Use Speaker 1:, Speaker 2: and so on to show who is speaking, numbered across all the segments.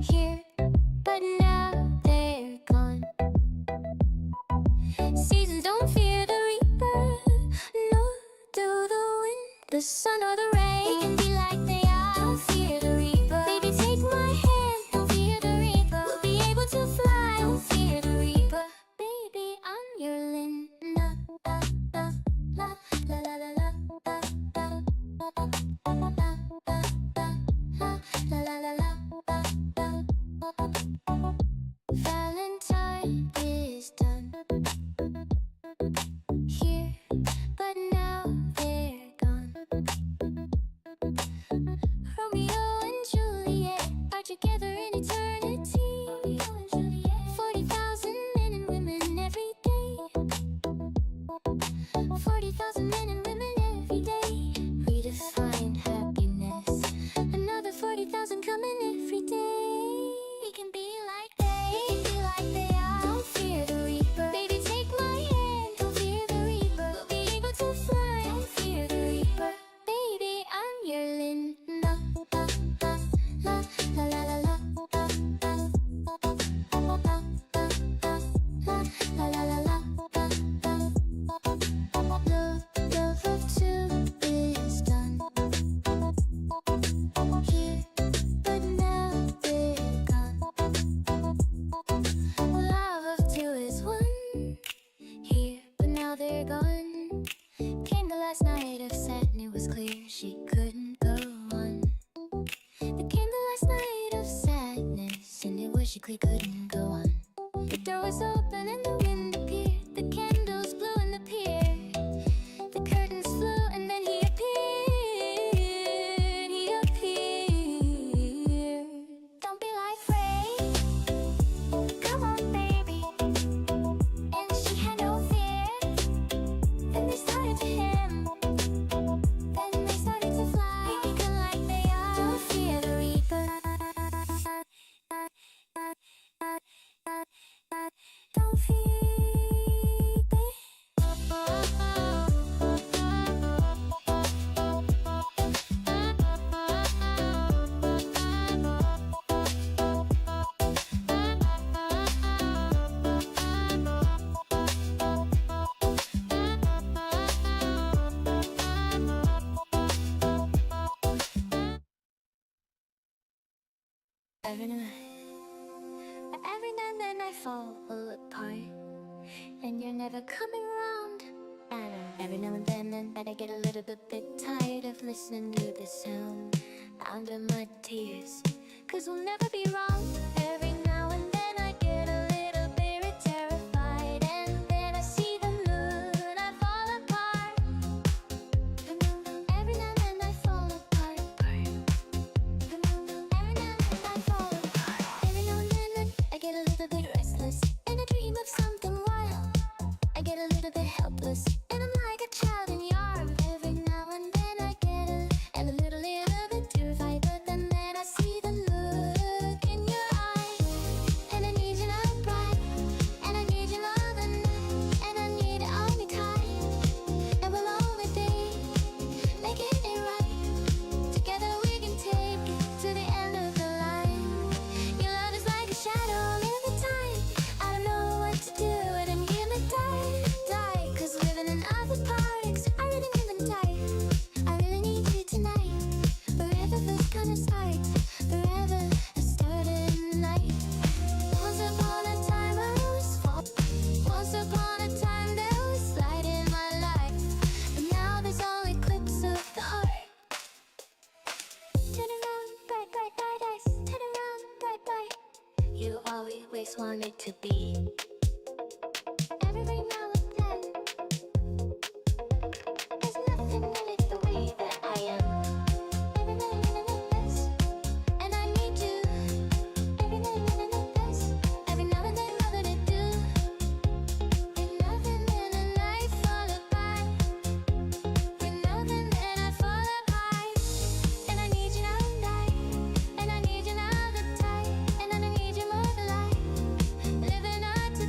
Speaker 1: here, but now they're gone. Seasons don't fear the reaper, nor do the wind, the sun, or the rain. They can be like they are, don't fear the reaper. Baby, take my hand, don't fear the reaper. We'll be able to fly, don't fear the reaper. Baby, I'm your Linda. La la la la la la la la la la la la la. Valentine is done here, but now they're gone. Romeo and Juliet are together in eternity. 40,000 men and women every day. 40,000 men and women every day. Redefine happiness. Another 40,000 coming every day. We can be like they are. Don't fear the reaper. Baby, take my hand. Don't fear the reaper. We'll be able to fly. Don't fear the reaper. Baby, I'm your Linda. La la la la la la la la la la la. Love of two is done here, but now they're gone. Love of two is one here, but now they're gone. Came the last night of sadness, it was clear she couldn't go on. There came the last night of sadness, and it was she clear couldn't go on. The door was open and the wind appeared. The candles blew in the pier. The curtains flew and then he appeared. He appeared. Don't be like Frey. Come on, baby. And she had no fear. Then they started to hymn. Then they started to fly. Making like they are. Don't fear the reaper. Don't fear. Every now and then I fall apart, and you're never coming around. And every now and then I get a little bit tired of listening to the sound under my tears, 'cause we'll never be wrong. Every now and then I get a little bit terrified, and then I see the moon, I fall apart. Every now and then I fall apart. Every now and then I fall apart. Every now and then I get a little bit restless, and I dream of something wild. I get a little bit helpless, and I'm like a child in your arms. Every now and then I get a little bit terrified, but then I see the look in your eyes, and I need you now bright, and I need you more than night, and I need it all the time, and we'll always be making it right. Together we can take it to the end of the line. Your love is like a shadow every time. I don't know what to do when I'm die, 'cause living in other parts, I really need them tight. I really need you tonight. Forever feels kinda start, forever has started night. Once upon a time I was fall. Once upon a time there was light in my life, but now there's only clips of the heart. Turn around, bright, bright, bright eyes. Turn around, bright, bright. You always wanted to be. Every now and then, there's nothing really the way that I am. Every now and then this, and I need you. Every now and then this, every now and then nothing to do. With nothing then I fall apart. With nothing then I fall apart. And I need you now night, and I need you now the tight, and I need you more the light. Living up to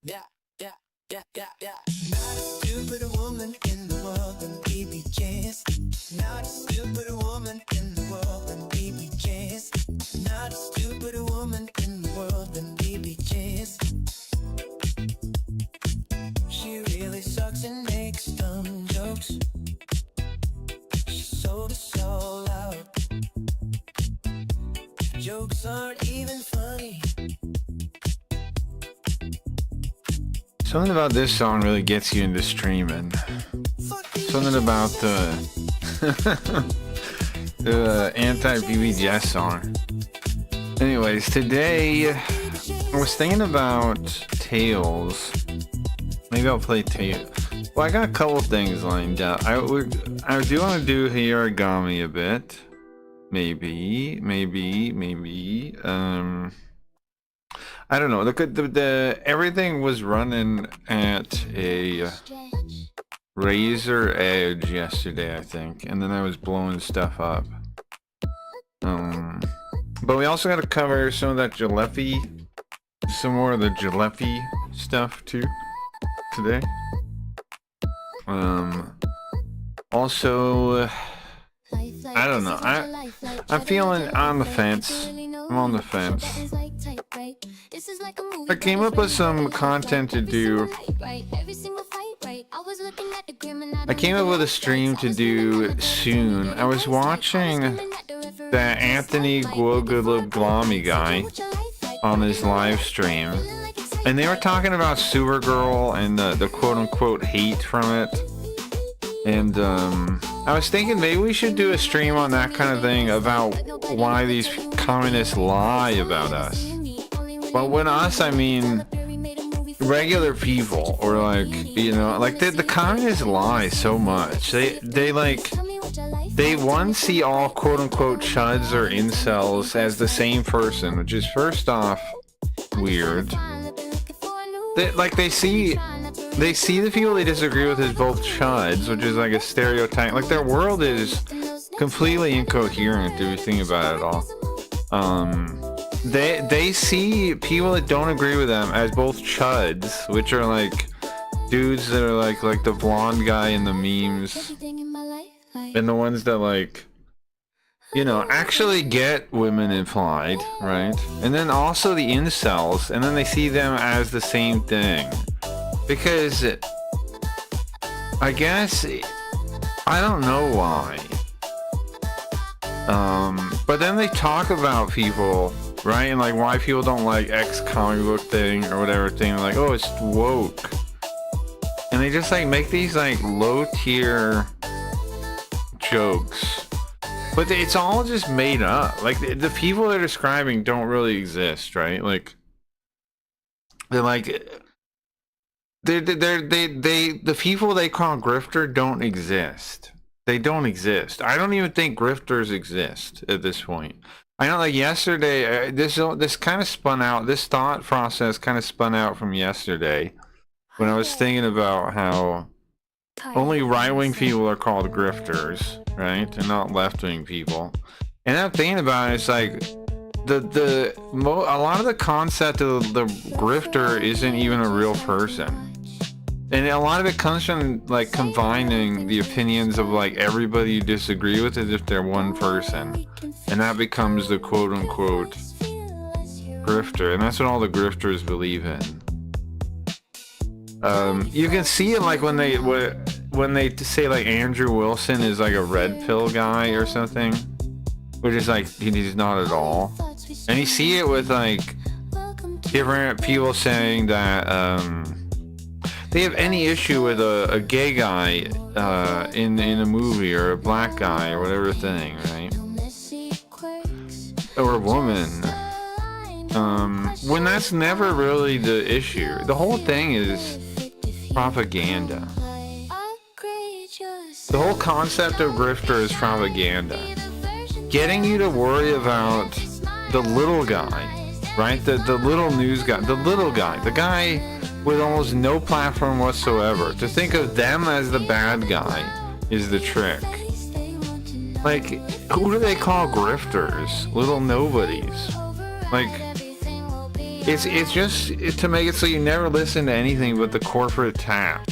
Speaker 2: Yeah, yeah, yeah, yeah, yeah. Not a stupid woman in the world than baby Jess. Not a stupid woman in the world than baby Jess. Not a stupid woman in the world than baby Jess. She really sucks and makes dumb jokes. She sold us all out. Jokes aren't even funny.
Speaker 3: Something about this song really gets you into streaming. Something about the anti-BBGS song. Anyways, today I was thinking about Tales. Maybe I'll play Tales. Well, I got a couple things lined up. I do want to do Hiragami a bit. Maybe. I don't know. The everything was running at a razor edge yesterday, I think, and then I was blowing stuff up. But we also got to cover some of that Jalopy, some more of the Jalopy stuff too today. Also, I don't know. I'm feeling on the fence. I'm on the fence. I came up with some content to do. I came up with a stream to do soon. I was watching that Anthony Guogalami guy on his live stream, and they were talking about Supergirl and the quote-unquote hate from it. And I was thinking maybe we should do a stream on that kind of thing about why these communists lie about us. But when us, I mean regular people, or like, you know, like the communists lie so much. They one see all quote-unquote chuds or incels as the same person, which is first off weird. They see the people they disagree with as both chuds, which is like a stereotype. Like their world is completely incoherent if you think about it all. They see people that don't agree with them as both chuds, which are like dudes that are like the blonde guy in the memes, and the ones that like, you know, actually get women implied, right? And then also the incels, and then they see them as the same thing. Because I guess I don't know why. But then they talk about people, right? And like why people don't like X comic book thing or whatever thing. They're like, oh, it's woke. And they just like make these like low tier jokes. But it's all just made up. Like the people they're describing don't really exist, right? Like they're like the people they call grifter don't exist. They don't exist. I don't even think grifters exist at this point. I know, like yesterday, this kind of spun out. This thought process kind of spun out from yesterday when I was thinking about how only right-wing people are called grifters, right, and not left-wing people. And I'm thinking about it, it's like a lot of the concept of the grifter isn't even a real person. And a lot of it comes from like combining the opinions of like everybody you disagree with as if they're one person, and that becomes the quote-unquote grifter, and that's what all the grifters believe in. You can see it like when they say like Andrew Wilson is like a red pill guy or something, which is like he's not at all. And you see it with like different people saying that they have any issue with a gay guy in a movie, or a black guy, or whatever thing, right? Or a woman. When that's never really the issue. The whole thing is propaganda. The whole concept of grifter is propaganda. Getting you to worry about the little guy, right? The little news guy, the guy with almost no platform whatsoever. To think of them as the bad guy is the trick. Like, who do they call grifters? Little nobodies. Like, It's just to make it so you never listen to anything but the corporate tap.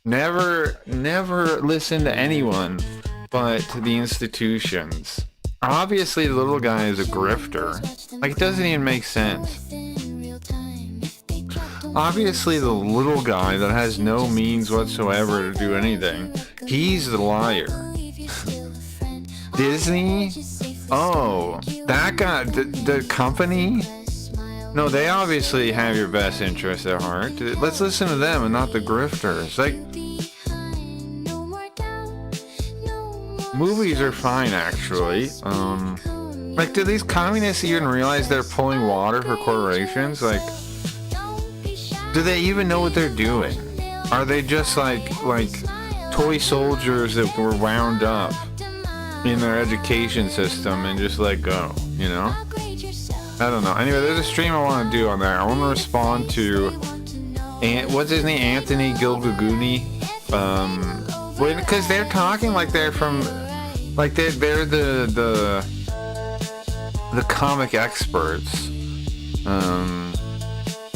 Speaker 3: Never listen to anyone but the institutions. Obviously, the little guy is a grifter. Like, it doesn't even make sense. Obviously, the little guy that has no means whatsoever to do anything, he's the liar. Disney? Oh, that guy, the company? No, they obviously have your best interest at heart. Let's listen to them and not the grifters. Like, movies are fine, actually. Like, do these communists even realize they're pulling water for corporations? Like, do they even know what they're doing? Are they just like toy soldiers that were wound up in their education system and just let go, you know? I don't know. Anyway, there's a stream I want to do on that. I want to respond to, what's his name? Anthony Gilgaguni. Because they're talking like they're from, like they're the comic experts.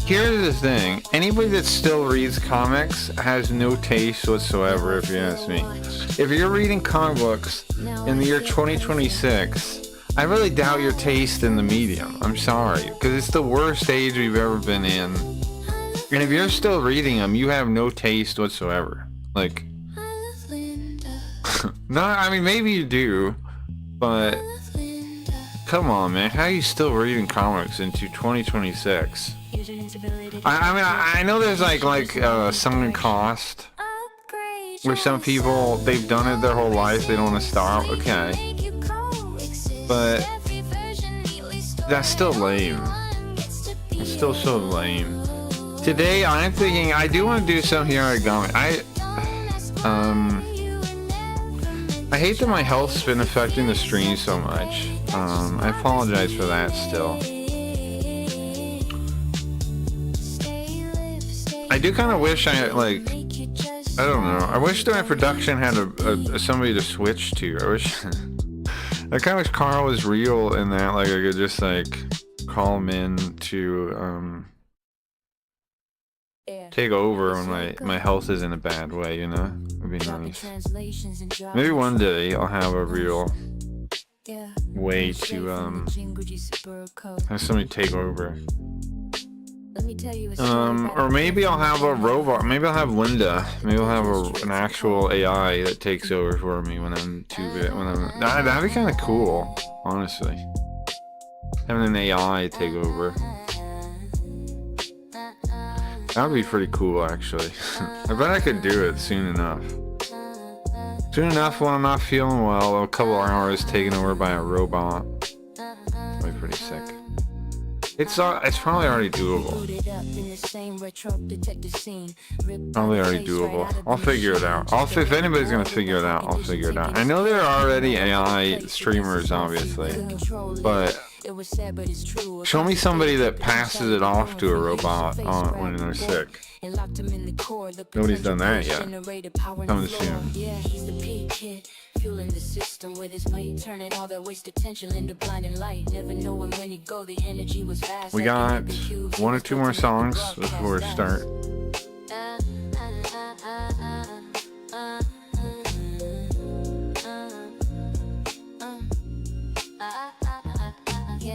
Speaker 3: Here's the thing. Anybody that still reads comics has no taste whatsoever, if you ask me. If you're reading comic books in the year 2026, I really doubt your taste in the medium. I'm sorry, because it's the worst age we've ever been in. And if you're still reading them, you have no taste whatsoever. Like, no, I mean, maybe you do, but come on, man. How are you still reading comics into 2026? I mean, I know there's like sunk cost, where some people, they've done it their whole life, they don't want to stop. Okay. But that's still lame. It's still so lame. Today I'm thinking I do want to do some here at Gummy. I hate that my health's been affecting the stream so much. I apologize for that still. I do kind of wish I don't know. I wish that my production had a somebody to switch to. I wish. I kind of wish Carl was real in that, like, I could just, like, call him in to, take over when my health is in a bad way, you know? It'd be nice. Maybe one day I'll have a real way to, have somebody take over. Or maybe I'll have a robot. Maybe I'll have Linda. Maybe I'll have an actual AI that takes over for me when I'm that'd be kind of cool, honestly. Having an AI take over. That'd be pretty cool, actually. I bet I could do it soon enough. Soon enough when I'm not feeling well, a couple hours taken over by a robot. That'd be pretty sick. It's probably already doable. Probably already doable. I'll figure it out. If anybody's gonna figure it out, I'll figure it out. I know there are already AI streamers, obviously, but show me somebody that passes it off to a robot when they're sick. Nobody's done that yet. Coming soon. Fueling the system with his might, turning all that wasted attention into blinding light. Never knowing when you go, the energy was vast. We got one or two more songs before we start.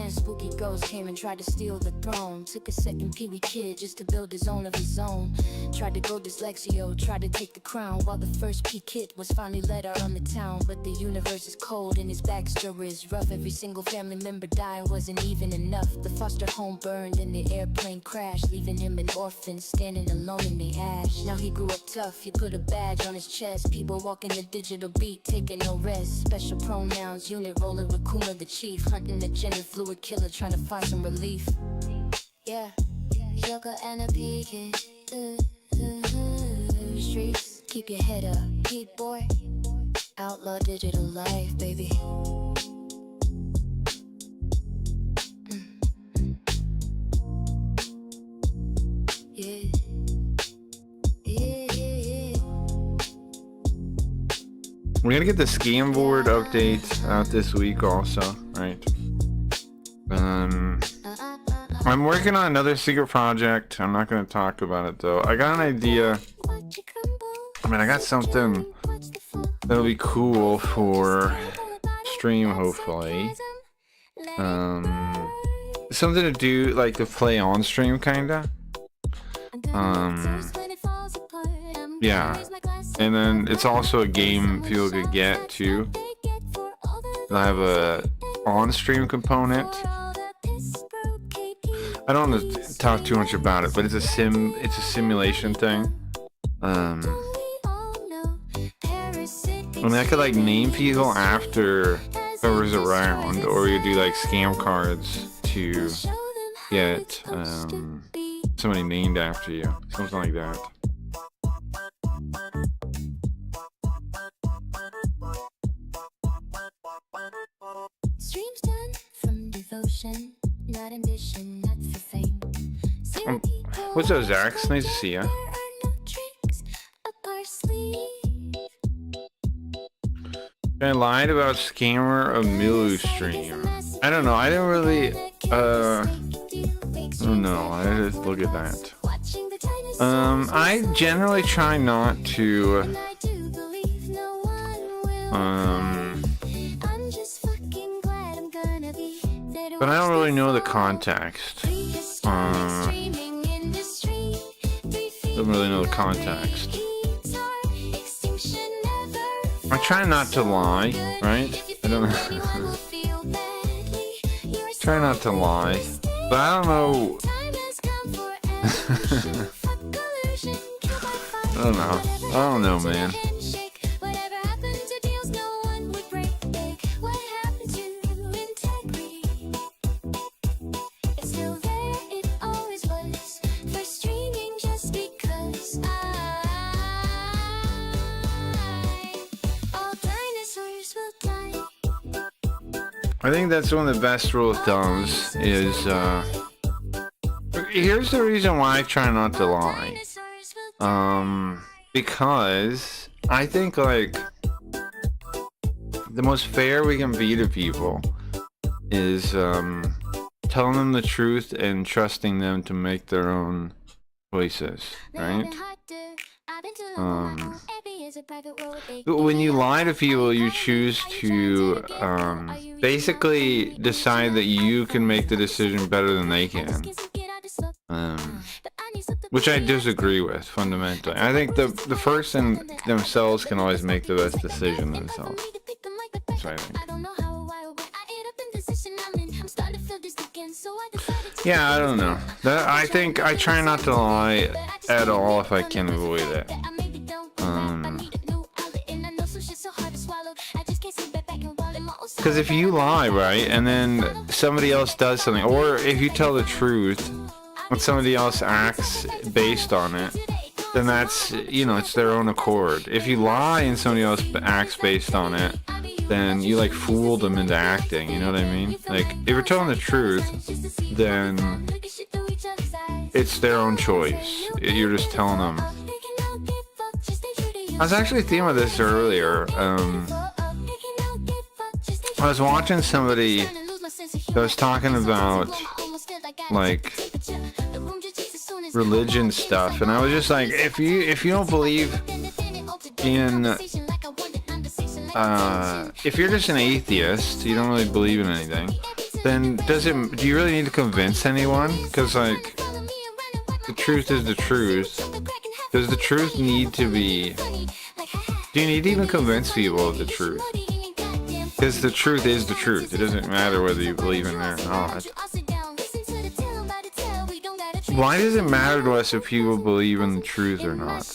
Speaker 3: Spooky ghost came and tried to steal the throne. Took a second Pee Wee kid just to build his own of his own. Tried to go dyslexio, tried to take the crown, while the first P kid was finally let out on the town. But the universe is cold and his backstory is rough. Every single family member died wasn't even enough. The foster home burned and the airplane crashed, leaving him an orphan standing alone in the ash. Now he grew up tough, he put a badge on his chest. People walking the digital beat, taking no rest. Special pronouns, unit rolling with Kuma the chief, hunting the gender fluid killer, trying to find some relief. Yeah, Yoga and a peeking. Streets, keep your head up, keep boy. Outlaw digital life, baby. Yeah. We're gonna get the scam board update out this week also, right? I'm working on another secret project. I'm not going to talk about it though. I got an idea. I mean, I got something that'll be cool for stream, hopefully. Something to do, like, to play on stream, kinda. Yeah. And then it's also a game people could get too. I have a on-stream component. I don't want to talk too much about it, but it's a simulation thing. I mean, I could like name people after whoever's around, or you do like scam cards to get somebody named after you, something like that.
Speaker 1: Streams done from devotion, not ambition, not for fame.
Speaker 3: What's up, Zach? It's nice to see ya. I lied about scammer of Milu stream. I don't know. I didn't really. I don't know. I just look at that. I generally try not to. But I don't really know the context. Don't really know the context. I try not to lie, right? I don't know. Try not to lie, but I don't know. I don't know, man. I think that's one of the best rule of thumbs is, here's the reason why I try not to lie. Because I think, like, the most fair we can be to people is, telling them the truth and trusting them to make their own choices, right? When you lie to people, you choose to basically decide that you can make the decision better than they can, which I disagree with fundamentally. I think the person themselves can always make the best decision themselves. That's what I think. Yeah, I don't know. I think I try not to lie at all if I can avoid it. Because if you lie, right, and then somebody else does something, or if you tell the truth and somebody else acts based on it, then that's, you know, it's their own accord. If you lie and somebody else acts based on it, then you like fooled them into acting, you know what I mean? Like, if you're telling the truth, then it's their own choice. You're just telling them. I was actually thinking about this earlier. I was watching somebody that was talking about, like, religion stuff, and I was just like, if you don't believe in, if you're just an atheist, you don't really believe in anything, then do you really need to convince anyone? Because, like, the truth is the truth. Does the truth need to be, do you need to even convince people of the truth? Because the truth is the truth. It doesn't matter whether you believe in it or not. Why does it matter to us if people believe in the truth or not?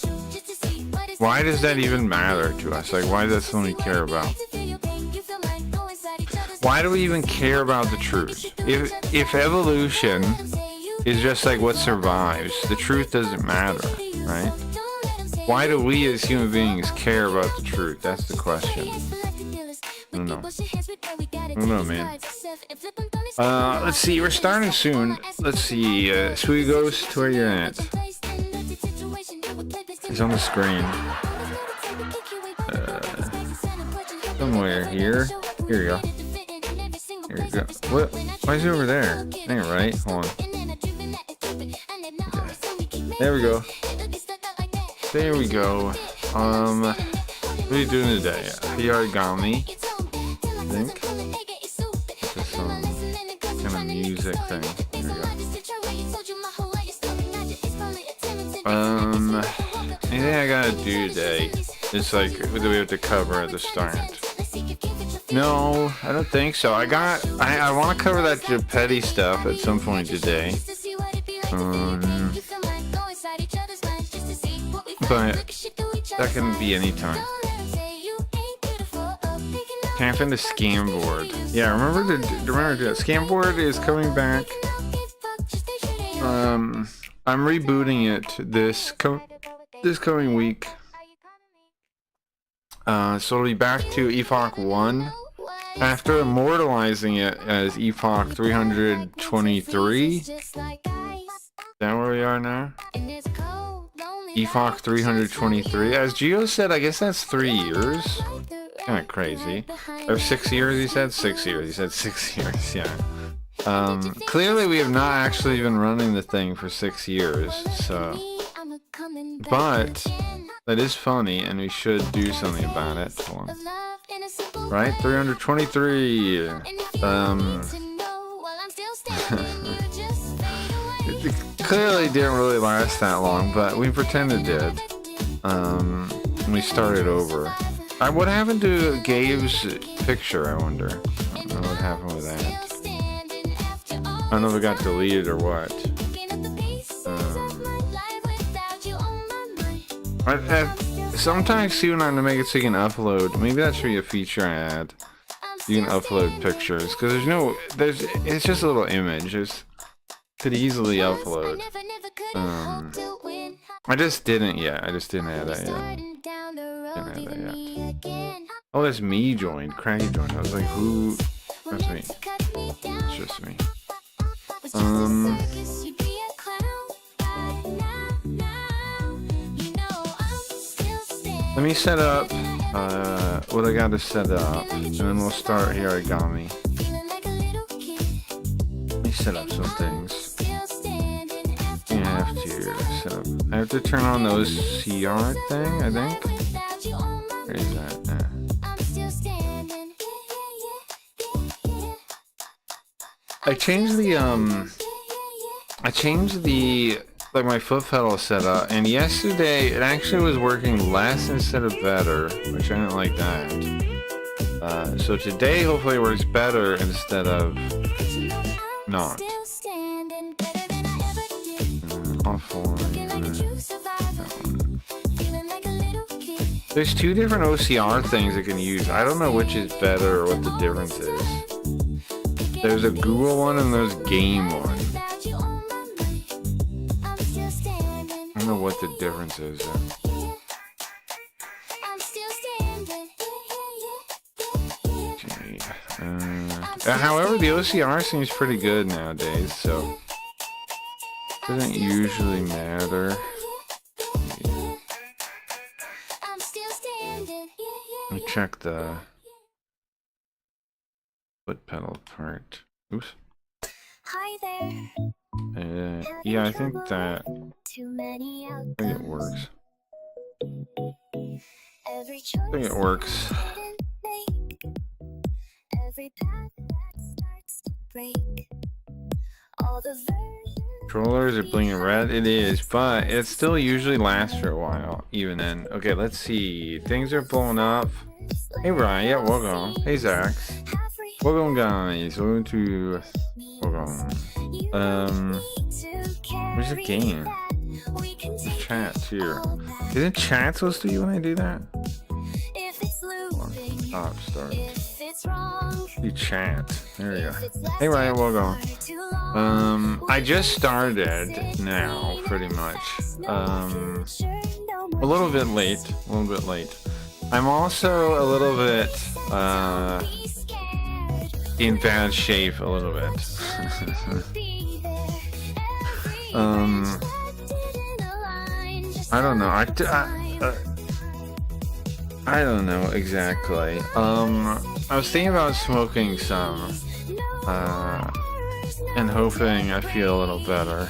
Speaker 3: Why does that even matter to us? Like, why is that something we care about? Why do we even care about the truth? If evolution is just like what survives, the truth doesn't matter, right? Why do we as human beings care about the truth? That's the question. I don't know. I don't know, man. Let's see. We're starting soon. Let's see. Sweet Ghost, where you at? He's on the screen. Somewhere here. Here you go. Here you go. What? Why is he over there? Ain't right. Hold on. There we go. There we go. What are you doing today? Origami, I think. Just some kind of music thing. There we go. Anything I gotta do today? It's like, what do we have to cover at the start? No, I don't think so. I want to cover that Geppetto stuff at some point today. But that can be anytime. Can't find the scam board. Yeah, remember that scam board is coming back. I'm rebooting it this coming week. So it'll be back to Epoch 1 after immortalizing it as Epoch 323. Is that where we are now? Epoch 323. As Geo said, I guess that's 3 years. Kind of crazy. Or 6 years, he said? 6 years. He said 6 years, yeah. Clearly we have not actually been running the thing for 6 years, so... But, that is funny, and we should do something about it. Hold on. Right? 323! It clearly didn't really last that long, but we pretend it did. We started over. What happened to Gabe's picture, I wonder? I don't know what happened with that. I don't know if it got deleted or what. I sometimes see when I'm to make it so you can upload. Maybe that should be a feature I add. You can upload pictures, because it's just a little image. Could easily upload. I just didn't yet. I just didn't add that yet. Oh, that's me joined. Craggy joined. I was like, who? That's me. It's just me. Let me set up what I gotta set up, and then we'll start Origami. Let me set up some things. I have to turn on those CR thing, I think. Where is that? I changed the like my foot pedal setup, and yesterday it actually was working less instead of better, which I didn't like that. So today hopefully it works better instead of not. There's two different OCR things I can use. I don't know which is better or what the difference is. There's a Google one and there's Game one. I don't know what the difference is. However, the OCR seems pretty good nowadays, so it doesn't usually matter. Let me check the foot pedal part. Oops.
Speaker 1: Hi there.
Speaker 3: Yeah, I think it works. I think it works. Controllers are blinking red. It is, but it still usually lasts for a while, even then. Okay, let's see. Things are blowing up. Hey, Brian. Yeah, welcome. Hey, Zach. Welcome, guys. Welcome to... Welcome. Where's the game? Chat here. Isn't chat supposed to be when I do that? Stop, start. You chat. There we go. Hey, Ryan, welcome. I just started now, pretty much. A little bit late. I'm also a little bit, in bad shape, a little bit. I don't know. I don't know exactly. I was thinking about smoking some, and hoping I feel a little better.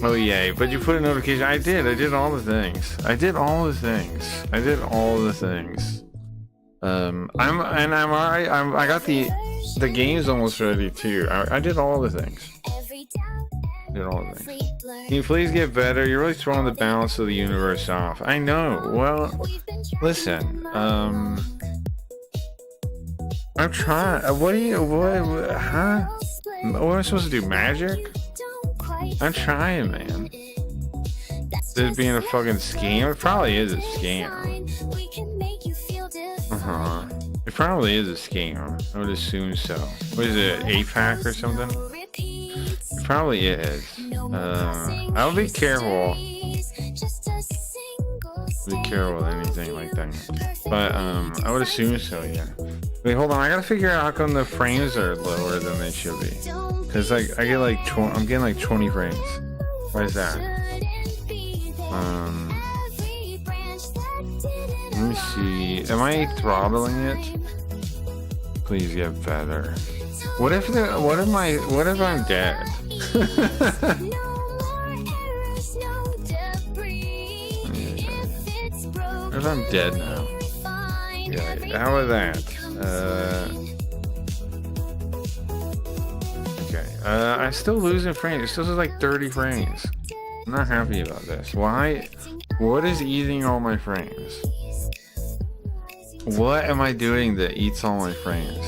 Speaker 3: Oh yay, but you put a notification. I did all the things. I did all the things. I'm alright. I got the game's almost ready too. I did all the things. Can you please get better? You're really throwing the balance of the universe off. I know. Well, listen. I'm trying. What huh? What am I supposed to do? Magic? I'm trying, man. This being a fucking scam? It probably is a scam. It probably is a scam. I would assume so. What is it? APAC or something? It probably is. I'll be careful. Be careful with anything like that. But I would assume so, yeah. Wait, hold on. I gotta figure out how come the frames are lower than they should be. Cause like I get like I'm getting like 20 frames. Why is that? Let me see. Am I throttling it? Please get better. What if I'm dead? What if I'm dead now? Yeah, how about that? Okay. I'm still losing frames. It still says like 30 frames. I'm not happy about this. Why? What is eating all my frames? What am I doing that eats all my frames?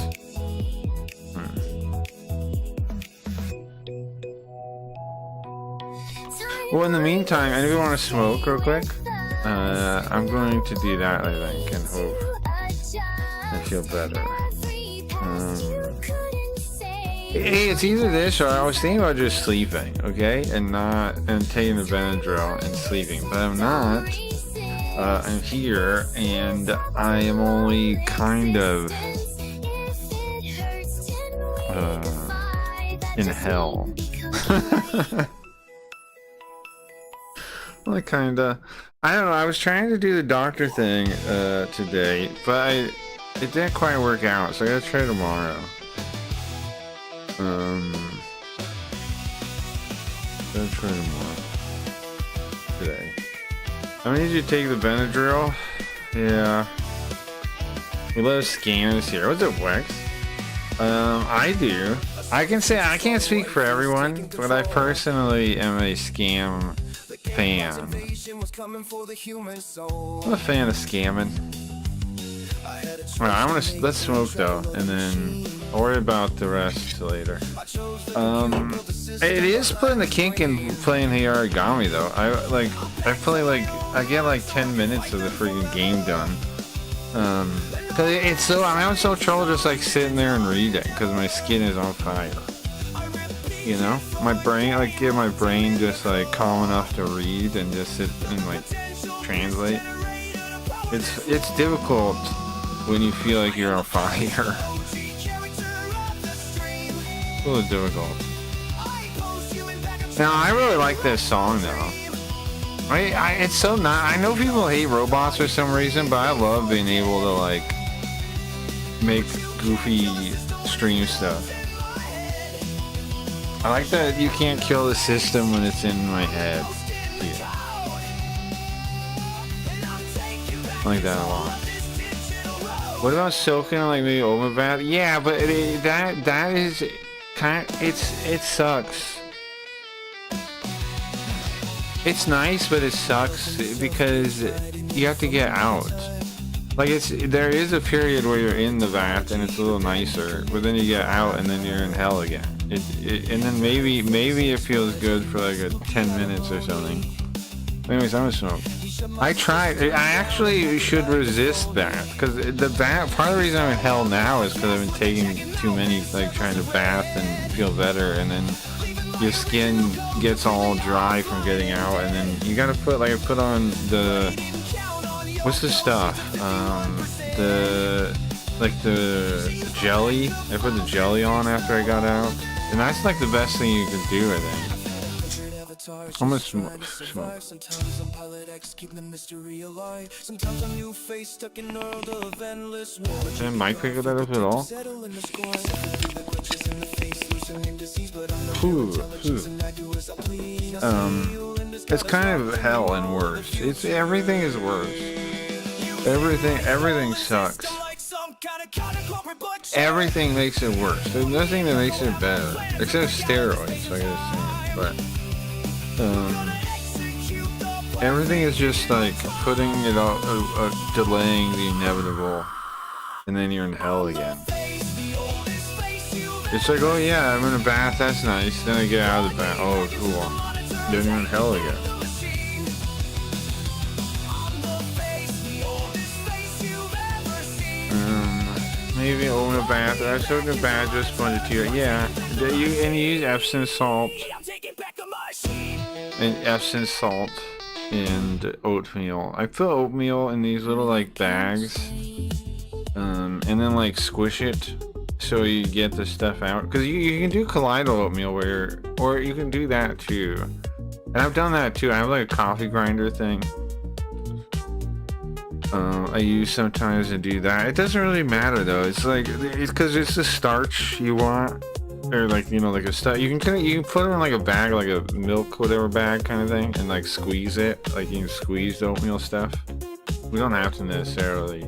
Speaker 3: Well, in the meantime, anybody want to smoke real quick? I'm going to do that, I think, and hope I feel better. Hey, it's either this or I was thinking about just sleeping, okay, and taking the Benadryl and sleeping, but I'm not. I'm here, and I am only kind of in hell. Like kinda. I don't know. I was trying to do the doctor thing today, but it didn't quite work out, so I gotta try tomorrow. Gotta try tomorrow. Today. I need you to take the Benadryl. Yeah. We let us scan us here. What's it, Wex? I do. I can say I can't speak for everyone, but I personally am a scam fan. I'm a fan of scamming. Alright, let's smoke though, and then I'll worry about the rest later. It is putting the kink in playing the origami though. I get like 10 minutes of the freaking game done. Cause it's so, I'm having so trouble just like sitting there and reading because my skin is on fire. You know, my brain, like get my brain just like calm enough to read and just sit and like translate. It's difficult when you feel like you're on fire. It's a little difficult. Now I really like this song though. It's so not. I know people hate robots for some reason, but I love being able to like make goofy stream stuff. I like that you can't kill the system when it's in my head. Yeah. I like that a lot. What about soaking like maybe Oma bath? Yeah, but that is kind of, it sucks. It's nice, but it sucks because you have to get out. Like there is a period where you're in the bath and it's a little nicer, but then you get out and then you're in hell again. And then maybe it feels good for like 10 minutes or something. Anyways, I'm gonna smoke. I actually should resist that because part of the reason I'm in hell now is because I've been taking too many, like trying to bath and feel better, and then your skin gets all dry from getting out, and then you gotta put on the, what's the stuff? The jelly. I put the jelly on after I got out, and that's like the best thing you can do, I think. I'm gonna smoke. Did Mike pick that up at all? It's kind of hell and worse. It's everything is worse. Everything sucks. Everything makes it worse. There's nothing that makes it better except steroids. I gotta say, but everything is just like putting it off, delaying the inevitable, and then you're in hell again. It's like, oh yeah, I'm in a bath, that's nice. Then I get out of the bath, oh cool. Then you're in hell again. Maybe own a bath. I soaked a bath, just sponge it to you. Yeah, you use Epsom salt and oatmeal. I put oatmeal in these little like bags, and then like squish it so you get the stuff out. Because you can do colloidal oatmeal or you can do that too. And I've done that too. I have like a coffee grinder thing. I use sometimes to do that. It doesn't really matter though. It's like it's because it's the starch you want, or like like a stuff. You can put it in like a bag, like a milk whatever bag kind of thing, and like squeeze it. Like you can squeeze the oatmeal stuff. We don't have to necessarily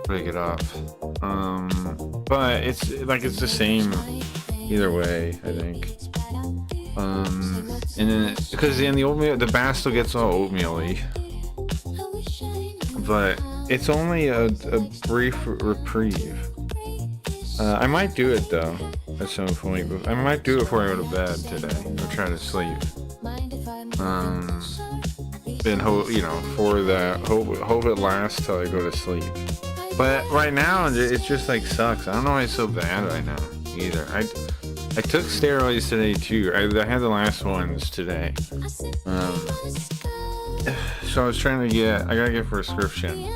Speaker 3: break it off. But it's the same either way, I think. And then because in the oatmeal, the bath still gets all oatmeal-y. But it's only a brief reprieve. I might do it though at some point. I might do it before I go to bed today or try to sleep. Then for that, hope it lasts till I go to sleep. But right now it just like sucks. I don't know why it's so bad right now either. I took steroids today too. I had the last ones today. So I was trying to I gotta get a prescription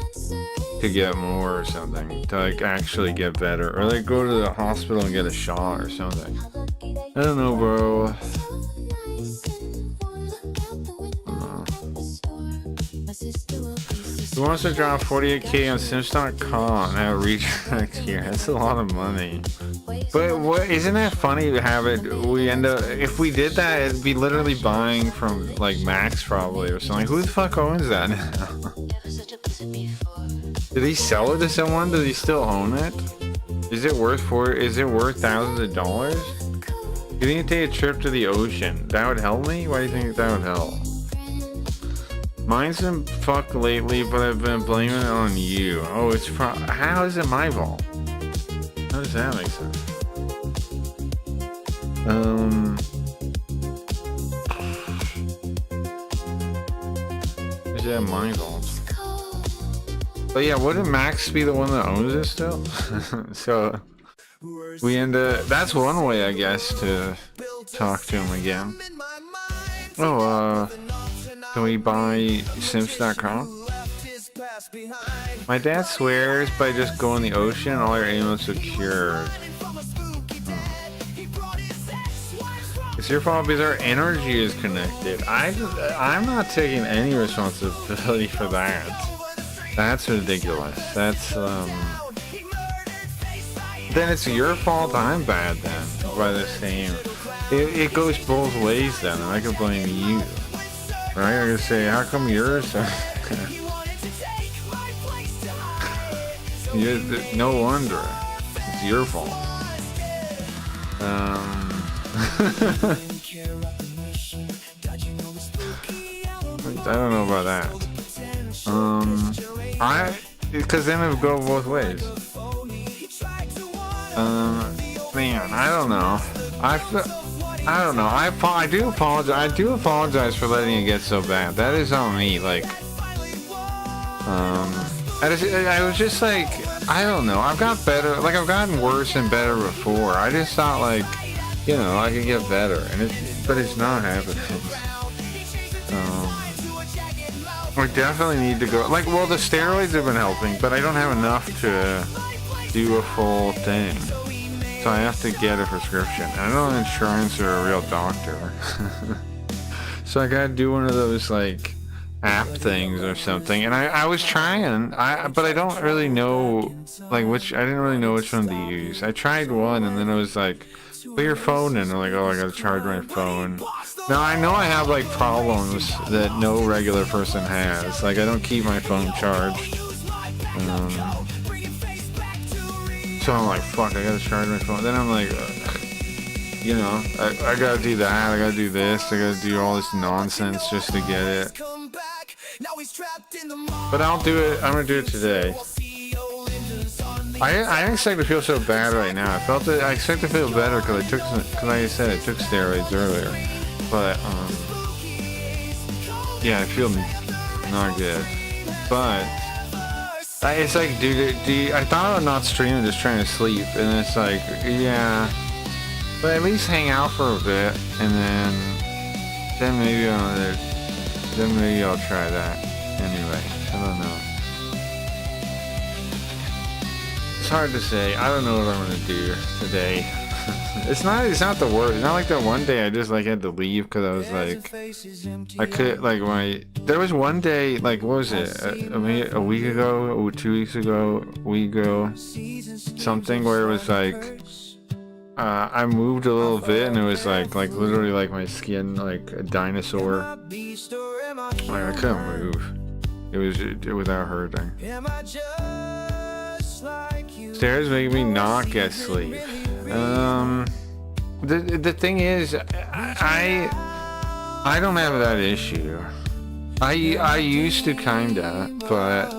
Speaker 3: to get more or something, to like actually get better, or like go to the hospital and get a shot or something. I don't know, bro. Who wants to drop 48k on Sims.com and have reach next year? That's a lot of money. But what, isn't that funny to have it? We end up, if we did that, it'd be literally buying from like Max probably or something. Who the fuck owns that now? Did he sell it to someone? Does he still own it? Is it worth thousands of dollars? You need to take a trip to the ocean. That would help me? Why do you think that would help? Mine's been fucked lately, but I've been blaming it on you. Oh, how is it my fault? How does that make sense? Is that my fault? But yeah, wouldn't Max be the one that owns it still? So we end up. That's one way, I guess, to talk to him again. Oh, can we buy Sims.com? My dad swears by just going in the ocean, all your ailments are cured. It's your fault because our energy is connected. I'm not taking any responsibility for that. That's ridiculous. That's then it's your fault I'm bad then, by the same. It goes both ways then, and I can blame you. Right? I can say, how come yours? No wonder. It's your fault. I don't know about that. Because then it would go both ways. Man, I don't know. I don't know. I do apologize. I do apologize for letting it get so bad. That is on me. Like, I was just like, I don't know. I've got better. Like, I've gotten worse and better before. I just thought, like, I could get better, but it's not happening. I definitely need to go. Like, well, the steroids have been helping, but I don't have enough to do a full thing. So I have to get a prescription. I don't have insurance or a real doctor. So I gotta do one of those, like, app things or something. And I was trying, but I don't really know, like, I didn't really know which one to use. I tried one, and then it was like, put your phone in. I'm like, oh, I gotta charge my phone. Now I know I have like problems that no regular person has. Like I don't keep my phone charged. So I'm like, fuck, I gotta charge my phone. Then I'm like, you know, I gotta do that. I gotta do this. I gotta do all this nonsense just to get it. But I'll do it. I'm gonna do it today. I expect to feel so bad right now. I expect to feel better because I took some, because like I said, I took steroids earlier. But yeah, I feel not good. But it's like, dude, I thought about not streaming, just trying to sleep, and it's like, yeah. But at least hang out for a bit, and then maybe I'll try that. Anyway, I don't know. It's hard to say. I don't know what I'm gonna do today. It's not the worst. It's not like that one day I just like had to leave because I was like, I could like there was one day, like what was it? A week ago, or 2 weeks ago, a week ago, something where it was like I moved a little bit and it was like literally like my skin like a dinosaur. Like I couldn't move. It was without hurting. Stairs make me not get sleep. The thing is, I don't have that issue. I used to kinda, but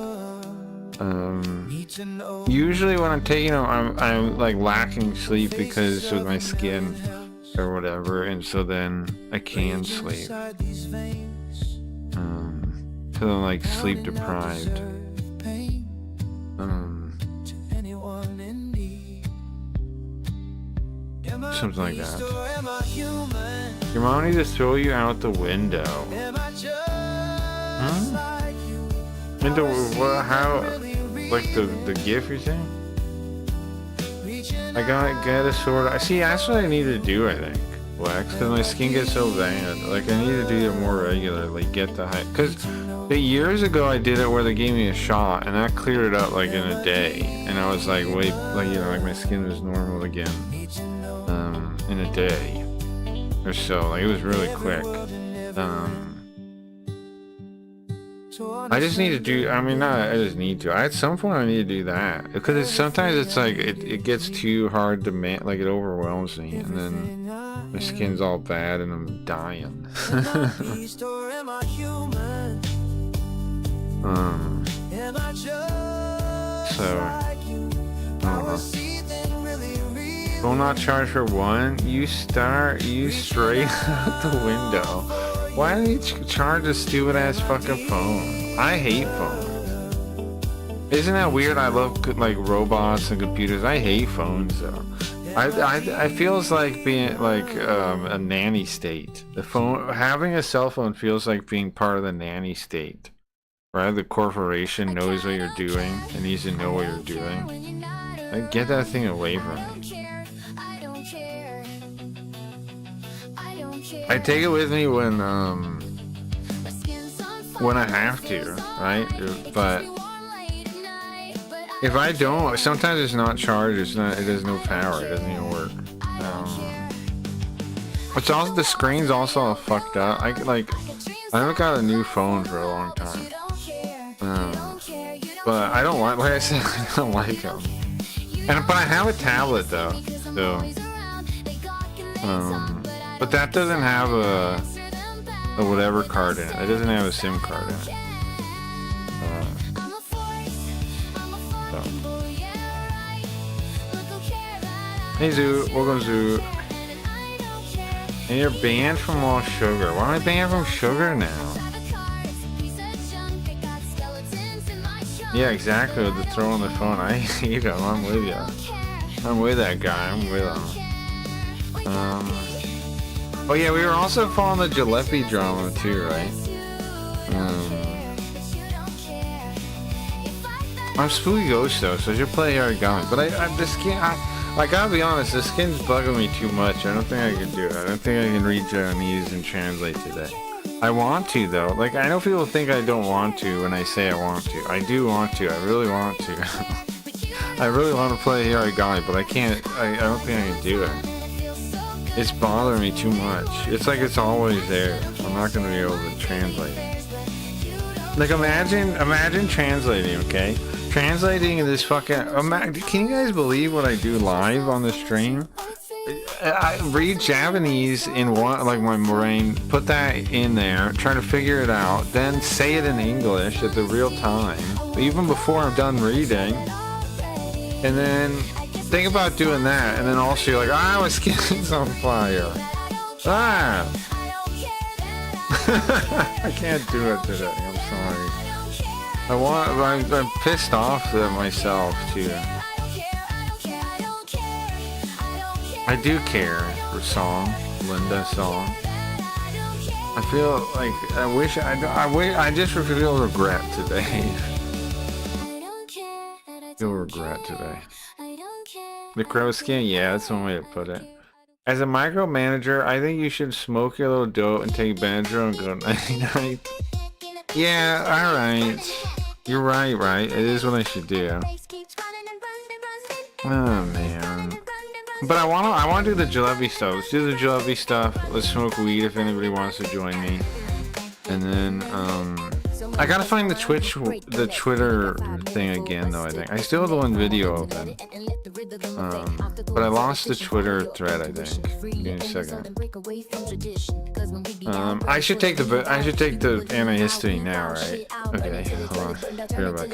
Speaker 3: usually when I'm taking them, I'm like lacking sleep because of my skin or whatever, and so then I can sleep. Cause I'm like sleep deprived. Something like that. Your mom needs to throw you out the window. Huh? Into what? How? Like the gift you're saying? I gotta get a sword. I see. That's what I need to do. I think, Wax, because my skin gets so bad. Like I need to do it more regularly. Get the height. Because years ago I did it where they gave me a shot, and that cleared it up like in a day. And I was like, wait, like you know, like my skin was normal again. In a day or so. Like it was really quick. I just need to do, I mean, not, I just need to. At some point I need to do that. Because sometimes it's like, it gets too hard to like it overwhelms me. And then my skin's all bad and I'm dying. So, I don't know. Will not charge for one. You straight out the window. Why don't you charge a stupid ass fucking phone? I hate phones. Isn't that weird? I love like robots and computers. I hate phones though. I feels like being like a nanny state. The phone, having a cell phone feels like being part of the nanny state. Right? The corporation knows what you're doing and needs to know what you're doing. Like, get that thing away from me. I take it with me when I have to, right? But if I don't, sometimes it's not charged. It has no power. It doesn't even work. It's also, the screen's also fucked up. I haven't got a new phone for a long time. But I don't like I said, I don't like them. But I have a tablet though. So, but that doesn't have a whatever card in it. It doesn't have a SIM card in it. So. Hey Zoo, welcome Zoo. And you're banned from all sugar. Why am I banned from sugar now? Yeah, exactly. With the throw on the phone. I hate him. I'm with you. I'm with that guy. I'm with him. Oh yeah, we were also following the Jalopy drama too, right? I'm Spooky Ghost though, so I should play Origami. But I gotta be honest, this skin's bugging me too much. I don't think I can do it. I don't think I can read Japanese and translate today. I want to though. Like, I know people think I don't want to when I say I want to. I do want to. I really want to. I really want to play Origami, but I can't. I don't think I can do it. It's bothering me too much. It's like it's always there. So I'm not gonna be able to translate it. Like imagine translating, okay? Translating this fucking. Can you guys believe what I do live on the stream? I read Japanese in one, like my brain, put that in there, try to figure it out, then say it in English at the real time, even before I'm done reading, and then think about doing that, and then also you're like, ah, my skin's on fire. Ah! I can't do it today, I'm sorry. I'm pissed off at myself too. I do care for song, Linda's song. I feel like I just feel regret today. Feel regret today. The crow skin, yeah, that's one way to put it. As a micromanager, I think you should smoke your little dope and take Benadryl and go night night. Yeah, alright. You're right. It is what I should do. Oh man. But I want to do the Jalebi stuff. Let's do the Jalebi stuff. Let's smoke weed if anybody wants to join me. And then, I gotta find the Twitter thing again though, I think. I still have the one video open. But I lost the Twitter thread, I think. Give me a second. I should take the antihistamine now, right? Okay, hold on. Be right back.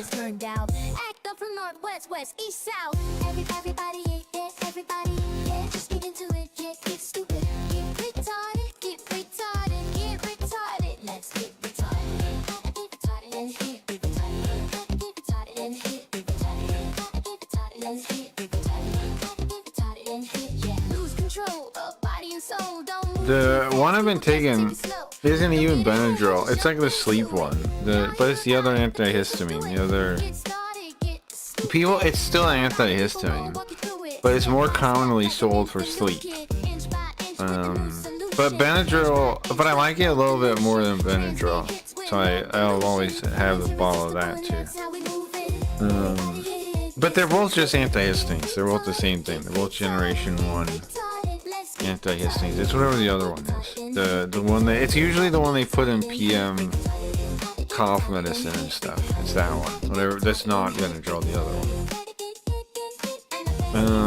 Speaker 1: Just get into it, get stupid, get retarded, get retarded, let's get retarded, get retarded and hit, get retarded, get retarded and hit, get retarded, get retarded and hit, get retarded, get retarded and hit, yeah. Lose control of body and soul, don't move.
Speaker 3: The one I've been taking isn't even Benadryl. It's like the sleep one. But it's the other antihistamine. The other people. It's still antihistamine, but it's more commonly sold for sleep. But Benadryl, but I like it a little bit more than Benadryl, so I'll always have a bottle of that too. But they're both just antihistamines. They're both the same thing. They're both generation 1 antihistamines. It's whatever the other one is. The one that it's usually the one they put in PM cough medicine and stuff. It's that one. Whatever. That's not Benadryl. The other one.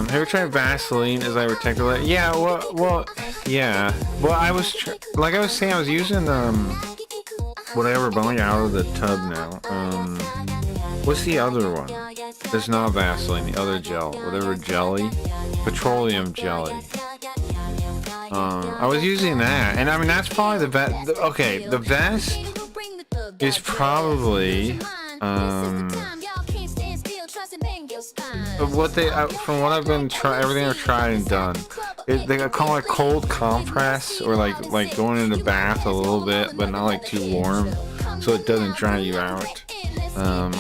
Speaker 3: Have you tried Vaseline as ivermectin? Yeah, well, yeah. Well, I was like I was saying, I was using whatever, but I'm like out of the tub now. What's the other one? There's not Vaseline. The other gel, whatever jelly, petroleum jelly. I was using that, and I mean that's probably the best. Okay, the best is probably what they from what I've been everything I've tried and done, they call it cold compress, or like going in the bath a little bit but not like too warm so it doesn't dry you out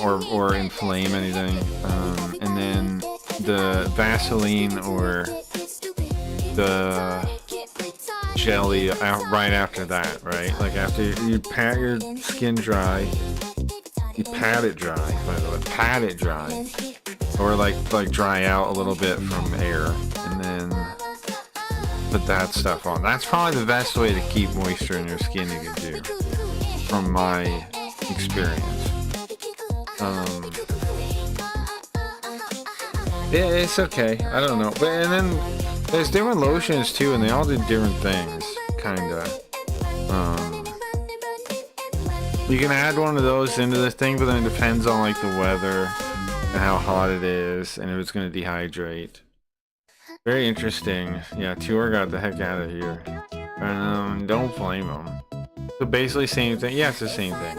Speaker 3: or inflame anything, and then the Vaseline or the jelly right after that, right? Like after you pat your skin dry, you pat it dry, by the way, pat it dry, or like dry out a little bit from air, and then put that stuff on. That's probably the best way to keep moisture in your skin you can do, from my experience. It's okay. I don't know, but and then there's different lotions too, and they all do different things, kinda. You can add one of those into this thing, but then it depends on like the weather and how hot it is, and if it's gonna dehydrate. Very interesting. Yeah, Tour got the heck out of here, and don't blame them. So basically, same thing. Yeah, it's the same thing.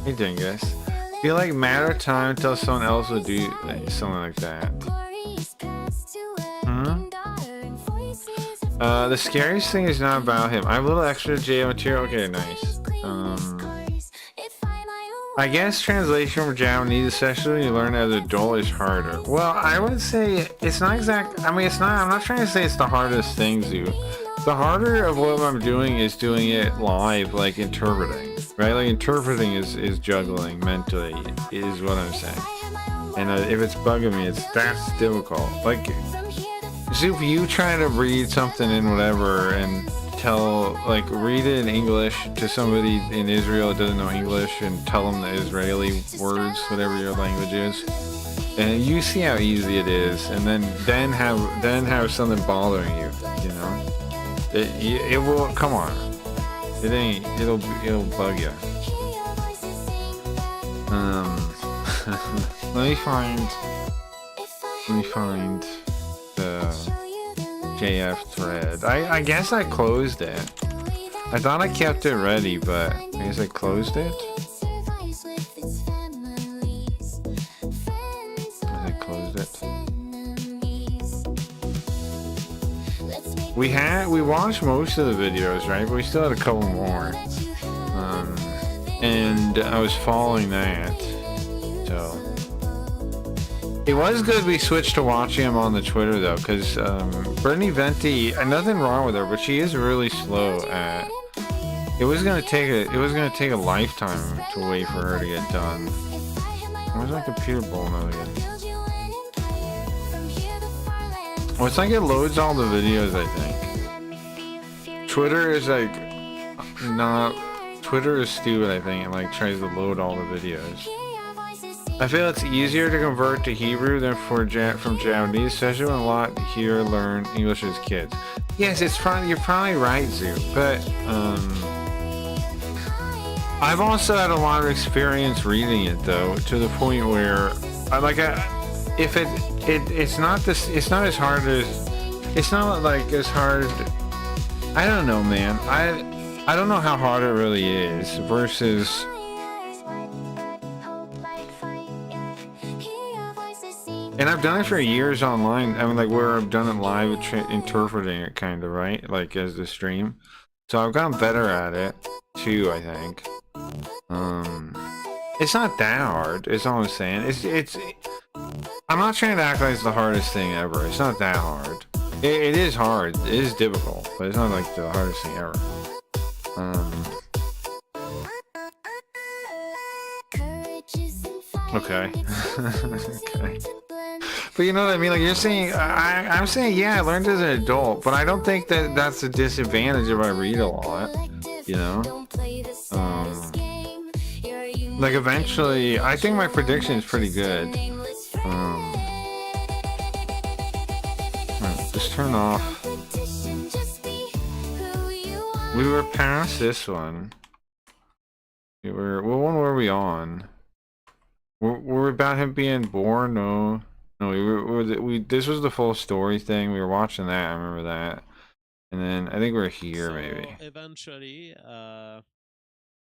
Speaker 3: Hey, Dingus. Feel like matter of time until someone else would do something like that. The scariest thing is not about him. I have a little extra JO material. Okay, nice. I guess translation from Japanese, especially when you learn as an adult, is harder. Well, I would say it's not exact. I mean, it's not. I'm not trying to say it's the hardest thing to do. The harder of what I'm doing is doing it live, like interpreting, right? Like interpreting is juggling mentally, is what I'm saying. And if it's bugging me, that's difficult. Like Zoop, you try to read something in whatever and tell, like, read it in English to somebody in Israel that doesn't know English and tell them the Israeli words, whatever your language is. And you see how easy it is, and then have something bothering you, you know? It will, come on. It ain't, it'll bug you. Let me find the JF thread. I guess I closed it. I thought I kept it ready, but I guess I closed it. I closed it. We watched most of the videos, right? But we still had a couple more. And I was following that. So it was good we switched to watching him on the Twitter though, because Brittany Venti, nothing wrong with her, but she is really slow at. It was gonna take a lifetime to wait for her to get done. Where's my computer blowing out again? Oh, it's like it loads all the videos, I think. Twitter is like not. Twitter is stupid, I think, and like tries to load all the videos. I feel it's easier to convert to Hebrew than from Japanese, especially when a lot here learn English as kids. Yes, you're probably right, Zoo, but I've also had a lot of experience reading it though, to the point where it's not as hard as, it's not like as hard. I don't know, man. I don't know how hard it really is versus. And I've done it for years online. I mean, like where I've done it live, interpreting it kind of, right? Like as the stream. So I've gotten better at it too, I think. It's not that hard. Is all I'm saying. It's. I'm not trying to act like it's the hardest thing ever. It's not that hard. It is hard. It is difficult, but it's not like the hardest thing ever. Okay. Okay. But you know what I mean? Like you're saying, I'm saying, yeah, I learned as an adult, but I don't think that that's a disadvantage if I read a lot. You know? Like eventually, I think my prediction is pretty good. Just turn off. We were past this one. What one were we on? Were we about him being born? No, this was the full story thing. We were watching that. I remember that. And then I think we're here,
Speaker 4: So
Speaker 3: maybe.
Speaker 4: eventually,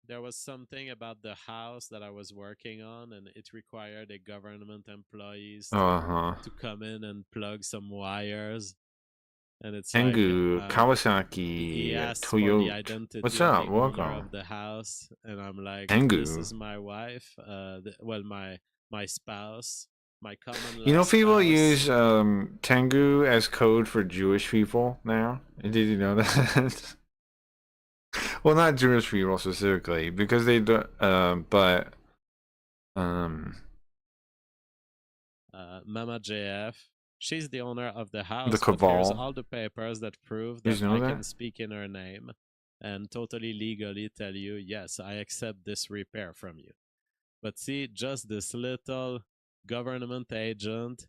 Speaker 4: there was something about the house that I was working on, and it required a government employees to come in and plug some wires. And it's
Speaker 3: Tengu,
Speaker 4: like,
Speaker 3: Kawasaki,
Speaker 4: he asked for the
Speaker 3: Toyota.
Speaker 4: identity
Speaker 3: What's
Speaker 4: of
Speaker 3: up?
Speaker 4: the owner
Speaker 3: Welcome.
Speaker 4: of the house, and I'm like,
Speaker 3: Tengu.
Speaker 4: this is my wife. Well, my spouse, my common law
Speaker 3: You know, people
Speaker 4: spouse.
Speaker 3: use Tengu as code for Jewish people now. Did you know that? Well, not Jewish people specifically, because they do. But
Speaker 4: Mama JF. She's the owner of the house.
Speaker 3: The
Speaker 4: but here's
Speaker 3: Cabal.
Speaker 4: all the papers that prove
Speaker 3: You
Speaker 4: that
Speaker 3: know
Speaker 4: I
Speaker 3: that?
Speaker 4: can speak in her name and totally legally tell you, yes, I accept this repair from you. But see, just this little government agent.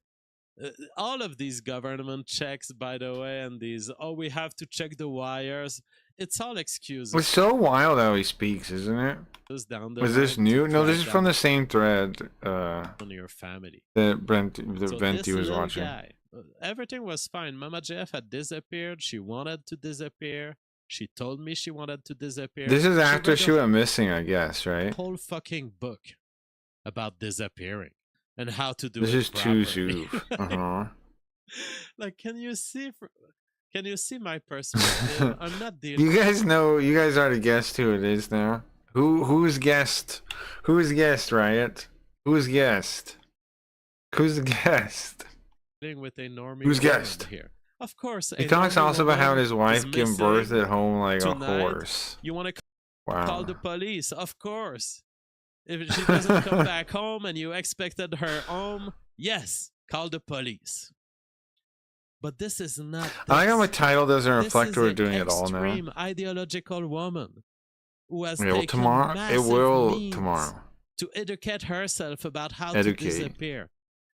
Speaker 4: All of these government checks, by the way, and these, we have to check the wires. It's all excuses.
Speaker 3: it's so wild how he speaks, isn't it?
Speaker 4: Down the
Speaker 3: Was this
Speaker 4: line to
Speaker 3: new? No,
Speaker 4: track
Speaker 3: this is from
Speaker 4: down
Speaker 3: the same thread
Speaker 4: on your family.
Speaker 3: that
Speaker 4: So
Speaker 3: Venti
Speaker 4: this
Speaker 3: was
Speaker 4: little
Speaker 3: watching.
Speaker 4: guy, everything was fine. Mama JF had disappeared. She wanted to disappear. She told me she wanted to disappear.
Speaker 3: This is after
Speaker 4: wrote
Speaker 3: she
Speaker 4: a
Speaker 3: went missing, I guess, right?
Speaker 4: whole fucking book about disappearing and how to do
Speaker 3: This
Speaker 4: it
Speaker 3: is too
Speaker 4: properly.
Speaker 3: Zoov.
Speaker 4: Like, can you see my perspective? I'm not dealing.
Speaker 3: You guys know. You guys already guessed who it is now. Who's guessed? Who's guessed? Riot. Who's guessed? Who's the guest?
Speaker 4: with a normie
Speaker 3: Who's
Speaker 4: woman
Speaker 3: guessed?
Speaker 4: here. Of course.
Speaker 3: He
Speaker 4: a
Speaker 3: talks
Speaker 4: normie
Speaker 3: also about how
Speaker 4: woman
Speaker 3: his wife
Speaker 4: is
Speaker 3: giving birth
Speaker 4: missing
Speaker 3: at home like
Speaker 4: tonight.
Speaker 3: a horse.
Speaker 4: You want to
Speaker 3: Wow.
Speaker 4: call the police? Of course. If she doesn't come back home and you expected her home, yes, call the police. But this is not.
Speaker 3: I like how my
Speaker 4: This.
Speaker 3: title doesn't
Speaker 4: This
Speaker 3: reflect
Speaker 4: is
Speaker 3: what we're
Speaker 4: an
Speaker 3: doing at all now.
Speaker 4: extreme ideological woman who has
Speaker 3: Yeah, well,
Speaker 4: taken
Speaker 3: tomorrow it
Speaker 4: massive
Speaker 3: will
Speaker 4: means
Speaker 3: tomorrow.
Speaker 4: to educate herself about how to
Speaker 3: Educate.
Speaker 4: disappear.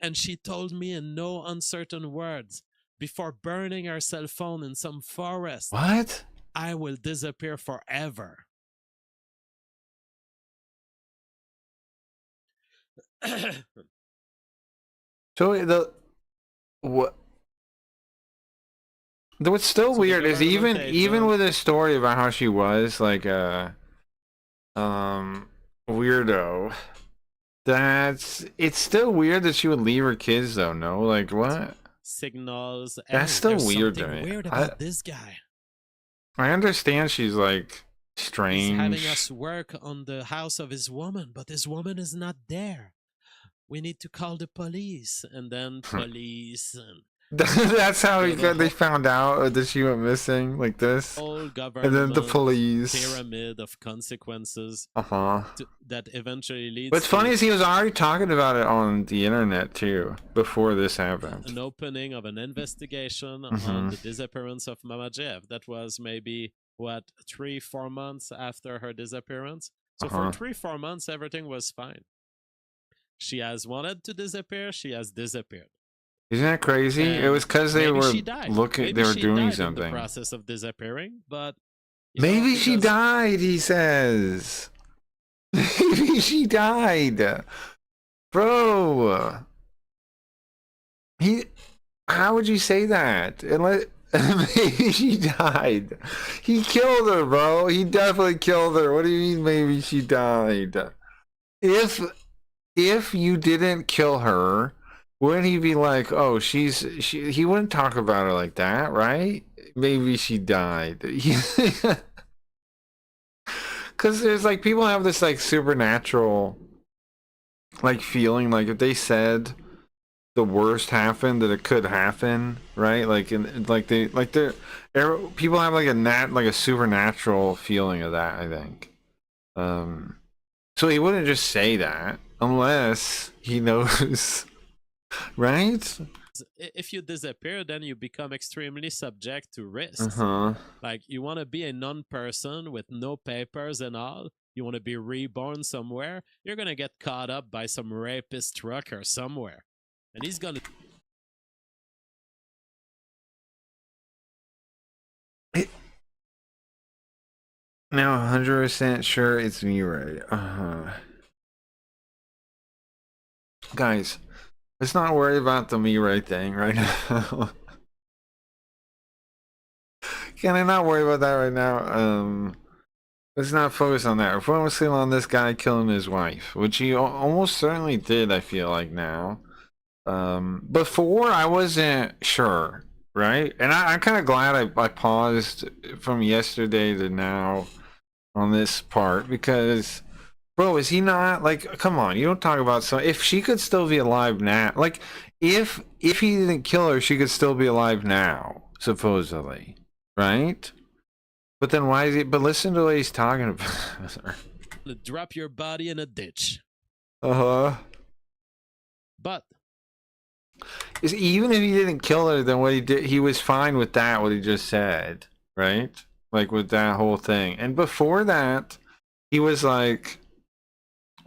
Speaker 4: And she told me in no uncertain words, before burning her cell phone in some forest,
Speaker 3: What?
Speaker 4: I will disappear forever.
Speaker 3: So what? What's still
Speaker 4: So the
Speaker 3: weird is
Speaker 4: government
Speaker 3: even
Speaker 4: agent-
Speaker 3: with this story about how she was like a weirdo. It's still weird that she would leave her kids though. No, like what?
Speaker 4: Signals.
Speaker 3: That's
Speaker 4: hey,
Speaker 3: still
Speaker 4: there's
Speaker 3: weird to
Speaker 4: something
Speaker 3: me.
Speaker 4: weird about this guy.
Speaker 3: I understand she's like
Speaker 4: He's
Speaker 3: strange.
Speaker 4: having us work on the house of his woman, but his woman is not there. We need to call the police, and then police and
Speaker 3: That's how
Speaker 4: Yeah, the
Speaker 3: they found out that she went missing, like this,
Speaker 4: whole
Speaker 3: and
Speaker 4: government
Speaker 3: then the police.
Speaker 4: pyramid of consequences
Speaker 3: Uh-huh.
Speaker 4: that eventually leads
Speaker 3: What's
Speaker 4: to
Speaker 3: funny is he was already talking about it on the internet too before this happened.
Speaker 4: an opening of an investigation
Speaker 3: Mhm.
Speaker 4: on the disappearance of Mama Jeff. That was maybe, what, 3-4 months after her disappearance? So
Speaker 3: Uh-huh.
Speaker 4: for 3-4 months, everything was fine. She has wanted to disappear, she has disappeared.
Speaker 3: Isn't that crazy? It
Speaker 4: And
Speaker 3: was because they
Speaker 4: maybe
Speaker 3: were
Speaker 4: she died.
Speaker 3: looking.
Speaker 4: Maybe
Speaker 3: They were
Speaker 4: she
Speaker 3: doing
Speaker 4: died in the
Speaker 3: something.
Speaker 4: process of disappearing, but you know,
Speaker 3: Maybe she
Speaker 4: because-
Speaker 3: died. He says. Maybe she died, bro. How would you say that? Unless maybe she died. He killed her, bro. He definitely killed her. What do you mean? Maybe she died. If you didn't kill her, wouldn't he be like, oh, he wouldn't talk about her like that, right? Maybe she died. Because there's like, people have this like supernatural like feeling, like if they said the worst happened, that it could happen, right? Like, people have like a supernatural feeling of that, I think. So he wouldn't just say that unless he knows. Right?
Speaker 4: If you disappear, then you become extremely subject to risks.
Speaker 3: Uh-huh.
Speaker 4: Like, you want to be a non-person with no papers and all. You want to be reborn somewhere. You're going to get caught up by some rapist trucker somewhere. And he's going to...
Speaker 3: Now 100% sure it's me, right? Uh-huh. Guys, let's not worry about the me right thing right now. Can I not worry about that right now? Let's not focus on that. We're focusing on this guy killing his wife, which he almost certainly did, I feel like now. Before I wasn't sure, right? And I'm kind of glad I paused from yesterday to now on this part, because bro, is he not, like, come on, you don't talk about, so if she could still be alive now, like, if he didn't kill her, she could still be alive now, supposedly, right? But then why is he, but listen to what he's talking about.
Speaker 4: drop your body in a ditch.
Speaker 3: Uh-huh.
Speaker 4: But
Speaker 3: Is even if he didn't kill her, then what he did, he was fine with that, what he just said, right? Like with that whole thing. And before that, he was like,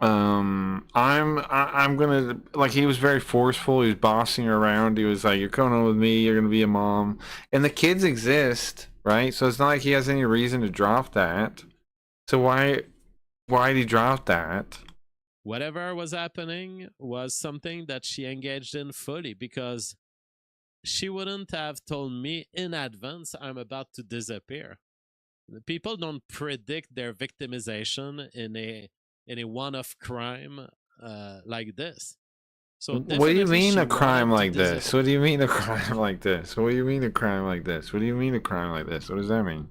Speaker 3: I'm gonna, like, he was very forceful. He was bossing her around. He was like, you're coming home with me, you're gonna be a mom. And the kids exist, right? So it's not like he has any reason to drop that. So why did he drop that?
Speaker 4: whatever was happening was something that she engaged in fully, because she wouldn't have told me in advance, I'm about to disappear. People don't predict their victimization in a one-off crime like this. So
Speaker 3: What do you
Speaker 4: definitely
Speaker 3: mean
Speaker 4: she
Speaker 3: a crime
Speaker 4: wanted
Speaker 3: like
Speaker 4: to
Speaker 3: this?
Speaker 4: disappear.
Speaker 3: What do you mean a crime like this? What do you mean a crime like this? What do you mean a crime like this? What does that mean?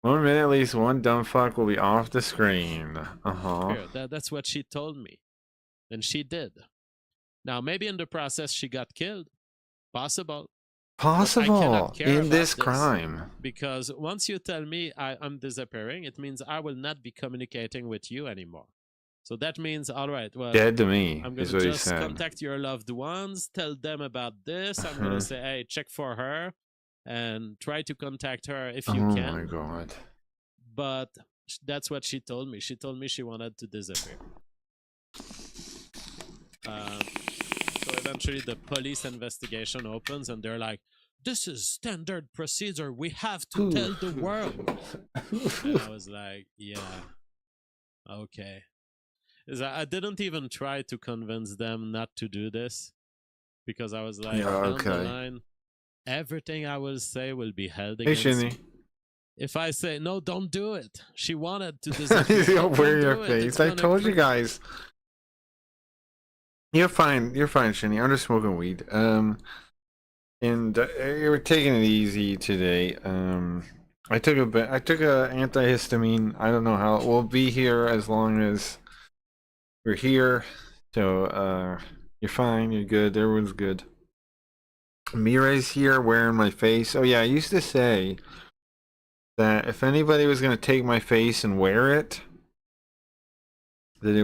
Speaker 3: 1 minute, at least one dumb fuck will be off the screen. Uh-huh.
Speaker 4: That's what she told me. And she did. Now, maybe in the process she got killed. Possible.
Speaker 3: Possible
Speaker 4: cannot care
Speaker 3: in
Speaker 4: about
Speaker 3: this
Speaker 4: this.
Speaker 3: crime.
Speaker 4: Because once you tell me I'm disappearing, it means I will not be communicating with you anymore. So that means, all right, well,
Speaker 3: Dead to me,
Speaker 4: I'm
Speaker 3: is
Speaker 4: going to
Speaker 3: what he
Speaker 4: just
Speaker 3: said.
Speaker 4: contact your loved ones, tell them about this. I'm going
Speaker 3: Uh-huh.
Speaker 4: to say, hey, check for her and try to contact her if
Speaker 3: Oh
Speaker 4: you
Speaker 3: my
Speaker 4: can.
Speaker 3: god.
Speaker 4: But that's what she told me. She told me she wanted to disappear. So eventually the police investigation opens and they're like, this is standard procedure. We have to tell the world. And I was like, yeah, okay. I didn't even try to convince them not to do this because I was like,
Speaker 3: Yeah,
Speaker 4: down the
Speaker 3: okay.
Speaker 4: line, everything I will say will be held
Speaker 3: Hey,
Speaker 4: against
Speaker 3: Shinny.
Speaker 4: me. If I say, no, don't do it. She wanted to disappear.
Speaker 3: You'll
Speaker 4: Don't
Speaker 3: wear your
Speaker 4: do it.
Speaker 3: face.
Speaker 4: It's
Speaker 3: I
Speaker 4: gonna
Speaker 3: told you
Speaker 4: creep-
Speaker 3: guys. You're fine. You're fine, Shinny. I'm just smoking weed. And we're taking it easy today. I took a antihistamine. I don't know how we'll be here as long as we're here. So you're fine. You're good. Everyone's good. Mirai's here wearing my face. Oh yeah, I used to say that if anybody was gonna take my face and wear it, that it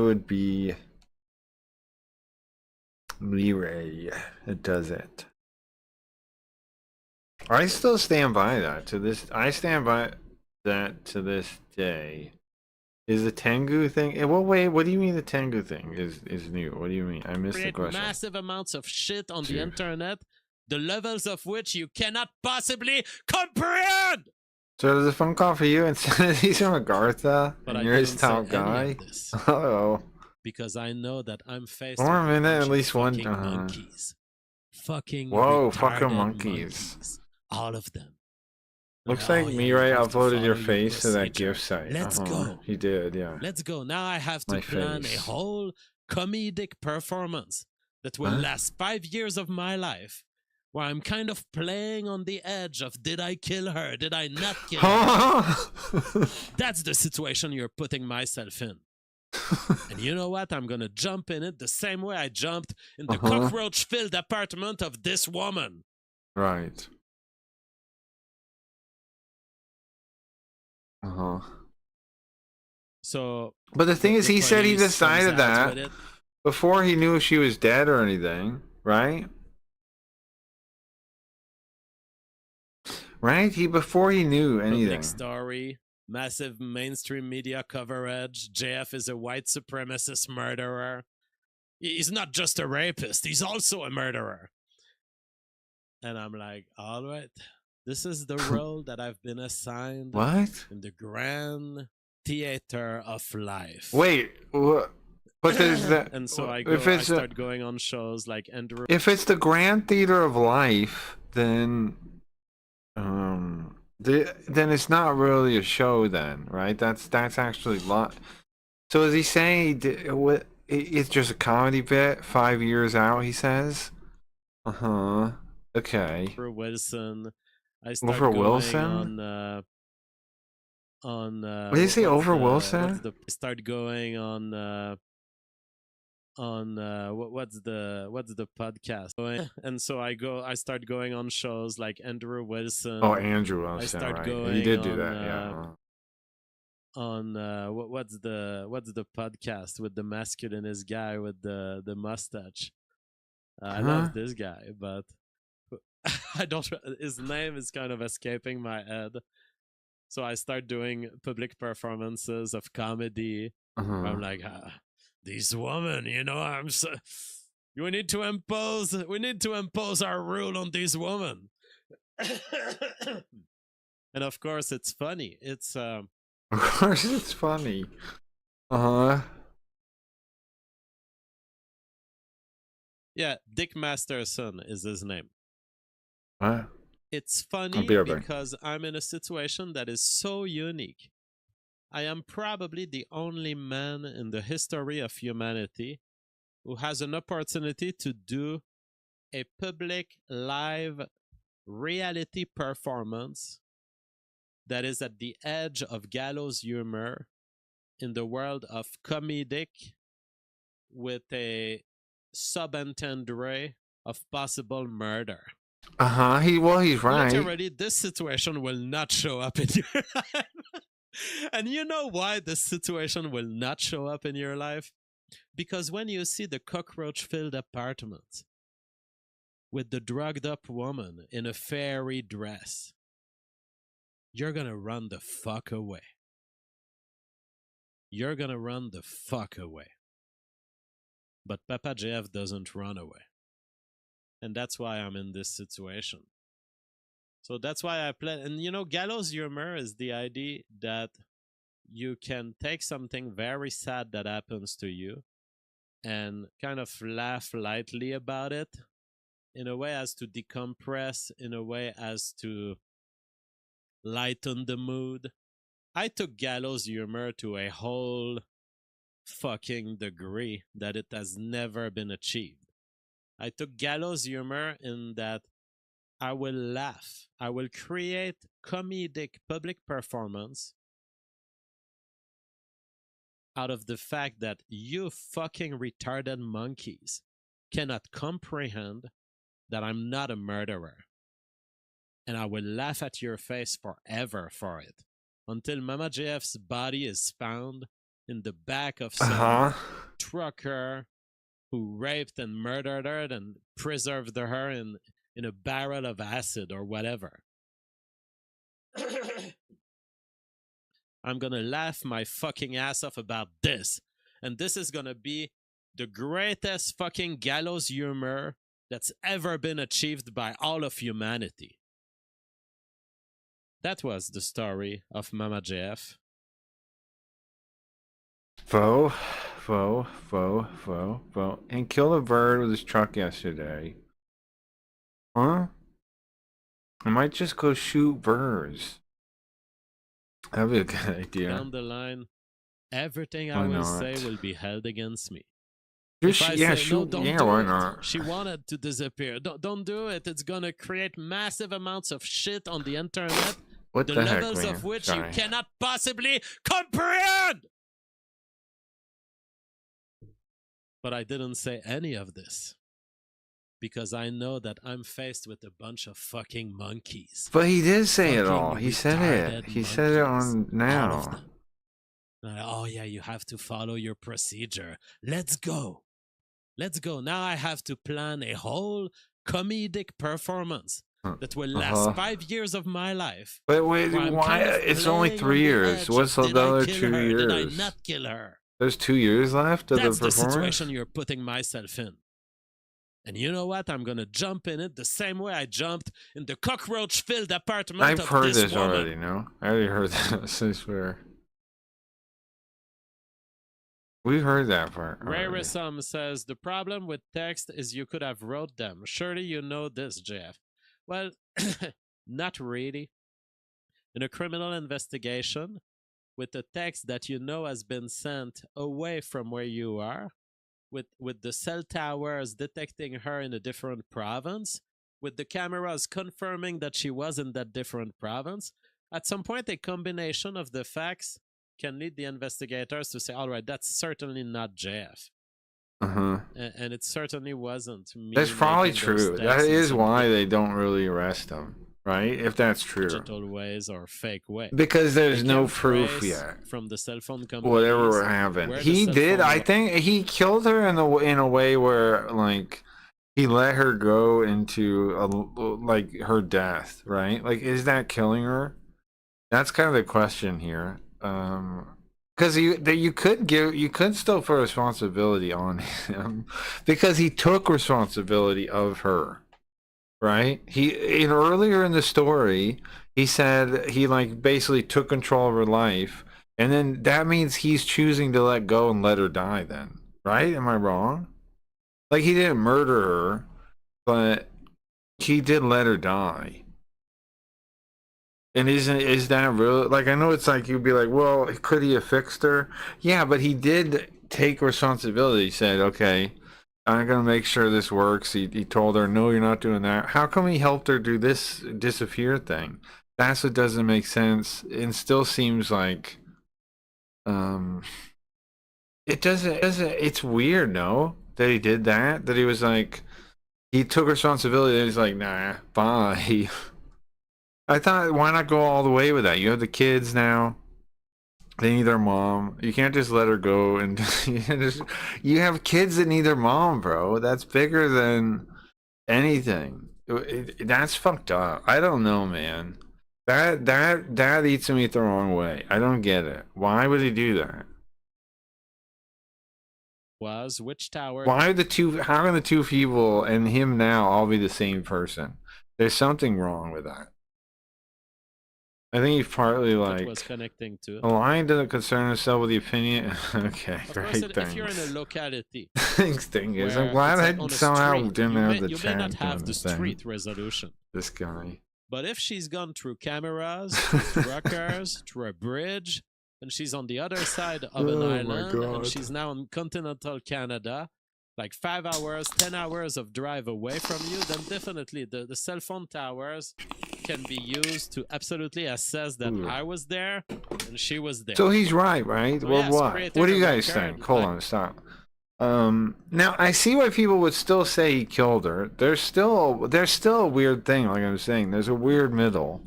Speaker 3: would be Mirai that does it. I still stand by that to this. I stand by that to this day. Is the Tengu thing? In what way? What do you mean the Tengu thing is new? What do you mean? I missed the
Speaker 4: create
Speaker 3: question.
Speaker 4: massive amounts of shit on the
Speaker 3: Dude.
Speaker 4: internet, the levels of which you cannot possibly comprehend.
Speaker 3: So there's a phone call for you and says he's from Agartha
Speaker 4: But
Speaker 3: and
Speaker 4: I
Speaker 3: you're his
Speaker 4: didn't say
Speaker 3: top
Speaker 4: any
Speaker 3: guy.
Speaker 4: of this
Speaker 3: Oh,
Speaker 4: because I know that I'm faced
Speaker 3: For a
Speaker 4: with
Speaker 3: minute,
Speaker 4: bunch
Speaker 3: at
Speaker 4: of
Speaker 3: least one-
Speaker 4: fucking monkeys. Fucking
Speaker 3: Whoa,
Speaker 4: retarded
Speaker 3: fucking monkeys.
Speaker 4: All of them.
Speaker 3: looks
Speaker 4: Oh,
Speaker 3: like
Speaker 4: yeah, you
Speaker 3: Mirai
Speaker 4: have to
Speaker 3: uploaded your
Speaker 4: follow
Speaker 3: face to that
Speaker 4: procedure.
Speaker 3: gift site.
Speaker 4: Let's go.
Speaker 3: He did, yeah.
Speaker 4: Let's go. Now I have to
Speaker 3: My
Speaker 4: plan
Speaker 3: face.
Speaker 4: a whole comedic performance that will
Speaker 3: Huh?
Speaker 4: last 5 years of my life, where I'm kind of playing on the edge of did I kill her? Did I not kill her? That's the situation you're putting myself in. And you know what? I'm going to jump in it the same way I jumped in the cockroach-filled apartment of this woman.
Speaker 3: Right.
Speaker 4: So
Speaker 3: But the thing is, he said he
Speaker 4: police comes
Speaker 3: decided
Speaker 4: out
Speaker 3: that
Speaker 4: with it.
Speaker 3: before he knew she was dead or anything, right? Right? Before he knew anything.
Speaker 4: Public story, massive mainstream media coverage. JF is a white supremacist murderer. He's not just a rapist, he's also a murderer. And I'm like, all right, this is the role that I've been assigned
Speaker 3: What?
Speaker 4: in the grand theater of life.
Speaker 3: Wait, what? But there's that.
Speaker 4: And so I start going on shows like Andrew.
Speaker 3: If it's the Grand Theater of Life, then then it's not really a show, then, right? That's actually lot. So is he saying it's just a comedy bit? 5 years out, he says. Okay.
Speaker 4: Andrew Wilson. I start
Speaker 3: Over
Speaker 4: going
Speaker 3: Wilson?
Speaker 4: on
Speaker 3: What did you say, over Wilson?
Speaker 4: Start going on what's the podcast, and so I start going on shows like Andrew Wilson.
Speaker 3: Oh, Andrew Wilson,
Speaker 4: start
Speaker 3: right?
Speaker 4: going
Speaker 3: He did do
Speaker 4: on,
Speaker 3: that, yeah.
Speaker 4: On what's the podcast with the masculinist guy with the mustache. I love this guy, but I don't. His name is kind of escaping my head. So I start doing public performances of comedy. Where I'm like, these women, you know, we need to impose our rule on these women. And of course, it's funny. It's
Speaker 3: Of course, it's funny.
Speaker 4: Yeah, Dick Masterson is his name.
Speaker 3: What?
Speaker 4: It's funny
Speaker 3: be right back.
Speaker 4: because I'm in a situation that is so unique. I am probably the only man in the history of humanity who has an opportunity to do a public live reality performance that is at the edge of gallows humor in the world of comedic with a subentendre of possible murder.
Speaker 3: He's right.
Speaker 4: Literally, this situation will not show up in your life. And you know why this situation will not show up in your life? Because when you see the cockroach filled apartment with the drugged up woman in a fairy dress, you're gonna run the fuck away. You're gonna run the fuck away. But Papa JF doesn't run away. And that's why I'm in this situation. So that's why I play. And you know, gallows humor is the idea that you can take something very sad that happens to you and kind of laugh lightly about it in a way as to decompress, in a way as to lighten the mood. I took gallows humor to a whole fucking degree that it has never been achieved. I took gallows humor in that I will laugh. I will create comedic public performance out of the fact that you fucking retarded monkeys cannot comprehend that I'm not a murderer. And I will laugh at your face forever for it until Mama JF's body is found in the back of some trucker who raped and murdered her and preserved her in a barrel of acid or whatever. I'm gonna laugh my fucking ass off about this. And this is gonna be the greatest fucking gallows humor that's ever been achieved by all of humanity. That was the story of Mama JF.
Speaker 3: Foe. And killed a bird with his truck yesterday. Huh? I might just go shoot birds. That'd be a good idea.
Speaker 4: Down the line, everything I
Speaker 3: Why
Speaker 4: will
Speaker 3: not?
Speaker 4: say will be held against me.
Speaker 3: Just
Speaker 4: If I
Speaker 3: yeah,
Speaker 4: say,
Speaker 3: shoot.
Speaker 4: no, don't
Speaker 3: Yeah,
Speaker 4: do
Speaker 3: why
Speaker 4: it.
Speaker 3: not?
Speaker 4: She wanted to disappear. Don't do it. It's gonna create massive amounts of shit on the internet,
Speaker 3: What
Speaker 4: the
Speaker 3: the heck,
Speaker 4: levels
Speaker 3: man?
Speaker 4: of which
Speaker 3: Sorry.
Speaker 4: you cannot possibly comprehend. But I didn't say any of this because I know that I'm faced with a bunch of fucking monkeys.
Speaker 3: But he did say it
Speaker 4: Fucking
Speaker 3: all. He said
Speaker 4: retarded
Speaker 3: it. He said it
Speaker 4: monkeys.
Speaker 3: on
Speaker 4: All of
Speaker 3: now.
Speaker 4: them. Oh yeah, you have to follow your procedure. Let's go. Let's go. Now I have to plan a whole comedic performance that will last 5 years of my life.
Speaker 3: But wait,
Speaker 4: where I'm
Speaker 3: why?
Speaker 4: kind of
Speaker 3: It's only
Speaker 4: playing
Speaker 3: 3
Speaker 4: on the
Speaker 3: years.
Speaker 4: edge
Speaker 3: What's
Speaker 4: of,
Speaker 3: the
Speaker 4: did I
Speaker 3: other
Speaker 4: kill
Speaker 3: 2
Speaker 4: her?
Speaker 3: years?
Speaker 4: Did I not kill her?
Speaker 3: There's 2 years left of
Speaker 4: That's
Speaker 3: the
Speaker 4: the
Speaker 3: performance.
Speaker 4: situation you're putting myself in. And you know what? I'm gonna jump in it the same way I jumped in the cockroach-filled apartment
Speaker 3: I've
Speaker 4: of
Speaker 3: heard
Speaker 4: this
Speaker 3: this
Speaker 4: woman.
Speaker 3: already. No, I already heard this. I swear. We heard that part. already.
Speaker 4: Rarisum says the problem with text is you could have wrote them. Surely you know this, Jeff. Well, not really. In a criminal investigation, with the text that you know has been sent away from where you are, with the cell towers detecting her in a different province, with the cameras confirming that she was in that different province, at some point a combination of the facts can lead the investigators to say, all right, that's certainly not JF. And it certainly wasn't me.
Speaker 3: That's probably
Speaker 4: making those
Speaker 3: true. That
Speaker 4: texts in
Speaker 3: is
Speaker 4: some
Speaker 3: why they don't really arrest him, right? If that's true.
Speaker 4: digital ways or fake way.
Speaker 3: Because there's
Speaker 4: They
Speaker 3: no
Speaker 4: can't
Speaker 3: proof
Speaker 4: trace
Speaker 3: yet.
Speaker 4: from the cell phone companies
Speaker 3: Whatever happened,
Speaker 4: where the
Speaker 3: he
Speaker 4: cell
Speaker 3: did.
Speaker 4: phone
Speaker 3: I
Speaker 4: was.
Speaker 3: think he killed her in a way where like he let her go into like her death, right? Like, is that killing her? That's kind of the question here. Because you could still put responsibility on him because he took responsibility of her, right? Earlier in the story, he said he like basically took control of her life, and then that means he's choosing to let go and let her die. Then, right? Am I wrong? Like, he didn't murder her, but he did let her die. And is that real? Like, I know it's like you'd be like, well, could he have fixed her? Yeah, but he did take responsibility. He said, okay, I'm gonna make sure this works. He told her, no, you're not doing that. How come he helped her do this disappear thing? That's what doesn't make sense, and still seems like, it doesn't. It's weird, no, that he did that. That he was like, he took responsibility. And he's like, nah, bye. I thought, why not go all the way with that? You have the kids now. They need their mom. You can't just let her go and you have kids that need their mom, bro. That's bigger than anything. That's fucked up. I don't know, man. That eats me the wrong way. I don't get it. Why would he do that?
Speaker 4: Was which tower?
Speaker 3: Why are the two? How can the two people and him now all be the same person? There's something wrong with that. I think he's partly
Speaker 4: That
Speaker 3: like
Speaker 4: was connecting to?
Speaker 3: a lion doesn't concern himself with the opinion. Okay,
Speaker 4: Of
Speaker 3: great.
Speaker 4: course,
Speaker 3: Thanks.
Speaker 4: if you're in a locality
Speaker 3: Thanks, Dingus. I'm
Speaker 4: where
Speaker 3: glad
Speaker 4: it's
Speaker 3: I
Speaker 4: like on a
Speaker 3: somehow
Speaker 4: street,
Speaker 3: didn't
Speaker 4: you
Speaker 3: have
Speaker 4: may,
Speaker 3: the
Speaker 4: you may
Speaker 3: chat
Speaker 4: not have
Speaker 3: doing
Speaker 4: the
Speaker 3: thing.
Speaker 4: street resolution.
Speaker 3: This guy.
Speaker 4: But if she's gone through cameras, through truckers, through a bridge, and she's on the other side of an
Speaker 3: Oh my
Speaker 4: island,
Speaker 3: God.
Speaker 4: and she's now in continental Canada, like 5 hours, 10 hours of drive away from you, then definitely the cell phone towers can be used to absolutely assess that
Speaker 3: Ooh.
Speaker 4: I was there and she was there.
Speaker 3: So he's right?
Speaker 4: So
Speaker 3: Well,
Speaker 4: yes,
Speaker 3: what?
Speaker 4: creating
Speaker 3: What do you
Speaker 4: a
Speaker 3: guys
Speaker 4: record,
Speaker 3: think? Hold
Speaker 4: like-
Speaker 3: on, stop. Now I see why people would still say he killed her. There's still a weird thing, like I'm saying. There's a weird middle,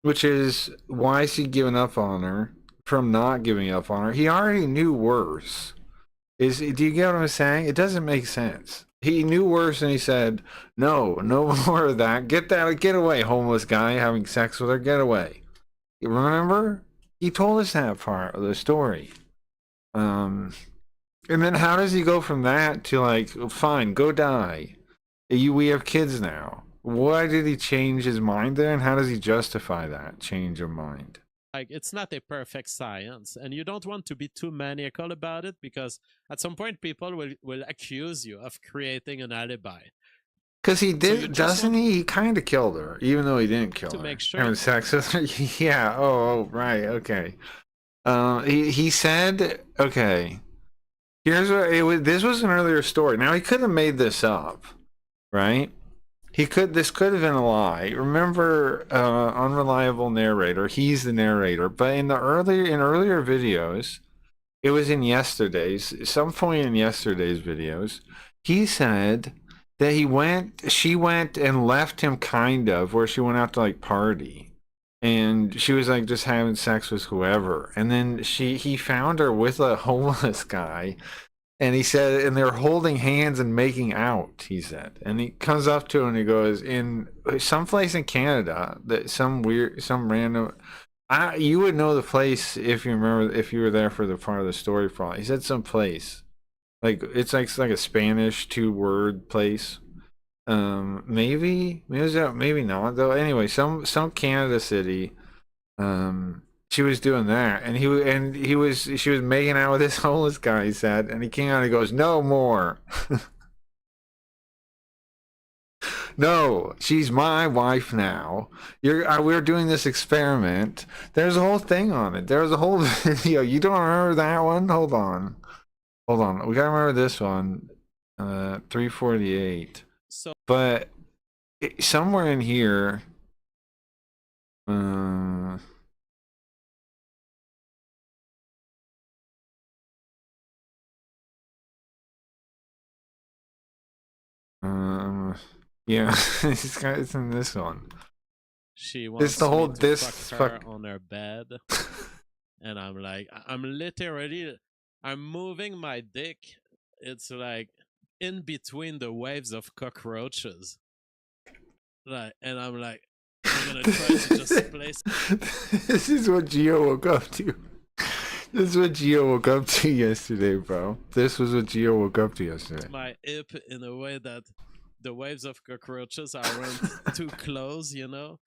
Speaker 3: which is why is he giving up on her from not giving up on her? He already knew worse. Do you get what I'm saying? It doesn't make sense. He knew worse and he said, no more of that. Get away, homeless guy having sex with her. Get away. You remember? He told us that part of the story. And then how does he go from that to like, fine, go die? We have kids now. Why did he change his mind there, and how does he justify that change of mind?
Speaker 4: Like, it's not a perfect science, and you don't want to be too maniacal about it, because at some point people will accuse you of creating an alibi.
Speaker 3: Because he
Speaker 4: you
Speaker 3: did,
Speaker 4: just
Speaker 3: doesn't he? He kind of killed her, even though he didn't kill
Speaker 4: To
Speaker 3: her.
Speaker 4: make sure-
Speaker 3: Having sex with her? Yeah. Oh, right. Okay. He said, okay. Here's what it was. This was an earlier story. Now he could have made this up, right? This could have been a lie. Remember, unreliable narrator. He's the narrator. But in earlier videos, it was in some point in yesterday's videos, he said that she went and left him kind of, where she went out to like party. And she was like just having sex with whoever. And then he found her with a homeless guy. And he said, and they're holding hands and making out, he said. And he comes up to her and he goes, in someplace in Canada, some random, you would know the place if you remember, if you were there for the part of the story probably. He said some place. Like, it's like a Spanish 2-word place. Maybe not though. Anyway, some Canada city. She was doing that, and she was making out with this homeless guy. He said, and he came out and he goes, "No more." No, she's my wife now. We're doing this experiment. There's a whole thing on it. There was a whole video. You don't remember that one? Hold on. We gotta remember this one. 348.
Speaker 4: So
Speaker 3: But somewhere in here, yeah, it's in this one.
Speaker 4: she wants
Speaker 3: the whole-
Speaker 4: me to
Speaker 3: this
Speaker 4: fuck her
Speaker 3: fuck-
Speaker 4: on her bed, and I'm like, I'm moving my dick. It's like in between the waves of cockroaches, like, and I'm like, I'm gonna try to just place
Speaker 3: This is what Gio woke up to. This is what Gio woke up to yesterday, bro. This was what Gio woke up to yesterday.
Speaker 4: my hip in a way that the waves of cockroaches aren't too close, you know.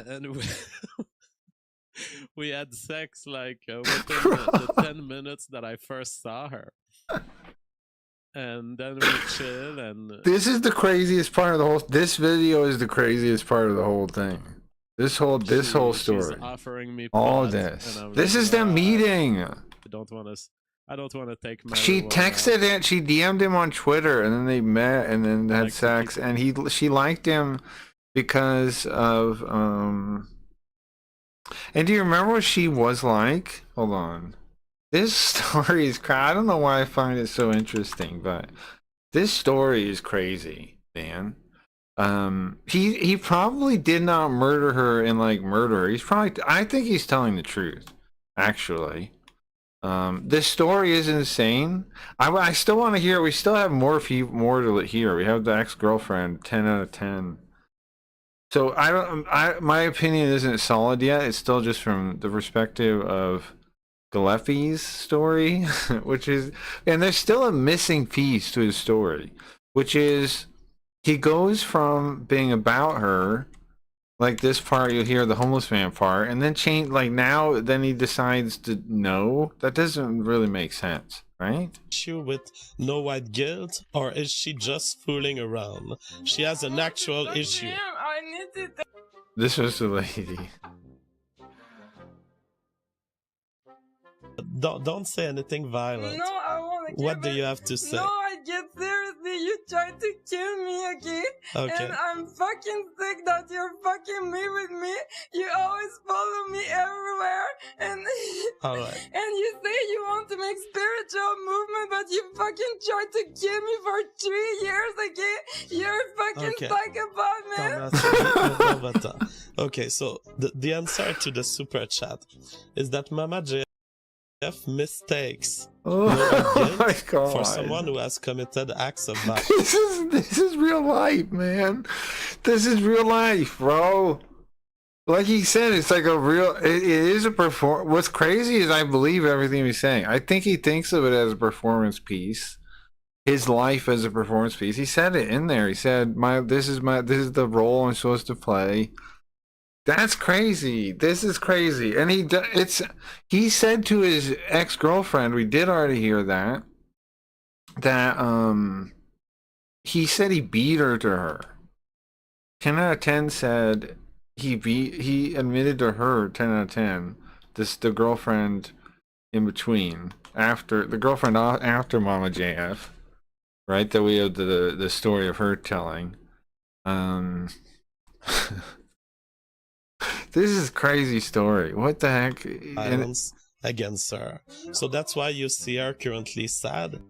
Speaker 4: And we had sex like within the 10 minutes that I first saw her, and then we chill, and
Speaker 3: This is the craziest part of the whole. This video is the craziest part of the whole thing. This whole
Speaker 4: she's
Speaker 3: story.
Speaker 4: offering me
Speaker 3: All
Speaker 4: pot,
Speaker 3: this.
Speaker 4: and I'm
Speaker 3: This
Speaker 4: like,
Speaker 3: is them
Speaker 4: "Ah,
Speaker 3: meeting.
Speaker 4: I don't want to take marijuana."
Speaker 3: She texted him. She DM'd him on Twitter, and then they met, and then had
Speaker 4: Like
Speaker 3: sex. And she liked him because of And do you remember what she was like? Hold on. This story is I don't know why I find it so interesting, but this story is crazy, man. He probably did not murder her and like murder her. He's probably, I think he's telling the truth, actually. This story is insane. I still want to hear. We still have more to hear. We have the ex-girlfriend, 10 out of 10. So my opinion isn't solid yet. It's still just from the perspective of Gillespie's story, which is, and there's still a missing piece to his story, which is he goes from being about her, like this part you'll hear the homeless man part, and then change, like now then he decides to no. That doesn't really make sense, right?
Speaker 5: issue with no white guilt, or is she just fooling around? She has an actual issue.
Speaker 3: This was the lady.
Speaker 5: Don't say anything violent.
Speaker 6: No, I want to.
Speaker 5: What do you have to say?
Speaker 6: No, I get seriously. You tried to kill me, okay?
Speaker 5: Okay.
Speaker 6: And I'm fucking sick that you're fucking me with me. You always follow me everywhere, and
Speaker 5: All right.
Speaker 6: and you say you want to make spiritual movement, but you fucking tried to kill me for 3 years, okay? You're a fucking
Speaker 5: Okay.
Speaker 6: psychopath, man.
Speaker 5: No, but, okay, so the answer to the super chat is that Mama JF mistakes
Speaker 3: Oh
Speaker 5: guilt
Speaker 3: my god!
Speaker 5: for someone who has committed acts of violence.
Speaker 3: This is real life, man. This is real life, bro. Like he said, it's like a real. It is a perform. What's crazy is I believe everything he's saying. I think he thinks of it as a performance piece. His life as a performance piece. He said it in there. He said, This is the role I'm supposed to play." That's crazy. This is crazy. And he said to his ex-girlfriend, we did already hear that he said he beat her to her. 10 out of 10 said he admitted to her 10 out of 10. The girlfriend in between, after the girlfriend after Mama JF, right? That we have the story of her telling. This is a crazy story. What the heck?
Speaker 5: Violence against her. So that's why you see her currently sad.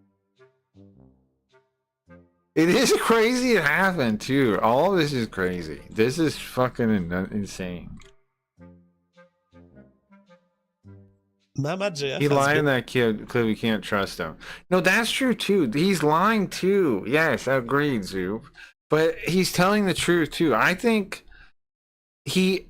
Speaker 3: It is crazy it happened too. All of this is crazy. This is fucking insane.
Speaker 5: Mama JF
Speaker 3: He lied in that clip. We can't trust him. No, that's true too. He's lying too. Yes, I agreed, Zoop. But he's telling the truth too. I think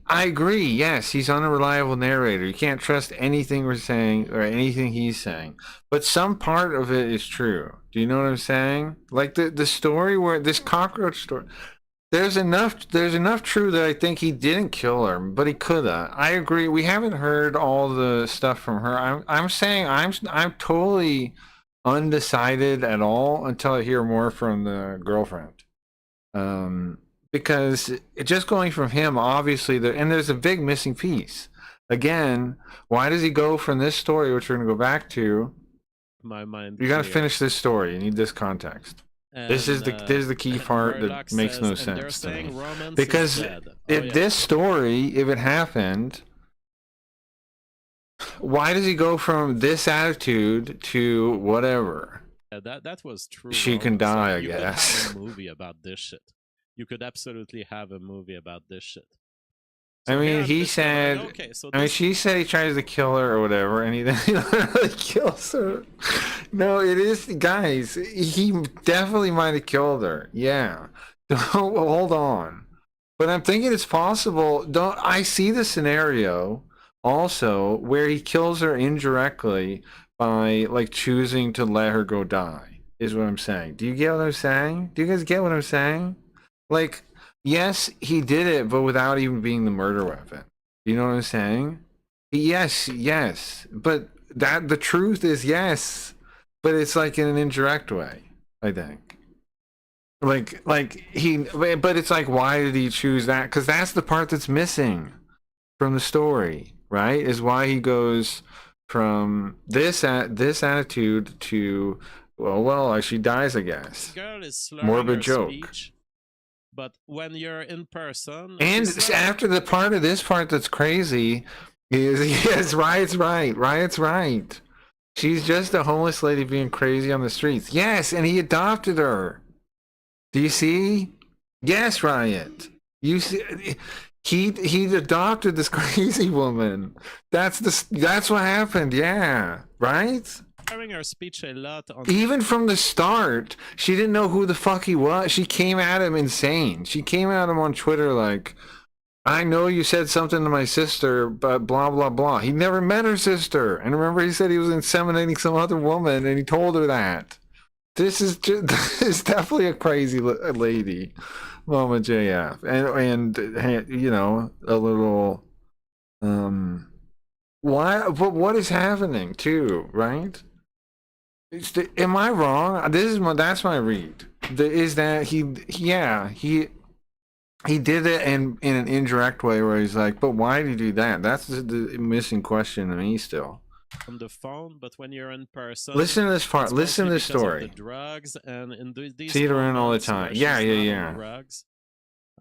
Speaker 3: I agree. Yes, he's an unreliable narrator. You can't trust anything we're saying or anything he's saying. But some part of it is true. Do you know what I'm saying? Like the story where this cockroach story. There's enough true that I think he didn't kill her, but he coulda. I agree. We haven't heard all the stuff from her. I'm saying I'm totally undecided at all until I hear more from the girlfriend. Because just going from him, obviously, and there's a big missing piece. Again, why does he go from this story, which we're going to go back to?
Speaker 4: My mind.
Speaker 3: You got to
Speaker 4: clear.
Speaker 3: finish this story. You need this context. This is the key part
Speaker 4: Murdoch
Speaker 3: that makes
Speaker 4: says,
Speaker 3: no
Speaker 4: and they're
Speaker 3: sense to
Speaker 4: saying
Speaker 3: me.
Speaker 4: romance
Speaker 3: Because
Speaker 4: is dead.
Speaker 3: if this story, if it happened, why does he go from this attitude to whatever?
Speaker 4: That was true.
Speaker 3: She can
Speaker 4: romance.
Speaker 3: die, I
Speaker 4: You
Speaker 3: guess.
Speaker 4: could have a movie about this shit. You could absolutely have a movie about this shit.
Speaker 3: I mean,
Speaker 4: here
Speaker 3: he
Speaker 4: I'm discovering,
Speaker 3: said.
Speaker 4: okay, so
Speaker 3: I mean,
Speaker 4: this-
Speaker 3: she said he tries to kill her or whatever, and he then literally kills her. No, it is, guys. He definitely might have killed her. Yeah. Hold on. But I'm thinking it's possible. I see the scenario also where he kills her indirectly by like choosing to let her go die. Is what I'm saying. Do you get what I'm saying? Do you guys get what I'm saying? Like, yes, he did it, but without even being the murder weapon. You know what I'm saying? Yes. But the truth is yes, but it's like in an indirect way, I think. But it's like, why did he choose that? Because that's the part that's missing from the story, right? Is why he goes from this attitude to, well, she dies, I guess.
Speaker 4: This girl is slurring
Speaker 3: Morbid
Speaker 4: her
Speaker 3: joke.
Speaker 4: speech, but when you're in person,
Speaker 3: And
Speaker 4: she's like-
Speaker 3: after this part that's crazy is yes, Riot's right. She's just a homeless lady being crazy on the streets. Yes, and he adopted her. Do you see? Yes, Riot. You see, he adopted this crazy woman. That's what happened. Yeah, right.
Speaker 4: Sharing her speech a lot on
Speaker 3: Even from the start, she didn't know who the fuck he was. She came at him insane. She came at him on Twitter like, I know you said something to my sister, but blah, blah, blah. He never met her sister. And remember, he said he was inseminating some other woman, and he told her that. This is this is definitely a crazy lady, Mama JF. And you know, a little, why, but what is happening, too, right? Am I wrong? That's my read. Is that he did it in an indirect way where he's like, but why did he do that? That's the missing question to me still.
Speaker 4: on the phone, but when you're in person,
Speaker 3: Listen to this part.
Speaker 4: it's
Speaker 3: Listen to
Speaker 4: mostly
Speaker 3: this
Speaker 4: because of
Speaker 3: story.
Speaker 4: the drugs and in these
Speaker 3: See it around all the
Speaker 4: moments
Speaker 3: time.
Speaker 4: where
Speaker 3: Yeah,
Speaker 4: she's
Speaker 3: yeah,
Speaker 4: not on
Speaker 3: yeah.
Speaker 4: drugs,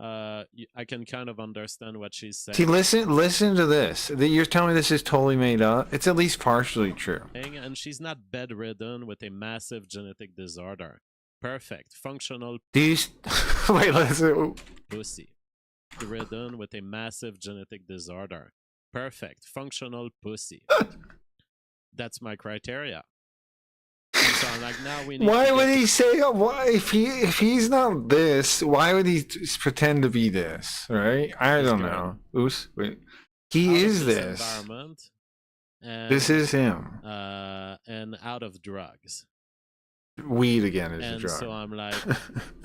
Speaker 4: I can kind of understand what she's saying.
Speaker 3: See, listen to this. You're telling me this is totally made up? It's at least partially true.
Speaker 4: And she's not bedridden with a massive genetic disorder. Perfect, functional
Speaker 3: Do you? Wait, listen.
Speaker 4: pussy. Ridden with a massive genetic disorder. Perfect, functional pussy. That's my criteria. And so I'm like, now we need
Speaker 3: Why
Speaker 4: to
Speaker 3: would
Speaker 4: get
Speaker 3: he say? Why if he's not this? Why would he pretend to be this? Right? I
Speaker 4: This
Speaker 3: don't
Speaker 4: girl.
Speaker 3: know. Oos, wait.
Speaker 4: out
Speaker 3: He
Speaker 4: of
Speaker 3: is
Speaker 4: this
Speaker 3: this.
Speaker 4: environment and,
Speaker 3: This is him.
Speaker 4: and out of drugs.
Speaker 3: Weed again is a
Speaker 4: And
Speaker 3: drug.
Speaker 4: so I'm like,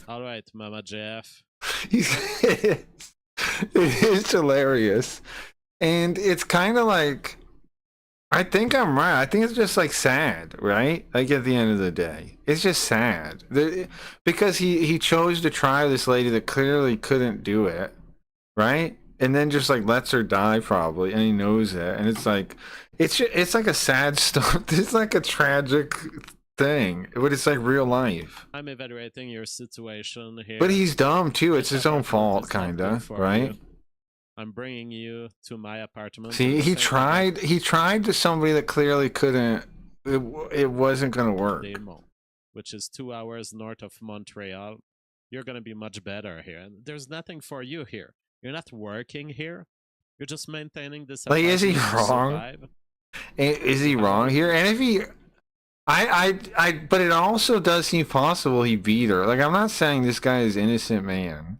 Speaker 4: all right, Mama JF.
Speaker 3: it is hilarious, and it's kind of like, I think I'm right. I think it's just like sad, right? Like at the end of the day, it's just sad because he chose to try this lady that clearly couldn't do it, right? And then just like lets her die probably, and he knows it, and it's like it's like a sad stuff. It's like a tragic thing, but it's like real life.
Speaker 4: I'm evaluating your situation here.
Speaker 3: But he's dumb too. It's
Speaker 4: This
Speaker 3: his own
Speaker 4: apartment
Speaker 3: fault,
Speaker 4: is not good
Speaker 3: kinda,
Speaker 4: for
Speaker 3: right?
Speaker 4: you. I'm bringing you to my apartment.
Speaker 3: See,
Speaker 4: at the
Speaker 3: he
Speaker 4: same
Speaker 3: tried. He tried to somebody that clearly couldn't. It wasn't gonna work.
Speaker 4: Demo, which is 2 hours north of Montreal. You're gonna be much better here. And there's nothing for you here. You're not working here. You're just maintaining this.
Speaker 3: Like, is he
Speaker 4: apartment to
Speaker 3: wrong?
Speaker 4: survive.
Speaker 3: Is he wrong here? And if he, but it also does seem possible he beat her. Like, I'm not saying this guy is innocent man.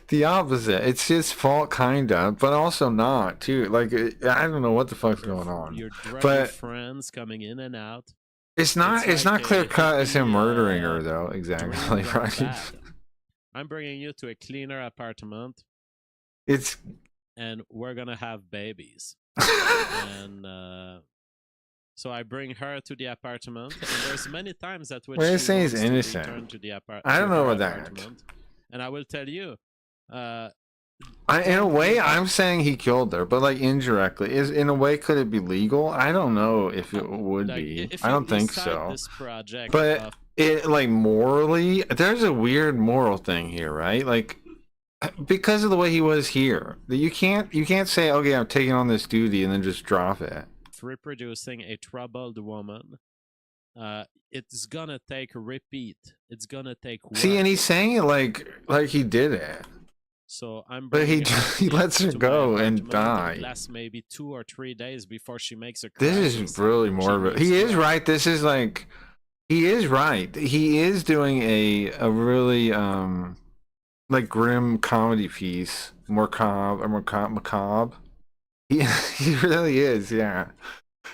Speaker 3: The opposite. It's his fault, kinda, but also not too. Like, I don't know what the fuck's going on.
Speaker 4: Your druggy
Speaker 3: But
Speaker 4: friends coming in and out.
Speaker 3: it's not.
Speaker 4: It's
Speaker 3: It's
Speaker 4: like
Speaker 3: not clear
Speaker 4: a
Speaker 3: cut as him
Speaker 4: hippie,
Speaker 3: murdering her, though.
Speaker 4: dream
Speaker 3: Exactly
Speaker 4: gone
Speaker 3: right.
Speaker 4: bad. I'm bringing you to a cleaner apartment,
Speaker 3: It's.
Speaker 4: and we're gonna have babies. And so I bring her to the apartment, and there's many times at which
Speaker 3: Well, you're
Speaker 4: she
Speaker 3: saying he's
Speaker 4: wants to
Speaker 3: innocent.
Speaker 4: return to the
Speaker 3: I don't know about that.
Speaker 4: apartment. And I will tell you,
Speaker 3: In a
Speaker 4: don't
Speaker 3: way,
Speaker 4: give up.
Speaker 3: I'm saying he killed her, but like indirectly, in a way, could it be legal? I don't know if it would
Speaker 4: like,
Speaker 3: be.
Speaker 4: if
Speaker 3: I
Speaker 4: you
Speaker 3: don't think
Speaker 4: decide
Speaker 3: so.
Speaker 4: This project
Speaker 3: But
Speaker 4: of
Speaker 3: it like morally, there's a weird moral thing here, right? Like because of the way he was here, that you can't say, okay, I'm taking on this duty and then just drop it.
Speaker 4: reproducing a troubled woman, it's gonna take repeat. It's gonna take work.
Speaker 3: See, and he's saying it like he did it.
Speaker 4: So I'm.
Speaker 3: But he
Speaker 4: bringing her
Speaker 3: he lets her
Speaker 4: to my
Speaker 3: go and
Speaker 4: apartment.
Speaker 3: die.
Speaker 4: It lasts maybe 2 or 3 days before she makes a.
Speaker 3: This
Speaker 4: crisis.
Speaker 3: is really
Speaker 4: She
Speaker 3: morbid.
Speaker 4: needs
Speaker 3: He is
Speaker 4: to-
Speaker 3: right. This is like, he is right. He is doing a really like grim comedy piece, macabre. He really is. Yeah,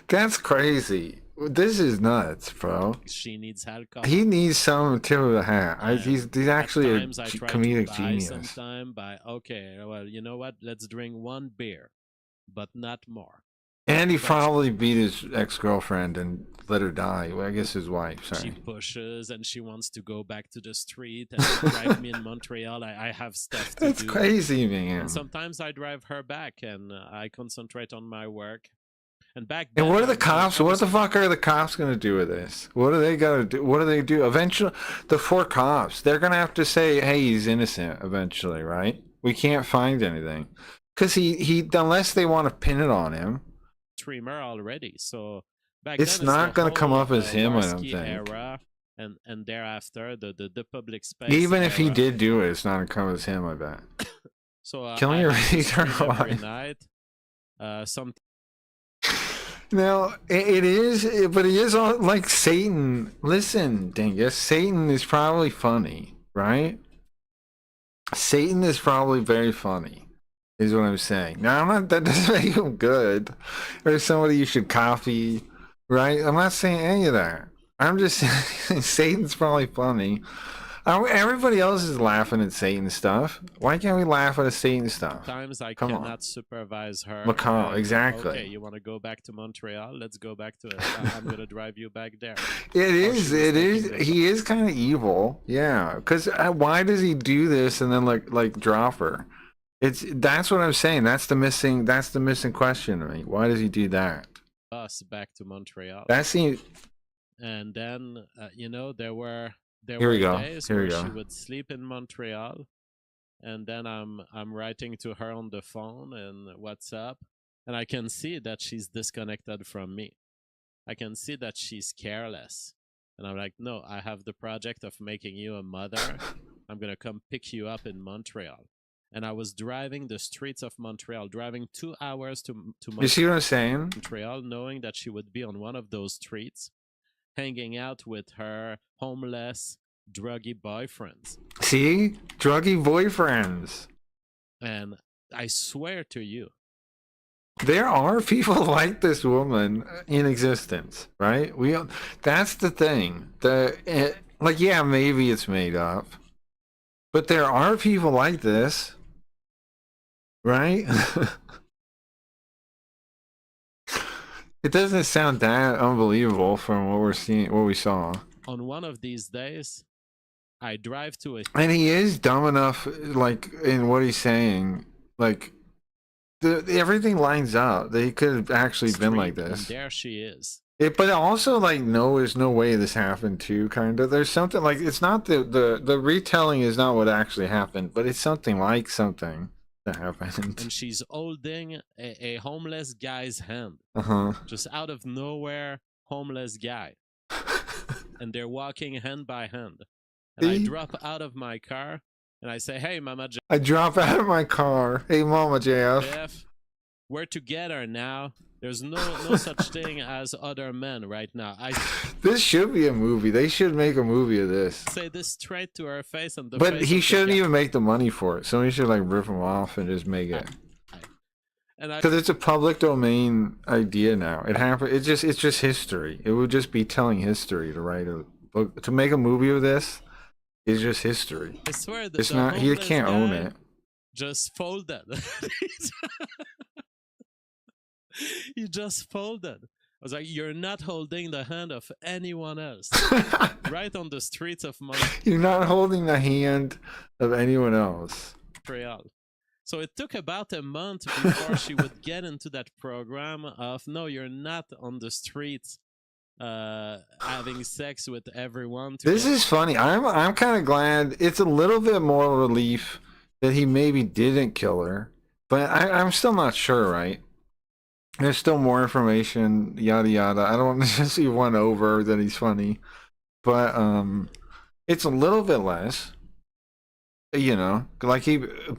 Speaker 3: that's crazy. This is nuts, bro.
Speaker 4: She needs alcohol.
Speaker 3: He needs some tip of the hat.
Speaker 4: And
Speaker 3: He's actually a
Speaker 4: At times I try
Speaker 3: comedic
Speaker 4: to buy
Speaker 3: genius.
Speaker 4: sometime by okay, well, you know what? Let's drink 1 beer, but not more.
Speaker 3: And he probably beat his ex-girlfriend and let her die. Well, I guess his wife.
Speaker 4: She
Speaker 3: Sorry.
Speaker 4: pushes and she wants to go back to the street and drive me in Montreal. I have stuff to
Speaker 3: That's
Speaker 4: do.
Speaker 3: crazy, man.
Speaker 4: And sometimes I drive her back and I concentrate on my work. And back
Speaker 3: And
Speaker 4: then,
Speaker 3: what are
Speaker 4: I
Speaker 3: the
Speaker 4: was-
Speaker 3: cops?
Speaker 4: I
Speaker 3: What
Speaker 4: was-
Speaker 3: the fuck are the cops gonna do with this? What are they gonna do? What do they do? Eventually, the 4 cops, they're gonna have to say, "Hey, he's innocent." Eventually, right? We can't find anything because he unless they want to pin it on him.
Speaker 4: streamer already. So back
Speaker 3: It's
Speaker 4: then,
Speaker 3: not
Speaker 4: the
Speaker 3: gonna come
Speaker 4: whole,
Speaker 3: up as him, I don't
Speaker 4: Warsky
Speaker 3: think.
Speaker 4: Era, and thereafter the public space.
Speaker 3: Even if he
Speaker 4: era.
Speaker 3: did do it, it's not encompass him, I bet.
Speaker 4: So
Speaker 3: Killing
Speaker 4: I
Speaker 3: your
Speaker 4: have to
Speaker 3: eternal
Speaker 4: stream every
Speaker 3: life.
Speaker 4: night. Some
Speaker 3: Now, it is, but he is all like Satan. Listen, Dingus, Satan is probably funny, right? Satan is probably very funny, is what I'm saying. Now, I'm not, that doesn't make him good or somebody you should copy, right? I'm not saying any of that. I'm just saying Satan's probably funny. Everybody else is laughing at Satan stuff. Why can't we laugh at Satan stuff?
Speaker 4: times I
Speaker 3: Come on.
Speaker 4: cannot supervise her.
Speaker 3: Macau,
Speaker 4: and,
Speaker 3: exactly.
Speaker 4: Okay, you want to go back to Montreal? Let's go back to it. I'm gonna drive you back there.
Speaker 3: It
Speaker 4: she
Speaker 3: is.
Speaker 4: was
Speaker 3: It
Speaker 4: taking
Speaker 3: is.
Speaker 4: this
Speaker 3: He is kind of evil. Yeah. Because why does he do this and then like drop her? That's what I'm saying. That's the missing question to me. Why does he do that?
Speaker 4: Bus back to Montreal.
Speaker 3: That seems.
Speaker 4: And then there were
Speaker 3: Here we go.
Speaker 4: days
Speaker 3: Here we
Speaker 4: where she
Speaker 3: go.
Speaker 4: would sleep in Montreal, and then I'm writing to her on the phone and WhatsApp, and I can see that she's disconnected from me. I can see that she's careless, and I'm like, no, I have the project of making you a mother. I'm gonna come pick you up in Montreal. And I was driving the streets of Montreal, driving 2 hours to
Speaker 3: You see what I'm saying?
Speaker 4: Montreal, knowing that she would be on one of those streets, hanging out with her homeless, druggy boyfriends.
Speaker 3: See, druggy boyfriends.
Speaker 4: And I swear to you,
Speaker 3: There are people like this woman in existence, right? That's the thing. Yeah, maybe it's made up, but there are people like this, right? It doesn't sound that unbelievable from what we saw.
Speaker 4: on one of these days, I drive to a
Speaker 3: And he is dumb enough, like in what he's saying, like everything lines up. They could have actually been like
Speaker 4: street, and
Speaker 3: this.
Speaker 4: there she is.
Speaker 3: But also, like, no, there's no way this happened too. Kind of, there's something like it's not the retelling is not what actually happened, but it's something like something that happened.
Speaker 4: And she's holding a homeless guy's hand,
Speaker 3: Uh
Speaker 4: just out of nowhere, homeless guy. And they're walking hand by hand. And I
Speaker 3: See?
Speaker 4: drop out of my car and I say, hey, Mama
Speaker 3: I drop out of my car. Hey, Mama JF.
Speaker 4: Jeff, we're together now. There's no such thing as other men right now. I
Speaker 3: This should be a movie. They should make a movie of this.
Speaker 4: say this straight to her face and the
Speaker 3: But
Speaker 4: face
Speaker 3: he
Speaker 4: of the
Speaker 3: shouldn't
Speaker 4: guy.
Speaker 3: even make the money for it. Somebody should like rip him off and just make it.
Speaker 4: And I
Speaker 3: Because it's a public domain idea now. It happened. It's just history. It would just be telling history to write a book. To make a movie of this is just history.
Speaker 4: swear that
Speaker 3: It's
Speaker 4: the
Speaker 3: not. He
Speaker 4: homeless
Speaker 3: can't own
Speaker 4: guy
Speaker 3: it.
Speaker 4: just folded. He just folded. I was like, you're not holding the hand of anyone else. Right on the streets of
Speaker 3: You're not holding the hand of anyone else.
Speaker 4: Montreal. So it took about a month before she would get into that program of, no, you're not on the streets having sex with everyone.
Speaker 3: This is funny. I'm kind of glad. It's a little bit more relief that he maybe didn't kill her, but I'm still not sure. Right? There's still more information. Yada yada. I don't want to just see one over that he's funny, but it's a little bit less. You know, like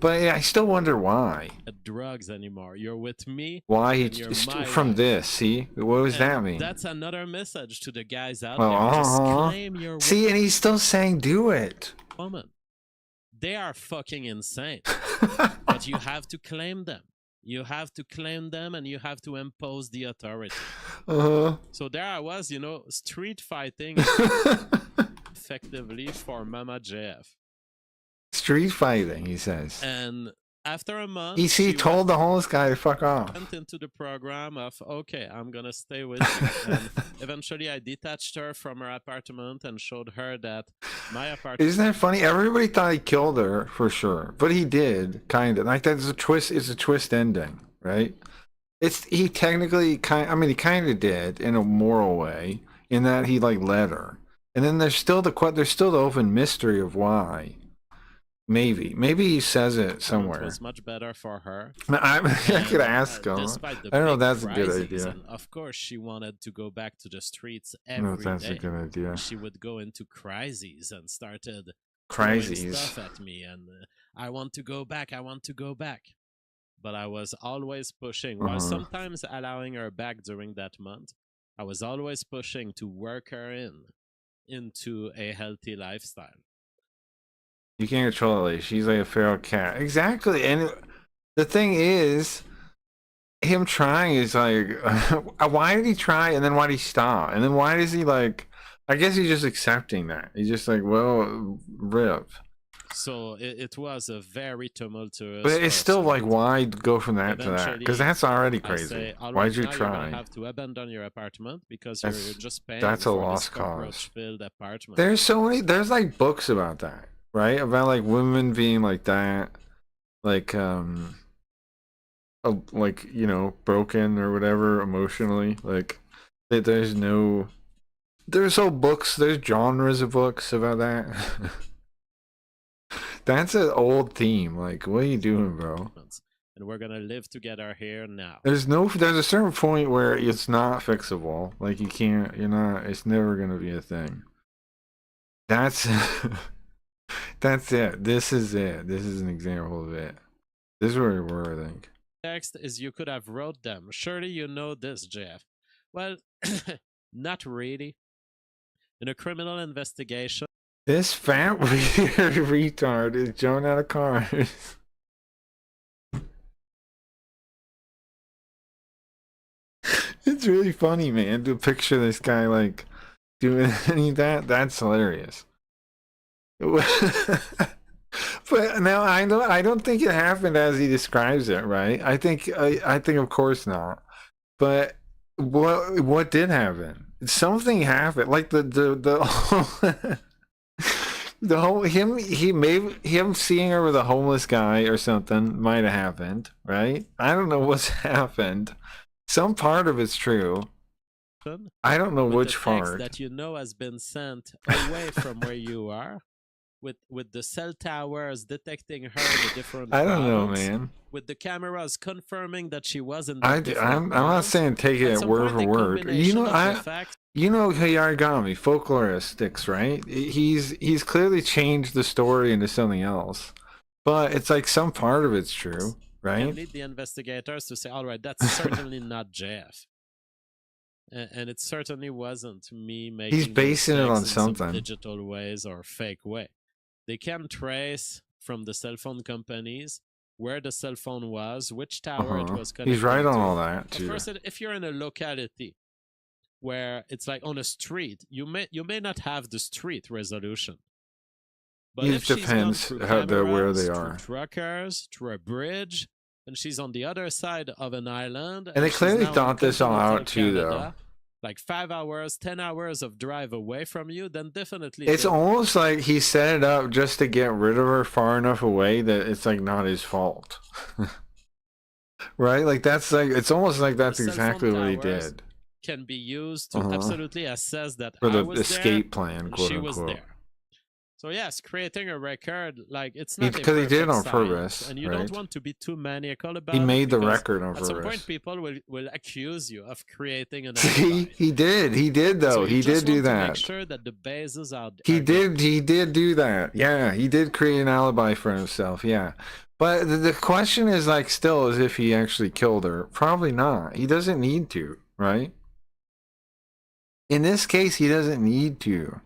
Speaker 3: but I still wonder why.
Speaker 4: drugs anymore. You're with me.
Speaker 3: Why he
Speaker 4: And you're my
Speaker 3: from
Speaker 4: wife.
Speaker 3: this? See, what does
Speaker 4: And
Speaker 3: that mean?
Speaker 4: That's another message to the guys out
Speaker 3: Well,
Speaker 4: there. Just
Speaker 3: uh-huh.
Speaker 4: claim your
Speaker 3: See, and he's still saying do it.
Speaker 4: woman. They are fucking insane. But you have to claim them. You have to claim them and you have to impose the authority.
Speaker 3: Uh-huh.
Speaker 4: So there I was, street fighting effectively for Mama JF.
Speaker 3: Street fighting, he says.
Speaker 4: And after a month,
Speaker 3: He
Speaker 4: she
Speaker 3: told the homeless guy to fuck off.
Speaker 4: went into the program of, okay, I'm gonna stay with you. And eventually I detached her from her apartment and showed her that my apartment
Speaker 3: Isn't that funny? Everybody thought he killed her for sure, but he did, kind of. Like that's a twist. It's a twist ending, right? He technically he kind of did in a moral way, in that he like led her, and then there's still the open mystery of why. Maybe he says it
Speaker 4: It
Speaker 3: somewhere.
Speaker 4: was much better for her.
Speaker 3: I could
Speaker 4: And,
Speaker 3: ask him.
Speaker 4: despite the
Speaker 3: I don't know if
Speaker 4: big
Speaker 3: that's a good
Speaker 4: crises,
Speaker 3: idea.
Speaker 4: And of course, she wanted to go back to the streets
Speaker 3: I don't know if
Speaker 4: every
Speaker 3: that's a
Speaker 4: day.
Speaker 3: good idea.
Speaker 4: She would go into crises and started throwing
Speaker 3: Crises.
Speaker 4: stuff at me, and I want to go back. I want to go back. But I was always pushing, while sometimes allowing her back during that month. I was always pushing to work her into a healthy lifestyle.
Speaker 3: You can't control it. She's like a feral cat. Exactly. And the thing is, him trying is like, why did he try? And then why did he stop? And then why does he like, I guess he's just accepting that. He's just like, well, rip.
Speaker 4: So it was a very tumultuous.
Speaker 3: But it's still like,
Speaker 4: pursuit.
Speaker 3: why go from that to that?
Speaker 4: Eventually,
Speaker 3: Because that's already
Speaker 4: I
Speaker 3: crazy.
Speaker 4: say, all
Speaker 3: Why'd
Speaker 4: right,
Speaker 3: you
Speaker 4: now You're gonna
Speaker 3: try?
Speaker 4: have to abandon your apartment because you're
Speaker 3: That's-
Speaker 4: just paying
Speaker 3: that's a
Speaker 4: for
Speaker 3: lost
Speaker 4: this
Speaker 3: cause.
Speaker 4: cockroach-filled apartment.
Speaker 3: There's so many, there's like books about that, right? About like women being like that. Like, like, you know, broken or whatever emotionally. Like, there's whole books, there's genres of books about that. That's an old theme. Like, what are you doing, bro?
Speaker 4: And we're gonna live together here now.
Speaker 3: There's a certain point where it's not fixable. Like, it's never gonna be a thing. That's that's it. This is it. This is an example of it. This is where we were, I think.
Speaker 4: Next is you could have wrote them. Surely you know this, Jeff. Well, not really. In a criminal investigation,
Speaker 3: This fat weird retard is jumping out of cars. It's really funny, man, to picture this guy like doing any of that. That's hilarious. But now I don't think it happened as he describes it, right? I think of course not. But what did happen? Something happened. Like the the whole him seeing her with a homeless guy or something might have happened, right? I don't know what's happened. Some part of it's true. I don't know
Speaker 4: with
Speaker 3: which
Speaker 4: the text
Speaker 3: part.
Speaker 4: that you know has been sent away from where you are, with the cell towers detecting her in the different.
Speaker 3: I don't know,
Speaker 4: province,
Speaker 3: man.
Speaker 4: With the cameras confirming that she wasn't.
Speaker 3: I'm not saying take it at word for word. You know, Yarigami, folkloristics, right? He's clearly changed the story into something else, but it's like some part of it's true,
Speaker 4: Can
Speaker 3: right?
Speaker 4: lead the investigators to say, all right, that's certainly not JF. And it certainly wasn't me making.
Speaker 3: He's basing it on
Speaker 4: mistakes in some
Speaker 3: something.
Speaker 4: digital ways or fake way. They can trace from the cell phone companies where the cell phone was, which tower it was connected
Speaker 3: He's right on
Speaker 4: to.
Speaker 3: all that
Speaker 4: Of
Speaker 3: too.
Speaker 4: course, if you're in a locality where it's like on a street, you may not have the street resolution. But
Speaker 3: It
Speaker 4: if she's gone
Speaker 3: depends
Speaker 4: through
Speaker 3: where
Speaker 4: cameras,
Speaker 3: they
Speaker 4: through
Speaker 3: are.
Speaker 4: truckers, through a bridge, and she's on the other side of an island.
Speaker 3: And they
Speaker 4: she's
Speaker 3: clearly
Speaker 4: now in
Speaker 3: thought this all
Speaker 4: continental
Speaker 3: out too, though.
Speaker 4: Canada, like 5 hours, 10 hours of drive away from you, then definitely.
Speaker 3: It's almost like he set it up just to get rid of her far enough away that it's like not his fault. Right? Like that's like it's almost like that's
Speaker 4: The cell phone
Speaker 3: exactly what he
Speaker 4: towers
Speaker 3: did
Speaker 4: can be used to
Speaker 3: Uh-huh.
Speaker 4: absolutely assess that
Speaker 3: for
Speaker 4: I
Speaker 3: the
Speaker 4: was
Speaker 3: escape
Speaker 4: there
Speaker 3: plan,
Speaker 4: and
Speaker 3: quote
Speaker 4: she was
Speaker 3: unquote.
Speaker 4: there. So yes, creating a record, like it's not
Speaker 3: Because he did it on
Speaker 4: perfect
Speaker 3: purpose,
Speaker 4: science, and you
Speaker 3: right?
Speaker 4: don't want to be too maniacal about
Speaker 3: He
Speaker 4: it
Speaker 3: made the
Speaker 4: because
Speaker 3: record on
Speaker 4: at some point
Speaker 3: purpose.
Speaker 4: people will accuse you of creating an
Speaker 3: See,
Speaker 4: alibi.
Speaker 3: he did though.
Speaker 4: So you
Speaker 3: He
Speaker 4: just
Speaker 3: did do
Speaker 4: want to
Speaker 3: that.
Speaker 4: make sure that the bases are
Speaker 3: He
Speaker 4: are good.
Speaker 3: did do that. Yeah, he did create an alibi for himself. Yeah. But the question is like still as if he actually killed her. Probably not. He doesn't need to, right? In this case, he doesn't need to.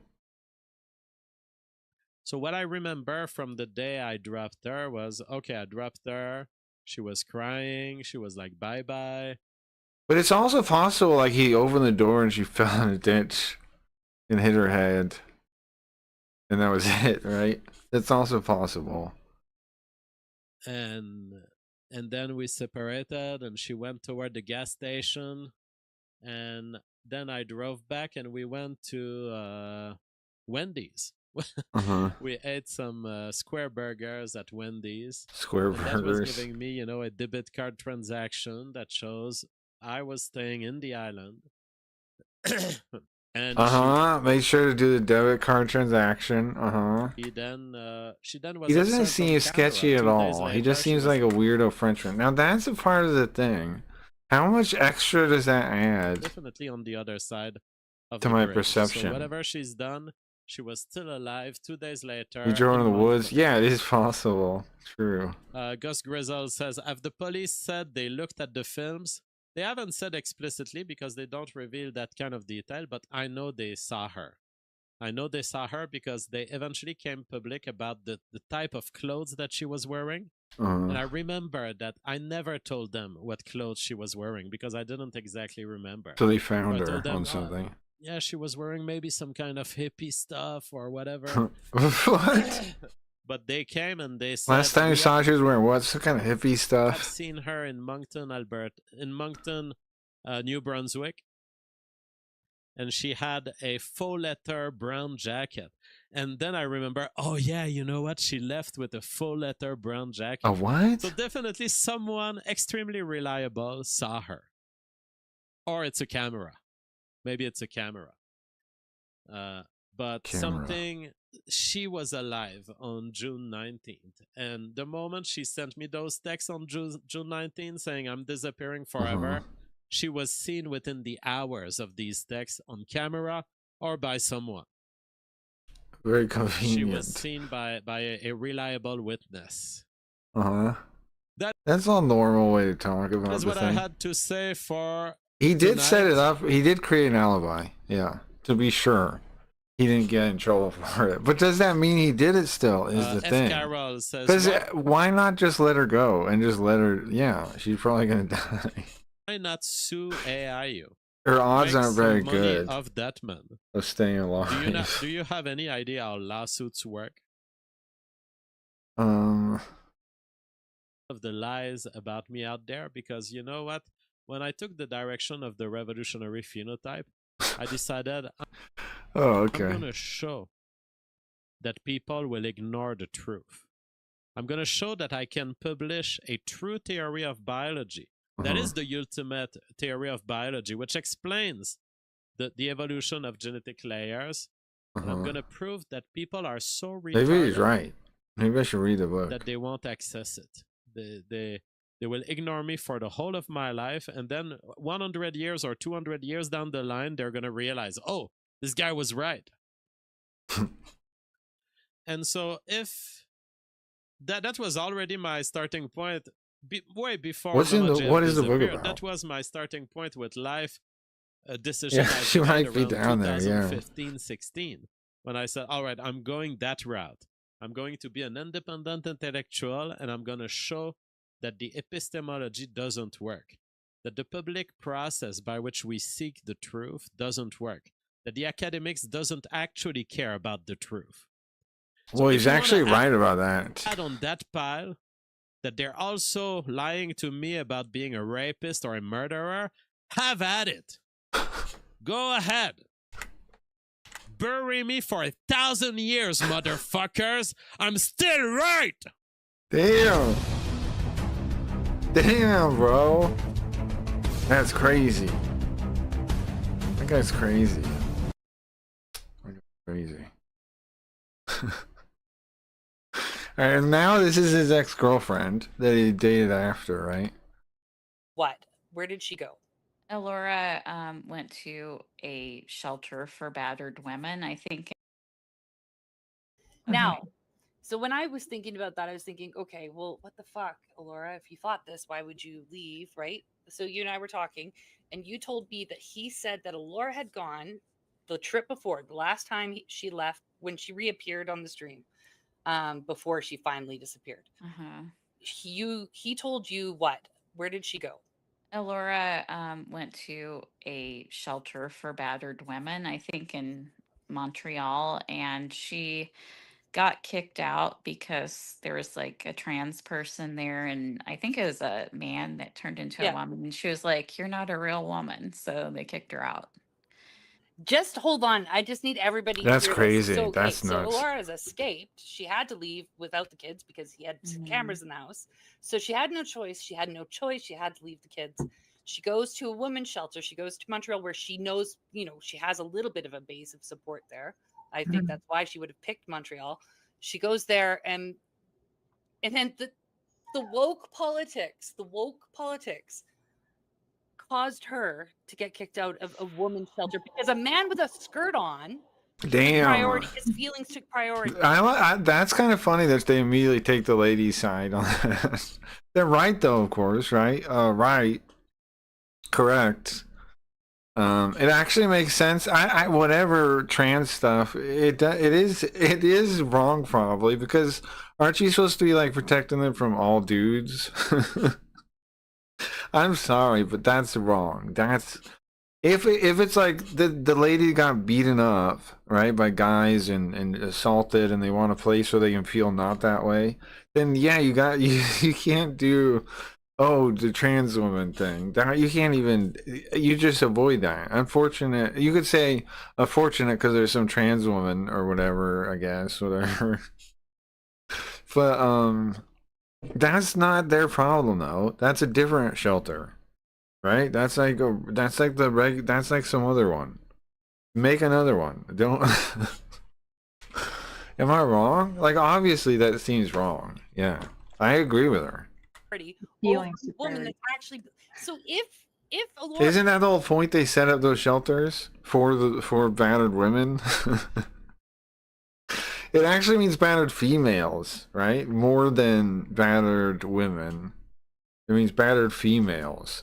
Speaker 4: So what I remember from the day I dropped her was, okay, I dropped her. She was crying. She was like, bye-bye.
Speaker 3: But it's also possible like he opened the door and she fell in a ditch and hit her head. And that was it, right? It's also possible.
Speaker 4: And then we separated and she went toward the gas station. And then I drove back and we went to Wendy's.
Speaker 3: Uh-huh.
Speaker 4: We ate some square burgers at Wendy's.
Speaker 3: Square
Speaker 4: And that was
Speaker 3: burgers.
Speaker 4: giving me, a debit card transaction that shows I was staying in the island. And
Speaker 3: Make sure to do the debit card transaction.
Speaker 4: she then was
Speaker 3: He doesn't
Speaker 4: observed on
Speaker 3: seem
Speaker 4: camera.
Speaker 3: sketchy at
Speaker 4: 2 days
Speaker 3: all. He
Speaker 4: later,
Speaker 3: just
Speaker 4: she
Speaker 3: seems
Speaker 4: was
Speaker 3: like a weirdo Frenchman. Now that's a part of the thing. How much extra does that add
Speaker 4: definitely on the other side of
Speaker 3: to
Speaker 4: the
Speaker 3: my
Speaker 4: bridge.
Speaker 3: perception?
Speaker 4: So whatever she's done, she was still alive 2 days later.
Speaker 3: We drove in the woods.
Speaker 4: Moncton.
Speaker 3: Yeah, it is possible. True.
Speaker 4: Gus Grizzle says, "Have the police said they looked at the films? They haven't said explicitly because they don't reveal that kind of detail, but I know they saw her. I know they saw her because they eventually came public about the type of clothes that she was wearing. And I remember that I never told them what clothes she was wearing because I didn't exactly remember.
Speaker 3: So they found
Speaker 4: I
Speaker 3: her
Speaker 4: told them,
Speaker 3: on something.
Speaker 4: Yeah, she was wearing maybe some kind of hippie stuff or whatever.
Speaker 3: What?
Speaker 4: But they came and they said,
Speaker 3: Last time you
Speaker 4: "We
Speaker 3: saw her, she was wearing what? Some kind of hippie
Speaker 4: I've
Speaker 3: stuff.
Speaker 4: seen her in Moncton, New Brunswick, and she had a faux leather brown jacket. And then I remember, oh yeah, you know what? She left with a faux leather brown jacket.
Speaker 3: A what?
Speaker 4: So definitely someone extremely reliable saw her. Or it's a camera. Maybe it's a camera. But something, she was alive on June 19th. And the moment she sent me those texts on June 19th saying I'm disappearing forever, she was seen within the hours of these texts on camera or by someone.
Speaker 3: Very convenient.
Speaker 4: She was seen by a reliable witness.
Speaker 3: That's a normal way to talk about
Speaker 4: That's
Speaker 3: the
Speaker 4: what
Speaker 3: thing.
Speaker 4: I had to say for
Speaker 3: He did
Speaker 4: tonight.
Speaker 3: set it up. He did create an alibi. Yeah, to be sure. He didn't get in trouble for it. But does that mean he did it still, is the
Speaker 4: F.
Speaker 3: thing.
Speaker 4: Carroll says,
Speaker 3: Because why not just let her go and just let her... Yeah, she's probably going to die.
Speaker 4: why not sue AIU?
Speaker 3: Her odds
Speaker 4: Make
Speaker 3: aren't
Speaker 4: some
Speaker 3: very
Speaker 4: money
Speaker 3: good
Speaker 4: of that man.
Speaker 3: of staying alive.
Speaker 4: Do you have any idea how lawsuits work?
Speaker 3: Um...
Speaker 4: Of the lies about me out there, because you know what? When I took the direction of the revolutionary phenotype, I decided I'm going to show that people will ignore the truth. I'm going to show that I can publish a true theory of biology. That is the ultimate theory of biology, which explains the evolution of genetic layers. And I'm going to prove that people are so retarded.
Speaker 3: Maybe he's right. Maybe I should read the book.
Speaker 4: That they won't access it. They will ignore me for the whole of my life, and then 100 years or 200 years down the line, they're going to realize, oh, this guy was right. And so if that was already my starting point way before
Speaker 3: what is the book about?
Speaker 4: That was my starting point with life decision.
Speaker 3: Yeah, she might be down there, yeah.
Speaker 4: 2015-16, when I said, all right, I'm going that route. I'm going to be an independent intellectual, and I'm going to show that the epistemology doesn't work, that the public process by which we seek the truth doesn't work, that the academics doesn't actually care about the truth.
Speaker 3: Well, he's actually right about that.
Speaker 4: Add on that pile that they're also lying to me about being a rapist or a murderer. Have at it. Go ahead. Bury me for 1,000 years, motherfuckers. I'm still right.
Speaker 3: Damn. Damn, bro. That's crazy. That guy's crazy. Crazy. Alright, and now this is his ex-girlfriend that he dated after, right?
Speaker 7: What? Where did she go?
Speaker 8: Elora went to a shelter for battered women, I think.
Speaker 7: Now, so when I was thinking about that, I was thinking, okay, well, what the fuck, Elora? If you thought this, why would you leave, right? So you and I were talking, and you told me that he said that Elora had gone the trip before, the last time she left, when she reappeared on the stream, before she finally disappeared. He told you what? Where did she go?
Speaker 8: Elora went to a shelter for battered women, I think in Montreal, and she got kicked out because there was like a trans person there, and I think it was a man that turned into a woman, and she was like, "You're not a real woman," so they kicked her out.
Speaker 7: Just hold on. I just need everybody to
Speaker 3: That's
Speaker 7: hear
Speaker 3: crazy.
Speaker 7: This. So,
Speaker 3: That's nuts.
Speaker 7: So Elora has escaped. She had to leave without the kids because he had cameras in the house. So she had no choice. She had to leave the kids. She goes to a women's shelter. She goes to Montreal where she knows, she has a little bit of a base of support there. I think that's why she would have picked Montreal. She goes there and then the woke politics caused her to get kicked out of a woman's shelter because a man with a skirt on
Speaker 3: Damn.
Speaker 7: his feelings took priority.
Speaker 3: That's kind of funny that they immediately take the ladies' side on this. They're right, though, of course, right? Right. Correct. It actually makes sense. I whatever trans stuff, it is wrong probably because aren't you supposed to be like protecting them from all dudes? I'm sorry, but that's wrong. That's if it's like the lady got beaten up, right, by guys and assaulted and they want a place where they can feel not that way, then yeah, you can't do the trans woman thing. That you can't even you just avoid that. Unfortunate. You could say unfortunate because there's some trans woman or whatever, I guess, whatever. But that's not their problem though. That's a different shelter. Right? That's like some other one. Make another one. Don't Am I wrong? Like obviously that seems wrong. Yeah. I agree with her.
Speaker 7: Woman that's actually so if Alora,
Speaker 3: Isn't that the whole point they set up those shelters for battered women? It actually means battered females, right? More than battered women. It means battered females.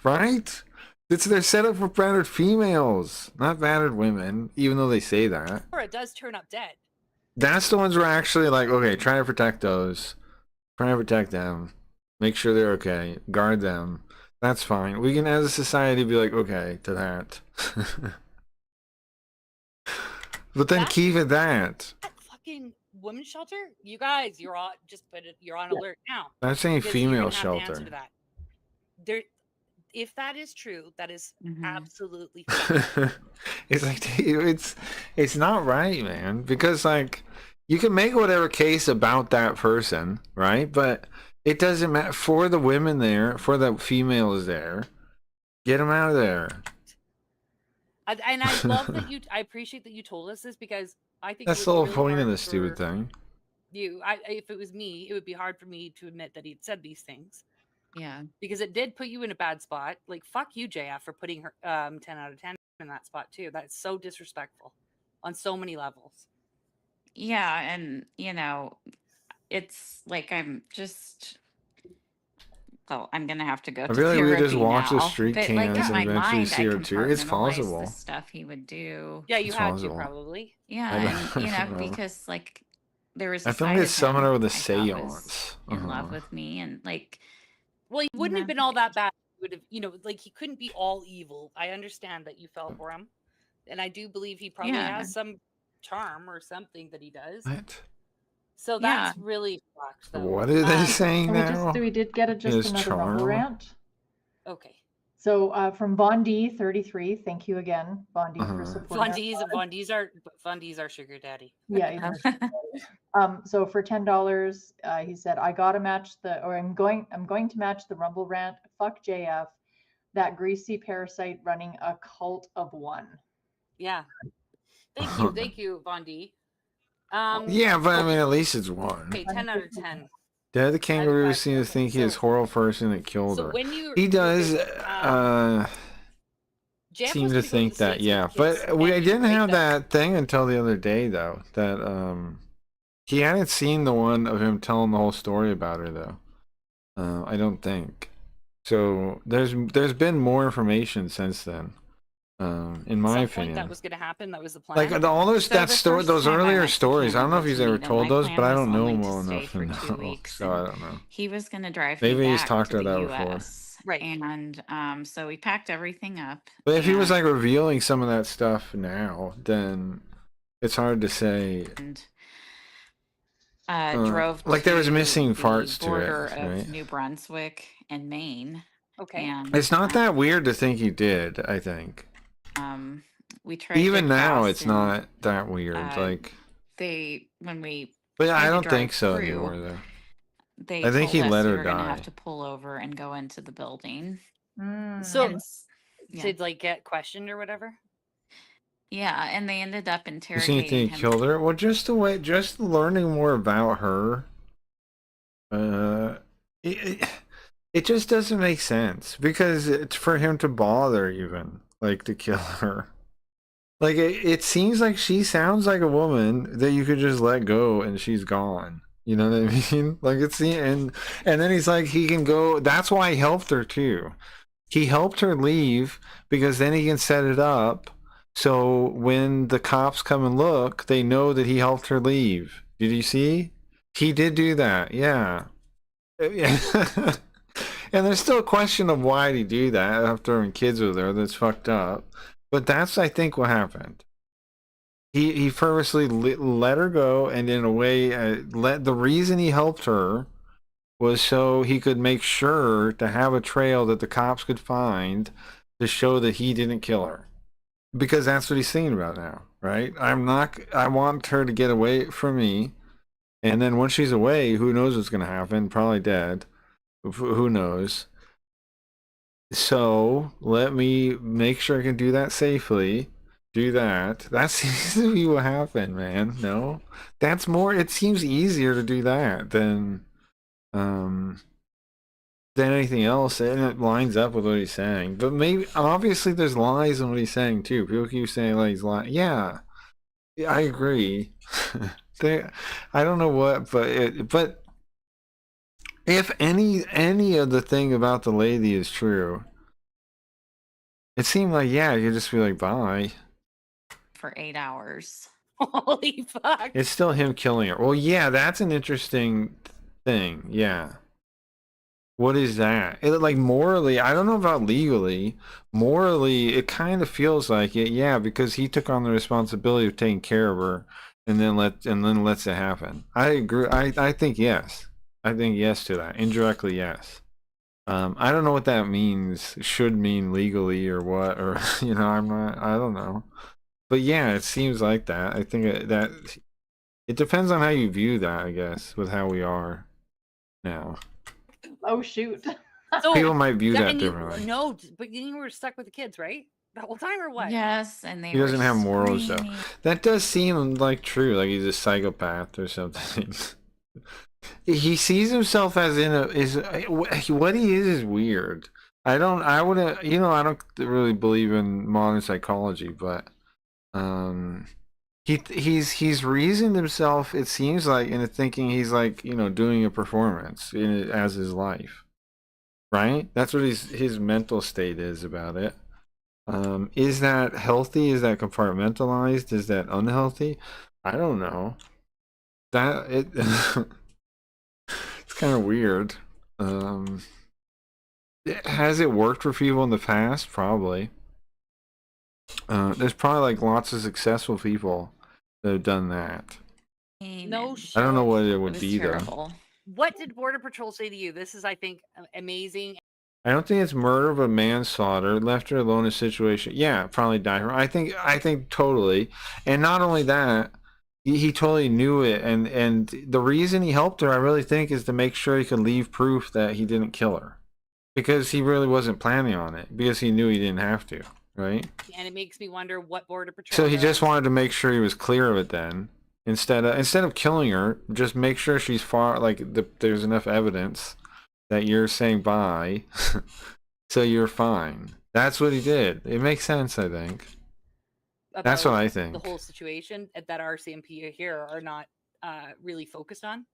Speaker 3: Right? They're set up for battered females, not battered women, even though they say that.
Speaker 7: Alora does turn up dead.
Speaker 3: That's the ones who are actually like, okay, try to protect those. Try to protect them. Make sure they're okay. Guard them. That's fine. We can, as a society, be like, okay to that. But then keep it that.
Speaker 7: That fucking women's shelter, you guys, you're on alert now.
Speaker 3: I'm saying
Speaker 7: because you're
Speaker 3: female
Speaker 7: gonna have to answer
Speaker 3: shelter.
Speaker 7: to that. If that is true, that is absolutely
Speaker 3: It's like it's not right, man. Because like you can make whatever case about that person, right? But it doesn't matter for the women there, for the females there. Get them out of there.
Speaker 7: And I love that I appreciate that you told us this because I think
Speaker 3: That's the whole point of this stupid thing.
Speaker 7: If it was me, it would be hard for me to admit that he'd said these things.
Speaker 8: Yeah.
Speaker 7: Because it did put you in a bad spot. Like, fuck you, JF, for putting her 10 out of 10 in that spot, too. That's so disrespectful on so many levels.
Speaker 8: Yeah. And, it's like I'm just. Well, I'm gonna have to go.
Speaker 3: I
Speaker 8: to
Speaker 3: really we just
Speaker 8: therapy
Speaker 3: watch the
Speaker 8: now.
Speaker 3: street
Speaker 8: But,
Speaker 3: cams
Speaker 8: in
Speaker 3: and
Speaker 8: my
Speaker 3: eventually
Speaker 8: mind,
Speaker 3: see
Speaker 8: I
Speaker 3: her too. It's
Speaker 8: compartmentalize
Speaker 3: possible.
Speaker 8: the stuff he would do.
Speaker 7: Yeah, you
Speaker 3: It's
Speaker 7: had
Speaker 3: possible.
Speaker 7: to probably.
Speaker 8: Yeah, and
Speaker 3: I don't know.
Speaker 8: because like there was.
Speaker 3: I
Speaker 8: a
Speaker 3: think
Speaker 8: side
Speaker 3: they
Speaker 8: of
Speaker 3: summon
Speaker 8: him
Speaker 3: her with a
Speaker 8: I thought was
Speaker 3: seance.
Speaker 8: in love with me, and like.
Speaker 7: Well, he wouldn't have been all that bad. He would have, like he couldn't be all evil. I understand that you fell for him, and I do believe he probably has some charm or something that he does.
Speaker 3: What?
Speaker 7: So that's really fucked. Though.
Speaker 3: What are they saying now?
Speaker 9: We did get
Speaker 3: His
Speaker 9: another
Speaker 3: charm?
Speaker 9: Rumble rant.
Speaker 7: Okay.
Speaker 9: So from Von D33, thank you again, Von D, for supporting.
Speaker 7: Von D's our sugar daddy.
Speaker 9: Yeah. So for $10, he said, I'm going to match the Rumble rant. Fuck JF, that greasy parasite running a cult of one.
Speaker 7: Yeah. Thank you, Von D.
Speaker 3: Yeah, but I mean, at least it's one.
Speaker 7: Okay, 10 out of 10.
Speaker 3: Did the kangaroo seem to think he is horrible person that killed her? He does seem to think that, yeah. But I didn't have that thing until the other day, though. That he hadn't seen the one of him telling the whole story about her, though. I don't think. So there's been more information since then. In my opinion,
Speaker 7: that was going to happen. That was the plan.
Speaker 3: Like all those those earlier stories. I don't know if he's ever
Speaker 8: Canada,
Speaker 3: told
Speaker 8: my
Speaker 3: those,
Speaker 8: plan
Speaker 3: but I
Speaker 8: was
Speaker 3: don't know
Speaker 8: only
Speaker 3: him
Speaker 8: to
Speaker 3: well
Speaker 8: stay
Speaker 3: enough
Speaker 8: for
Speaker 3: to
Speaker 8: 2
Speaker 3: know.
Speaker 8: weeks,
Speaker 3: So I
Speaker 8: and
Speaker 3: don't know.
Speaker 8: He was going to drive
Speaker 3: Maybe
Speaker 8: me
Speaker 3: he's
Speaker 8: back
Speaker 3: talked
Speaker 8: to
Speaker 3: about
Speaker 8: the
Speaker 3: that before.
Speaker 8: US.
Speaker 7: Right.
Speaker 8: And so we packed everything up.
Speaker 3: But if he was like revealing some of that stuff now, then it's hard to say.
Speaker 8: And drove
Speaker 3: like there was missing
Speaker 8: the
Speaker 3: parts to it,
Speaker 8: border of
Speaker 3: right?
Speaker 8: New Brunswick and Maine.
Speaker 7: Okay.
Speaker 8: And
Speaker 3: It's not that weird to think he did. I think
Speaker 8: we tried.
Speaker 3: even
Speaker 8: to
Speaker 3: now
Speaker 8: cross
Speaker 3: it's
Speaker 8: and,
Speaker 3: not that weird. Like
Speaker 8: when we.
Speaker 3: but
Speaker 8: tried
Speaker 3: I
Speaker 8: to
Speaker 3: don't
Speaker 8: drive
Speaker 3: think so
Speaker 8: through,
Speaker 3: anymore though.
Speaker 8: they
Speaker 3: I think
Speaker 8: told
Speaker 3: he
Speaker 8: us
Speaker 3: let
Speaker 8: we
Speaker 3: her
Speaker 8: were gonna have
Speaker 3: die.
Speaker 8: to pull over and go into the building.
Speaker 7: So
Speaker 8: And yeah.
Speaker 7: to like get questioned or whatever.
Speaker 8: Yeah, and they ended up
Speaker 3: You think
Speaker 8: interrogating
Speaker 3: he
Speaker 8: him.
Speaker 3: killed her? Well, just the way, just learning more about her, uh, it just doesn't make sense because it's for him to bother even like to kill her. Like it seems like she sounds like a woman that you could just let go and she's gone. You know what I mean? Like it's the and then he's like he can go. That's why he helped her too. He helped her leave because then he can set it up so when the cops come and look, they know that he helped her leave. Did you see? He did do that. Yeah. And there's still a question of why did he do that after having kids with her. That's fucked up. But that's, I think, what happened. He purposely let her go, and in a way, the reason he helped her was so he could make sure to have a trail that the cops could find to show that he didn't kill her. Because that's what he's thinking about now, right? I want her to get away from me. And then once she's away, who knows what's going to happen? Probably dead. Who knows? So let me make sure I can do that safely. Do that. That seems to be what happened, man. No? That's more, it seems easier to do that than anything else, and it lines up with what he's saying. But maybe obviously there's lies in what he's saying too. People keep saying like he's lying. Yeah, I agree. I don't know what, but if any of the thing about the lady is true, it seemed like you'd just be like bye.
Speaker 8: For 8 hours.
Speaker 7: Holy fuck!
Speaker 3: It's still him killing her. Well, yeah, that's an interesting thing. Yeah. What is that? Like morally, I don't know about legally. Morally, it kind of feels like it, yeah, because he took on the responsibility of taking care of her, and then lets it happen. I agree. I think yes. I think yes to that. Indirectly, yes. I don't know what that means. Should mean legally or what, or I'm not. I don't know. But yeah, it seems like that. I think that it depends on how you view that. I guess with how we are now.
Speaker 9: Oh shoot.
Speaker 7: So
Speaker 3: People might view that
Speaker 7: and you,
Speaker 3: differently.
Speaker 7: no, but you were stuck with the kids, right? The whole time, or what?
Speaker 8: Yes, and
Speaker 3: He doesn't have morals though. That does seem like true. Like he's a psychopath or something. He sees himself as what he is weird. I don't really believe in modern psychology, but he's reasoned himself, it seems like, into thinking he's like doing a performance as his life, right? That's what his mental state is about it. Is that healthy? Is that compartmentalized? Is that unhealthy? I don't know. It's kind of weird. Has it worked for people in the past? Probably. There's probably like lots of successful people that have done that.
Speaker 7: No shit.
Speaker 3: I don't know what it would be
Speaker 8: terrible.
Speaker 7: What did Border Patrol say to you? This is, I think, amazing.
Speaker 3: I don't think it's murder, but manslaughter. Left her alone in a situation. Yeah, probably died. I think totally. And not only that, he totally knew it. And the reason he helped her, I really think, is to make sure he could leave proof that he didn't kill her. Because he really wasn't planning on it. Because he knew he didn't have to. Right?
Speaker 7: And it makes me wonder what Border Patrol.
Speaker 3: So he just wanted to make sure he was clear of it then. Instead of killing her, just make sure she's far, there's enough evidence that you're saying bye, so you're fine. That's what he did. It makes sense, I think. That's what I think.
Speaker 7: The whole situation that RCMP here are not really focused on.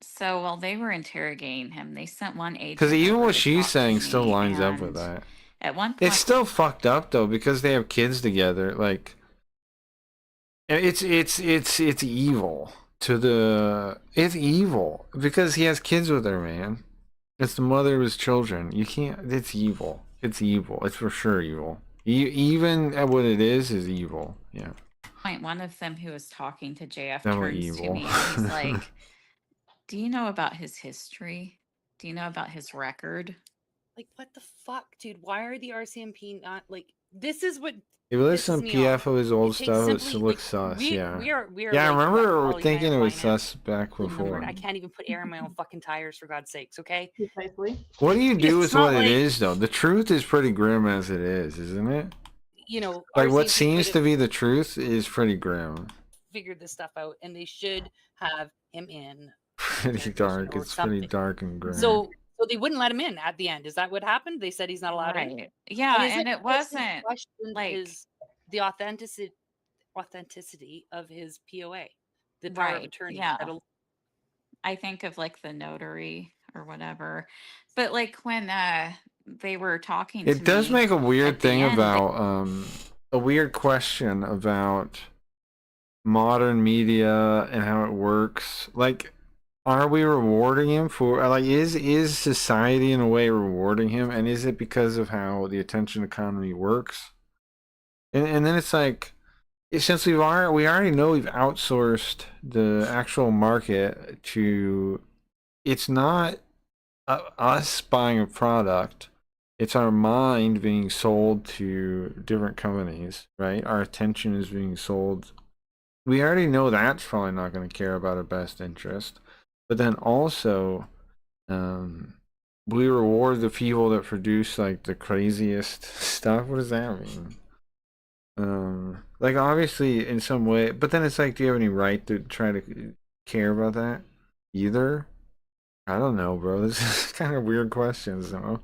Speaker 8: So while they were interrogating him, they sent one agent.
Speaker 3: Because even
Speaker 8: over
Speaker 3: what
Speaker 8: to
Speaker 3: she's
Speaker 8: talk to
Speaker 3: saying still
Speaker 8: me,
Speaker 3: lines up with
Speaker 8: and
Speaker 3: that.
Speaker 8: At one point,
Speaker 3: It's still fucked up though because they have kids together. Like, it's evil it's evil because he has kids with her, man. It's the mother of his children. You can't. It's evil. It's evil. It's for sure evil. Even at what it is evil. Yeah.
Speaker 8: one of them who was talking to JF
Speaker 3: Definitely
Speaker 8: turns to
Speaker 3: evil.
Speaker 8: me and he's like, "Do you know about his history? Do you know about his record?"
Speaker 7: Like, what the fuck, dude? Why are the RCMP not like this is what
Speaker 3: If you listen to
Speaker 7: pisses me off.
Speaker 3: PF of his old
Speaker 7: It takes
Speaker 3: stuff, it
Speaker 7: simply,
Speaker 3: looks
Speaker 7: like,
Speaker 3: sus,
Speaker 7: we
Speaker 3: yeah.
Speaker 7: we are
Speaker 3: Yeah, I
Speaker 7: like,
Speaker 3: remember
Speaker 7: Polly and I
Speaker 3: thinking
Speaker 7: are
Speaker 3: it was
Speaker 7: finance
Speaker 3: sus back
Speaker 7: numbered.
Speaker 3: before.
Speaker 7: I can't even put air in my own fucking tires, for God's sakes, okay?
Speaker 9: Precisely.
Speaker 3: What do you do
Speaker 7: It's
Speaker 3: with
Speaker 7: not
Speaker 3: what it
Speaker 7: like,
Speaker 3: is, though? The truth is pretty grim as it is, isn't it?
Speaker 7: you know,
Speaker 3: Like, what
Speaker 7: RCMP
Speaker 3: seems
Speaker 7: could
Speaker 3: to
Speaker 7: have
Speaker 3: be the truth is pretty grim.
Speaker 7: figured this stuff out, and they should have him in
Speaker 3: Pretty
Speaker 7: interrogation
Speaker 3: dark.
Speaker 7: or
Speaker 3: It's pretty
Speaker 7: something.
Speaker 3: dark and grim.
Speaker 7: So they wouldn't let him in at the end. Is that what happened? They said he's not allowed in?
Speaker 8: Right. Yeah,
Speaker 7: is
Speaker 8: and it
Speaker 7: because his
Speaker 8: wasn't
Speaker 7: question
Speaker 8: like
Speaker 7: is the authenticity of his POA, the power of
Speaker 8: right.
Speaker 7: attorney.
Speaker 8: Yeah.
Speaker 7: That'll,
Speaker 8: I think of like the notary or whatever. But like when they were talking to
Speaker 3: It does
Speaker 8: me
Speaker 3: make a weird
Speaker 8: at the
Speaker 3: thing
Speaker 8: end,
Speaker 3: about a weird question about modern media and how it works. Like, are we rewarding him for, like, is society in a way rewarding him, and is it because of how the attention economy works? And then it's like, since we already know we've outsourced the actual market to, it's not us buying a product, it's our mind being sold to different companies, right? Our attention is being sold. We already know that's probably not going to care about our best interest. But then also, we reward the people that produce like the craziest stuff. What does that mean? Like, obviously in some way, but then it's like, do you have any right to try to care about that either? I don't know, bro. This is kind of weird questions, though.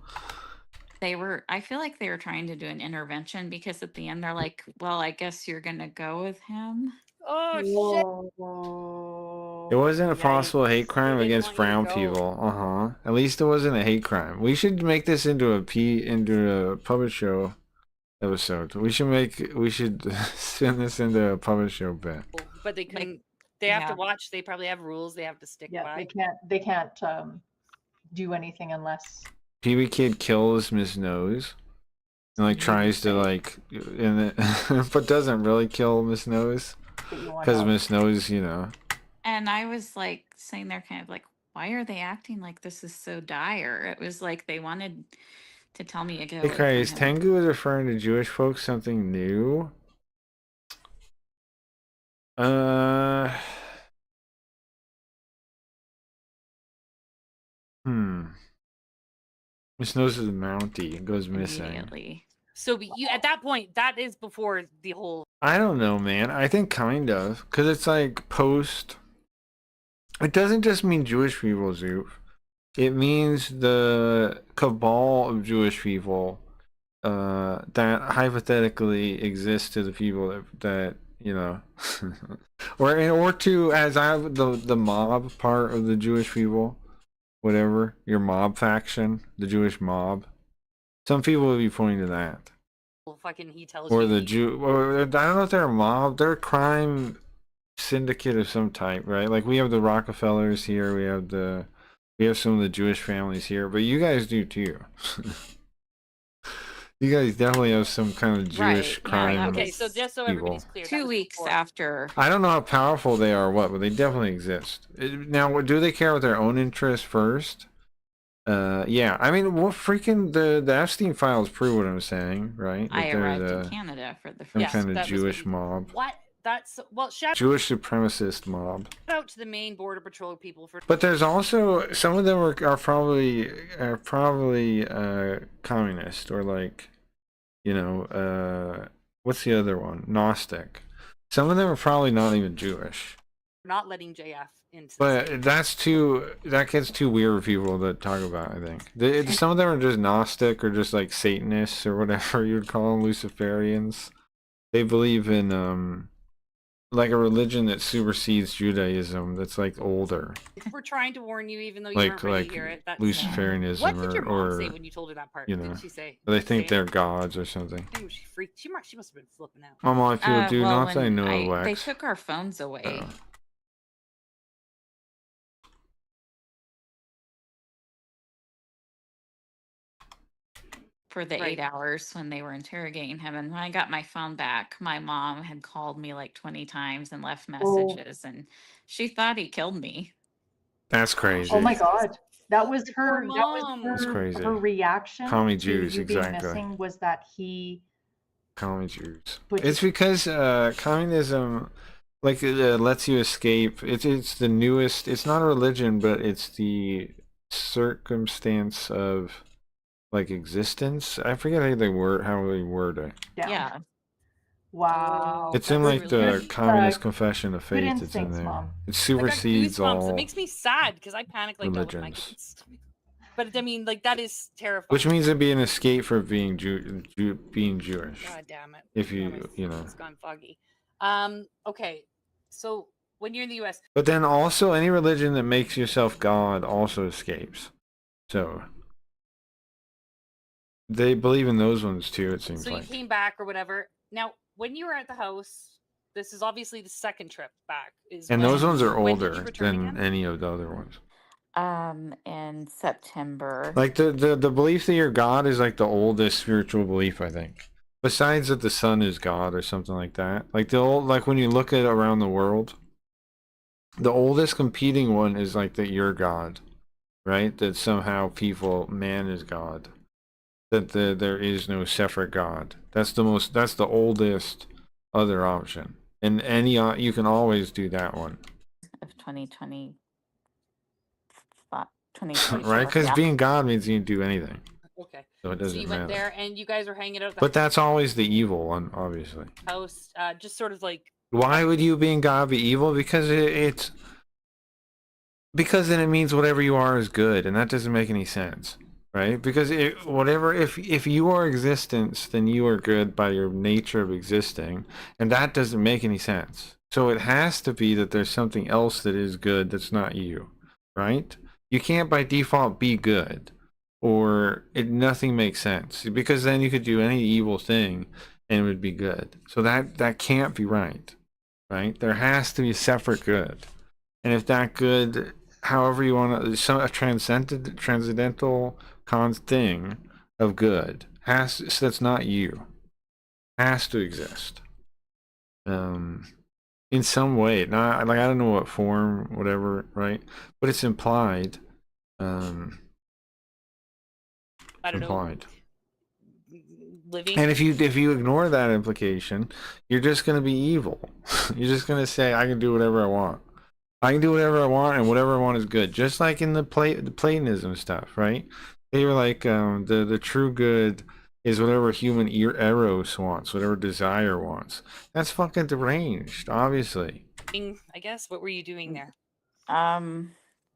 Speaker 8: I feel like they were trying to do an intervention because at the end they're like, well, I guess you're going to go with him.
Speaker 7: oh shit!
Speaker 9: Whoa.
Speaker 3: It wasn't a possible hate
Speaker 7: Yikes.
Speaker 3: crime
Speaker 7: They didn't
Speaker 3: against
Speaker 7: want you to
Speaker 3: brown
Speaker 7: go.
Speaker 3: people. At least it wasn't a hate crime. We should make this into a puppet show episode. We should send this into a puppet show bit.
Speaker 7: But they couldn't. They have
Speaker 8: yeah.
Speaker 7: to watch. They probably have rules they have to stick
Speaker 9: Yeah,
Speaker 7: by.
Speaker 9: they can't do anything unless
Speaker 3: PB Kid kills Miss Nose and like tries to like, but doesn't really kill Miss Nose
Speaker 9: you want
Speaker 3: because
Speaker 9: out.
Speaker 3: Miss Nose, you know.
Speaker 8: And I was like saying they're kind of like, why are they acting like this is so dire? It was like they wanted to tell me to go.
Speaker 3: Hey,
Speaker 8: away
Speaker 3: Cray, is
Speaker 8: from him.
Speaker 3: Tengu is referring to Jewish folks something new? Miss Nose is a Mountie. It goes missing.
Speaker 8: Immediately.
Speaker 7: So you at that point, that is before the whole.
Speaker 3: I don't know, man. I think kind of. Because it's like post. It doesn't just mean Jewish people, Zoop. It means the cabal of Jewish people that hypothetically exist to the people that you know. or to, as I have the mob part of the Jewish people. Whatever. Your mob faction. The Jewish mob. Some people will be pointing to that.
Speaker 7: Fucking he tells
Speaker 3: Or
Speaker 7: you
Speaker 3: the
Speaker 7: he-
Speaker 3: Jew, or I don't know if they're a mob, they're a crime syndicate of some type, right? Like we have the Rockefellers here, we have some of the Jewish families here, but you guys do too. You guys definitely have some kind of Jewish
Speaker 8: Right, yeah,
Speaker 3: crime.
Speaker 8: that
Speaker 7: Okay,
Speaker 8: was
Speaker 7: so just so
Speaker 3: people.
Speaker 7: everybody's clear, that
Speaker 8: 2
Speaker 7: was
Speaker 8: weeks
Speaker 7: before.
Speaker 8: after.
Speaker 3: I don't know how powerful they are, or what, but they definitely exist. Now, do they care about their own interests first? Yeah. I mean, what freaking the Epstein files prove what I'm saying, right? That
Speaker 8: I
Speaker 3: they're
Speaker 8: arrived in
Speaker 3: the-
Speaker 8: Canada for the
Speaker 3: some
Speaker 8: first.
Speaker 3: kind of
Speaker 7: that was
Speaker 3: Jewish
Speaker 7: when-
Speaker 3: mob,
Speaker 7: What? That's well. Shout
Speaker 3: Jewish supremacist mob.
Speaker 7: out to the Maine Border Patrol people for.
Speaker 3: But there's also some of them are probably communist, or like, you know, what's the other one? Gnostic. Some of them are probably not even Jewish.
Speaker 7: not letting JF into.
Speaker 3: But that gets too weird for people to talk about, I think. Some of them are just Gnostic or just like Satanists or whatever you would call them, Luciferians. They believe in like a religion that supersedes Judaism, that's like older.
Speaker 7: We're trying to warn you, even though you
Speaker 3: Like
Speaker 7: weren't ready to hear it. That's
Speaker 3: Luciferianism
Speaker 7: What did your mom
Speaker 3: or
Speaker 7: say when you told her that part?
Speaker 3: you
Speaker 7: What
Speaker 3: know,
Speaker 7: did she say?
Speaker 3: they
Speaker 7: Did she
Speaker 3: think
Speaker 7: say
Speaker 3: they're
Speaker 7: anything?
Speaker 3: gods or something.
Speaker 7: Damn, she freaked. She must have been flipping out.
Speaker 3: A lot of people do,
Speaker 8: well,
Speaker 3: not that I
Speaker 8: when
Speaker 3: know of, Lex.
Speaker 8: they took our phones away. For the
Speaker 7: Right.
Speaker 8: 8 hours when they were interrogating him. And when I got my phone back, my mom had called me like 20 times and left messages, and she thought he killed me.
Speaker 3: That's crazy.
Speaker 9: Oh my god. That was
Speaker 7: Poor
Speaker 9: her
Speaker 7: mom.
Speaker 3: That's crazy.
Speaker 9: her reaction
Speaker 3: Call me
Speaker 9: to
Speaker 3: Jews,
Speaker 9: you being
Speaker 3: exactly.
Speaker 9: missing was that he
Speaker 3: Commies.
Speaker 9: Which
Speaker 3: It's
Speaker 9: is-
Speaker 3: because communism, like, lets you escape. It's the newest. It's not a religion, but it's the circumstance of like existence. I forget how they word it.
Speaker 8: Yeah.
Speaker 9: Wow.
Speaker 3: It's in
Speaker 7: That's
Speaker 3: like
Speaker 7: really
Speaker 3: the
Speaker 7: good.
Speaker 3: Communist Confession of
Speaker 9: good
Speaker 3: Faith. It's in
Speaker 9: instincts,
Speaker 3: there.
Speaker 9: Mom.
Speaker 3: It
Speaker 7: I got
Speaker 3: supersedes
Speaker 7: goosebumps.
Speaker 3: all,
Speaker 7: It makes me sad because I panic like that with my
Speaker 3: religions.
Speaker 7: kids. But I mean, like that is terrifying.
Speaker 3: which means it'd be an escape for being being Jewish.
Speaker 7: God damn it.
Speaker 3: If
Speaker 7: Now
Speaker 3: you know.
Speaker 7: it's gone foggy. Okay. So when you're in the US,
Speaker 3: But then also any religion that makes yourself God also escapes. So they believe in those ones too, it seems
Speaker 7: so
Speaker 3: like.
Speaker 7: you came back or whatever. Now, when you were at the house, this is obviously the second trip back.
Speaker 3: And those ones are
Speaker 7: when did you
Speaker 3: older
Speaker 7: return
Speaker 3: than
Speaker 7: again?
Speaker 3: any of the other ones.
Speaker 8: In September.
Speaker 3: Like the belief that you're God is like the oldest spiritual belief, I think. Besides that the sun is God or something like that. Like the old, like when you look at around the world, the oldest competing one is like that you're God, right? That somehow man is God. That there is no separate God. That's the oldest other option. And you can always do that one.
Speaker 8: Of 2020. 2024.
Speaker 3: Right? Because
Speaker 8: Yeah.
Speaker 3: being God means you can do anything.
Speaker 7: Okay.
Speaker 3: So it
Speaker 7: So
Speaker 3: doesn't
Speaker 7: you went
Speaker 3: matter.
Speaker 7: there and you guys were hanging out at the
Speaker 3: But that's always the evil one, obviously.
Speaker 7: house, just sort of like
Speaker 3: Why would you being God be evil? Because because then it means whatever you are is good, and that doesn't make any sense, right? Because if you are existence, then you are good by your nature of existing, and that doesn't make any sense. So it has to be that there's something else that is good that's not you, right? You can't by default be good, or nothing makes sense, because then you could do any evil thing and it would be good. So that can't be right. Right? There has to be a separate good. And if that good, however you want to, a transcendental thing of good that's not you, has to exist. In some way, not like I don't know what form, whatever, right? But it's implied.
Speaker 7: I don't know,
Speaker 3: Implied.
Speaker 7: living.
Speaker 3: And if you ignore that implication, you're just going to be evil. You're just going to say, I can do whatever I want. I can do whatever I want, and whatever I want is good. Just like in the Platonism stuff, right? They were like, the true good is whatever human eros wants, whatever desire wants. That's fucking deranged, obviously.
Speaker 7: I guess. What were you doing there?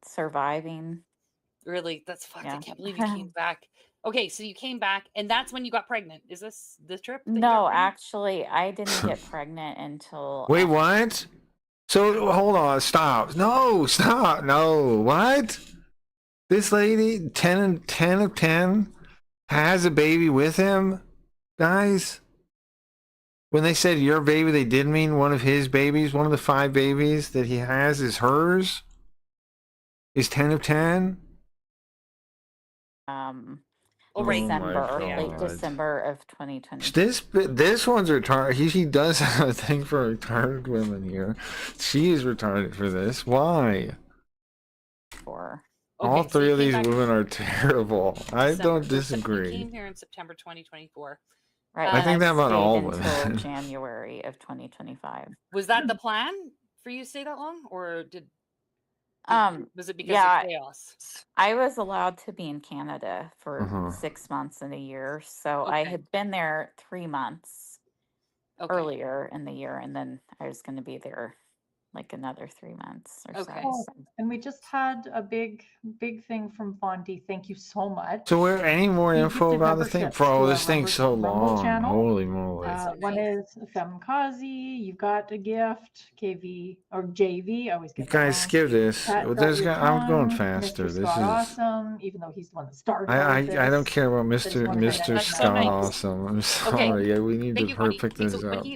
Speaker 8: Surviving.
Speaker 7: Really? That's fucked. I
Speaker 8: Yeah.
Speaker 7: can't believe you came back. Okay, so you came back, and that's when you got pregnant. Is this the trip? that you got
Speaker 8: No,
Speaker 7: pregnant?
Speaker 8: actually, I didn't get pregnant until.
Speaker 3: Wait, what? So hold on, stop. No, stop. No, what? This lady, 10 of 10, has a baby with him, guys. When they said your baby, they did mean one of his babies. One of the 5 babies that he has is hers. Is 10 of 10.
Speaker 7: Oh, right.
Speaker 8: December,
Speaker 3: my
Speaker 8: late
Speaker 3: God.
Speaker 8: December of 2020.
Speaker 3: This one's retarded. He does have a thing for retarded women here. She is retarded for this. Why?
Speaker 8: For
Speaker 3: All
Speaker 7: Okay, so
Speaker 3: 3
Speaker 7: you
Speaker 3: of
Speaker 7: came
Speaker 3: these
Speaker 7: back
Speaker 3: women are terrible. I
Speaker 7: December-
Speaker 3: don't
Speaker 7: You
Speaker 3: disagree.
Speaker 7: came here in September 2024.
Speaker 8: right,
Speaker 3: I
Speaker 8: and
Speaker 3: think that about
Speaker 8: stayed
Speaker 3: all
Speaker 8: until
Speaker 3: women.
Speaker 8: January of 2025.
Speaker 7: Was that the plan for you to stay that long, or was it because
Speaker 8: yeah,
Speaker 7: of chaos?
Speaker 8: I was allowed to be in Canada for
Speaker 3: Uh-huh.
Speaker 8: 6 months in a year, so I
Speaker 7: Okay.
Speaker 8: had been there 3 months
Speaker 7: Okay.
Speaker 8: earlier in the year, and then I was going to be there like another 3 months or
Speaker 7: Okay.
Speaker 9: Oh,
Speaker 8: so.
Speaker 9: and we just had a big thing from Fondi. Thank you so much.
Speaker 3: So, where any more
Speaker 9: He
Speaker 3: info
Speaker 9: gifted
Speaker 3: about the thing?
Speaker 9: memberships
Speaker 3: Bro,
Speaker 9: to
Speaker 3: this thing's so
Speaker 9: Rumble
Speaker 3: long.
Speaker 9: channel.
Speaker 3: Holy moly.
Speaker 9: One is Femkazi. You've got a gift. KV or JV. I always
Speaker 3: You
Speaker 9: get that
Speaker 3: guys
Speaker 9: wrong.
Speaker 3: skip this.
Speaker 9: Pat
Speaker 3: Well,
Speaker 9: got your
Speaker 3: I'm going
Speaker 9: tongue,
Speaker 3: faster.
Speaker 9: Mr.
Speaker 3: This
Speaker 9: Scott
Speaker 3: is.
Speaker 9: Awesome, even though he's the one that started all of
Speaker 3: I don't
Speaker 9: this.
Speaker 3: care about
Speaker 9: Just
Speaker 3: Mr.
Speaker 9: wanted to
Speaker 3: Mr.
Speaker 7: That's so
Speaker 3: Scott
Speaker 7: nice.
Speaker 3: Awesome. I'm sorry. Yeah, we need
Speaker 7: Thank
Speaker 3: to
Speaker 7: you, Bonnie.
Speaker 3: pick
Speaker 7: Okay,
Speaker 3: this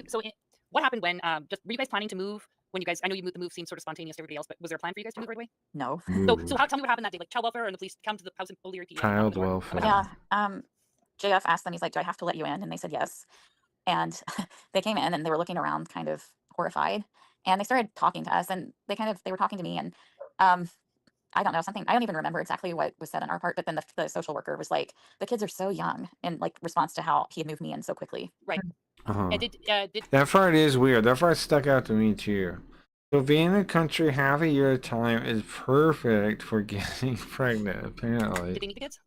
Speaker 7: so
Speaker 3: up.
Speaker 7: what happened when were you guys planning to move when you guys? I know the move seemed sort of spontaneous to everybody else, but was there a plan for you guys to move right away?
Speaker 8: No.
Speaker 7: So tell me what happened that day. Like child welfare and the police come to the house in O'Leary.
Speaker 3: Child welfare.
Speaker 8: Yeah. JF asked them, he's like, do I have to let you in? And they said yes. And they came in and they were looking around kind of horrified. And they started talking to us and they were talking to me. And I don't know, something, I don't even remember exactly what was said on our part, but then the social worker was like, the kids are so young, in like response to how he had moved me in so quickly.
Speaker 7: Right.
Speaker 3: Uh-huh.
Speaker 7: And did
Speaker 3: That part is weird. That part stuck out to me too. So being in the country half a year at a time is perfect for getting pregnant, apparently.
Speaker 7: did they meet the kids?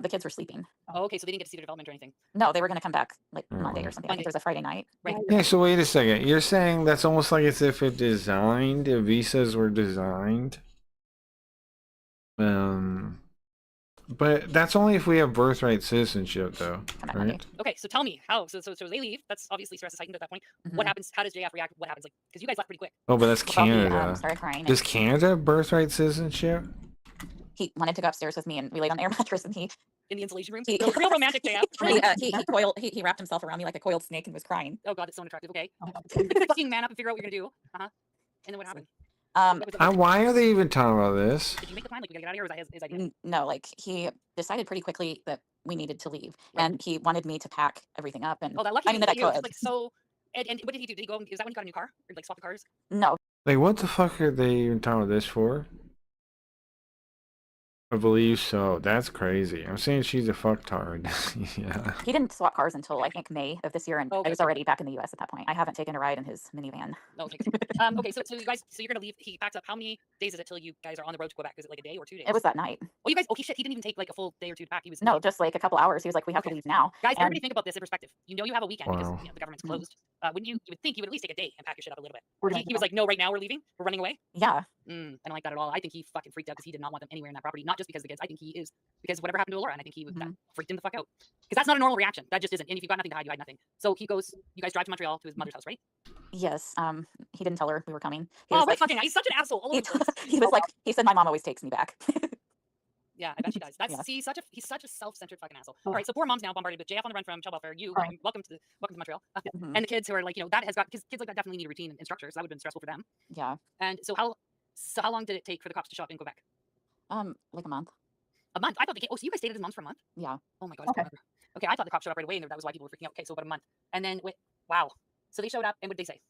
Speaker 8: The kids were sleeping.
Speaker 7: Oh, okay, so they didn't get to see their development or anything.
Speaker 8: No, they were gonna come back like Monday
Speaker 3: Oh.
Speaker 8: or something. I
Speaker 7: Monday.
Speaker 8: think it was a Friday night.
Speaker 7: Right.
Speaker 3: Yeah, so wait a second. You're saying that's almost like as if it designed, the visas were designed. But that's only if we have birthright citizenship, though,
Speaker 8: Come back Monday.
Speaker 3: right?
Speaker 7: Okay, so tell me how. So they leave. That's obviously stress is heightened at that point. What
Speaker 8: Mhm.
Speaker 7: happens? How does JF react? What happens? Like, because you guys left pretty quick.
Speaker 3: Oh, but that's
Speaker 8: Well, he
Speaker 3: Canada.
Speaker 8: started crying.
Speaker 3: Does
Speaker 8: And
Speaker 3: Canada have birthright citizenship?
Speaker 8: he wanted to go upstairs with me, and we laid on the air mattress, and he
Speaker 7: In the insulation room.
Speaker 8: He-
Speaker 7: Real romantic JF.
Speaker 8: he wrapped himself around me like a coiled snake and was crying.
Speaker 7: Oh god, that's so unattractive. Okay.
Speaker 9: Oh.
Speaker 7: Fucking man up and figure out what you're gonna do. And then what happened?
Speaker 3: Why are they even talking about this?
Speaker 7: Did you make the plan? Like, we gotta get out of here, or was that his idea?
Speaker 8: No, like he decided pretty quickly that we needed to leave,
Speaker 7: Right.
Speaker 8: and he wanted me to pack everything up. And
Speaker 7: Oh, that lucky
Speaker 8: I mean that I
Speaker 7: you.
Speaker 8: could.
Speaker 7: Like, so, and what did he do? Did he go? Is that when he got a new car? Or like swap the cars?
Speaker 8: No,
Speaker 3: Like, what the fuck are they even talking about this for? I believe so. That's crazy. I'm saying she's a fucktard. Yeah.
Speaker 8: he didn't swap cars until I think May of this year, and
Speaker 7: Okay.
Speaker 8: I was already back in the U.S. at that point. I haven't taken a ride in his minivan.
Speaker 7: No, okay. Okay, so you guys, so you're gonna leave. He packs up. How many days is it till you guys are on the road to Quebec? Is it like a day or 2 days?
Speaker 8: It was that night.
Speaker 7: Oh, you guys. Oh, shit. He didn't even take like a full day or two to pack. He was
Speaker 8: No, just like a couple hours. He was like, "We have to
Speaker 7: Okay.
Speaker 8: leave now."
Speaker 7: Guys,
Speaker 8: And-
Speaker 7: everybody think about this in perspective. You know you have a weekend because
Speaker 3: Wow.
Speaker 7: the government's
Speaker 8: Mhm.
Speaker 7: closed. Wouldn't you? You would think you would at least take a day and pack your shit up a little bit.
Speaker 9: We're
Speaker 7: He,
Speaker 9: gonna
Speaker 7: he was
Speaker 9: go.
Speaker 7: like, no, right now we're leaving. We're running away.
Speaker 8: Yeah,
Speaker 7: I don't like that at all. I think he fucking freaked out because he did not want them anywhere in that property. Not just because of the kids. I think he is because whatever happened to Laura, and I think he that
Speaker 8: Mhm.
Speaker 7: freaked him the fuck out. Because that's not a normal reaction. That just isn't. And if you've got nothing to hide, you hide nothing. So he goes. You guys drive to Montreal to his mother's house, right?
Speaker 8: yes. He didn't tell her we were coming. He
Speaker 7: Oh,
Speaker 8: was
Speaker 7: what
Speaker 8: like,
Speaker 7: fucking! He's such an asshole. All
Speaker 8: he,
Speaker 7: over the place.
Speaker 8: he was like, he said, "My mom always takes me back."
Speaker 7: Yeah, I bet she does. That's
Speaker 8: Yeah.
Speaker 7: see, he's such a self-centered fucking asshole.
Speaker 9: Oh.
Speaker 7: All right, so poor mom's now bombarded with JF on the run from child welfare. You
Speaker 9: Right.
Speaker 7: welcome to Montreal,
Speaker 8: Mhm.
Speaker 7: and the kids who are like, that has got because kids like that definitely need a routine and structure. So that would have been stressful for them.
Speaker 8: Yeah.
Speaker 7: And so how long did it take for the cops to show up in Quebec?
Speaker 8: Like a month.
Speaker 7: A month. I thought they came. Oh, so you guys stayed at his mom's for a month?
Speaker 8: Yeah.
Speaker 7: Oh my god.
Speaker 9: Okay.
Speaker 7: Okay, I thought the cops showed up right away, and that was why people were freaking out. Okay, so about a month, and then wow. So they showed up, and what did they say?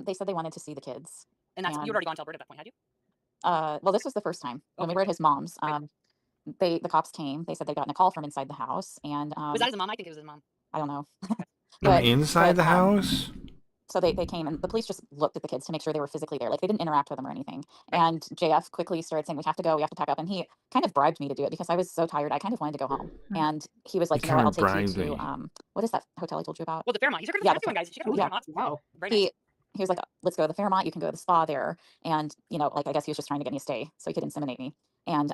Speaker 8: They said they wanted to see the kids.
Speaker 7: And that's
Speaker 8: And-
Speaker 7: you'd already gone to Alberta at that point, had you?
Speaker 8: Well, this was the first time when we
Speaker 7: Okay.
Speaker 8: were at his mom's.
Speaker 7: Right.
Speaker 8: The cops came. They said they'd gotten a call from inside the house, and
Speaker 7: Was that his mom? I think it was his mom.
Speaker 8: I don't know.
Speaker 3: From
Speaker 8: But-
Speaker 3: inside the
Speaker 8: but,
Speaker 3: house?
Speaker 8: So they came, and the police just looked at the kids to make sure they were physically there. Like, they didn't interact with them or anything. And JF quickly started saying, "We have to go. We have to pack up." And he kind of bribed me to do it because I was so tired. I kind of wanted to go home. And he was like,
Speaker 3: He
Speaker 8: "You know what? I'll
Speaker 3: kinda
Speaker 8: take you
Speaker 3: bribed
Speaker 8: to what is that hotel I told you about?"
Speaker 7: Well, the Fairmont. He's going to
Speaker 8: Yeah,
Speaker 7: the
Speaker 8: the
Speaker 7: one, guys. You should go to
Speaker 8: yeah.
Speaker 7: the Fairmont.
Speaker 9: Wow.
Speaker 7: Very nice.
Speaker 8: He was like, "Let's go to the Fairmont. You can go to the spa there." And like, I guess he was just trying to get me to stay so he could inseminate me. And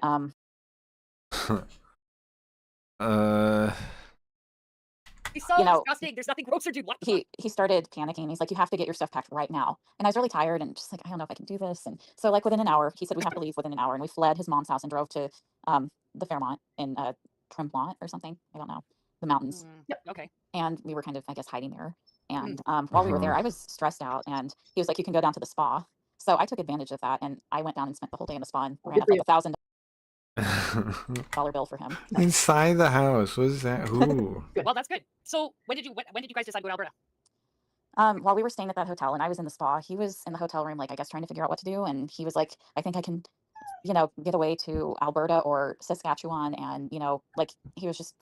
Speaker 7: He's so
Speaker 8: you know,
Speaker 7: disgusting. There's nothing grosser, dude. What the fuck?
Speaker 8: he started panicking. He's like, "You have to get your stuff packed right now." And I was really tired and just like, I don't know if I can do this. And so like within an hour, he said we have to leave within an hour, and we fled his mom's house and drove to the Fairmont in Tremblant or something. I don't know, the mountains.
Speaker 7: Okay.
Speaker 8: And we were kind of, I guess, hiding there. And while we were there, I was stressed out, and he was like, "You can go down to the spa." So I took advantage of that, and I went down and spent the whole day in the spa and ran up like $1,000 bill for him.
Speaker 3: Inside the house. What is that? Ooh.
Speaker 7: Well, that's good. So when did you guys decide to go to Alberta?
Speaker 8: While we were staying at that hotel and I was in the spa, he was in the hotel room, like, I guess, trying to figure out what to do. And he was like, "I think I can, get away to Alberta or Saskatchewan." And, like, he was just,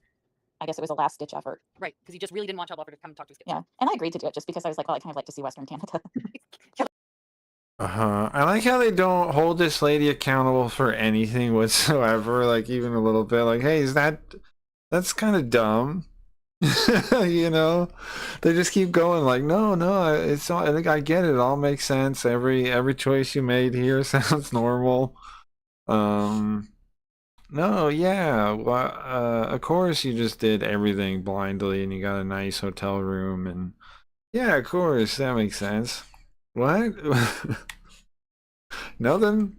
Speaker 8: I guess it was a last ditch effort.
Speaker 7: Right, because he just really didn't want child welfare to come talk to his kids.
Speaker 8: Yeah. And I agreed to do it just because I was like, well, I kind of like to see Western Canada.
Speaker 3: I like how they don't hold this lady accountable for anything whatsoever, like even a little bit. Like, hey, that's kind of dumb. They just keep going. Like, no, it's all. I think I get it. It all makes sense. Every choice you made here sounds normal. No, yeah. Well, of course you just did everything blindly, and you got a nice hotel room, and yeah, of course that makes sense. What? Nothing.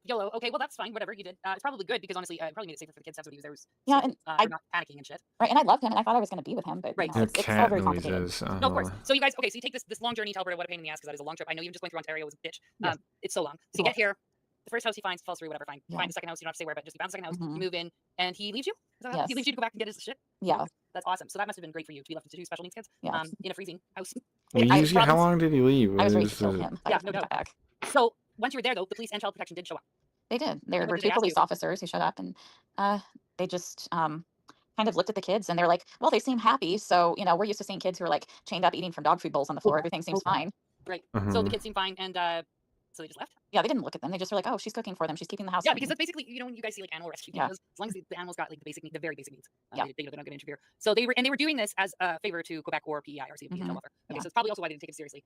Speaker 7: YOLO. Okay, well that's fine. Whatever you did, it's probably good because honestly, it probably made it safer for the kids. That's what he was there. Was
Speaker 8: Yeah,
Speaker 7: sleeping,
Speaker 8: and I-
Speaker 7: not panicking and shit.
Speaker 8: Right. And I loved him and I thought I was going to be with him, but
Speaker 7: Right.
Speaker 8: it's all
Speaker 3: Cat
Speaker 8: very complicated.
Speaker 3: noises.
Speaker 7: No, of course. So you guys, okay, so you take this long journey to Alberta. What a pain in the ass because that is a long trip. I know even just going through Ontario was a bitch.
Speaker 9: Yes.
Speaker 7: It's so long. So
Speaker 9: It's
Speaker 7: you
Speaker 9: a
Speaker 7: get here, the first house he finds falls through, whatever, fine. You
Speaker 8: Yeah.
Speaker 7: find the second house, you don't have to say where, but just you found the second house,
Speaker 8: Mhm.
Speaker 7: you move in, and he leaves you? Is that what happens? He
Speaker 8: Yes.
Speaker 7: leaves you to go back and get his shit?
Speaker 8: Yeah.
Speaker 7: That's awesome. So that must have been great for you to be left to two special needs kids
Speaker 8: Yeah.
Speaker 7: in a freezing house.
Speaker 3: Well,
Speaker 8: I
Speaker 3: usually, how
Speaker 8: promised-
Speaker 3: long did he leave?
Speaker 8: I was ready to
Speaker 3: Was
Speaker 8: kill
Speaker 3: it-
Speaker 8: him. I
Speaker 7: Yeah,
Speaker 8: was
Speaker 7: no
Speaker 8: gonna
Speaker 7: doubt.
Speaker 8: come back.
Speaker 7: So once you were there, though, the police and child protection did show up.
Speaker 8: They did. There
Speaker 7: What
Speaker 8: were
Speaker 7: did
Speaker 8: two
Speaker 7: they ask
Speaker 8: police
Speaker 7: you?
Speaker 8: officers who showed up, and they just kind of looked at the kids, and they're like, "Well, they seem happy." So we're used to seeing kids who are like chained up eating from dog food bowls on the floor. Everything seems fine.
Speaker 7: Right. So the
Speaker 3: Mhm.
Speaker 7: kids seem fine, and so they just left.
Speaker 8: Yeah, they didn't look at them. They just were like, "Oh, she's cooking for them. She's keeping the house
Speaker 7: Yeah,
Speaker 8: clean."
Speaker 7: because that's basically when you guys see like animal rescue
Speaker 8: Yeah.
Speaker 7: videos, as long as the animals got like the basic, the very basic needs,
Speaker 8: Yeah.
Speaker 7: they're not going to interfere. So they were doing this as a favor to Quebec or PEI or CFP and
Speaker 8: Mhm.
Speaker 7: welfare. Okay,
Speaker 8: Yeah.
Speaker 7: so it's probably also why they didn't take it seriously.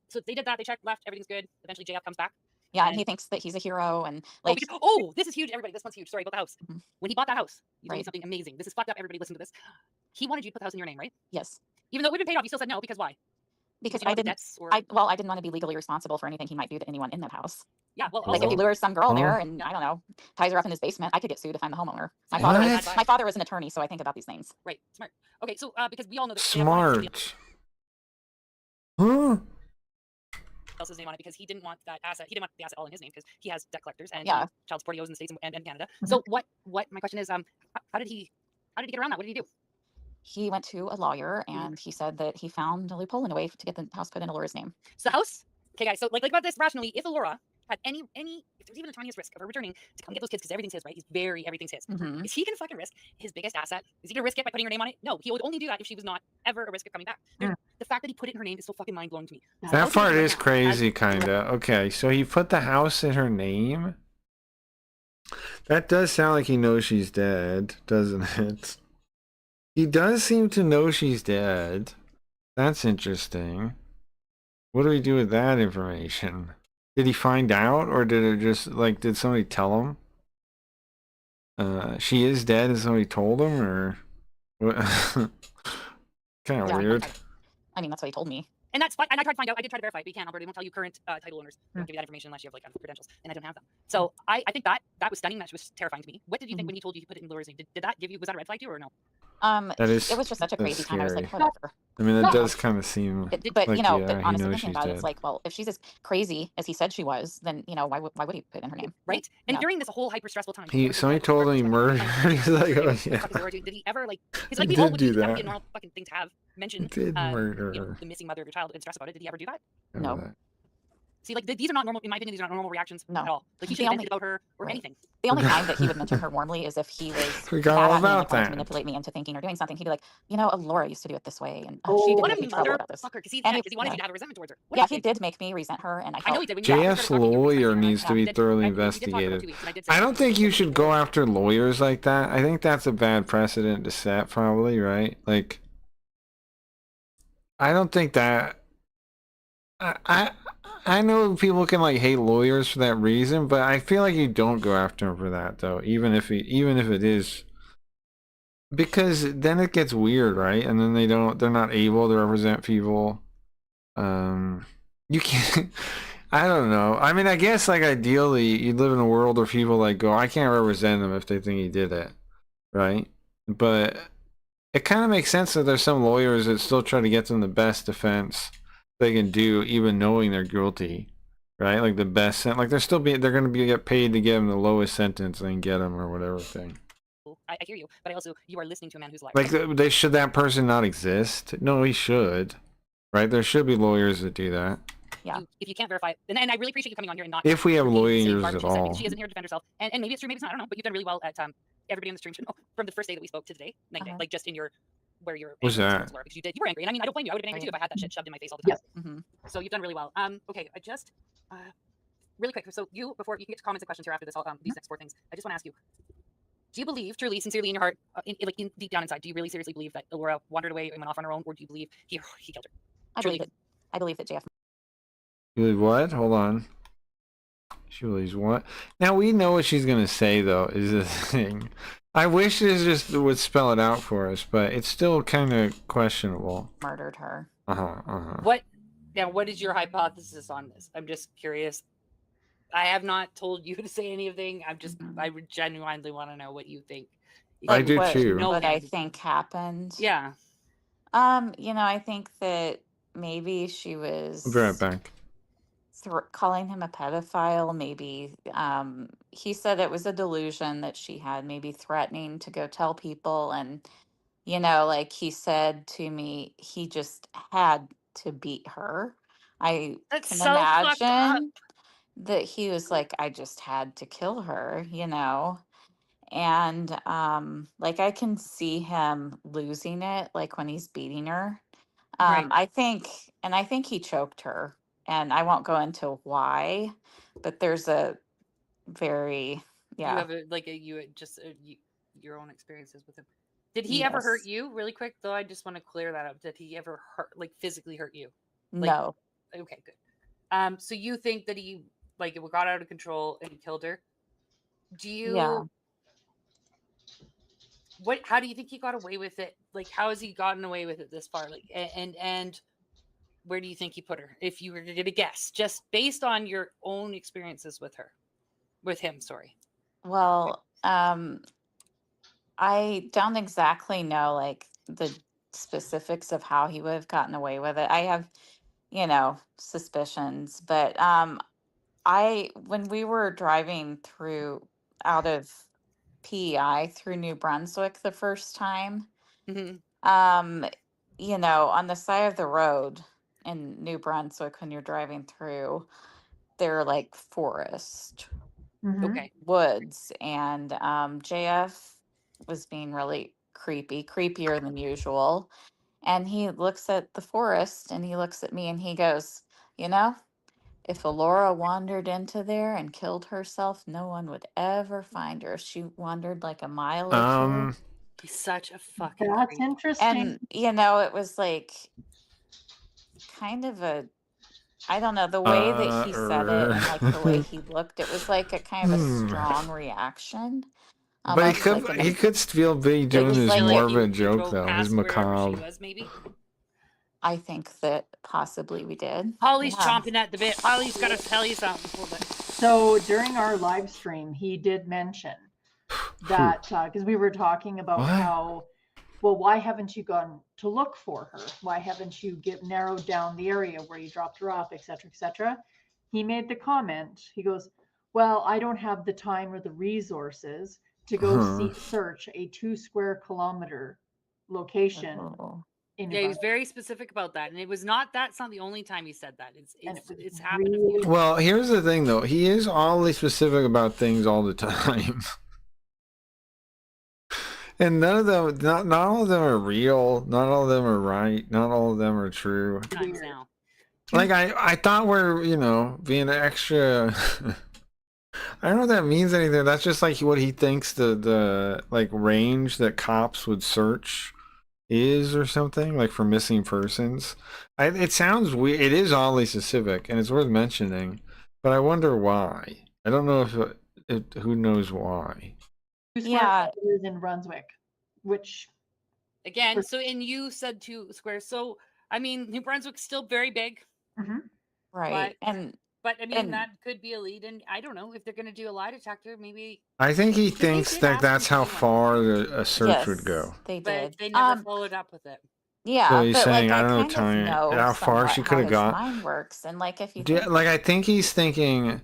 Speaker 7: So they did that. They checked, left, everything's good. Eventually, JF comes back.
Speaker 8: Yeah, and
Speaker 7: And
Speaker 8: he thinks that he's a hero, and
Speaker 7: oh,
Speaker 8: like,
Speaker 7: this is huge, everybody. This one's huge. Sorry about the house.
Speaker 8: Mhm.
Speaker 7: When he bought that house, you told me
Speaker 8: Right.
Speaker 7: something amazing. This is fucked up. Everybody, listen to this. He wanted you to put the house in your name, right?
Speaker 8: yes,
Speaker 7: Even though it would have been paid off, you still said no because why?
Speaker 8: because
Speaker 7: you know
Speaker 8: I
Speaker 7: the
Speaker 8: didn't.
Speaker 7: debts or
Speaker 8: I didn't want to be legally responsible for anything he might do to anyone in that house.
Speaker 7: yeah. Well,
Speaker 8: Like if
Speaker 7: also
Speaker 8: he lures some girl
Speaker 3: Huh?
Speaker 8: there, and I don't know, ties her up in his basement, I could get sued if I'm the homeowner. My
Speaker 3: What?
Speaker 8: father was an attorney, so I think about these things.
Speaker 7: right, smart. Okay, so because we all know that JF wanted somebody
Speaker 3: Smart. Huh?
Speaker 7: else's name on it because he didn't want that asset. He didn't want the asset all in his name because he has debt collectors and
Speaker 8: Yeah.
Speaker 7: child support owes in the States and Canada. So what my question is, how did he get around that? What did he do?
Speaker 8: He went to a lawyer, and he said that he found a loophole in a way to get the house put in Alora's name.
Speaker 7: So the house. Okay, guys. So like about this rationally, if Alora had any, if there's even the tiniest risk of her returning to come get those kids because everything's his, right? Everything's his.
Speaker 8: Mhm.
Speaker 7: Is he gonna fucking risk his biggest asset? Is he gonna risk it by putting her name on it? No, he would only do that if she was not ever a risk of coming back. The fact that he put it in her name is so fucking mind blowing to me.
Speaker 3: That
Speaker 7: How
Speaker 3: part
Speaker 7: can he
Speaker 3: is
Speaker 7: right now
Speaker 3: crazy,
Speaker 7: as-
Speaker 3: kinda. Okay, so he put the house in her name. That does sound like he knows she's dead, doesn't it? He does seem to know she's dead. That's interesting. What do we do with that information? Did he find out, or did it just like did somebody tell him? She is dead, and somebody told him, or what? Kind of
Speaker 8: Yeah,
Speaker 3: weird.
Speaker 8: I mean, that's what he told me.
Speaker 7: And that's fine. And I tried to find out. I did try to verify, but you can't. Alberta won't tell you current title owners. They won't give you that information unless you have like credentials, and I don't have them. So I think that was stunning. That was terrifying to me. What did you think when he told you he put it in Laura's name? Did that give you, was that a red flag to you or no?
Speaker 3: That is.
Speaker 8: It was just such a
Speaker 3: that's
Speaker 8: crazy time. I was like,
Speaker 3: scary.
Speaker 8: whatever.
Speaker 3: I mean, that does kind of seem.
Speaker 8: But
Speaker 3: like,
Speaker 8: but
Speaker 3: yeah,
Speaker 8: honestly
Speaker 3: he knows
Speaker 8: thinking
Speaker 3: she's
Speaker 8: about it, it's
Speaker 3: dead.
Speaker 8: like, well, if she's as crazy as he said she was, then why would he put it in her name?
Speaker 7: Right. And
Speaker 8: Yeah.
Speaker 7: during this whole hyper stressful time,
Speaker 3: Somebody told him he murdered. He's like, oh yeah,
Speaker 7: Did he ever like? Because
Speaker 3: He
Speaker 7: like we all
Speaker 3: did
Speaker 7: would
Speaker 3: do
Speaker 7: that would be a
Speaker 3: that.
Speaker 7: normal fucking thing to have mentioned.
Speaker 3: did murder
Speaker 7: You know,
Speaker 3: her.
Speaker 7: the missing mother of your child and stress about it. Did he ever do that?
Speaker 8: No.
Speaker 3: Remember
Speaker 7: See, like these are not normal. In my opinion, these are not normal reactions
Speaker 8: No.
Speaker 7: at all. Like he
Speaker 8: The
Speaker 7: should have
Speaker 8: only-
Speaker 7: vented about her or
Speaker 8: Right.
Speaker 7: anything.
Speaker 8: The only time that he would mention her warmly is if he was
Speaker 3: Forgot
Speaker 8: mad
Speaker 3: all
Speaker 8: at me and,
Speaker 3: about
Speaker 8: like, wanted to
Speaker 3: that.
Speaker 8: manipulate me into thinking or doing something. He'd be like, Laura used to do it this way, and she
Speaker 9: Oh.
Speaker 8: didn't
Speaker 7: What
Speaker 8: get
Speaker 7: a
Speaker 8: me trouble about this.
Speaker 7: motherfucker! Because he
Speaker 8: And
Speaker 7: wanted
Speaker 8: yeah.
Speaker 7: you to have a resentment towards her. What
Speaker 8: Yeah,
Speaker 7: a
Speaker 8: he
Speaker 7: dick.
Speaker 8: did make me resent her, and I
Speaker 7: I know
Speaker 8: felt
Speaker 7: he did. When you
Speaker 3: JF's
Speaker 7: started talking, you were
Speaker 3: lawyer
Speaker 7: resentment.
Speaker 3: needs to
Speaker 7: We
Speaker 3: be
Speaker 7: did-
Speaker 3: thoroughly
Speaker 7: we did talk for about
Speaker 3: investigated.
Speaker 7: 2 weeks, and I did say
Speaker 3: I
Speaker 7: that.
Speaker 3: don't think you should go after lawyers like that. I think that's a bad precedent to set, probably, right? Like, I don't think that. I know people can like hate lawyers for that reason, but I feel like you don't go after him for that though, even if it is, because then it gets weird, right? And then they're not able to represent people. You can't. I don't know. I mean, I guess like ideally you live in a world where people like go, I can't represent them if they think he did it, right? But it kind of makes sense that there's some lawyers that still try to get them the best defense they can do, even knowing they're guilty, right? Like the best like they're going to be get paid to give them the lowest sentence they can get them or whatever thing.
Speaker 7: I hear you, but I also you are listening to a man who's lying.
Speaker 3: Like should that person not exist? No, he should, right? There should be lawyers that do that.
Speaker 8: Yeah.
Speaker 7: If you can't verify, and I really appreciate you coming on here and not.
Speaker 3: If we have
Speaker 7: repeating the same
Speaker 3: lawyers
Speaker 7: garbage
Speaker 3: at
Speaker 7: she said, because
Speaker 3: all.
Speaker 7: she isn't here to defend herself, and maybe it's true, maybe it's not. I don't know, but you've done really well at everybody on the stream should know from the first day that we spoke to today, night day, like just in your where your
Speaker 3: What's
Speaker 7: anger
Speaker 3: that?
Speaker 7: towards Laura, because you were angry, and I mean I don't blame you. I would have been angry too if I had that shit shoved in my face all the time.
Speaker 9: Yes.
Speaker 8: Mhm.
Speaker 7: So you've done really well. Okay, I just really quick. So before you can get to comments and questions here after this, these next 4 things, I just want to ask you. Do you believe, truly, sincerely, in your heart, deep down inside, do you really seriously believe that Laura wandered away and went off on her own, or do you believe he killed her?
Speaker 8: I believe that JF.
Speaker 3: You believe what? Hold on. She believes what? Now we know what she's gonna say though, is the thing. I wish it just would spell it out for us, but it's still kind of questionable.
Speaker 8: murdered her.
Speaker 7: What is your hypothesis on this? I'm just curious. I have not told you to say anything. I would genuinely want to know what you think.
Speaker 3: I do
Speaker 8: what,
Speaker 3: too.
Speaker 7: No
Speaker 8: What I
Speaker 7: hands.
Speaker 8: think happened.
Speaker 7: Yeah.
Speaker 8: I think that maybe she was
Speaker 3: I'll be right back.
Speaker 8: calling him a pedophile. Maybe he said it was a delusion that she had, maybe threatening to go tell people. And, like he said to me, he just had to beat her. I
Speaker 7: That's
Speaker 8: can
Speaker 7: so fucked up.
Speaker 8: imagine that he was like, I just had to kill her, you know? And like I can see him losing it, like when he's beating her.
Speaker 7: Right.
Speaker 8: I think, and I think he choked her, and I won't go into why, but there's a very,
Speaker 7: You
Speaker 8: yeah,
Speaker 7: have your own experiences with him. Did he ever hurt
Speaker 8: yes,
Speaker 7: you? Really quick though, I just want to clear that up. Did he ever like physically hurt you? Like,
Speaker 8: no,
Speaker 7: okay, good. So you think that he like it got out of control and he killed her? Do
Speaker 8: yeah.
Speaker 7: you how do you think he got away with it? Like, how has he gotten away with it this far? Like, and where do you think he put her? If you were to guess, just based on your own experiences with him, sorry.
Speaker 8: Well, I don't exactly know like the specifics of how he would have gotten away with it. I have, you know, suspicions, but when we were driving through out of PEI through New Brunswick the first time,
Speaker 7: Mm-hmm.
Speaker 8: you know, on the side of the road in New Brunswick when you're driving through, they're like forest
Speaker 9: Mhm.
Speaker 7: Okay.
Speaker 8: woods, and JF was being really creepier than usual. And he looks at the forest and he looks at me and he goes, you know, if Alora wandered into there and killed herself, no one would ever find her. She wandered like a mile or two.
Speaker 7: He's such a fucking
Speaker 9: That's
Speaker 7: creep.
Speaker 9: interesting.
Speaker 8: And, you know, it was like kind of a, I don't know, the way that he said it and like the way he looked, it was like a kind of a strong reaction.
Speaker 3: But
Speaker 8: Almost like an,
Speaker 3: he could still be doing
Speaker 8: was
Speaker 3: his
Speaker 8: like
Speaker 3: more
Speaker 8: a-
Speaker 3: of a
Speaker 7: You
Speaker 3: joke
Speaker 7: drove
Speaker 3: though. His
Speaker 7: past wherever she
Speaker 3: macabre.
Speaker 7: was, maybe.
Speaker 8: I think that possibly we did.
Speaker 7: Holly's
Speaker 8: Yeah.
Speaker 7: chomping at the bit. Holly's got to tell you something. Hold it.
Speaker 9: So during our live stream, he did mention that because we were talking about
Speaker 3: What?
Speaker 9: how, well, why haven't you gone to look for her? Why haven't you narrowed down the area where you dropped her off, et cetera, et cetera? He made the comment. He goes, well, I don't have the time or the resources to go search a 2 square kilometer location
Speaker 8: Oh.
Speaker 9: in New
Speaker 7: Yeah, he was
Speaker 9: Brunswick.
Speaker 7: very specific about that, and that's not the only time he said that.
Speaker 9: And it was
Speaker 7: It's happened a few
Speaker 9: really-
Speaker 7: times.
Speaker 3: Well, here's the thing though. He is oddly specific about things all the time. And none of them, not all of them are real. Not all of them are right. Not all of them are true.
Speaker 7: Times now.
Speaker 3: Like I thought we're, you know, being extra. I don't know if that means anything. That's just like what he thinks the like range that cops would search is or something, like for missing persons. It sounds weird. It is oddly specific, and it's worth mentioning. But I wonder why. I don't know if who knows why.
Speaker 9: 2 square
Speaker 8: Yeah.
Speaker 9: kilometers in Brunswick, which
Speaker 7: Again, so and you said 2 squares. So I mean, New Brunswick's still very big,
Speaker 8: Right. And
Speaker 7: but I mean
Speaker 8: And-
Speaker 7: that could be a lead. And I don't know if they're going to do a lie detector, maybe.
Speaker 3: I think he
Speaker 7: Because they
Speaker 3: thinks
Speaker 7: did
Speaker 3: that
Speaker 7: ask
Speaker 3: that's
Speaker 7: him
Speaker 3: how
Speaker 7: to do one.
Speaker 3: far a search
Speaker 8: yes,
Speaker 3: would go.
Speaker 8: they
Speaker 7: But
Speaker 8: did.
Speaker 7: they never followed up with it.
Speaker 8: Yeah,
Speaker 3: So he's
Speaker 8: but
Speaker 3: saying,
Speaker 8: like
Speaker 3: I don't know
Speaker 8: kind of
Speaker 3: time,
Speaker 8: know
Speaker 3: how far
Speaker 8: somewhat
Speaker 3: she
Speaker 8: how
Speaker 3: could have
Speaker 8: his
Speaker 3: got.
Speaker 8: mind works, and like if you
Speaker 3: Yeah,
Speaker 8: think,
Speaker 3: like I think he's thinking,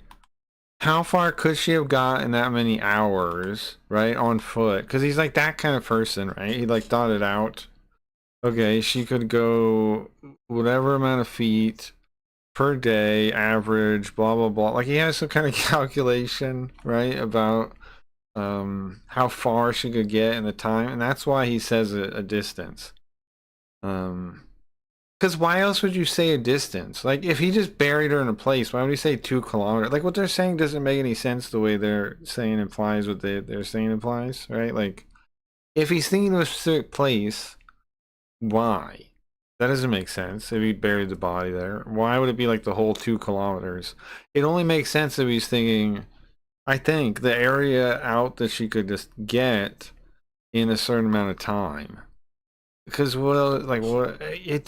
Speaker 3: how far could she have got in that many hours, right, on foot? Because he's like that kind of person, right? He like thought it out. Okay, she could go whatever amount of feet per day, average, blah blah blah. Like he has some kind of calculation, right, about how far she could get in the time, and that's why he says a distance. Because why else would you say a distance? Like if he just buried her in a place, why would he say 2 kilometers? Like what they're saying doesn't make any sense. The way they're saying implies what they're saying implies, right? Like if he's thinking of a specific place, why? That doesn't make sense. If he buried the body there, why would it be like the whole 2 kilometers? It only makes sense if he's thinking, I think, the area out that she could just get in a certain amount of time. Because right?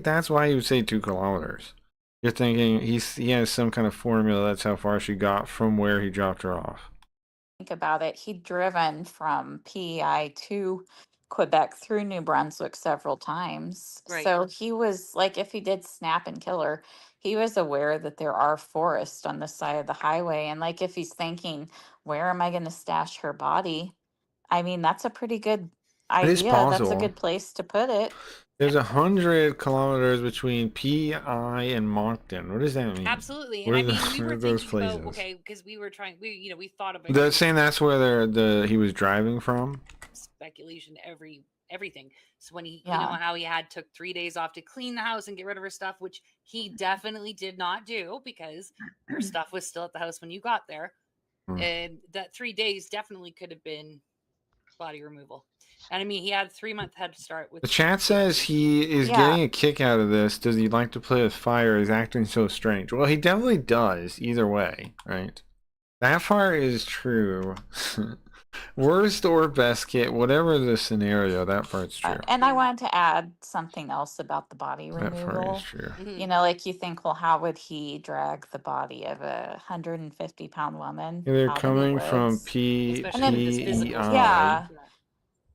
Speaker 3: That's why you would say 2 kilometers. You're thinking he has some kind of formula. That's how far she got from where he dropped her off.
Speaker 8: think about it, he'd driven from PEI to Quebec through New Brunswick several times.
Speaker 7: Right.
Speaker 8: So he was like, if he did snap and kill her, he was aware that there are forests on the side of the highway. And like, if he's thinking, where am I going to stash her body? I mean, that's a pretty good
Speaker 3: It is
Speaker 8: idea. That's a
Speaker 3: possible.
Speaker 8: good place to put it.
Speaker 3: There's 100 kilometers between PI and Moncton. What does that mean?
Speaker 7: Absolutely.
Speaker 3: Where
Speaker 7: And I
Speaker 3: are
Speaker 7: mean, we
Speaker 3: where
Speaker 7: were
Speaker 3: are those
Speaker 7: thinking about,
Speaker 3: places?
Speaker 7: okay, because we were trying, we thought about
Speaker 3: They're saying that's where he was driving from.
Speaker 7: speculation, everything. So when he,
Speaker 8: Yeah.
Speaker 7: how he took 3 days off to clean the house and get rid of her stuff, which he definitely did not do because her stuff was still at the house when you got there.
Speaker 3: Hmm.
Speaker 7: And that 3 days definitely could have been body removal. And I mean, he had a 3-month head start with
Speaker 3: The chat says he is
Speaker 8: Yeah.
Speaker 3: getting a kick out of this. Does he like to play with fire? He's acting so strange. Well, he definitely does. Either way, right? That part is true. Worst or best kit, whatever the scenario, that part's true.
Speaker 8: And I wanted to add something else about the body
Speaker 3: That part
Speaker 8: removal.
Speaker 3: is true.
Speaker 7: Mhm.
Speaker 8: You know, like you think, well, how would he drag the body of a 150-pound woman?
Speaker 3: They're
Speaker 8: out in the
Speaker 3: coming from
Speaker 8: woods?
Speaker 7: Especially with his physical
Speaker 3: PEI
Speaker 7: stuff.
Speaker 8: Yeah.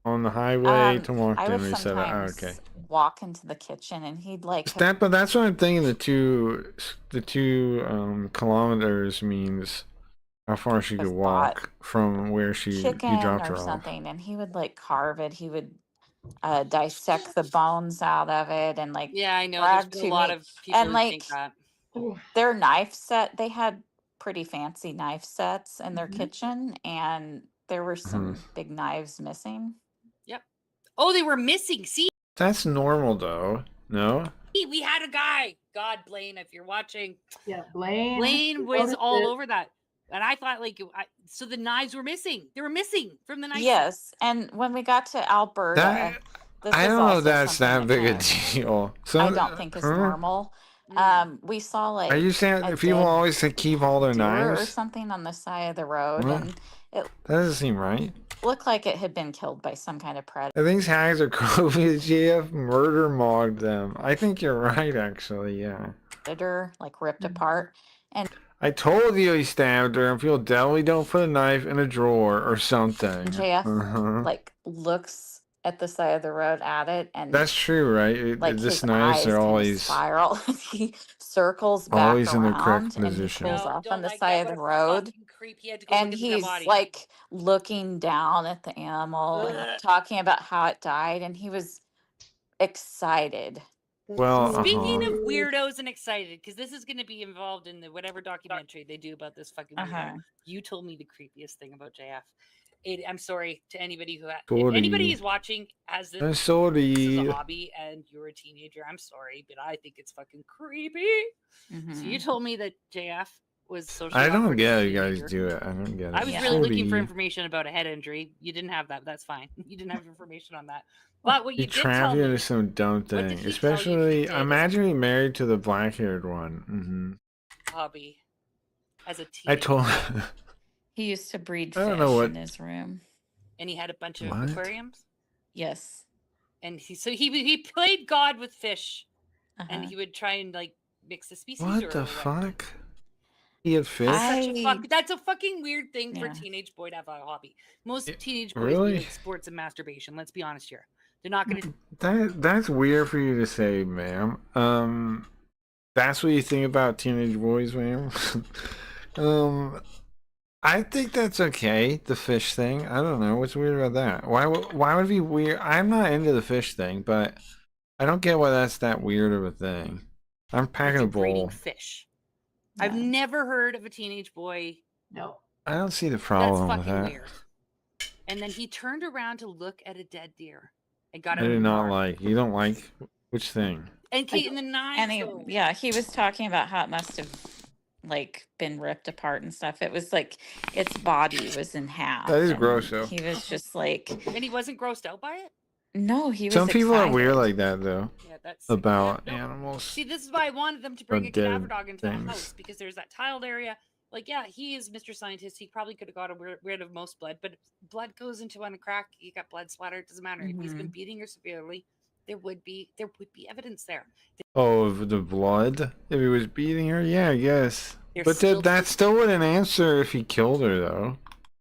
Speaker 3: on the highway to
Speaker 8: I
Speaker 3: Moncton.
Speaker 8: would
Speaker 3: We said that. Oh,
Speaker 8: sometimes
Speaker 3: okay.
Speaker 8: walk into the kitchen and he'd like have
Speaker 3: But that's what I'm thinking. The two kilometers means how far she could
Speaker 8: Just
Speaker 3: walk from where he
Speaker 8: chicken
Speaker 3: dropped her
Speaker 8: or
Speaker 3: off.
Speaker 8: something, and he would like carve it. He would dissect the bones out of it and like
Speaker 7: Yeah, I know. There's
Speaker 8: brag
Speaker 7: been
Speaker 8: to
Speaker 7: a lot
Speaker 8: me.
Speaker 7: of people
Speaker 8: And
Speaker 7: who
Speaker 8: like
Speaker 7: think that.
Speaker 8: their knife set, they had pretty fancy knife sets in their
Speaker 9: Mhm.
Speaker 8: kitchen, and there were some
Speaker 3: Mhm.
Speaker 8: big knives missing.
Speaker 7: Oh, they were missing. See,
Speaker 3: That's normal, though. No.
Speaker 7: we had a guy. God, Blaine, if you're watching,
Speaker 9: Yeah, Blaine.
Speaker 7: Blaine was
Speaker 9: noticed
Speaker 7: all
Speaker 9: it.
Speaker 7: over that. And I thought, like, so the knives were missing. They were missing from the knife. set.
Speaker 8: Yes, and when we got to Alberta,
Speaker 3: That
Speaker 8: this
Speaker 3: I
Speaker 8: is
Speaker 3: don't know
Speaker 8: also
Speaker 3: if that's
Speaker 8: something
Speaker 3: that big a
Speaker 8: kind
Speaker 3: deal.
Speaker 8: I
Speaker 3: Some,
Speaker 8: don't think is
Speaker 3: huh?
Speaker 8: normal.
Speaker 7: Mm.
Speaker 8: We saw like
Speaker 3: Are you saying
Speaker 8: a
Speaker 3: that people
Speaker 8: dead
Speaker 3: always say keep all their
Speaker 8: deer or
Speaker 3: knives?
Speaker 8: something on the side of the road,
Speaker 3: What?
Speaker 8: and it
Speaker 3: That doesn't seem right.
Speaker 8: looked like it had been killed by some kind of
Speaker 3: I think hags are COVID. GF murder mogged them. I think you're right, actually. Yeah.
Speaker 8: predator, like ripped
Speaker 9: Mhm.
Speaker 8: apart. And
Speaker 3: I told you he stabbed her, and people definitely don't put a knife in a drawer or something.
Speaker 8: JF
Speaker 3: Uh-huh.
Speaker 8: like looks at the side of the road at it, and
Speaker 3: That's true, right?
Speaker 8: like
Speaker 3: This
Speaker 8: his
Speaker 3: knives
Speaker 8: eyes
Speaker 3: are
Speaker 8: kind of
Speaker 3: always
Speaker 8: spiral. He circles back
Speaker 3: always in the correct
Speaker 8: around and he
Speaker 3: position.
Speaker 8: pulls
Speaker 7: No,
Speaker 8: off on
Speaker 7: don't
Speaker 8: the
Speaker 7: like
Speaker 8: side
Speaker 7: that.
Speaker 8: of
Speaker 7: What
Speaker 8: the
Speaker 7: a
Speaker 8: road.
Speaker 7: fucking creep. He had to go
Speaker 8: And
Speaker 7: look into the
Speaker 8: he's
Speaker 7: body.
Speaker 8: like looking down at the animal and
Speaker 7: Ugh.
Speaker 8: talking about how it died, and he was excited.
Speaker 3: Well,
Speaker 7: Speaking of
Speaker 3: uh-huh.
Speaker 7: weirdos and excited, because this is going to be involved in the whatever documentary they do about this fucking weirdo.
Speaker 8: Uh-huh.
Speaker 7: You told me the creepiest thing about JF. I'm sorry to anybody who, if
Speaker 3: Sorry.
Speaker 7: anybody is watching as
Speaker 3: I'm
Speaker 7: this is a
Speaker 3: sorry.
Speaker 7: hobby and you're a teenager, I'm sorry, but I think it's fucking creepy. So you
Speaker 8: Mhm.
Speaker 7: told me that JF was socially
Speaker 3: I don't
Speaker 7: awkward
Speaker 3: get
Speaker 7: as
Speaker 3: how
Speaker 7: a
Speaker 3: you guys
Speaker 7: teenager.
Speaker 3: do it. I don't get it.
Speaker 7: I was
Speaker 8: Yeah.
Speaker 7: really looking for
Speaker 3: Sorry.
Speaker 7: information about a head injury. You didn't have that. That's fine. You didn't have information on that. But what
Speaker 3: He
Speaker 7: you did tell
Speaker 3: trapped you
Speaker 7: me,
Speaker 3: into some dumb
Speaker 7: What did
Speaker 3: thing.
Speaker 7: he tell you he
Speaker 3: Especially,
Speaker 7: did?
Speaker 3: imagine being married to the black-haired one.
Speaker 7: hobby as a
Speaker 3: I
Speaker 7: teenager,
Speaker 3: told.
Speaker 8: He used to breed
Speaker 3: I don't
Speaker 8: fish
Speaker 3: know what-
Speaker 8: in his room.
Speaker 7: and he had a bunch of
Speaker 3: What?
Speaker 7: aquariums,
Speaker 8: Yes.
Speaker 7: and he played God with fish, and
Speaker 8: Uh-huh.
Speaker 7: he would try and like mix the species.
Speaker 3: What
Speaker 7: or
Speaker 3: the
Speaker 7: what.
Speaker 3: fuck? He had fish.
Speaker 7: That's a fucking weird thing for a
Speaker 8: Yeah.
Speaker 7: teenage boy to have a hobby. Most
Speaker 3: Yeah,
Speaker 7: teenage boys
Speaker 3: really?
Speaker 7: do like sports and masturbation. Let's be honest here. They're not gonna.
Speaker 3: That's weird for you to say, ma'am. That's what you think about teenage boys, ma'am. I think that's okay. The fish thing. I don't know what's weird about that. Why would it be weird? I'm not into the fish thing, but I don't get why that's that weird of a thing. I'm packing a
Speaker 7: breeding
Speaker 3: bowl.
Speaker 7: fish. I've
Speaker 8: Yeah.
Speaker 7: never heard of a teenage boy.
Speaker 9: No.
Speaker 3: I don't see the
Speaker 7: That's
Speaker 3: problem with
Speaker 7: fucking
Speaker 3: that.
Speaker 7: weird. And then he turned around to look at a dead deer and got
Speaker 3: I
Speaker 7: out of
Speaker 3: do
Speaker 7: the
Speaker 3: not
Speaker 7: car.
Speaker 3: like. You don't like which thing?
Speaker 7: And Kate in the knives.
Speaker 8: And he,
Speaker 7: though.
Speaker 8: yeah, he was talking about how it must have like been ripped apart and stuff. It was like its body was in half.
Speaker 3: That is
Speaker 8: and
Speaker 3: gross, though.
Speaker 8: He was just like,
Speaker 7: And he wasn't grossed out by it.
Speaker 8: no, he was
Speaker 3: Some people are weird
Speaker 8: excited.
Speaker 3: like that, though,
Speaker 7: Yeah, that's
Speaker 3: about
Speaker 7: yeah, no.
Speaker 3: animals.
Speaker 7: See, this is why I wanted them to bring
Speaker 3: Or
Speaker 7: a cadaver
Speaker 3: dead
Speaker 7: dog into the
Speaker 3: things.
Speaker 7: house because there's that tiled area. Like, yeah, he is Mr. Scientist. He probably could have got rid of most blood, but if blood goes into one crack, you got blood splatter. It doesn't matter. If he's been beating her severely, there would be evidence there.
Speaker 3: Oh, of the blood? If he was beating her? Yeah, I guess.
Speaker 7: There's
Speaker 3: But
Speaker 7: still
Speaker 3: that still wouldn't answer if he killed her, though.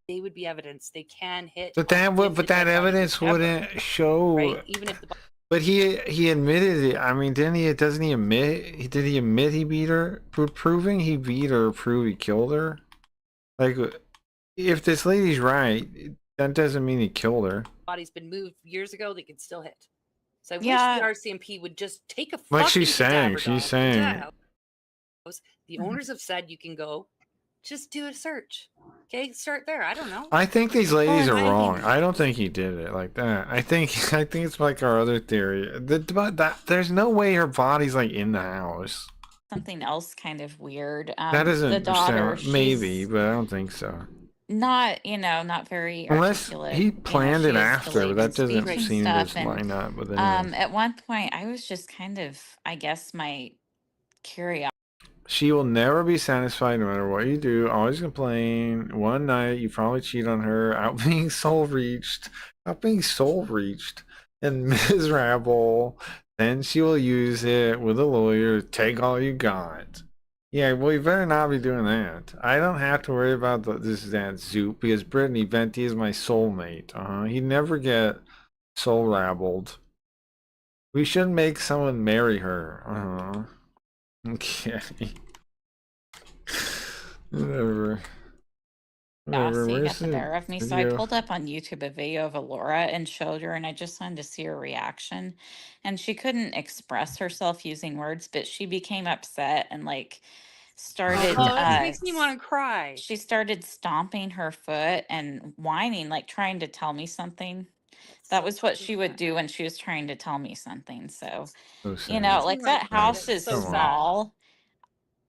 Speaker 7: They would be evidence. They can hit.
Speaker 3: But that
Speaker 7: on
Speaker 3: but that
Speaker 7: dead bodies
Speaker 3: evidence
Speaker 7: forever,
Speaker 3: wouldn't show.
Speaker 7: right? Even if the
Speaker 3: But he admitted it. I mean, didn't he? Doesn't he admit? Did he admit he beat her? Proving he beat her, prove he killed her. Like, if this lady's right, that doesn't mean he killed her.
Speaker 7: body's been moved years ago, they can still hit. So I
Speaker 8: Yeah.
Speaker 7: wish the RCMP would just take a
Speaker 3: Like
Speaker 7: fucking
Speaker 3: she's saying,
Speaker 7: cadaver
Speaker 3: she's
Speaker 7: dog into
Speaker 3: saying.
Speaker 7: a house. The owners have said you can go. Just do a search. Okay, start there. I don't know.
Speaker 3: I think these ladies are
Speaker 7: I mean-
Speaker 3: wrong. I don't think he did it like that. I think it's like our other theory. But there's no way her body's like in the house.
Speaker 8: Something else kind of weird.
Speaker 3: That
Speaker 8: The
Speaker 3: doesn't
Speaker 8: daughter,
Speaker 3: sound, maybe,
Speaker 8: she's
Speaker 3: but I don't think so.
Speaker 8: not, not very
Speaker 3: Unless
Speaker 8: articulate.
Speaker 3: he planned
Speaker 8: she
Speaker 3: it
Speaker 8: is
Speaker 3: after,
Speaker 8: delayed
Speaker 3: but
Speaker 8: in
Speaker 3: that doesn't
Speaker 8: speech and
Speaker 3: seem
Speaker 8: stuff,
Speaker 3: to
Speaker 8: and,
Speaker 3: line up with anything.
Speaker 8: at one point, I was just kind of, I guess, my curiosity.
Speaker 3: She will never be satisfied no matter what you do. Always complain. One night you probably cheat on her, out being soul reached, and miserable. Then she will use it with a lawyer to take all you got. Yeah, well, you better not be doing that. I don't have to worry about that Zoop because Brittany Venti is my soulmate. He'd never get soul rabbled. We should make someone marry her. Okay. Whatever. Whatever.
Speaker 8: Got
Speaker 3: Where's
Speaker 8: the better of me. So I
Speaker 3: video?
Speaker 8: pulled up on YouTube a video of Alora and showed her, and I just wanted to see her reaction. And she couldn't express herself using words, but she became upset and like started
Speaker 7: Oh, that makes me want to cry.
Speaker 8: she started stomping her foot and whining, like trying to tell me something. That was what she would do when she was trying to tell me something. So,
Speaker 3: So sad.
Speaker 7: Makes
Speaker 8: like
Speaker 7: me
Speaker 8: that
Speaker 7: wanna cry.
Speaker 8: house
Speaker 7: That's
Speaker 8: is
Speaker 7: so sad.
Speaker 8: small.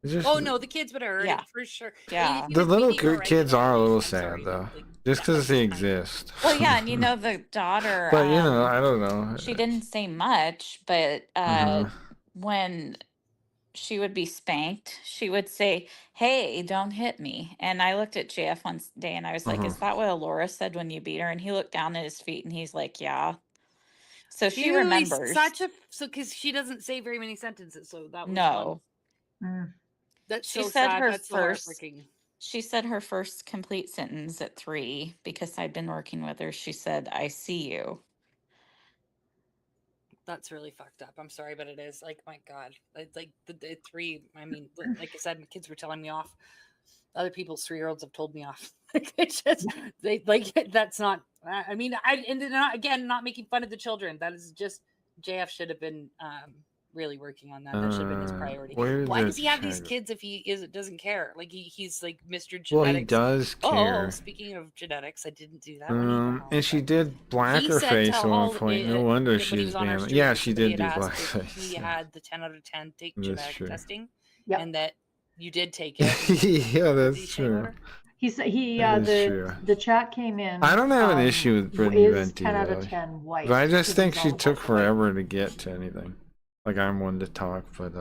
Speaker 3: It's just-
Speaker 7: Oh no, the kids would have heard
Speaker 8: Yeah.
Speaker 7: it for sure.
Speaker 8: Yeah.
Speaker 7: If he
Speaker 3: the
Speaker 7: was
Speaker 3: little
Speaker 7: beating her
Speaker 3: kids
Speaker 7: regularly,
Speaker 3: are a little
Speaker 7: I'm
Speaker 3: sad
Speaker 7: sorry,
Speaker 3: though,
Speaker 7: like,
Speaker 3: just
Speaker 7: yeah,
Speaker 3: because they
Speaker 7: that's fine.
Speaker 3: exist.
Speaker 8: Well, yeah, and the daughter,
Speaker 3: But I don't know.
Speaker 8: she didn't say much, but
Speaker 3: Uh-huh.
Speaker 8: when she would be spanked, she would say, "Hey, don't hit me." And I looked at JF one day and I was like,
Speaker 3: Uh-huh.
Speaker 8: "Is that what Alora said when you beat her?" And he looked down at his feet and he's like, "Yeah." So she
Speaker 7: Dude,
Speaker 8: remembers.
Speaker 7: because she doesn't say very many sentences, so that was
Speaker 8: No.
Speaker 7: That's
Speaker 8: She
Speaker 7: so
Speaker 8: said
Speaker 7: sad.
Speaker 8: her
Speaker 7: That's so
Speaker 8: first
Speaker 7: heartbreaking.
Speaker 8: She said her first complete sentence at 3 because I'd been working with her. She said, "I see you."
Speaker 7: That's really fucked up. I'm sorry, but it is like, my God, like the 3. I mean, like I said, my kids were telling me off. Other people's 3-year-olds have told me off. It's just they like that's not. I mean, not making fun of the children. That is just JF should have been really working on that. That should have been his priority.
Speaker 3: where's
Speaker 7: Why
Speaker 3: the
Speaker 7: does he have these
Speaker 3: check?
Speaker 7: kids if he doesn't care? Like he's like Mr. Genetics.
Speaker 3: Well, he does care.
Speaker 7: Oh, speaking of genetics, I didn't do that. one either. Oh,
Speaker 3: And she did black
Speaker 7: He
Speaker 3: her
Speaker 7: said
Speaker 3: face
Speaker 7: to
Speaker 3: at one
Speaker 7: all-
Speaker 3: point.
Speaker 7: it-
Speaker 3: No wonder
Speaker 7: when he
Speaker 3: she's
Speaker 7: was on our
Speaker 3: being.
Speaker 7: stream,
Speaker 3: Yeah, she
Speaker 7: somebody
Speaker 3: did do
Speaker 7: had asked if
Speaker 3: blackface.
Speaker 7: He had the 10 out of 10 take
Speaker 3: That's
Speaker 7: genetic
Speaker 3: true.
Speaker 7: testing,
Speaker 9: Yep.
Speaker 7: and that you did take it.
Speaker 3: Yeah, that's
Speaker 7: Did he say
Speaker 3: true.
Speaker 7: better?
Speaker 9: He said
Speaker 3: That is true.
Speaker 9: the chat came in.
Speaker 3: I don't have an issue with Brittany
Speaker 9: is
Speaker 3: Venti,
Speaker 9: 10 out of
Speaker 3: though.
Speaker 9: 10 white.
Speaker 3: But I just
Speaker 9: because
Speaker 3: think
Speaker 9: he's
Speaker 3: she
Speaker 9: all
Speaker 3: took
Speaker 9: about the white.
Speaker 3: forever to get to anything. Like I'm one to talk, but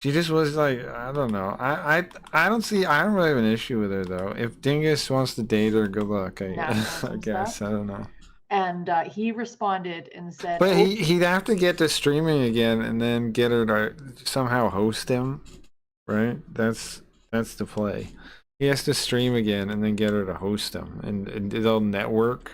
Speaker 3: she just was like, I don't know. I don't really have an issue with her though. If Dingus wants to date her, good luck.
Speaker 9: Nationals
Speaker 3: I
Speaker 9: and
Speaker 3: guess
Speaker 9: stuff.
Speaker 3: I don't know.
Speaker 9: And he responded and said,
Speaker 3: But
Speaker 9: "Oh,
Speaker 3: he'd have to get to streaming again and then get her to somehow host him, right? That's the play. He has to stream again and then get her to host him, and they'll network.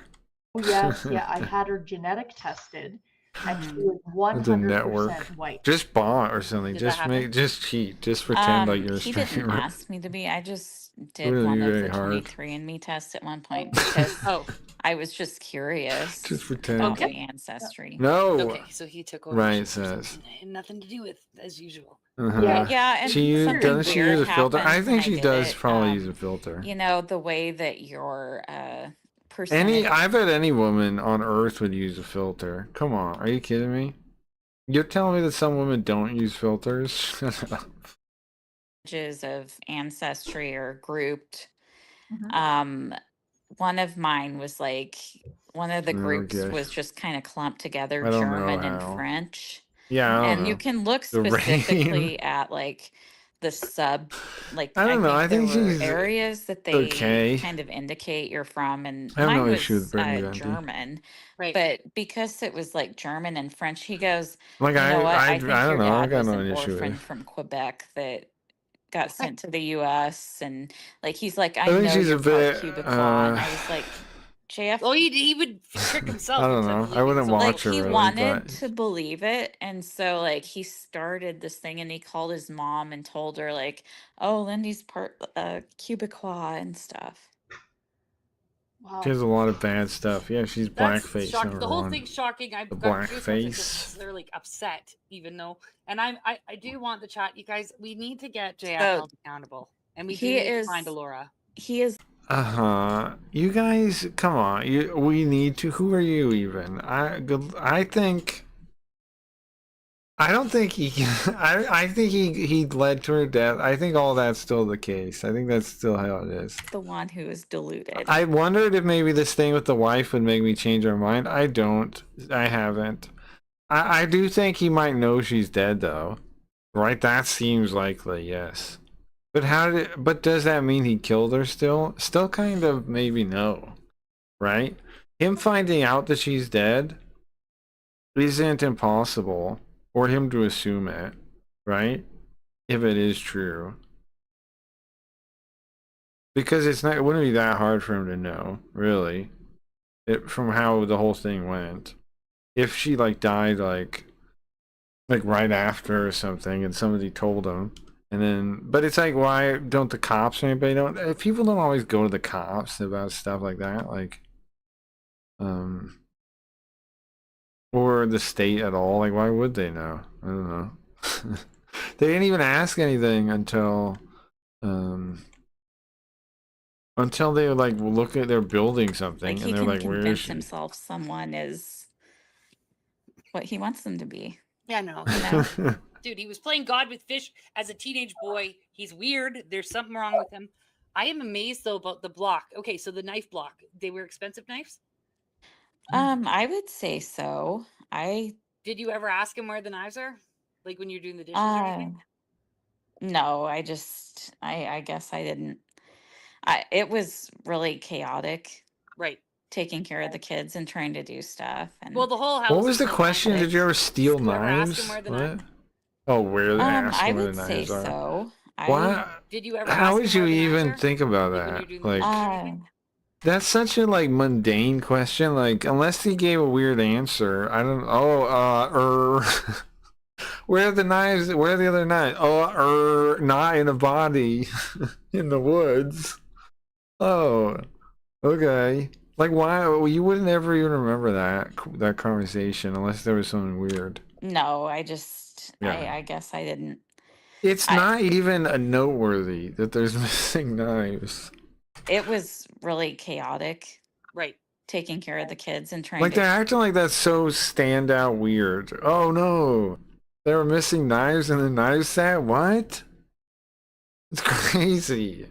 Speaker 9: oh, yes, yeah, I had her genetic tested, and she was
Speaker 3: With the
Speaker 9: 100%
Speaker 3: network.
Speaker 9: white."
Speaker 3: Just bot or something.
Speaker 7: Did that happen?
Speaker 3: Just cheat. Just pretend like you're a
Speaker 8: He didn't
Speaker 3: streamer.
Speaker 8: ask me to be. I just did
Speaker 3: Really
Speaker 8: one of
Speaker 3: very
Speaker 8: the
Speaker 3: hard.
Speaker 8: 23andMe tests at one point because
Speaker 7: Oh,
Speaker 8: I was just curious
Speaker 3: Just pretend.
Speaker 8: about
Speaker 7: Okay.
Speaker 8: my ancestry.
Speaker 3: No.
Speaker 7: okay. So he took over.
Speaker 3: Right,
Speaker 7: She was
Speaker 3: says.
Speaker 7: had nothing to do with as usual.
Speaker 3: Uh-huh.
Speaker 9: Yeah.
Speaker 8: Yeah, and
Speaker 3: She
Speaker 8: something
Speaker 3: doesn't she
Speaker 8: weird
Speaker 3: use a filter? I
Speaker 8: happened when
Speaker 3: think she
Speaker 8: did
Speaker 3: does
Speaker 8: it.
Speaker 3: probably use a filter.
Speaker 8: The way that your percentage.
Speaker 3: I bet any woman on earth would use a filter. Come on, are you kidding me? You're telling me that some women don't use filters? Shut up.
Speaker 8: Of ancestry are grouped.
Speaker 9: Mhm.
Speaker 8: One of mine was like one of the groups
Speaker 3: Okay.
Speaker 8: was just kind of clumped together,
Speaker 3: I don't know
Speaker 8: German and
Speaker 3: how.
Speaker 8: French.
Speaker 3: Yeah, I don't
Speaker 8: And
Speaker 3: know.
Speaker 8: you can look
Speaker 3: The rain.
Speaker 8: specifically at like the sub, like
Speaker 3: I don't know, I think
Speaker 8: there were
Speaker 3: she's
Speaker 8: areas that they
Speaker 3: okay.
Speaker 8: kind of indicate you're from, and
Speaker 3: I have
Speaker 8: mine
Speaker 3: no
Speaker 8: was
Speaker 3: issue with Brittany Venti.
Speaker 8: German,
Speaker 7: Right.
Speaker 8: but because it was like German and French, he goes,
Speaker 3: Like
Speaker 8: "You know what?
Speaker 3: I
Speaker 8: think
Speaker 3: don't
Speaker 8: your
Speaker 3: know. I
Speaker 8: dad
Speaker 3: got
Speaker 8: was
Speaker 3: no
Speaker 8: an
Speaker 3: issue with
Speaker 8: orphan
Speaker 3: it.
Speaker 8: from Quebec that got sent to the U.S." And like he's like, "I
Speaker 3: think
Speaker 8: know
Speaker 3: she's
Speaker 8: you're
Speaker 3: a
Speaker 8: part
Speaker 3: bit,
Speaker 8: Quebecois," and I was like, "JF."
Speaker 7: Well, he would trick himself.
Speaker 3: I don't
Speaker 7: into
Speaker 3: know. I
Speaker 7: believing
Speaker 3: wouldn't
Speaker 7: something.
Speaker 8: Like
Speaker 3: watch her
Speaker 8: he
Speaker 3: really,
Speaker 8: wanted
Speaker 3: but
Speaker 8: to believe it, and so like he started this thing, and he called his mom and told her like, "Oh, Lindy's part Quebecois and stuff."
Speaker 9: Wow.
Speaker 3: She has a lot of bad stuff. Yeah, she's
Speaker 7: That's
Speaker 3: blackface.
Speaker 7: shocking.
Speaker 3: Number
Speaker 7: The whole
Speaker 3: one.
Speaker 7: thing's shocking. I've
Speaker 3: The
Speaker 7: got goosebumps
Speaker 3: blackface.
Speaker 7: because they're like upset, even though. And I do want the chat, you guys. We need to get JF
Speaker 8: So,
Speaker 7: held accountable, and we do
Speaker 8: he
Speaker 7: need to find
Speaker 8: is-
Speaker 7: Alora.
Speaker 8: He is
Speaker 3: You guys, come on. We need to. Who are you even? I think. I don't think he. I think he led to her death. I think all that's still the case. I think that's still how it is.
Speaker 8: the one who is deluded.
Speaker 3: I wondered if maybe this thing with the wife would make me change our mind. I don't. I haven't. I do think he might know she's dead though. Right? That seems likely, yes. But does that mean he killed her still? Still kind of maybe no. Right? Him finding out that she's dead isn't impossible. Or him to assume it, right? If it is true. Because it wouldn't be that hard for him to know, really. From how the whole thing went. If she like died like right after or something and somebody told him. And then but it's like, why don't the cops or anybody don't people don't always go to the cops about stuff like that, like or the state at all. Like, why would they know? I don't know. They didn't even ask anything until they like look at they're building something
Speaker 8: Like,
Speaker 3: and
Speaker 8: he
Speaker 3: they're
Speaker 8: can
Speaker 3: like, where is
Speaker 8: convince
Speaker 3: she?
Speaker 8: himself someone is what he wants them to be.
Speaker 7: Yeah, no.
Speaker 8: You know?
Speaker 7: Dude, he was playing God with Fish as a teenage boy. He's weird. There's something wrong with him. I am amazed though about the block. Okay, so the knife block. They were expensive knives.
Speaker 8: I would say so.
Speaker 7: Did you ever ask him where the knives are? Like when you're doing the dishes or anything?
Speaker 8: No, I guess I didn't. It was really chaotic
Speaker 7: Right.
Speaker 8: taking care of the kids and trying to do stuff. And
Speaker 7: Well, the whole house.
Speaker 3: What was
Speaker 7: is
Speaker 3: the
Speaker 7: so
Speaker 3: question? Did you ever steal
Speaker 7: Did you ever ask
Speaker 3: knives?
Speaker 7: him where the
Speaker 3: What?
Speaker 7: knife-
Speaker 3: Oh, where the
Speaker 8: I
Speaker 3: where
Speaker 8: would
Speaker 3: the
Speaker 8: say
Speaker 3: knives are.
Speaker 8: so.
Speaker 3: Why?
Speaker 7: Did you ever?
Speaker 3: How
Speaker 7: ask
Speaker 3: would
Speaker 7: him
Speaker 3: you
Speaker 7: where the knives
Speaker 3: even
Speaker 7: are?
Speaker 3: think about
Speaker 7: Like when
Speaker 3: that?
Speaker 7: you're doing the
Speaker 3: Like,
Speaker 7: dishes or anything?
Speaker 3: that's such a like mundane question. Like, unless he gave a weird answer, I don't. Where are the knives? Where are the other knives? Not in a body, in the woods. Oh, okay. Like, why? Well, you wouldn't ever even remember that conversation unless there was something weird.
Speaker 8: No, I
Speaker 3: Yeah.
Speaker 8: guess I didn't.
Speaker 3: It's
Speaker 8: I-
Speaker 3: not even a noteworthy that there's missing knives.
Speaker 8: It was really chaotic
Speaker 7: Right.
Speaker 8: taking care of the kids and trying
Speaker 3: Like,
Speaker 8: to
Speaker 3: they're acting like that's so standout weird. Oh no, they were missing knives in the knife set. What? It's crazy.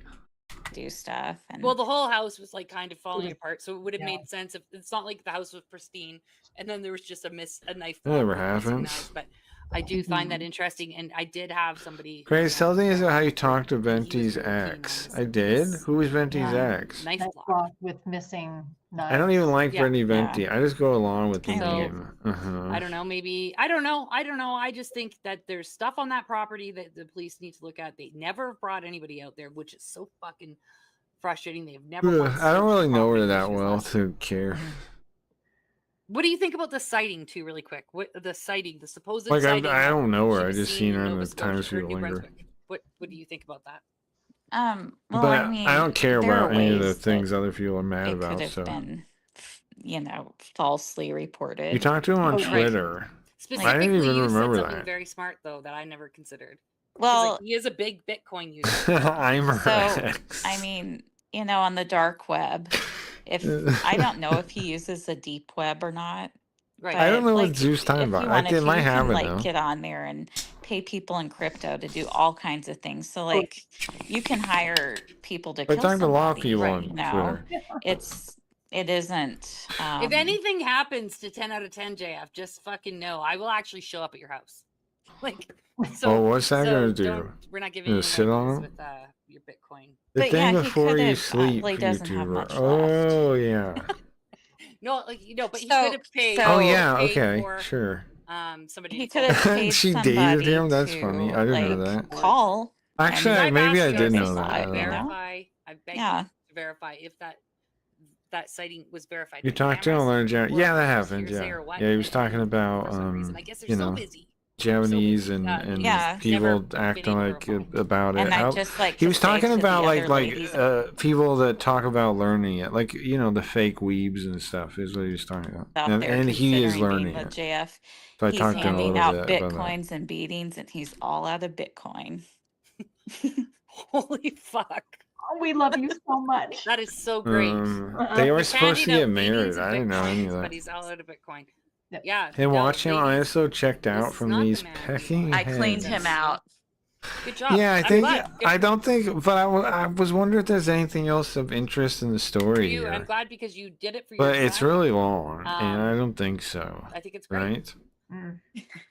Speaker 8: do stuff. And
Speaker 7: Well, the whole house was like kind of falling
Speaker 9: was-
Speaker 7: apart, so it would have
Speaker 9: yeah.
Speaker 7: made sense if it's not like the house was pristine, and then there was just a knife.
Speaker 3: That never
Speaker 7: block with missing
Speaker 3: happens.
Speaker 7: knives. But I do find that interesting, and I did have somebody.
Speaker 3: Grace, tell me how you talked to
Speaker 7: he was
Speaker 3: Venti's
Speaker 7: really keen on
Speaker 3: ex.
Speaker 7: this-
Speaker 3: I did.
Speaker 7: this
Speaker 3: Who was Venti's
Speaker 8: Yeah.
Speaker 3: ex?
Speaker 7: knife
Speaker 9: Knife
Speaker 7: block.
Speaker 9: block with missing knives.
Speaker 3: I don't even like
Speaker 7: Yeah.
Speaker 3: Brenny Venti. I just go along with the
Speaker 8: I know.
Speaker 3: name.
Speaker 7: I don't know. Maybe I don't know. I just think that there's stuff on that property that the police need to look at. They never brought anybody out there, which is so fucking frustrating. They've never.
Speaker 3: Ugh,
Speaker 7: once
Speaker 3: I don't
Speaker 7: searched the
Speaker 3: really know her
Speaker 7: property,
Speaker 3: that
Speaker 7: which was
Speaker 3: well
Speaker 7: awesome.
Speaker 3: to care.
Speaker 7: What do you think about the sighting too, really quick? What the sighting, the supposed
Speaker 3: Like,
Speaker 7: sighting?
Speaker 3: I
Speaker 7: that
Speaker 3: don't know her.
Speaker 7: she
Speaker 3: I
Speaker 7: was
Speaker 3: just
Speaker 7: seen
Speaker 3: seen
Speaker 7: in
Speaker 3: her in
Speaker 7: Nova
Speaker 3: the
Speaker 7: Scotia
Speaker 3: Times
Speaker 7: or
Speaker 3: Square
Speaker 7: New
Speaker 3: Linger.
Speaker 7: Brunswick. What do you think about that?
Speaker 8: well,
Speaker 3: But
Speaker 8: I mean,
Speaker 3: I don't care
Speaker 8: there are
Speaker 3: about any of the
Speaker 8: ways that
Speaker 3: things other people are mad
Speaker 8: it
Speaker 3: about.
Speaker 8: could have
Speaker 3: So
Speaker 8: been, falsely reported.
Speaker 3: you talked to him on
Speaker 9: Oh, right.
Speaker 3: Twitter.
Speaker 7: Specifically,
Speaker 3: even
Speaker 7: you
Speaker 3: remember
Speaker 7: said something
Speaker 3: that.
Speaker 7: very smart though that I never considered. 'Cause,
Speaker 8: Well,
Speaker 7: like, he is a big Bitcoin user.
Speaker 3: I'm her
Speaker 8: So,
Speaker 3: ex.
Speaker 8: I mean, on the dark web, if I don't know if he uses the deep web or not.
Speaker 7: Right.
Speaker 3: I don't
Speaker 8: but,
Speaker 3: know what
Speaker 8: like,
Speaker 3: Zeus talking
Speaker 8: if you
Speaker 3: about.
Speaker 8: wanted
Speaker 3: It
Speaker 8: to,
Speaker 3: might
Speaker 8: you
Speaker 3: have
Speaker 8: can,
Speaker 3: it
Speaker 8: like,
Speaker 3: though.
Speaker 8: get on there and pay people in crypto to do all kinds of things. So, like, you can hire people to
Speaker 3: I
Speaker 8: kill
Speaker 3: talked to a lot of
Speaker 8: somebody,
Speaker 3: people
Speaker 7: right,
Speaker 3: on
Speaker 8: you know?
Speaker 3: Twitter.
Speaker 8: It isn't.
Speaker 7: If anything happens to 10 out of 10, JF, just fucking know I will actually show up at your house. Like, so.
Speaker 3: Oh, what's that gonna do?
Speaker 7: don't- We're not giving
Speaker 3: Gonna
Speaker 7: you
Speaker 3: sit on
Speaker 7: ideas
Speaker 3: him?
Speaker 7: with your Bitcoin.
Speaker 3: The
Speaker 8: But
Speaker 3: thing
Speaker 8: yeah, he
Speaker 3: before you
Speaker 8: could've,
Speaker 3: sleep,
Speaker 8: well, he doesn't have
Speaker 3: YouTuber.
Speaker 8: much left.
Speaker 3: Oh yeah.
Speaker 7: No, like but he
Speaker 8: So-
Speaker 7: could have paid.
Speaker 8: so-
Speaker 3: Oh
Speaker 7: he
Speaker 3: yeah.
Speaker 7: paid
Speaker 3: Okay.
Speaker 7: for,
Speaker 3: Sure.
Speaker 7: somebody.
Speaker 8: He
Speaker 7: to
Speaker 8: could have
Speaker 7: call.
Speaker 8: paid
Speaker 3: She dated
Speaker 8: somebody
Speaker 3: him? That's
Speaker 8: to,
Speaker 3: funny. I didn't know
Speaker 8: like,
Speaker 3: that.
Speaker 8: call.
Speaker 3: Actually,
Speaker 8: and-
Speaker 3: maybe I
Speaker 7: asked you
Speaker 3: did
Speaker 7: on
Speaker 3: know
Speaker 7: this
Speaker 3: that.
Speaker 7: side,
Speaker 3: I don't know.
Speaker 7: verify. I beg
Speaker 8: Yeah.
Speaker 7: you to verify if that sighting was verified.
Speaker 3: You
Speaker 7: by
Speaker 3: talked to him,
Speaker 7: cameras
Speaker 3: learned
Speaker 7: or
Speaker 3: yeah, that
Speaker 7: if it was
Speaker 3: happened.
Speaker 7: hearsay
Speaker 3: Yeah,
Speaker 7: or what,
Speaker 3: yeah. He was
Speaker 7: but
Speaker 3: talking about
Speaker 7: for some reason. I guess they're
Speaker 3: you
Speaker 7: so
Speaker 3: know,
Speaker 7: busy.
Speaker 3: Japanese and
Speaker 7: Yeah,
Speaker 3: and
Speaker 8: Yeah.
Speaker 3: people
Speaker 7: Never been
Speaker 3: acting
Speaker 7: able to
Speaker 3: like
Speaker 7: find.
Speaker 3: about it.
Speaker 8: And I
Speaker 3: How-
Speaker 8: just like
Speaker 3: he
Speaker 8: to
Speaker 3: was
Speaker 8: say
Speaker 3: talking
Speaker 8: to the
Speaker 3: about
Speaker 8: other ladies,
Speaker 3: people that talk about learning it, like the fake weebs and stuff is what he was talking about,
Speaker 8: out there
Speaker 3: and he is
Speaker 8: considering being
Speaker 3: learning
Speaker 8: with
Speaker 3: it.
Speaker 8: JF,
Speaker 3: So I
Speaker 8: he's
Speaker 3: talked to him a
Speaker 8: handing
Speaker 3: little
Speaker 8: out
Speaker 3: bit about that.
Speaker 8: bitcoins and beatings, and he's all out of Bitcoin.
Speaker 7: Holy fuck.
Speaker 9: Oh, we love you so much.
Speaker 7: That is so great.
Speaker 3: They were
Speaker 7: He's
Speaker 3: supposed to
Speaker 7: handing out
Speaker 3: get
Speaker 7: beanies
Speaker 3: married.
Speaker 7: and
Speaker 3: I didn't know any of
Speaker 7: Bitcoins,
Speaker 3: that.
Speaker 7: but he's all out of Bitcoin.
Speaker 9: Yep.
Speaker 7: Yeah.
Speaker 3: And
Speaker 7: no,
Speaker 3: watch him. I
Speaker 7: ladies,
Speaker 3: also checked
Speaker 7: this
Speaker 3: out
Speaker 7: is
Speaker 3: from
Speaker 7: not the
Speaker 3: these
Speaker 7: man you
Speaker 3: pecking
Speaker 7: want.
Speaker 8: I cleaned
Speaker 3: heads.
Speaker 8: him out.
Speaker 7: Good job.
Speaker 3: Yeah, I
Speaker 7: I'm
Speaker 3: think
Speaker 7: glad. Good
Speaker 3: I don't think, but I was wondering if there's anything else of interest in the
Speaker 7: for
Speaker 3: story
Speaker 7: you. I'm
Speaker 3: here.
Speaker 7: glad because you did it for
Speaker 3: But
Speaker 7: your
Speaker 3: it's
Speaker 7: friend.
Speaker 3: really long, and I
Speaker 7: Um,
Speaker 3: don't think so.
Speaker 7: I think it's great.
Speaker 3: Right?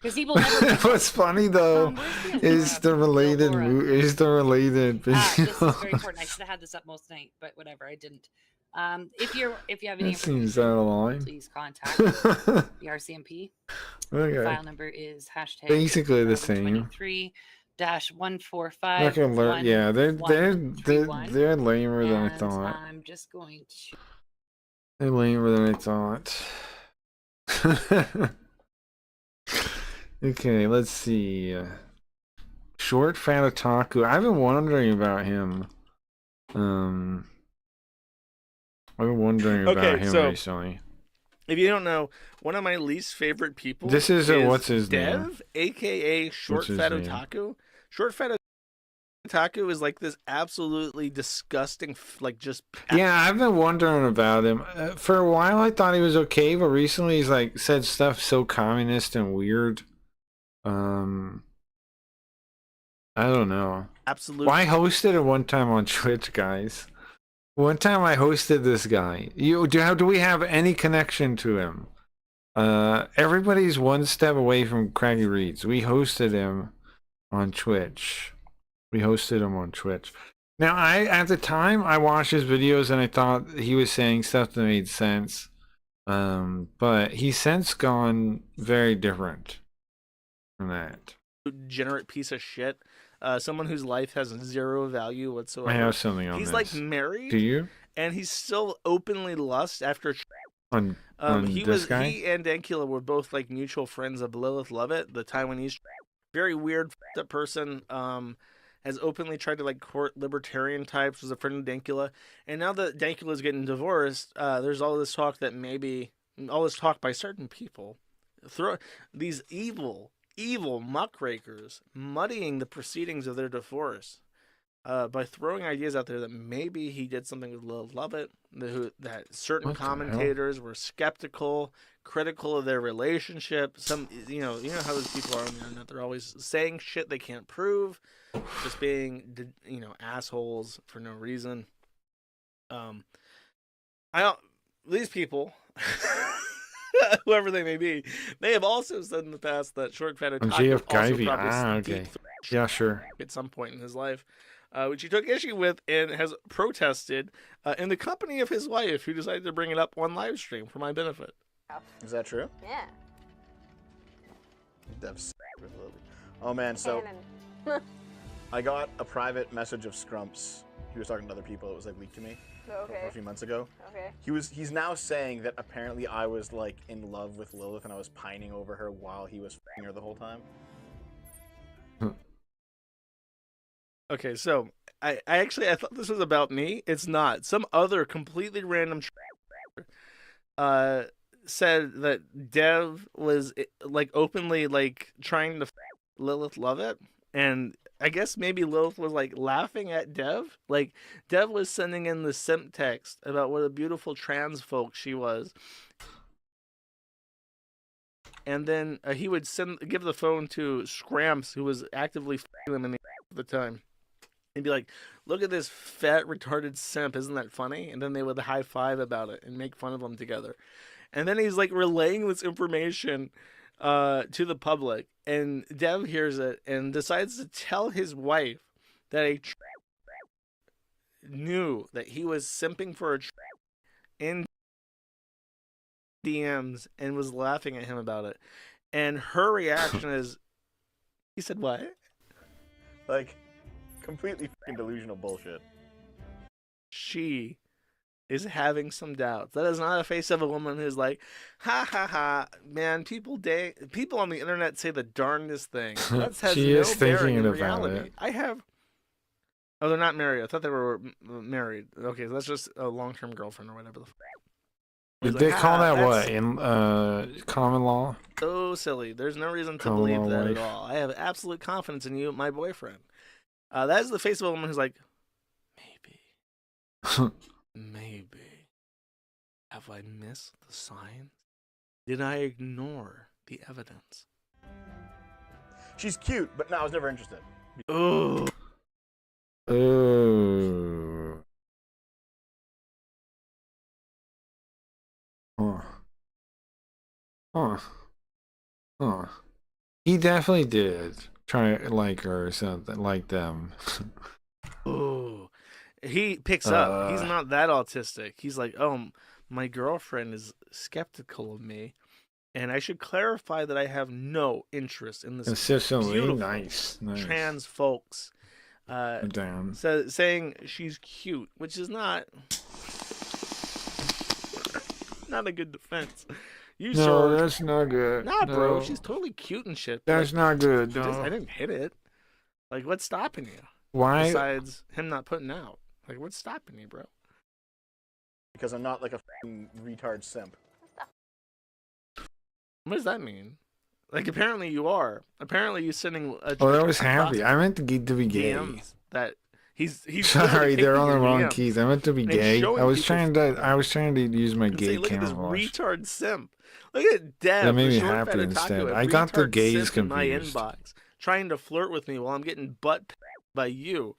Speaker 7: Because he will never.
Speaker 3: What's funny though
Speaker 7: Where's the
Speaker 3: is the related
Speaker 7: Laura?
Speaker 3: is the related
Speaker 7: This is
Speaker 3: video.
Speaker 7: very important. I should have had this up most night, but whatever, I didn't. If you have any
Speaker 3: That seems
Speaker 7: information,
Speaker 3: out of line.
Speaker 7: please contact the RCMP.
Speaker 3: Okay.
Speaker 7: File number is hashtag
Speaker 3: Basically the same.
Speaker 7: 23-145.
Speaker 3: Not gonna learn. Yeah, they're lamer than I
Speaker 7: and
Speaker 3: thought.
Speaker 7: I'm just going to.
Speaker 3: They're lamer than I thought. Okay, let's see. Short Fat Otaku. I've been wondering about him. I've been wondering about
Speaker 10: Okay,
Speaker 3: him
Speaker 10: so-
Speaker 3: recently.
Speaker 10: If you don't know, one of my least favorite people
Speaker 3: This is what's his
Speaker 10: Dev,
Speaker 3: name?
Speaker 10: aka Short
Speaker 3: What's his
Speaker 10: Fat
Speaker 3: name?
Speaker 10: Otaku. Short Fat Otaku is like this absolutely disgusting, like just
Speaker 3: Yeah, I've been wondering about him. For a while, I thought he was okay, but recently he's like said stuff so communist and weird. I don't know.
Speaker 10: absolute.
Speaker 3: Well, I hosted it one time on Twitch, guys. One time I hosted this guy. Do we have any connection to him? Everybody's one step away from Craggy Reads. We hosted him on Twitch. Now, at the time I watched his videos and I thought he was saying stuff that made sense. But he's since gone very different from that.
Speaker 10: Degenerate piece of shit. Someone whose life has zero value whatsoever.
Speaker 3: I have something on
Speaker 10: He's
Speaker 3: this.
Speaker 10: like married,
Speaker 3: Do you?
Speaker 10: and he's still openly lust after.
Speaker 3: On
Speaker 10: He
Speaker 3: this guy?
Speaker 10: he and Dankula were both like mutual friends of Lilith Lovett, the Taiwanese, very weird up person. Has openly tried to like court libertarian types. Was a friend of Dankula, and now that Dankula is getting divorced, there's all this talk that maybe all this talk by certain people throw these evil muckrakers muddying the proceedings of their divorce by throwing ideas out there that maybe he did something with Lil Lovett, that certain
Speaker 3: What the hell?
Speaker 10: commentators were skeptical, critical of their relationship. Some, you know how those people are on the internet. They're always saying shit they can't prove, just being, assholes for no reason. These people, whoever they may be, they have also said in the past that Short Fat Otaku
Speaker 3: JF
Speaker 10: also
Speaker 3: Givey.
Speaker 10: probably
Speaker 3: Okay.
Speaker 10: deep
Speaker 3: Yeah, sure.
Speaker 10: at some point in his life, which he took issue with and has protested in the company of his wife, who decided to bring it up on live stream for my benefit.
Speaker 11: Is that true?
Speaker 12: Yeah.
Speaker 11: Dev's with Lily. Oh man, so I got a private message of Scrumps. He was talking to other people. It was like leaked to me a few months ago.
Speaker 12: Okay.
Speaker 11: He's now saying that apparently I was like in love with Lilith and I was pining over her while he was f***ing her the whole time.
Speaker 10: Okay, so I thought this was about me. It's not. Some other completely random said that Dev was like openly like trying to Lilith Lovett, and I guess maybe Lilith was like laughing at Dev. Like Dev was sending in the simp text about what a beautiful trans folk she was. And then he would give the phone to Scramps, who was actively f***ing them at the time. And be like, look at this fat, retarded simp. Isn't that funny? And then they would high five about it and make fun of them together. And then he's like relaying this information to the public. And Dev hears it and decides to tell his wife that a knew that he was simping for a in DMs and was laughing at him about it. And her reaction is, he said what?
Speaker 11: Like, completely f***ing delusional bullshit.
Speaker 10: She is having some doubts. That is not a face of a woman who's like, ha ha ha, man, people on the internet say the darndest things. That has
Speaker 3: She
Speaker 10: no
Speaker 3: is
Speaker 10: bearing
Speaker 3: thinking
Speaker 10: in
Speaker 3: about
Speaker 10: reality.
Speaker 3: it.
Speaker 10: I have. Oh, they're not married. I thought they were married. Okay, so that's just a long-term girlfriend or whatever the f.
Speaker 3: Did they call that what in common law?
Speaker 10: So silly. There's no reason to
Speaker 3: Common
Speaker 10: believe
Speaker 3: law
Speaker 10: that
Speaker 3: wife.
Speaker 10: at all. I have absolute confidence in you, my boyfriend. That is the face of a woman who's like, maybe. Have I missed the signs? Did I ignore the evidence?
Speaker 11: She's cute, but no, I was never interested.
Speaker 10: Oh.
Speaker 3: Oh. Huh. Huh. Huh. He definitely did try to like her or something, like them.
Speaker 10: Oh. He picks up. He's not that autistic. He's like, oh, my girlfriend is skeptical of me, and I should clarify that I have no interest in this
Speaker 3: Consistently
Speaker 10: beautiful
Speaker 3: nice.
Speaker 10: trans folks.
Speaker 3: Damn.
Speaker 10: Saying she's cute, which is not a good defense. You
Speaker 3: No,
Speaker 10: sure?
Speaker 3: that's not good.
Speaker 10: Nah, bro,
Speaker 3: No.
Speaker 10: she's totally cute and shit.
Speaker 3: That's
Speaker 10: Like,
Speaker 3: not good.
Speaker 10: I
Speaker 3: No.
Speaker 10: didn't hit it. Like, what's stopping you?
Speaker 3: Why?
Speaker 10: Besides him not putting out. Like, what's stopping you, bro?
Speaker 11: Because I'm not like a f***ing retard simp.
Speaker 10: What does that mean? Like, apparently you are. Apparently you're sending a
Speaker 3: Oh, that was happy. I meant to be gay.
Speaker 10: DMs that he's
Speaker 3: Sorry, they're on the
Speaker 10: taking your
Speaker 3: wrong
Speaker 10: DMs
Speaker 3: keys. I meant to be
Speaker 10: and
Speaker 3: gay.
Speaker 10: showing
Speaker 3: I was
Speaker 10: people
Speaker 3: trying to use my
Speaker 10: and
Speaker 3: gay
Speaker 10: say, look at this
Speaker 3: camouflage.
Speaker 10: retard simp. Look at Dev.
Speaker 3: That made
Speaker 10: the
Speaker 3: me
Speaker 10: short
Speaker 3: happy
Speaker 10: fat otaku,
Speaker 3: instead.
Speaker 10: a
Speaker 3: I got the
Speaker 10: retard
Speaker 3: gays
Speaker 10: simp in my
Speaker 3: confused.
Speaker 10: inbox, trying to flirt with me while I'm getting butt by you,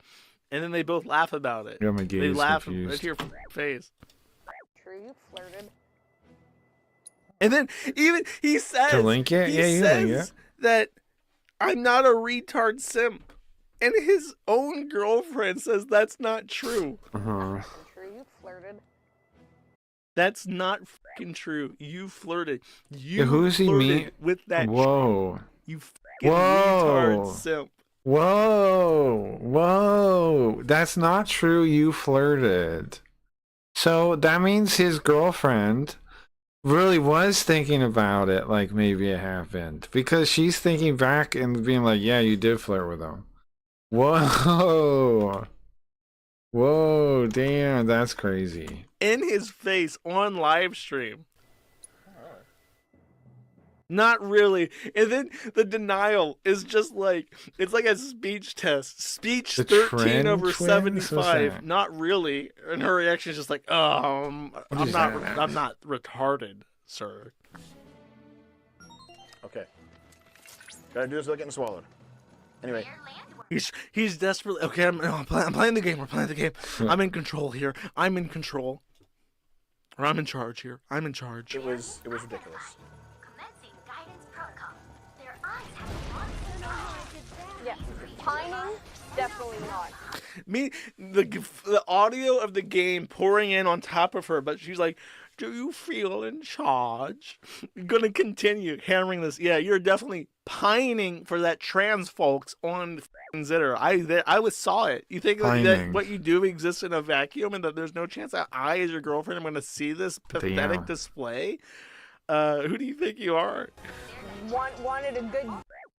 Speaker 10: and then they both laugh about it.
Speaker 3: Got my
Speaker 10: They
Speaker 3: gays
Speaker 10: laugh
Speaker 3: confused.
Speaker 10: right to your face.
Speaker 12: True, you flirted.
Speaker 10: And then even he says,
Speaker 3: To link it?
Speaker 10: he
Speaker 3: Yeah, you link
Speaker 10: says
Speaker 3: it.
Speaker 10: that I'm not a retard simp, and his own girlfriend says that's not true.
Speaker 3: Uh-huh.
Speaker 12: True, you flirted.
Speaker 10: That's not fucking true. You flirted. You
Speaker 3: Yeah, who's he
Speaker 10: flirted
Speaker 3: mean?
Speaker 10: with that.
Speaker 3: Whoa.
Speaker 10: You fucking
Speaker 3: Whoa.
Speaker 10: retard simp.
Speaker 3: Whoa. Whoa. That's not true. You flirted. So that means his girlfriend really was thinking about it like maybe it happened. Because she's thinking back and being like, yeah, you did flirt with him. Whoa. Whoa, damn, that's crazy.
Speaker 10: In his face on live stream. Not really. And then the denial is just like, it's like a speech test. Speech
Speaker 3: The
Speaker 10: 13
Speaker 3: trend
Speaker 10: over
Speaker 3: twins? What's
Speaker 10: 75.
Speaker 3: that?
Speaker 10: Not really. And her reaction is just like, I'm
Speaker 3: is
Speaker 10: not
Speaker 3: that?
Speaker 10: I'm not retarded, sir.
Speaker 11: Okay. Gotta do this without getting swallowed. Anyway.
Speaker 10: He's desperately okay. I'm playing the game. We're playing the game. I'm in control here. I'm in control. Or I'm in charge here. I'm in charge.
Speaker 11: It was ridiculous.
Speaker 12: Yeah, pining, definitely not.
Speaker 10: Me, the audio of the game pouring in on top of her, but she's like, "Do you feel in charge?" Gonna continue hammering this. Yeah, you're definitely pining for that trans folks on Zitter. I saw it. You think that
Speaker 3: Pining.
Speaker 10: what you do exists in a vacuum, and that there's no chance that I, as your girlfriend, am gonna see this pathetic
Speaker 3: Damn.
Speaker 10: display? Who do you think you are?
Speaker 12: Wanted a good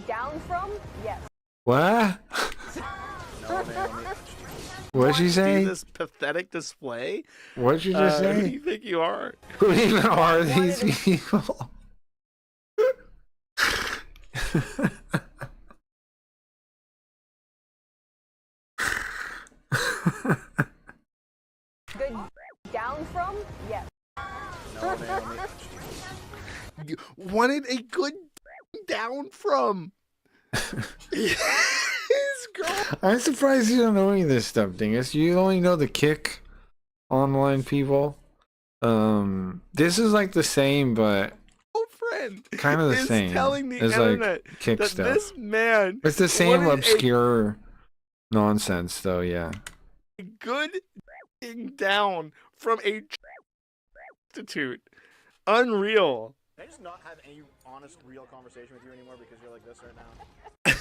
Speaker 12: down from? Yes.
Speaker 3: What? What'd she
Speaker 10: See
Speaker 3: say?
Speaker 10: this pathetic display?
Speaker 3: What'd you just
Speaker 10: Who do
Speaker 3: say?
Speaker 10: you think you are?
Speaker 3: Who even are these people?
Speaker 12: Good down from? Yes.
Speaker 10: You wanted a good down from. His girl.
Speaker 3: I'm surprised you don't know any of this stuff, Dingus. You only know the Kick online people. This is like the same, but
Speaker 10: Friend
Speaker 3: kind of the
Speaker 10: is
Speaker 3: same.
Speaker 10: telling the
Speaker 3: It's
Speaker 10: internet
Speaker 3: like Kick
Speaker 10: that
Speaker 3: stuff.
Speaker 10: this man
Speaker 3: It's the same
Speaker 10: wanted
Speaker 3: obscure nonsense, though. Yeah.
Speaker 10: a good down from a prostitute. Unreal.
Speaker 11: Can I just not have any honest, real conversation with you anymore because you're like this right now?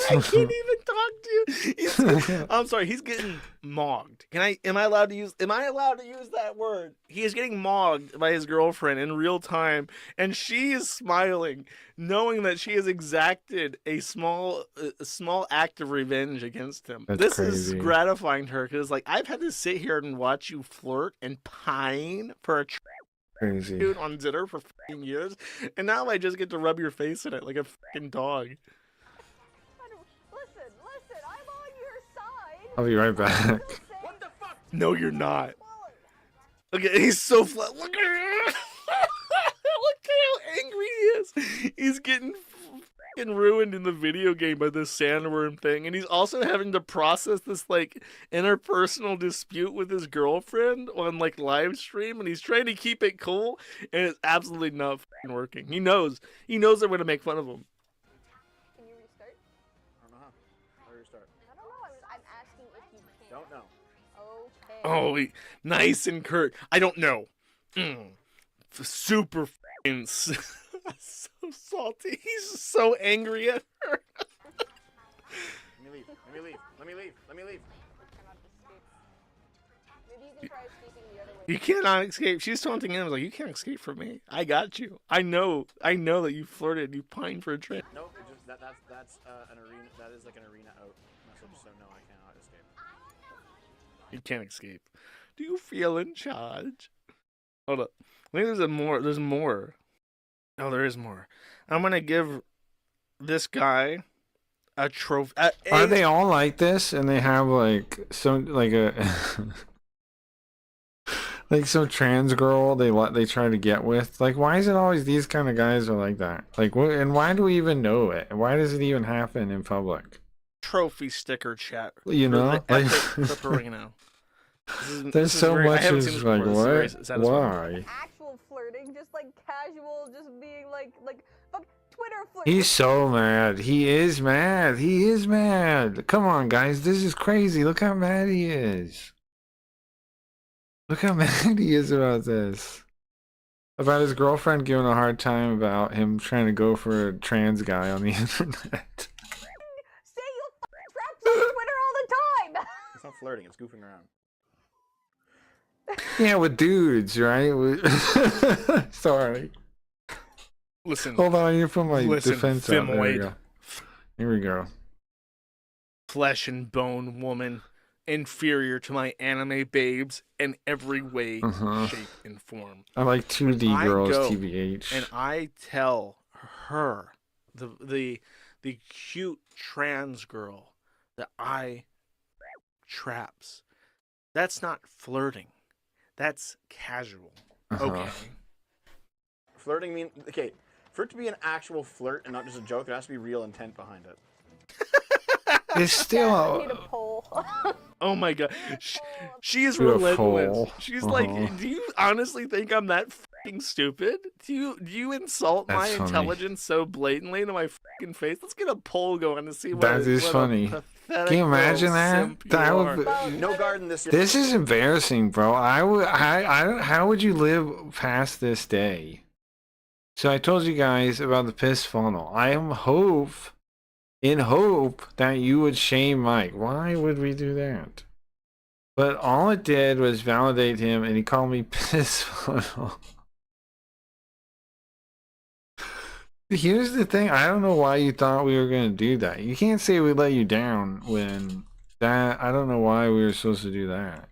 Speaker 10: I can't even talk to you. I'm sorry, he's getting mogged. Am I allowed to use that word? He is getting mogged by his girlfriend in real time, and she is smiling, knowing that she has exacted a small act of revenge against him.
Speaker 3: That's
Speaker 10: this
Speaker 3: crazy.
Speaker 10: is gratifying to her, because like, I've had to sit here and watch you flirt and pine for a
Speaker 3: Crazy.
Speaker 10: dude on dinner for fucking years, and now I just get to rub your face in it like a fucking dog.
Speaker 12: Listen, I'm on your side.
Speaker 3: I'll be right back.
Speaker 12: What the fuck?
Speaker 10: No, you're not. Look at, he's so flat. Look at him. Look at how angry he is. He's getting fucking ruined in the video game by this sandworm thing, and he's also having to process this like interpersonal dispute with his girlfriend on like live stream, and he's trying to keep it cool, and it's absolutely not fucking working. He knows they're going to make fun of him.
Speaker 12: Can you restart?
Speaker 11: I don't know how. How do you restart?
Speaker 12: I don't know. I'm asking if you can.
Speaker 11: Don't know.
Speaker 12: Okay.
Speaker 10: Oh, nice and curt. I don't know. Super fucking so salty. He's so angry at her.
Speaker 11: Let me leave. Let me leave. Let me leave. Let me leave.
Speaker 12: Cannot escape. Maybe you can try escaping the other way.
Speaker 10: You cannot escape. She's taunting him. Like, you can't escape from me. I got you. I know that you flirted. You pined for a trip.
Speaker 11: Nope. It just that's an arena. That is like an arena out message. So no, I cannot escape.
Speaker 10: You can't escape. Do you feel in charge? Hold up. I think there's more. There's more. Oh, there is more. I'm gonna give this guy a trophy.
Speaker 3: Are they all like this? And they have like some like a like some trans girl they try to get with. Like, why is it always these kind of guys are like that? Like, and why do we even know it? Why does it even happen in public?
Speaker 10: Trophy sticker chat.
Speaker 3: You know,
Speaker 10: like
Speaker 3: like
Speaker 10: Clipperino.
Speaker 3: there's so much is like what?
Speaker 10: Satisfying.
Speaker 3: Why?
Speaker 12: Actual flirting, just like casual, just being like fuck Twitter flirting.
Speaker 3: He's so mad. He is mad. He is mad. Come on, guys. This is crazy. Look how mad he is. Look how mad he is about this. About his girlfriend giving a hard time about him trying to go for a trans guy on the internet.
Speaker 12: Say you traps on Twitter all the time.
Speaker 11: It's not flirting. It's goofing around.
Speaker 3: Yeah, with dudes, right? Sorry.
Speaker 10: Listen.
Speaker 3: Hold on, you put my
Speaker 10: Listen,
Speaker 3: defense out. There we
Speaker 10: Fimoid.
Speaker 3: go. Here we go.
Speaker 10: Flesh and bone woman, inferior to my anime babes in every way, shape, and form.
Speaker 3: I like 2D
Speaker 10: I
Speaker 3: girls,
Speaker 10: go
Speaker 3: TBH.
Speaker 10: And I tell her, the cute trans girl, that I traps. That's not flirting. That's casual. Okay.
Speaker 11: Flirting mean okay. For it to be an actual flirt and not just a joke, there has to be real intent behind it.
Speaker 3: It's
Speaker 12: I
Speaker 3: still.
Speaker 12: need a poll.
Speaker 10: Oh my god. She is
Speaker 3: Do a
Speaker 10: relentless.
Speaker 3: poll.
Speaker 10: She's like, do you honestly think I'm that fucking stupid? Do you insult my
Speaker 3: That's funny.
Speaker 10: intelligence so blatantly to my fucking face? Let's get a poll going to see what
Speaker 3: That is
Speaker 10: what a
Speaker 3: funny.
Speaker 10: pathetic
Speaker 3: Can you imagine
Speaker 10: little
Speaker 3: that?
Speaker 10: simp you
Speaker 3: That
Speaker 10: are.
Speaker 3: would be,
Speaker 11: No garden this year.
Speaker 3: this is embarrassing, bro. I don't, how would you live past this day? So I told you guys about the piss funnel. I am in hope that you would shame Mike. Why would we do that? But all it did was validate him, and he called me piss funnel. Here's the thing. I don't know why you thought we were going to do that. You can't say we let you down when that... I don't know why we were supposed to do that.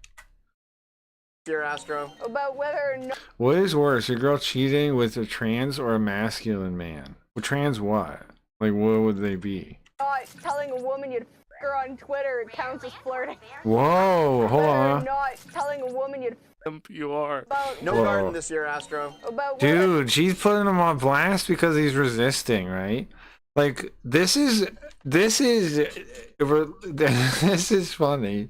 Speaker 11: Dear Astro.
Speaker 12: About whether or not
Speaker 3: What is worse, a girl cheating with a trans or a masculine man? Well, trans what? Like, what would they be?
Speaker 12: telling a woman you'd f her on Twitter counts as flirting.
Speaker 3: Whoa, hold
Speaker 12: Whether or
Speaker 3: on.
Speaker 12: not telling a woman you'd
Speaker 10: You are.
Speaker 12: about
Speaker 11: No
Speaker 3: Whoa.
Speaker 11: garden this year, Astro.
Speaker 12: about whether-
Speaker 3: Dude, she's putting him on blast because he's resisting, right? Like, this is this is funny.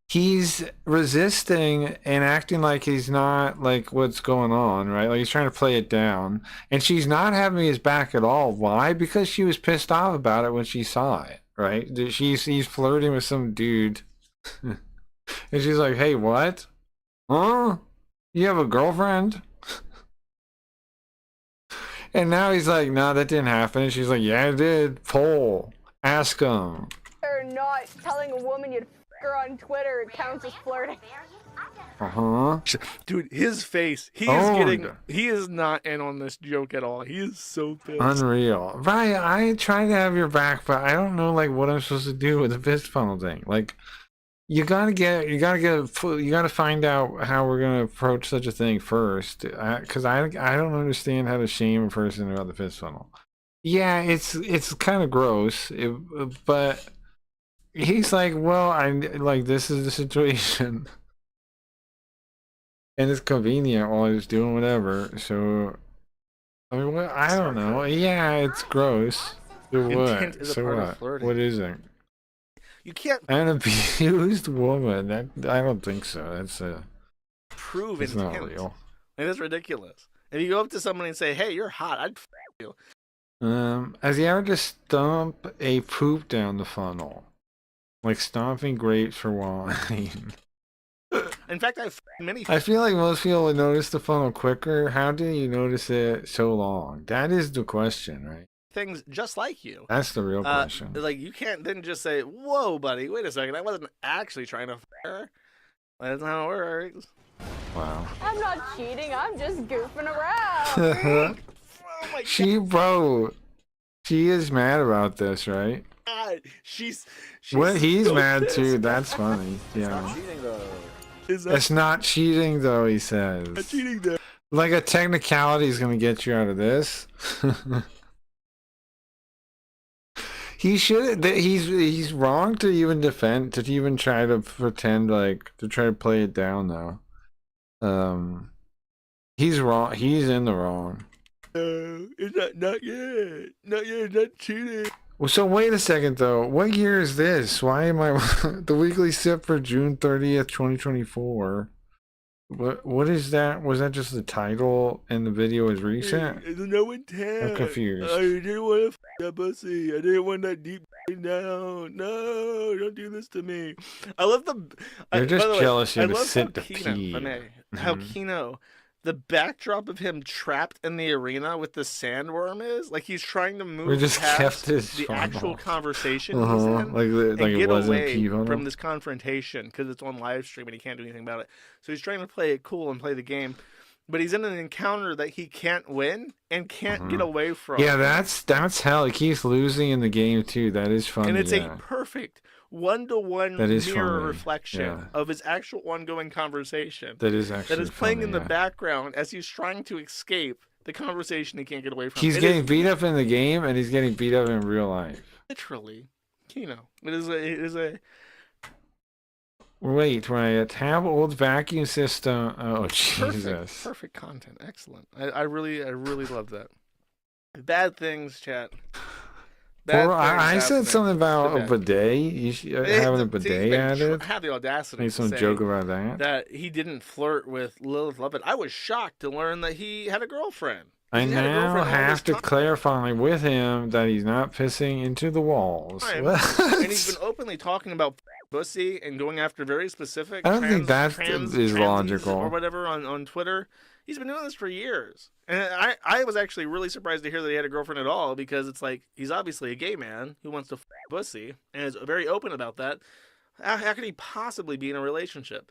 Speaker 3: He's resisting and acting like he's not like what's going on, right? Like he's trying to play it down, and she's not having his back at all. Why? Because she was pissed off about it when she saw it, right? He's flirting with some dude, and she's like, "Hey, what? Huh? You have a girlfriend?" And now he's like, no, that didn't happen. And she's like, yeah, it did. Poll. Ask him.
Speaker 12: Or not telling a woman you'd f her on Twitter counts as flirting.
Speaker 3: Uh-huh.
Speaker 10: Dude, his face. He is not in on this joke at all. He is so pissed.
Speaker 3: Unreal. Right, I try to have your back, but I don't know like what I'm supposed to do with the fist funnel thing. Like, you gotta find out how we're gonna approach such a thing first. Because I don't understand how to shame a person about the fist funnel. Yeah, it's kind of gross, but he's like, well, this is the situation. And it's convenient while he's doing whatever, so I mean, I don't know. Yeah, it's gross. So
Speaker 10: Intent
Speaker 3: what?
Speaker 10: is a
Speaker 3: So
Speaker 10: part of
Speaker 3: what?
Speaker 10: flirting.
Speaker 3: What is it?
Speaker 10: You can't
Speaker 3: An abused woman? I don't think so. That's
Speaker 10: prove
Speaker 3: it's
Speaker 10: intent.
Speaker 3: not real.
Speaker 10: Like, that's ridiculous. If you go up to somebody and say, "Hey, you're hot," I'd f you.
Speaker 3: Has he ever just stomp a poop down the funnel, like stomping grapes for wine?
Speaker 10: In fact, I've many.
Speaker 3: I feel like most people would notice the funnel quicker. How do you notice it so long? That is the question, right?
Speaker 10: Things just like you.
Speaker 3: That's the real question.
Speaker 10: Like, you can't then just say, "Whoa, buddy, wait a second, I wasn't actually trying to f her." That's not how it works.
Speaker 3: Wow.
Speaker 12: I'm not cheating, I'm just goofing around.
Speaker 10: Oh my
Speaker 3: She is mad about this, right?
Speaker 10: God, she's
Speaker 3: Well, he's
Speaker 10: so
Speaker 3: mad
Speaker 10: pissed.
Speaker 3: too. That's funny.
Speaker 11: It's not
Speaker 3: Yeah.
Speaker 11: cheating though.
Speaker 3: It's not cheating though, he says.
Speaker 10: Not cheating though.
Speaker 3: Like a technicality is gonna get you out of this. He should. He's wrong to even defend, to even try to pretend like to try to play it down though. He's wrong. He's in the wrong.
Speaker 10: It's not yet. Not yet. Not cheating.
Speaker 3: Well, so wait a second though. What year is this? Why am I the weekly sip for June 30th, 2024? What is that? Was that just the title and the video is recent?
Speaker 10: There's no intent.
Speaker 3: I'm confused.
Speaker 10: I didn't want to f that pussy. I didn't want that deep down. No, don't do this to me. I love the.
Speaker 3: You're just
Speaker 10: by the way,
Speaker 3: jealous you
Speaker 10: I
Speaker 3: have to
Speaker 10: love
Speaker 3: sit
Speaker 10: how
Speaker 3: to
Speaker 10: Kino,
Speaker 3: pee.
Speaker 10: if I may, how
Speaker 3: Mhm.
Speaker 10: Kino, the backdrop of him trapped in the arena with the sandworm is like he's trying to move
Speaker 3: just
Speaker 10: past
Speaker 3: kept his
Speaker 10: the
Speaker 3: funnel.
Speaker 10: actual conversation he's
Speaker 3: Uh-huh.
Speaker 10: in
Speaker 3: Like
Speaker 10: and
Speaker 3: it
Speaker 10: get
Speaker 3: wasn't
Speaker 10: away
Speaker 3: pee funnel.
Speaker 10: from this confrontation because it's on live stream and he can't do anything about it. So he's trying to play it cool and play the game, but he's in an encounter that he can't win and can't get away from.
Speaker 3: Yeah, that's hell. He keeps losing in the game too. That is funny.
Speaker 10: And it's
Speaker 3: yeah.
Speaker 10: a perfect one-to-one
Speaker 3: That is
Speaker 10: mirror
Speaker 3: funny,
Speaker 10: reflection
Speaker 3: yeah.
Speaker 10: of his actual ongoing conversation.
Speaker 3: That is actually
Speaker 10: playing in
Speaker 3: funny,
Speaker 10: the
Speaker 3: yeah.
Speaker 10: background as he's trying to escape the conversation he can't get away from.
Speaker 3: He's
Speaker 10: It
Speaker 3: getting
Speaker 10: is
Speaker 3: beat up in the game and he's getting beat up in real life.
Speaker 10: literally, It is a.
Speaker 3: Wait, right? Tab old vacuum system. Oh Jesus!
Speaker 10: Perfect content. Excellent. I really love that. Bad things, chat. Bad
Speaker 3: Well, I
Speaker 10: things
Speaker 3: said
Speaker 10: happening.
Speaker 3: something about
Speaker 10: So
Speaker 3: a
Speaker 10: bad.
Speaker 3: bidet. You should having a bidet added.
Speaker 10: Had the audacity
Speaker 3: Made
Speaker 10: to
Speaker 3: some
Speaker 10: say
Speaker 3: joke about that.
Speaker 10: that he didn't flirt with Lilith Lovett. I was shocked to learn that he had a girlfriend.
Speaker 3: I
Speaker 10: He's had a
Speaker 3: now
Speaker 10: girlfriend all this
Speaker 3: have to
Speaker 10: time.
Speaker 3: clarify with him that he's not pissing into the walls.
Speaker 10: Time.
Speaker 3: What?
Speaker 10: And he's been openly talking about pussy and going after very specific
Speaker 3: I don't think that is
Speaker 10: transies
Speaker 3: logical.
Speaker 10: or whatever on Twitter. He's been doing this for years. And I was actually really surprised to hear that he had a girlfriend at all because it's like he's obviously a gay man who wants to pussy and is very open about that. How could he possibly be in a relationship?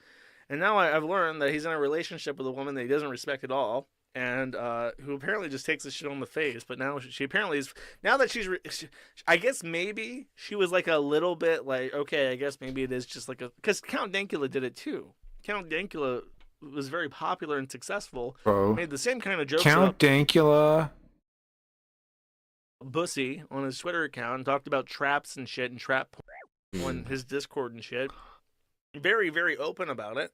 Speaker 10: And now I've learned that he's in a relationship with a woman that he doesn't respect at all. And who apparently just takes this shit on the face, but now she apparently is. Now that I guess maybe she was like a little bit like, okay, I guess maybe it is just like because Count Dankula did it too. Count Dankula was very popular and successful.
Speaker 3: Bro.
Speaker 10: Made the same kind of jokes
Speaker 3: Count
Speaker 10: about
Speaker 3: Dankula.
Speaker 10: Bussy on his Twitter account and talked about traps and shit and trap porn on his Discord and shit. Very, very open about it.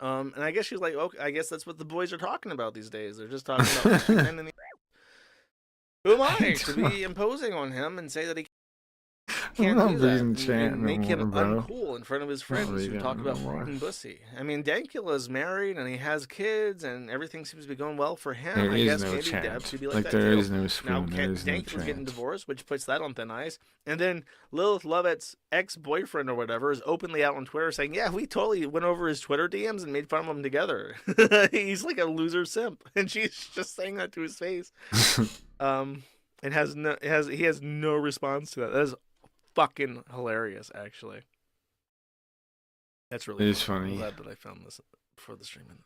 Speaker 10: And I guess she's like, okay, I guess that's what the boys are talking about these days. They're just talking about men in the. Who am I to be imposing on him and say that he? can't
Speaker 3: not
Speaker 10: do that
Speaker 3: reading
Speaker 10: and
Speaker 3: chat
Speaker 10: make
Speaker 3: no
Speaker 10: him
Speaker 3: more, bro.
Speaker 10: uncool in front of his
Speaker 3: Not
Speaker 10: friends who
Speaker 3: reading
Speaker 10: talk
Speaker 3: it
Speaker 10: about
Speaker 3: no more.
Speaker 10: fucking pussy. I mean, Dankula's married and he has kids and everything seems to be going well for him.
Speaker 3: There
Speaker 10: I
Speaker 3: is
Speaker 10: guess
Speaker 3: no
Speaker 10: maybe
Speaker 3: chant.
Speaker 10: Deb should be like
Speaker 3: Like,
Speaker 10: that
Speaker 3: there
Speaker 10: too.
Speaker 3: is no
Speaker 10: Now,
Speaker 3: spoon, there is no
Speaker 10: Dankula's getting
Speaker 3: chant.
Speaker 10: divorced, which puts that on thin ice. And then Lilith Lovett's ex-boyfriend or whatever is openly out on Twitter saying, yeah, we totally went over his Twitter DMs and made fun of him together. He's like a loser simp. And she's just saying that to his face. He has no response to that. That is fucking hilarious, actually. That's really
Speaker 3: It is
Speaker 10: I'm
Speaker 3: funny.
Speaker 10: glad that I found this before the stream ended.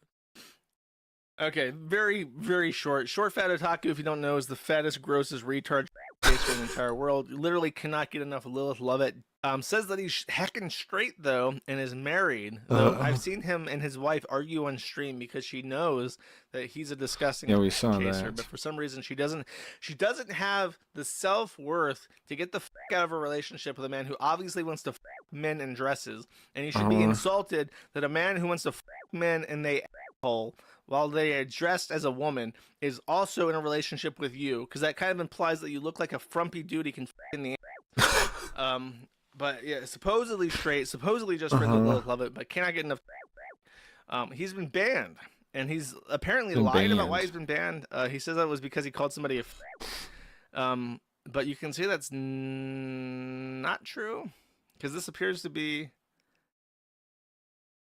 Speaker 10: Okay, very, very short. Short Fat Otaku, if you don't know, is the fattest, grossest retard face in the entire world. Literally cannot get enough of Lilith Lovett. Says that he's heckin' straight, though, and is married. Though I've seen him and his wife argue on stream because she knows that he's a disgusting
Speaker 3: Yeah, we saw
Speaker 10: chaser,
Speaker 3: that.
Speaker 10: but for some reason she doesn't have the self-worth to get the f out of a relationship with a man who obviously wants to f men in dresses, and he should be insulted that a man who wants to f men in the asshole while they are dressed as a woman is also in a relationship with you, because that kind of implies that you look like a frumpy dude he can f in the ass. But yeah, supposedly straight, supposedly just friends with Lilith Lovett, but cannot get enough. He's been banned, and he's apparently lied about why he's been banned. He says that was because he called somebody a but you can see that's not true, because this appears to be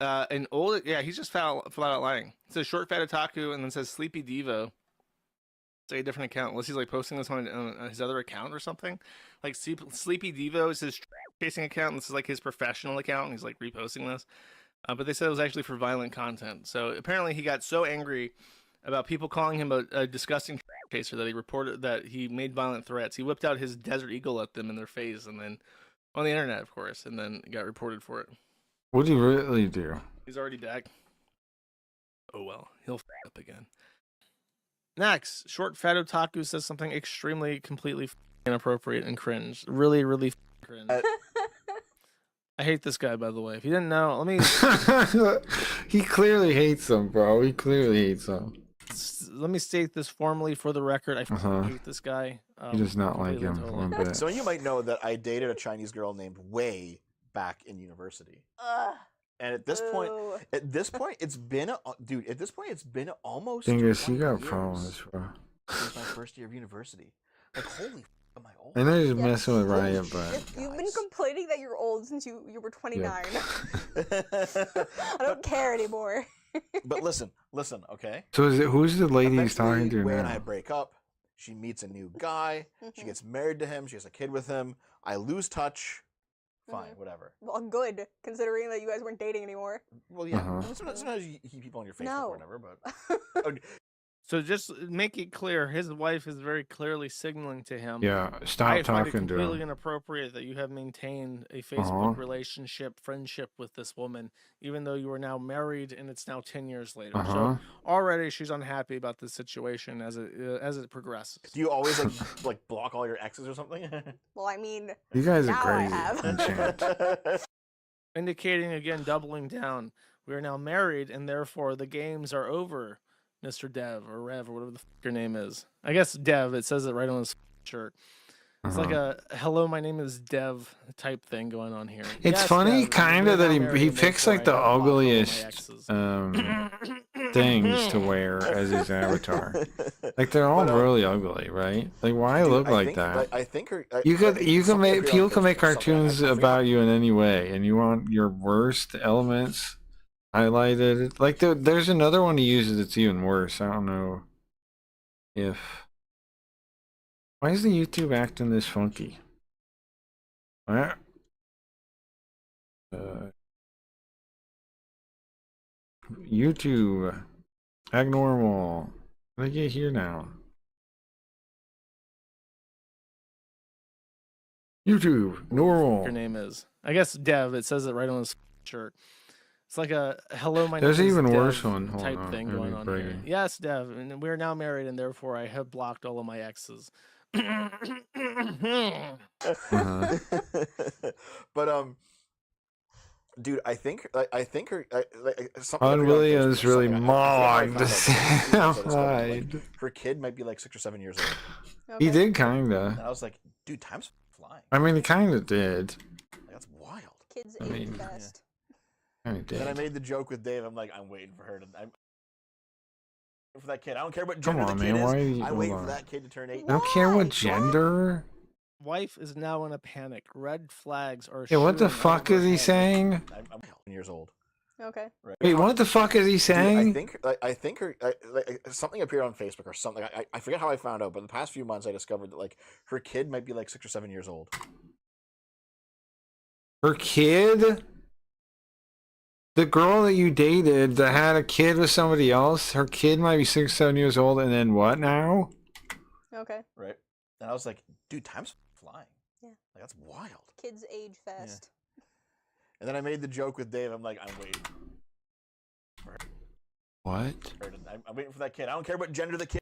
Speaker 10: an old. Yeah, he's just flat out lying. It says Short Fat Otaku, and then says Sleepy Devo. It's a different account, unless he's like posting this on his other account or something. Like Sleepy Devo is his chasing account, and this is like his professional account, and he's like reposting this. But they said it was actually for violent content. So apparently he got so angry about people calling him a disgusting chaser that he reported that he made violent threats. He whipped out his Desert Eagle at them in their face, and then on the internet, of course, and then got reported for it.
Speaker 3: What do you really do?
Speaker 10: He's already dead. Oh well, he'll f up again. Next, Short Fat Otaku says something extremely, completely inappropriate and cringe. Really, really cringe. I hate this guy, by the way. If you didn't know, let me...
Speaker 3: He clearly hates them, bro. He clearly hates them.
Speaker 10: Let me state this formally for the record. I hate this guy.
Speaker 3: He does not like him one bit.
Speaker 11: So you might know that I dated a Chinese girl named Wei back in university. And at this point, it's been dude. At this point, it's been almost.
Speaker 3: Dingus, you
Speaker 11: 20
Speaker 3: got
Speaker 11: years
Speaker 3: problems, bro.
Speaker 11: since my first year of university. Like, holy, am I old?
Speaker 3: I know you're messing with Riot, but
Speaker 12: You've been complaining that you're old since you were 29. I don't care anymore.
Speaker 11: But listen, okay.
Speaker 3: so is it who's the lady he's talking to
Speaker 11: Wei and I
Speaker 3: now?
Speaker 11: break up. She meets a new guy. She gets married to him. She has a kid with him. I lose touch. Fine, whatever.
Speaker 12: Well, good, considering that you guys weren't dating anymore.
Speaker 11: Well, yeah. Sometimes you keep people on your Facebook or whatever, but.
Speaker 10: So just make it clear, his wife is very clearly signaling to him.
Speaker 3: Yeah, stop
Speaker 10: I find it
Speaker 3: talking to
Speaker 10: completely
Speaker 3: him.
Speaker 10: inappropriate that you have maintained a Facebook relationship, friendship with this woman, even though you are now married and it's now 10 years later. So already she's unhappy about this situation as it progresses.
Speaker 11: Do you always like block all your exes or something?
Speaker 12: Well, I mean,
Speaker 3: You guys
Speaker 12: now
Speaker 3: are
Speaker 12: I
Speaker 3: crazy.
Speaker 12: have.
Speaker 10: Indicating again, doubling down. We are now married, and therefore the games are over, Mr. Dev or Rev or whatever the f your name is. I guess Dev. It says it right on his shirt. It's like a "Hello, my name is Dev" type thing going on here.
Speaker 3: It's
Speaker 10: Yes,
Speaker 3: funny,
Speaker 10: Dev,
Speaker 3: kind
Speaker 10: we're
Speaker 3: of, that
Speaker 10: now
Speaker 3: he
Speaker 10: married,
Speaker 3: he
Speaker 10: and
Speaker 3: picks
Speaker 10: therefore
Speaker 3: like the
Speaker 10: I have blocked all of my
Speaker 3: ugliest
Speaker 10: exes.
Speaker 3: things to wear as his avatar. Like they're all really ugly, right? Like why look like that?
Speaker 11: I think her.
Speaker 3: You can make people can make cartoons about you in any way, and you want your worst elements highlighted. Like there's another one he uses that's even worse. I don't know if. Why is the YouTube acting this funky? What? YouTube, act normal. What did I get here now? YouTube, normal.
Speaker 10: Your name is. I guess Dev. It says it right on his shirt. It's like a "Hello, my
Speaker 3: There's
Speaker 10: name is
Speaker 3: even
Speaker 10: Dev"
Speaker 3: worse one. Hold
Speaker 10: type
Speaker 3: on,
Speaker 10: thing
Speaker 3: let me
Speaker 10: going on
Speaker 3: bring
Speaker 10: here.
Speaker 3: it.
Speaker 10: Yes, Dev, and we're now married, and therefore I have blocked all of my exes.
Speaker 11: But dude, I think her.
Speaker 3: On Williams really mauled
Speaker 11: Her
Speaker 3: Sam.
Speaker 11: kid might be like 6 or 7 years old.
Speaker 3: He did kinda.
Speaker 11: And I was like, dude, time's flying.
Speaker 3: I mean, he kind of did.
Speaker 11: Like, that's wild.
Speaker 12: Kids
Speaker 3: I
Speaker 12: age
Speaker 3: mean,
Speaker 12: fast.
Speaker 3: Kind of
Speaker 11: And then I
Speaker 3: did.
Speaker 11: made the joke with Dave. I'm like, I'm waiting for her to. I'm waiting for that kid. I don't care what
Speaker 3: Come
Speaker 11: gender
Speaker 3: on,
Speaker 11: the kid
Speaker 3: man. Why?
Speaker 11: is.
Speaker 3: Are you,
Speaker 11: I'm
Speaker 3: hold
Speaker 11: waiting for
Speaker 3: on.
Speaker 11: that kid to turn 18.
Speaker 3: I don't care
Speaker 12: Why?
Speaker 3: what gender.
Speaker 10: Wife is now in a panic. Red flags are.
Speaker 3: Yeah, what the
Speaker 10: shooting
Speaker 3: fuck
Speaker 10: over
Speaker 3: is he
Speaker 10: head.
Speaker 3: saying?
Speaker 11: I'm 10 years old.
Speaker 12: Okay.
Speaker 11: Right.
Speaker 3: Wait, what the fuck is he
Speaker 11: Dude,
Speaker 3: saying?
Speaker 11: I think her something appeared on Facebook or something. I forget how I found out, but in the past few months I discovered that like her kid might be like 6 or 7 years old.
Speaker 3: Her kid? The girl that you dated that had a kid with somebody else, her kid might be 6, 7 years old, and then what now?
Speaker 12: Okay.
Speaker 11: Right. And I was like, dude, time's flying.
Speaker 12: Yeah.
Speaker 11: Like that's wild.
Speaker 12: Kids age fast.
Speaker 11: And then I made the joke with Dave. I'm like, I'm waiting.
Speaker 3: What?
Speaker 11: I'm waiting for that kid. I don't care what gender the kid.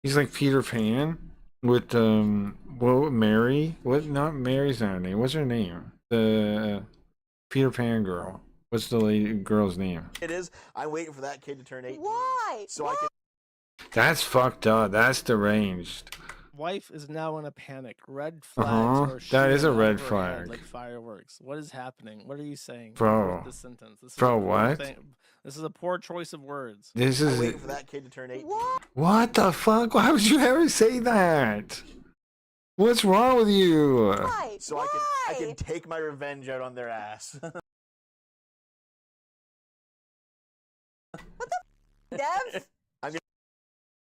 Speaker 3: He's like Peter Pan with what Mary? What? Not Mary's not her name. What's her name? The Peter Pan girl. What's the lady girl's name?
Speaker 11: It is. I'm waiting for that kid to turn 18.
Speaker 12: Why?
Speaker 11: So I can.
Speaker 3: That's fucked up. That's deranged.
Speaker 10: Wife is now in a panic. Red flags are
Speaker 3: That is a
Speaker 10: shooting
Speaker 3: red
Speaker 10: over her
Speaker 3: flag.
Speaker 10: head like fireworks. What is happening? What are you saying?
Speaker 3: Bro.
Speaker 10: This sentence. This is
Speaker 3: Bro,
Speaker 10: a poor
Speaker 3: what?
Speaker 10: This is a poor choice of words.
Speaker 3: This
Speaker 11: I'm
Speaker 3: is
Speaker 11: waiting for that kid to turn 18.
Speaker 3: what the fuck? Why would you ever say that? What's wrong with you?
Speaker 12: Why?
Speaker 11: So
Speaker 12: Why?
Speaker 11: I can take my revenge out on their ass.
Speaker 12: Dev?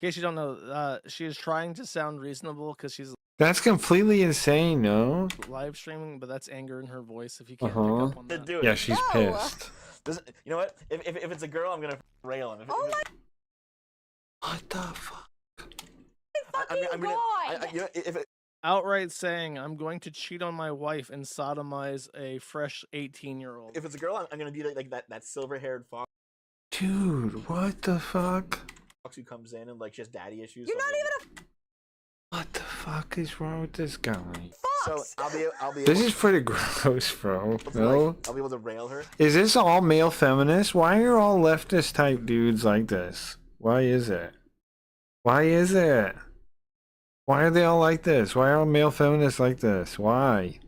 Speaker 10: In case you don't know, she is trying to sound reasonable because she's
Speaker 3: That's completely insane, no?
Speaker 10: live streaming, but that's anger in her voice. If you can't
Speaker 3: Uh-huh.
Speaker 10: pick up on that.
Speaker 11: Do it.
Speaker 3: Yeah, she's
Speaker 12: No.
Speaker 3: pissed.
Speaker 11: Doesn't, you know what? If it's a girl, I'm gonna rail him.
Speaker 12: Oh my
Speaker 3: What the fuck?
Speaker 12: fucking god!
Speaker 11: you know, if it,
Speaker 10: Outright saying, "I'm going to cheat on my wife and sodomize a fresh 18-year-old."
Speaker 11: if it's a girl, I'm gonna be like that silver-haired fox
Speaker 3: Dude, what the fuck?
Speaker 11: who comes in and like she has daddy issues.
Speaker 12: You're
Speaker 11: so
Speaker 12: not
Speaker 11: I'm
Speaker 12: even
Speaker 3: What the fuck is wrong with this guy?
Speaker 12: a
Speaker 11: So
Speaker 12: fox!
Speaker 11: I'll be
Speaker 3: This
Speaker 11: able
Speaker 3: is pretty gross, bro.
Speaker 11: to,
Speaker 3: No?
Speaker 11: like, I'll be able to rail her.
Speaker 3: Is this all male feminists? Why are all leftist type dudes like this? Why is it? Why is it? Why are they all like this? Why are all male feminists like this? Why?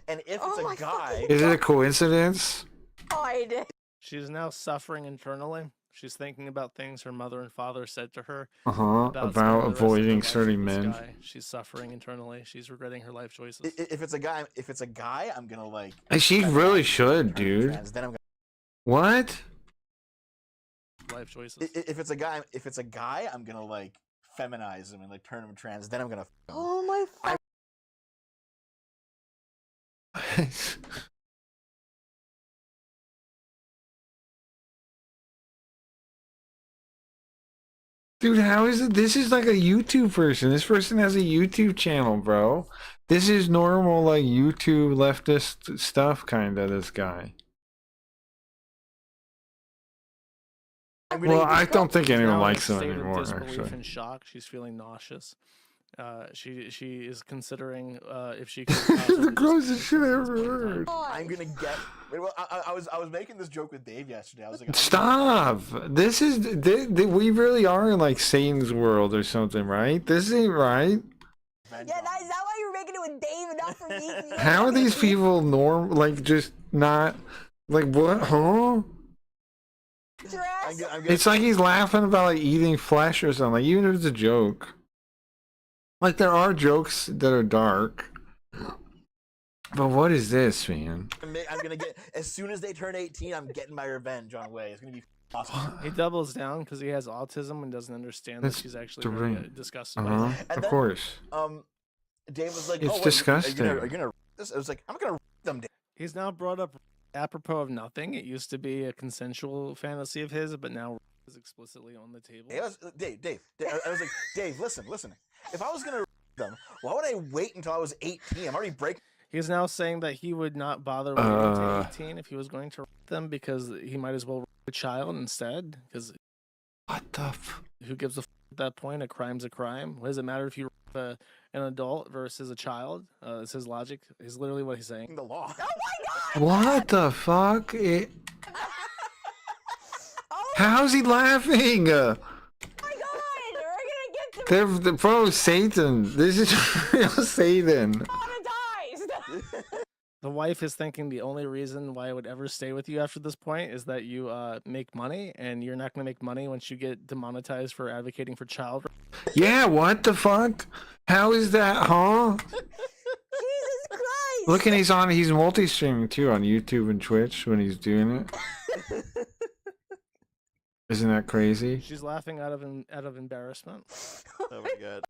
Speaker 11: And if
Speaker 12: Oh my
Speaker 11: it's a guy,
Speaker 12: fucking
Speaker 3: Is it a coincidence?
Speaker 12: god!
Speaker 10: She's now suffering internally. She's thinking about things her mother and father said to her
Speaker 3: Uh-huh.
Speaker 10: spending
Speaker 3: About
Speaker 10: the rest of her
Speaker 3: avoiding
Speaker 10: life
Speaker 3: certain
Speaker 10: with this
Speaker 3: men.
Speaker 10: guy. She's suffering internally. She's regretting her life choices.
Speaker 11: if it's a guy, I'm gonna like.
Speaker 3: And she
Speaker 11: I'm
Speaker 3: really
Speaker 11: gonna
Speaker 3: should,
Speaker 11: turn
Speaker 3: dude.
Speaker 11: trans, then I'm gonna.
Speaker 3: What?
Speaker 10: Life choices.
Speaker 11: If it's a guy, I'm gonna like feminize him and like turn him trans. Then I'm gonna.
Speaker 12: Oh my fuck!
Speaker 3: Dude, how is it? This is like a YouTube person. This person has a YouTube channel, bro. This is normal, like YouTube leftist stuff, kind of. This guy. Well, I don't think
Speaker 10: She's
Speaker 3: anyone
Speaker 10: now in a
Speaker 3: likes him
Speaker 10: state of
Speaker 3: anymore.
Speaker 10: disbelief
Speaker 3: Actually,
Speaker 10: and shock. She's feeling nauseous. She is considering if she can. possibly
Speaker 3: the grossest
Speaker 10: just-
Speaker 3: shit I ever heard.
Speaker 11: I'm gonna get. Well, I was making this joke with Dave yesterday. I was like, I'm
Speaker 3: Stop! This is we really are in like Satan's world or something, right? This ain't right.
Speaker 12: Yeah, is that why you're making it with Dave and not for me? 'Cause you
Speaker 3: How are
Speaker 12: don't
Speaker 3: these
Speaker 12: fucking-
Speaker 3: people like just not like what? Huh?
Speaker 12: Your ass?
Speaker 3: It's like he's laughing about like eating flesh or something. Like, even if it's a joke. Like there are jokes that are dark. But what is this, man?
Speaker 11: I'm gonna get as soon as they turn 18. I'm getting my revenge on Way. It's gonna be awesome.
Speaker 10: He doubles down because he has autism and doesn't understand
Speaker 3: That's
Speaker 10: that she's actually very,
Speaker 3: deranged.
Speaker 10: disgusted.
Speaker 3: Uh-huh.
Speaker 10: by it.
Speaker 11: And
Speaker 3: Of
Speaker 11: then,
Speaker 3: course.
Speaker 11: Dave was like,
Speaker 3: It's
Speaker 11: "Oh, wait,
Speaker 3: disgusting.
Speaker 11: Are you gonna this?" I was like, "I'm gonna them." Dave.
Speaker 10: He's now brought up apropos of nothing. It used to be a consensual fantasy of his, but now is explicitly on the table.
Speaker 11: Dave. I was like, Dave, listen. If I was gonna them, why would I wait until I was 18? I'm already breaking.
Speaker 10: He's now saying that he would not bother waiting to 18 if he was going to rape them because he might as well rape a child instead. Because
Speaker 3: what the?
Speaker 10: Who gives a at that point? A crime's a crime. What does it matter if you rape an adult versus a child? It's his logic. Is literally what he's saying.
Speaker 11: The law.
Speaker 12: Oh my god!
Speaker 3: What the fuck? How's he laughing?
Speaker 12: Oh my god! We're gonna get
Speaker 3: They're the bro Satan. This is real Satan.
Speaker 10: The wife is thinking the only reason why I would ever stay with you after this point is that you make money, and you're not going to make money once you get demonetized for advocating for child.
Speaker 3: Yeah, what the fuck? How is that, huh?
Speaker 12: Jesus Christ!
Speaker 3: Look, and he's multi-streaming too on YouTube and Twitch when he's doing it. Isn't that crazy?
Speaker 10: She's laughing out of embarrassment.
Speaker 11: Oh my god.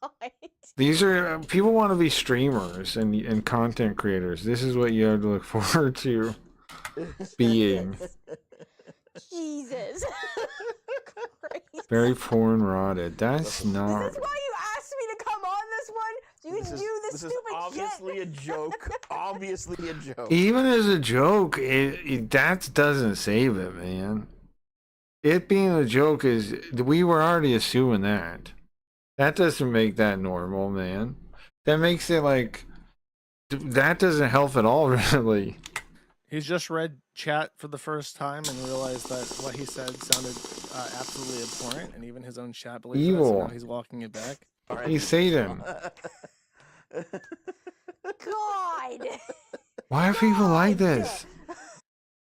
Speaker 12: God.
Speaker 3: These are people want to be streamers and content creators. This is what you have to look forward to being.
Speaker 12: Jesus. Christ.
Speaker 3: Very porn rotted. That's not.
Speaker 12: This is why you asked me to come on this one? You can do this
Speaker 11: This
Speaker 12: stupid
Speaker 11: is obviously
Speaker 12: shit.
Speaker 11: a joke. Obviously a joke.
Speaker 3: Even as a joke, that doesn't save it, man. It being a joke is, we were already assuming that. That doesn't make that normal, man. That makes it like, that doesn't help at all, really.
Speaker 10: He's just read chat for the first time and realized that what he said sounded absolutely abhorrent, and even his own chat believes that, so
Speaker 3: Evil.
Speaker 10: now he's walking it back.
Speaker 3: He's Satan.
Speaker 12: God.
Speaker 3: Why are people like this?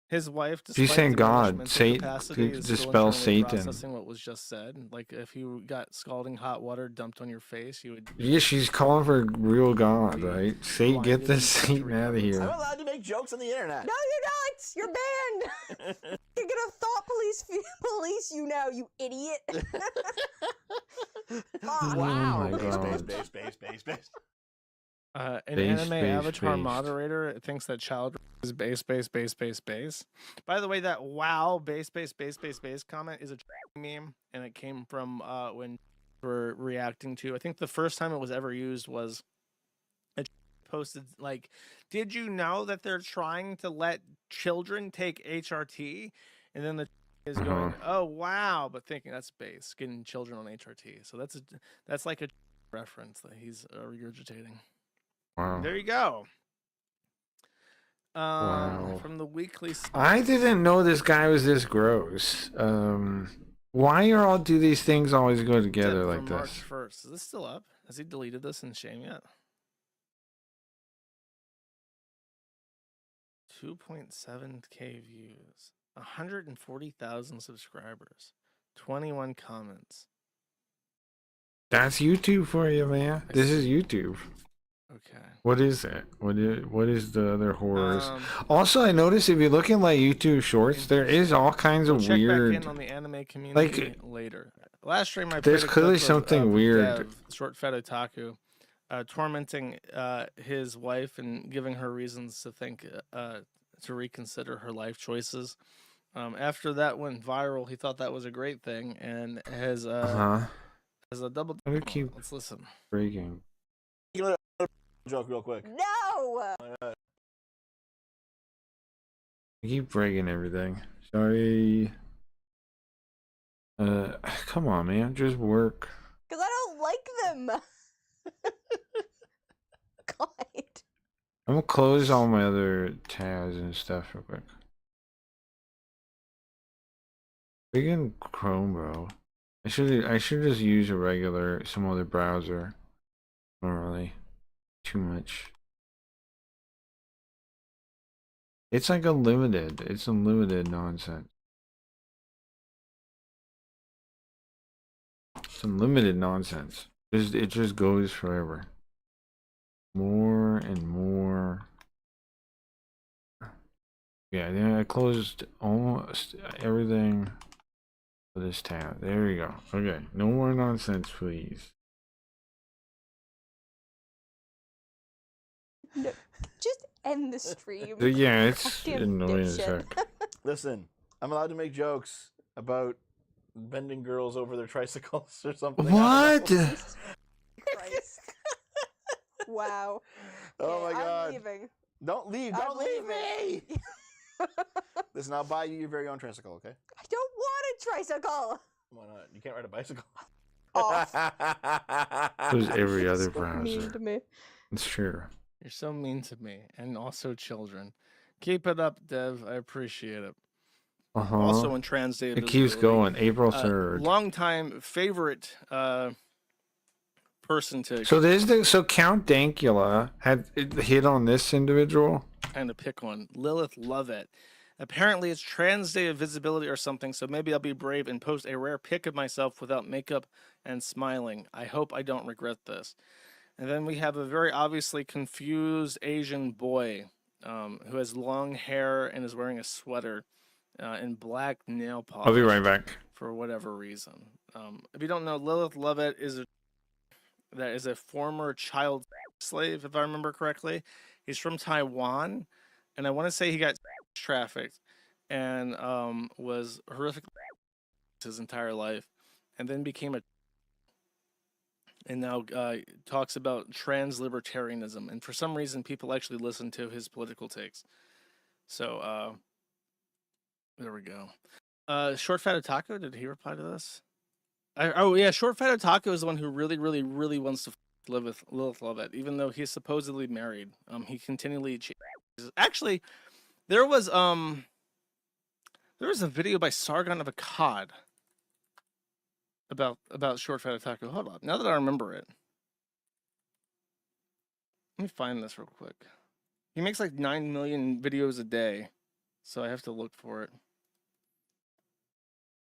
Speaker 10: His wife,
Speaker 3: She's
Speaker 10: despite
Speaker 3: saying
Speaker 10: his
Speaker 3: God,
Speaker 10: mental
Speaker 3: Satan,
Speaker 10: capacity, is still
Speaker 3: dispel
Speaker 10: internally
Speaker 3: Satan.
Speaker 10: processing what was just said. Like if you got scalding hot water dumped on your face, you would.
Speaker 3: Yeah, she's calling for real God, right? Satan, get this Satan out of
Speaker 11: I'm
Speaker 3: here.
Speaker 11: allowed to make jokes on the internet.
Speaker 12: No, you're not. You're banned. You're gonna thought police you now, you idiot. Fuck.
Speaker 11: Wow.
Speaker 3: Oh my God.
Speaker 11: Base.
Speaker 10: An
Speaker 3: Base,
Speaker 10: anime
Speaker 3: base,
Speaker 10: avatar
Speaker 3: base.
Speaker 10: moderator thinks that child is base. By the way, that wow base comment is a meme, and it came from when we're reacting to. I think the first time it was ever used was a posted like, "Did you know that they're trying to let children take HRT?" And then the is going, "Oh wow," but thinking that's base, getting children on HRT. So that's like a reference that he's regurgitating.
Speaker 3: Wow.
Speaker 10: There you go.
Speaker 3: Wow.
Speaker 10: From the weekly.
Speaker 3: I didn't know this guy was this gross. Why are all do these things always go together like
Speaker 10: March
Speaker 3: this?
Speaker 10: 1st. Is this still up? Has he deleted this in shame yet? 2.7k views, 140,000 subscribers, 21 comments.
Speaker 3: That's YouTube for you, man. This is YouTube.
Speaker 10: Okay.
Speaker 3: What is it? What is the other horrors? Also, I noticed if you're looking like YouTube Shorts, there is all kinds of
Speaker 10: Check
Speaker 3: weird.
Speaker 10: back in on the anime community later. Last stream I
Speaker 3: There's
Speaker 10: played a
Speaker 3: clearly
Speaker 10: clip
Speaker 3: something
Speaker 10: of
Speaker 3: weird.
Speaker 10: Dev, Short Fed Otaku, tormenting his wife and giving her reasons to think to reconsider her life choices. After that went viral, he thought that was a great thing, and has has a double.
Speaker 3: Let me keep
Speaker 10: Let's listen.
Speaker 3: breaking.
Speaker 11: Joke real quick.
Speaker 12: No.
Speaker 3: I keep breaking everything. Sorry. Come on, man. Just work.
Speaker 12: Because I don't like them. God.
Speaker 3: I'm gonna close all my other tabs and stuff real quick. Freaking Chrome, bro. I should just use some other browser. Not really too much. It's like unlimited. It's unlimited nonsense. It's unlimited nonsense. It just goes forever. More and more. Yeah, then I closed almost everything for this tab. There we go. Okay, no more nonsense, please.
Speaker 12: No, just end the stream.
Speaker 3: Yeah, it's
Speaker 12: Goddamn
Speaker 3: annoying as
Speaker 12: dipshit.
Speaker 3: heck.
Speaker 11: Listen, I'm allowed to make jokes about bending girls over their tricycles or something. I don't know.
Speaker 3: What?
Speaker 12: Christ. Wow.
Speaker 11: Oh my
Speaker 12: Okay,
Speaker 11: god.
Speaker 12: I'm leaving.
Speaker 11: Don't leave.
Speaker 12: I'm
Speaker 11: Don't leave
Speaker 12: leaving.
Speaker 11: me. Listen, I'll buy you your very own tricycle, okay?
Speaker 12: I don't want a tricycle.
Speaker 11: Why not? You can't ride a bicycle.
Speaker 12: Off.
Speaker 3: So is every other
Speaker 12: So mean
Speaker 3: browser.
Speaker 12: to me.
Speaker 3: It's true.
Speaker 10: You're so mean to me, and also children. Keep it up, Dev. I appreciate it. Also in Trans Day of
Speaker 3: It keeps
Speaker 10: Visibility,
Speaker 3: going. April 3rd.
Speaker 10: Longtime favorite person to
Speaker 3: So Count Dankula had hit on this individual.
Speaker 10: kind of pick one. Lilith Lovett. Apparently, it's Trans Day of Visibility or something, so maybe I'll be brave and post a rare pic of myself without makeup and smiling. I hope I don't regret this. And then we have a very obviously confused Asian boy who has long hair and is wearing a sweater and black nail polish.
Speaker 3: I'll be right back.
Speaker 10: For whatever reason. If you don't know, Lilith Lovett is a former child slave, if I remember correctly. He's from Taiwan, and I want to say he got trafficked and was horrific his entire life, and then became and now talks about trans libertarianism, and for some reason people actually listen to his political takes. So there we go. Short Fat Otaku, did he reply to this? Oh yeah, Short Fat Otaku is the one who really wants to live with Lilith Lovett, even though he's supposedly married. He continually actually there was a video by Sargon of Akkad about Short Fat Otaku. Hold on, now that I remember it, let me find this real quick. He makes like 9 million videos a day, so I have to look for it.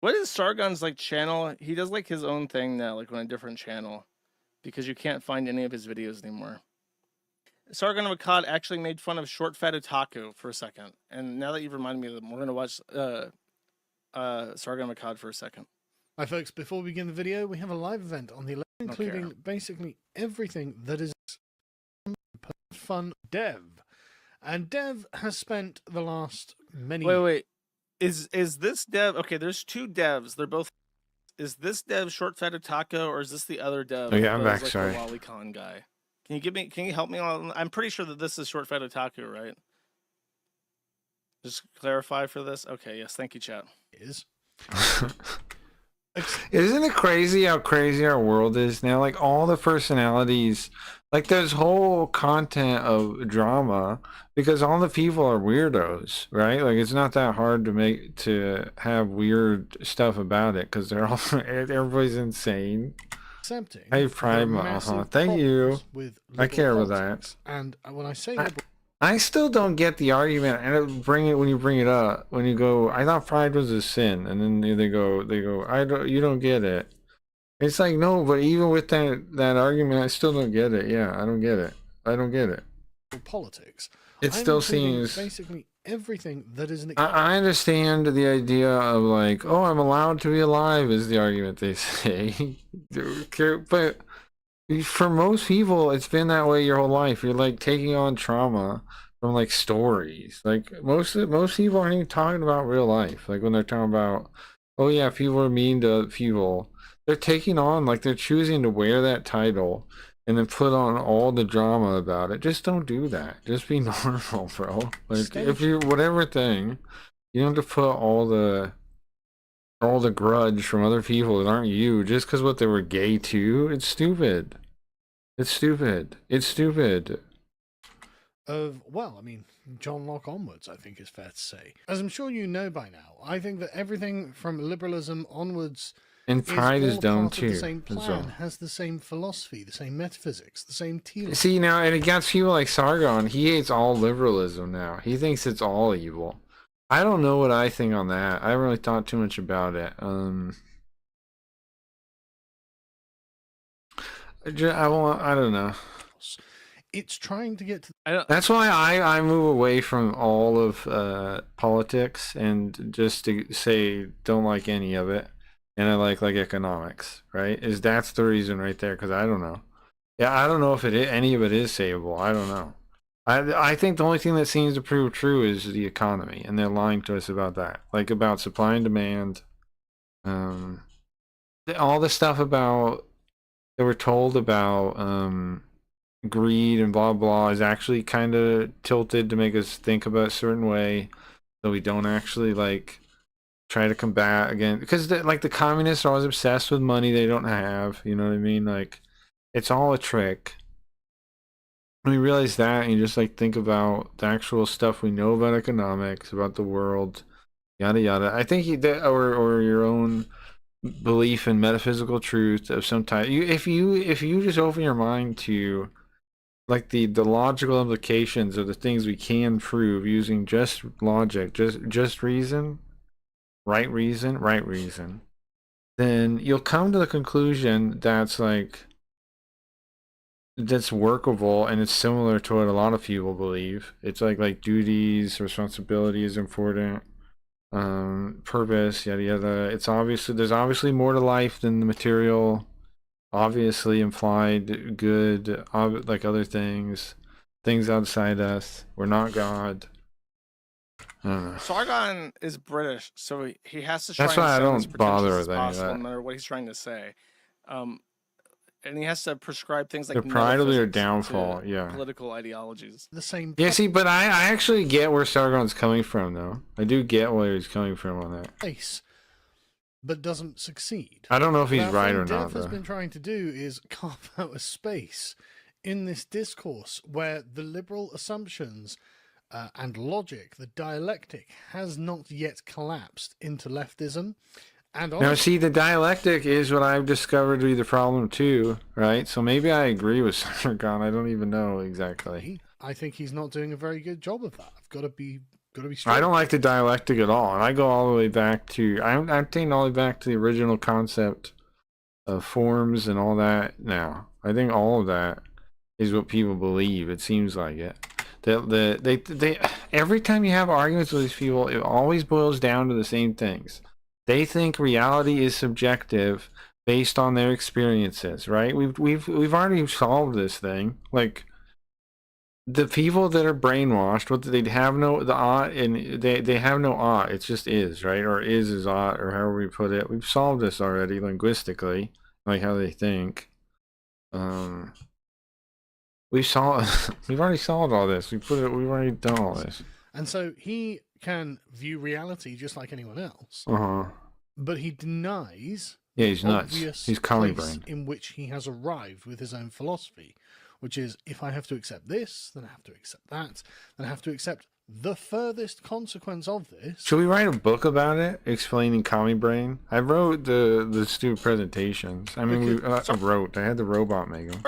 Speaker 10: What is Sargon's like channel? He does like his own thing now, like on a different channel, because you can't find any of his videos anymore. Sargon of Akkad actually made fun of Short Fat Otaku for a second, and now that you've reminded me of them, we're gonna watch Sargon of Akkad for a second.
Speaker 13: Hi folks, before we begin the video, we have a live event on the 11th, including basically everything that is fun Dev. And Dev has spent the last many...
Speaker 10: Wait. Is this Dev? Okay, there's two Devs. They're both... Is this Dev Short Fat Otaku, or is this the other Dev?
Speaker 3: Oh yeah, I'm back,
Speaker 10: like
Speaker 3: sorry.
Speaker 10: The Lolicon guy. Can you help me on... I'm pretty sure that this is Short Fat Otaku, right? Just clarify for this? Okay, yes, thank you, chat.
Speaker 13: Is.
Speaker 3: Isn't it crazy how crazy our world is now? Like all the personalities, like there's whole content of drama because all the people are weirdos, right? Like it's not that hard to have weird stuff about it because they're all everybody's insane.
Speaker 13: Accepting.
Speaker 3: Hey, Prime, thank you. I care about that.
Speaker 13: And when I say
Speaker 3: I still don't get the argument, and when you bring it up, when you go, I thought pride was a sin, and then they go, you don't get it. It's like, no, but even with that argument, I still don't get it. Yeah, I don't get it.
Speaker 13: Politics.
Speaker 3: It still seems
Speaker 13: basically everything that is an...
Speaker 3: I understand the idea of like, oh, I'm allowed to be alive is the argument they say, but for most people, it's been that way your whole life. You're like taking on trauma from like stories. Like most people aren't even talking about real life. Like when they're talking about, oh yeah, people are mean to people. They're taking on, like they're choosing to wear that title and then put on all the drama about it. Just don't do that. Just be normal, bro. Like if you're whatever thing, you don't have to put all the grudge from other people that aren't you just because what they were gay too. It's stupid. It's stupid.
Speaker 13: Well, I mean, John Locke onwards, I think is fair to say. As I'm sure you know by now, I think that everything from liberalism onwards
Speaker 3: and pride is done too.
Speaker 13: The same plan, has the same philosophy, the same metaphysics, the same teaching.
Speaker 3: See now, and it got people like Sargon. He hates all liberalism now. He thinks it's all evil. I don't know what I think on that. I haven't really thought too much about it. I don't know.
Speaker 13: It's trying to get to...
Speaker 3: That's why I move away from all of politics and just to say don't like any of it, and I like economics. Right? That's the reason right there? Because I don't know. Yeah, I don't know if any of it is sayable. I don't know. I think the only thing that seems to prove true is the economy, and they're lying to us about that, like about supply and demand. All the stuff about that we're told about greed and blah blah is actually kind of tilted to make us think about a certain way, so we don't actually like try to combat again. Because like the communists are always obsessed with money they don't have. You know what I mean? Like it's all a trick. When you realize that, and you just like think about the actual stuff we know about economics, about the world, yada yada. I think or your own belief in metaphysical truth of some type. If you just open your mind to like the logical implications of the things we can prove using just logic, just reason, right reason, then you'll come to the conclusion that's workable, and it's similar to what a lot of people believe. It's like duties, responsibility is important, purpose, yada yada. There's obviously more to life than the material, obviously implied good, like other things outside us. We're not God. I don't know.
Speaker 10: Sargon is British, so he has to try
Speaker 3: That's
Speaker 10: and
Speaker 3: why I
Speaker 10: sound as
Speaker 3: don't bother
Speaker 10: pretentious
Speaker 3: with
Speaker 10: as
Speaker 3: any of
Speaker 10: possible,
Speaker 3: that.
Speaker 10: no matter what he's trying to say. And he has to prescribe things like
Speaker 3: Their pride will be their
Speaker 10: metaphysics
Speaker 3: downfall.
Speaker 10: to
Speaker 3: Yeah.
Speaker 10: political ideologies.
Speaker 13: The same.
Speaker 3: Yeah. See, but I actually get where Sargon's coming from, though. I do get where he's coming from on that.
Speaker 13: Place, but doesn't succeed.
Speaker 3: I don't know if he's
Speaker 13: What our
Speaker 3: right or
Speaker 13: friend
Speaker 3: not,
Speaker 13: Dev has
Speaker 3: though.
Speaker 13: been trying to do is carve out a space in this discourse where the liberal assumptions and logic, the dialectic, has not yet collapsed into leftism. And
Speaker 3: Now, see, the dialectic is what I've discovered to be the problem too, right? So maybe I agree with Sargon. I don't even know exactly.
Speaker 13: I think he's not doing a very good job of that. I've got to be straight.
Speaker 3: I don't like the dialectic at all, and I go all the way back to I'm taking all the way back to the original concept of forms and all that. Now, I think all of that is what people believe. It seems like it. They every time you have arguments with these people, it always boils down to the same things. They think reality is subjective based on their experiences, right? We've already solved this thing. Like the people that are brainwashed, they have no the ought, and they have no ought. It just is, right? Or is ought, or however we put it. We've solved this already linguistically, like how they think. We've already solved all this. We've already done all this.
Speaker 13: And so he can view reality just like anyone else.
Speaker 3: Uh-huh.
Speaker 13: But he denies
Speaker 3: Yeah, he's nuts.
Speaker 13: obvious
Speaker 3: He's commie
Speaker 13: place
Speaker 3: brain.
Speaker 13: in which he has arrived with his own philosophy, which is if I have to accept this, then I have to accept that, then I have to accept the furthest consequence of this.
Speaker 3: Should we write a book about it, explaining commie brain? I wrote the stupid presentations. I mean, I had the robot make them.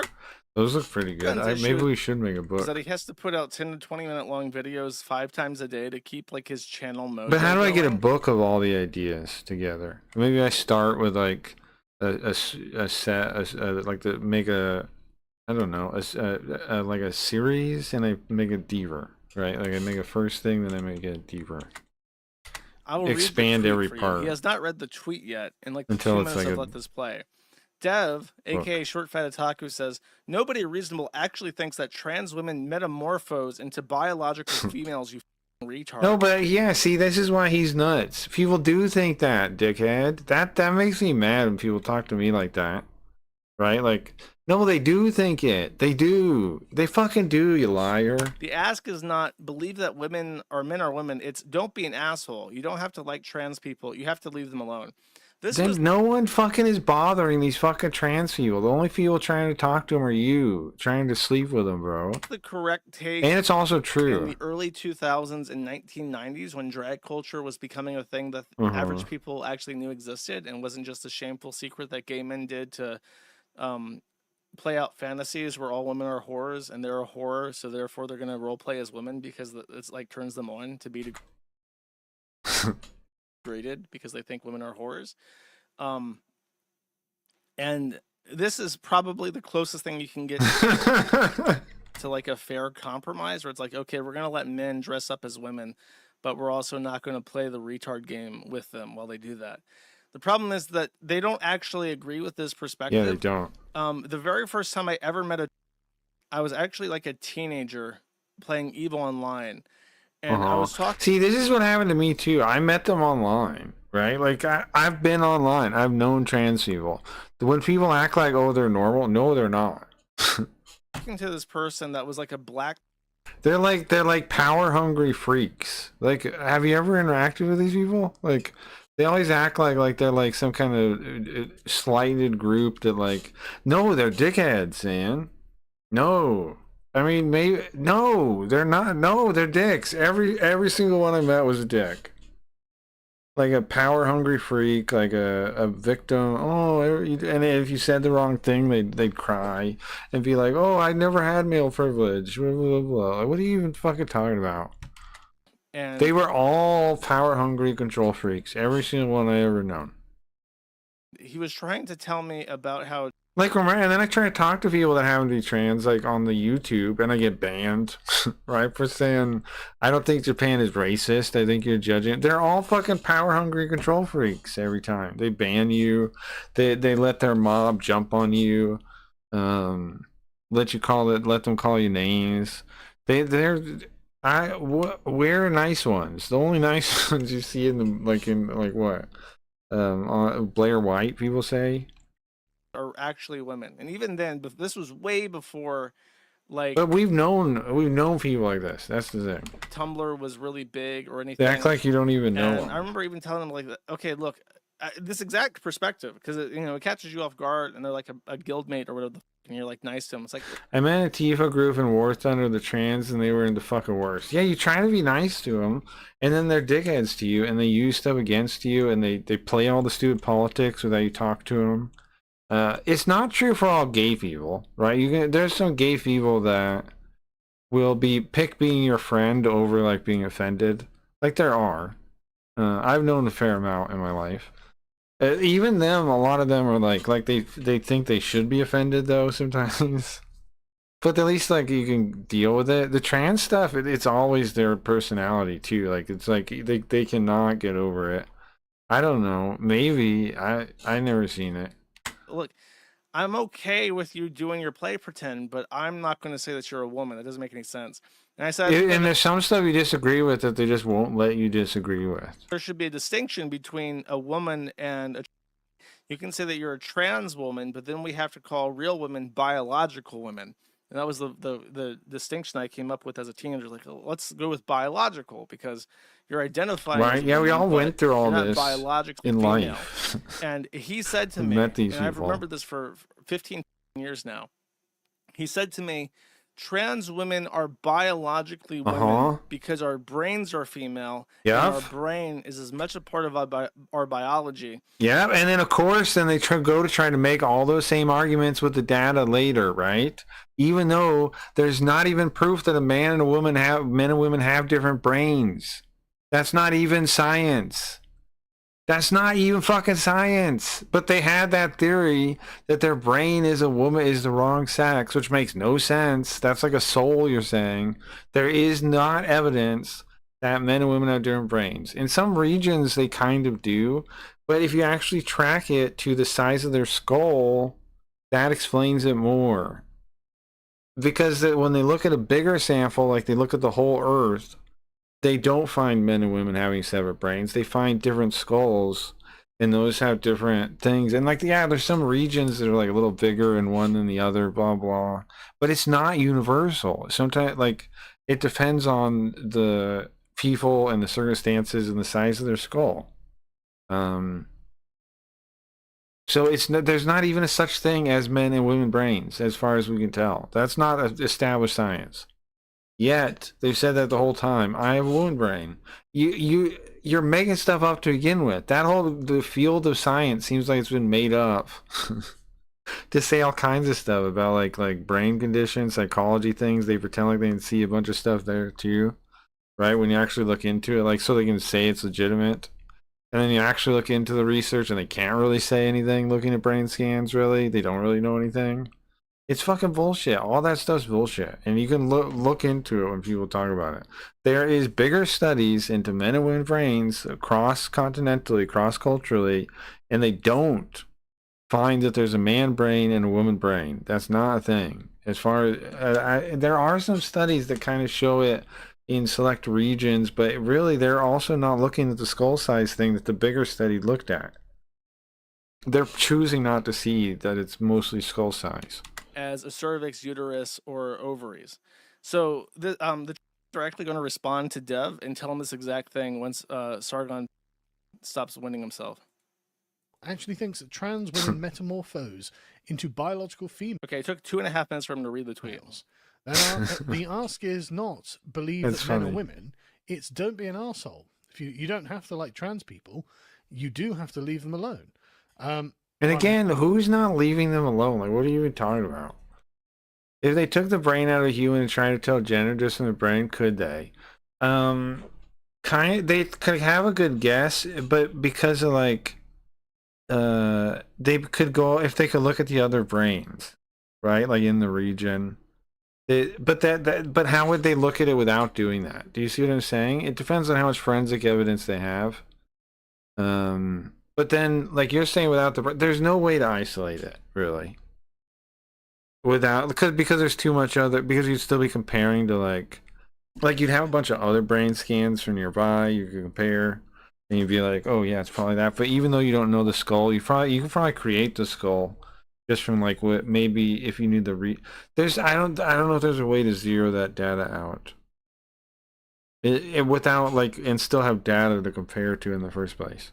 Speaker 3: Those look pretty good.
Speaker 10: Ben's
Speaker 3: Maybe
Speaker 10: issue
Speaker 3: we should make a
Speaker 10: is
Speaker 3: book.
Speaker 10: that he has to put out 10 to 20 minute long videos 5 times a day to keep like his channel mode.
Speaker 3: But how do I get a book of all the ideas together? Maybe I start with like a set, like to make a, I don't know, like a series, and I make it deeper, right? Like I make a first thing, then I make it deeper.
Speaker 10: I will
Speaker 3: expand
Speaker 10: read the tweet
Speaker 3: every
Speaker 10: for you.
Speaker 3: part
Speaker 10: He has not read the tweet yet. In like the
Speaker 3: until
Speaker 10: 2
Speaker 3: it's
Speaker 10: minutes
Speaker 3: like
Speaker 10: I've
Speaker 3: a
Speaker 10: let this play. Dev, aka Short Fat Otaku, says nobody reasonable actually thinks that trans women metamorphose into biological females. You f***ing retard.
Speaker 3: No, but yeah, see, this is why he's nuts. People do think that, dickhead. That makes me mad when people talk to me like that. Right? Like, no, they do think it. They do. They fucking do, you liar.
Speaker 10: The ask is not believe that women or men are women. It's don't be an asshole. You don't have to like trans people. You have to leave them alone. This
Speaker 3: Then
Speaker 10: was
Speaker 3: no one fucking is bothering these fucking trans people. The only people trying to talk to them are you, trying to sleep with them, bro.
Speaker 10: the correct take.
Speaker 3: And it's also
Speaker 10: In
Speaker 3: true.
Speaker 10: the early 2000s and 1990s, when drag culture was becoming a thing that
Speaker 3: Uh-huh.
Speaker 10: average people actually knew existed and wasn't just a shameful secret that gay men did to play out fantasies where all women are whores and they're a whore, so therefore they're going to role play as women because it's like turns them on to be degraded because they think women are whores. And this is probably the closest thing you can get to like a fair compromise where it's like, okay, we're going to let men dress up as women, but we're also not going to play the retard game with them while they do that. The problem is that they don't actually agree with this perspective.
Speaker 3: Yeah, they don't.
Speaker 10: The very first time I ever met I was actually like a teenager playing EVE Online. And I was talking.
Speaker 3: See, this is what happened to me too. I met them online, right? Like I've been online. I've known trans people. When people act like, oh, they're normal, no, they're not.
Speaker 10: Talking to this person that was like a black.
Speaker 3: They're like power hungry freaks. Like, have you ever interacted with these people? Like, they always act like they're like some kind of slighted group that like, no, they're dickheads, man. No. I mean, maybe no, they're not. No, they're dicks. Every single one I met was a dick. like a power hungry freak, like a victim. Oh, and if you said the wrong thing, they'd cry and be like, "Oh, I never had male privilege." Blah, blah, blah. Like, what are you even fucking talking about?
Speaker 10: And
Speaker 3: They were all power hungry control freaks. Every single one I ever known.
Speaker 10: he was trying to tell me about how
Speaker 3: Like, remember, and then I try to talk to people that happen to be trans, like on the YouTube, and I get banned, right, for saying I don't think Japan is racist. I think you're judging. They're all fucking power hungry control freaks every time. They ban you. They let their mob jump on you. Let them call you names. We're nice ones. The only nice ones you see in what? Blair White, people say.
Speaker 10: are actually women, and even then, but this was way before, like.
Speaker 3: But we've known people like this. That's the thing.
Speaker 10: Tumblr was really big or anything.
Speaker 3: They act like you don't even know
Speaker 10: And
Speaker 3: them.
Speaker 10: I remember even telling them like, okay, look, this exact perspective, because it catches you off guard, and they're like a guildmate or whatever, and you're like nice to them. It's like
Speaker 3: I met a Tifa group in War Thunder, the trans, and they were in the fucking worst. Yeah, you try to be nice to them, and then they're dickheads to you, and they use stuff against you, and they play all the stupid politics without you talk to them. It's not true for all gay people, right? There's some gay people that will pick being your friend over like being offended. Like there are. I've known a fair amount in my life. Even them, a lot of them are like they think they should be offended though sometimes. But at least like you can deal with it. The trans stuff, it's always their personality too. Like it's like they cannot get over it. I don't know. Maybe I never seen it.
Speaker 10: look, I'm okay with you doing your play pretend, but I'm not going to say that you're a woman. That doesn't make any sense. And I said,
Speaker 3: And there's some stuff you disagree with that they just won't let you disagree with.
Speaker 10: there should be a distinction between a woman and you can say that you're a trans woman, but then we have to call real women biological women. And that was the distinction I came up with as a teenager. Like, let's go with biological because you're identifying.
Speaker 3: Right? Yeah, we all went through all this
Speaker 10: biologically
Speaker 3: in
Speaker 10: female.
Speaker 3: life.
Speaker 10: And he said to
Speaker 3: We
Speaker 10: me,
Speaker 3: met these
Speaker 10: and I've
Speaker 3: people.
Speaker 10: remembered this for 15 years now. He said to me, trans women are biologically women because our brains are female.
Speaker 3: Yep.
Speaker 10: And our brain is as much a part of our biology.
Speaker 3: Yeah, and then of course, then they go to try to make all those same arguments with the data later, right? Even though there's not even proof that men and women have different brains. That's not even science. That's not even fucking science. But they had that theory that their brain is the wrong sex, which makes no sense. That's like a soul, you're saying. There is not evidence that men and women have different brains. In some regions, they kind of do. But if you actually track it to the size of their skull, that explains it more. Because when they look at a bigger sample, like they look at the whole Earth, they don't find men and women having separate brains. They find different skulls, and those have different things. And like, yeah, there's some regions that are like a little bigger in one than the other, blah, blah. But it's not universal. Sometimes, like, it depends on the people and the circumstances and the size of their skull. So there's not even a such thing as men and women brains, as far as we can tell. That's not established science. Yet they've said that the whole time. I have a woman brain. You're making stuff up to begin with. The field of science seems like it's been made up to say all kinds of stuff about like brain conditions, psychology things. They pretend like they can see a bunch of stuff there too, right? When you actually look into it, like so they can say it's legitimate. And then you actually look into the research and they can't really say anything looking at brain scans, really. They don't really know anything. It's fucking bullshit. All that stuff's bullshit. And you can look into it when people talk about it. There is bigger studies into men and women brains cross-continentally, cross-culturally, and they don't find that there's a man brain and a woman brain. That's not a thing. As far as there are some studies that kind of show it in select regions, but really they're also not looking at the skull size thing that the bigger study looked at. They're choosing not to see that it's mostly skull size.
Speaker 10: As a cervix, uterus, or ovaries. So the are actually going to respond to Dev and tell him this exact thing once Sargon stops winning himself.
Speaker 13: Actually thinks that trans women metamorphose into biological females.
Speaker 10: Okay, it took 2.5 minutes for him to read the tweet.
Speaker 13: The ask is not believe
Speaker 3: That's
Speaker 13: that men
Speaker 3: funny.
Speaker 13: are women. It's don't be an arsehole. If you don't have to like trans people, you do have to leave them alone.
Speaker 3: And again, who's not leaving them alone? Like, what are you even talking about? If they took the brain out of a human and tried to tell gender just in the brain, could they? They could have a good guess, but because of like, they could go if they could look at the other brains, right? Like in the region. But how would they look at it without doing that? Do you see what I'm saying? It depends on how much forensic evidence they have. But then, like you're saying, without there's no way to isolate it, really. Without, because there's too much other, because you'd still be comparing to like you'd have a bunch of other brain scans from nearby you could compare, and you'd be like, oh yeah, it's probably that. But even though you don't know the skull, you could probably create the skull just from like what maybe if you knew the I don't know if there's a way to zero that data out. Without like and still have data to compare to in the first place.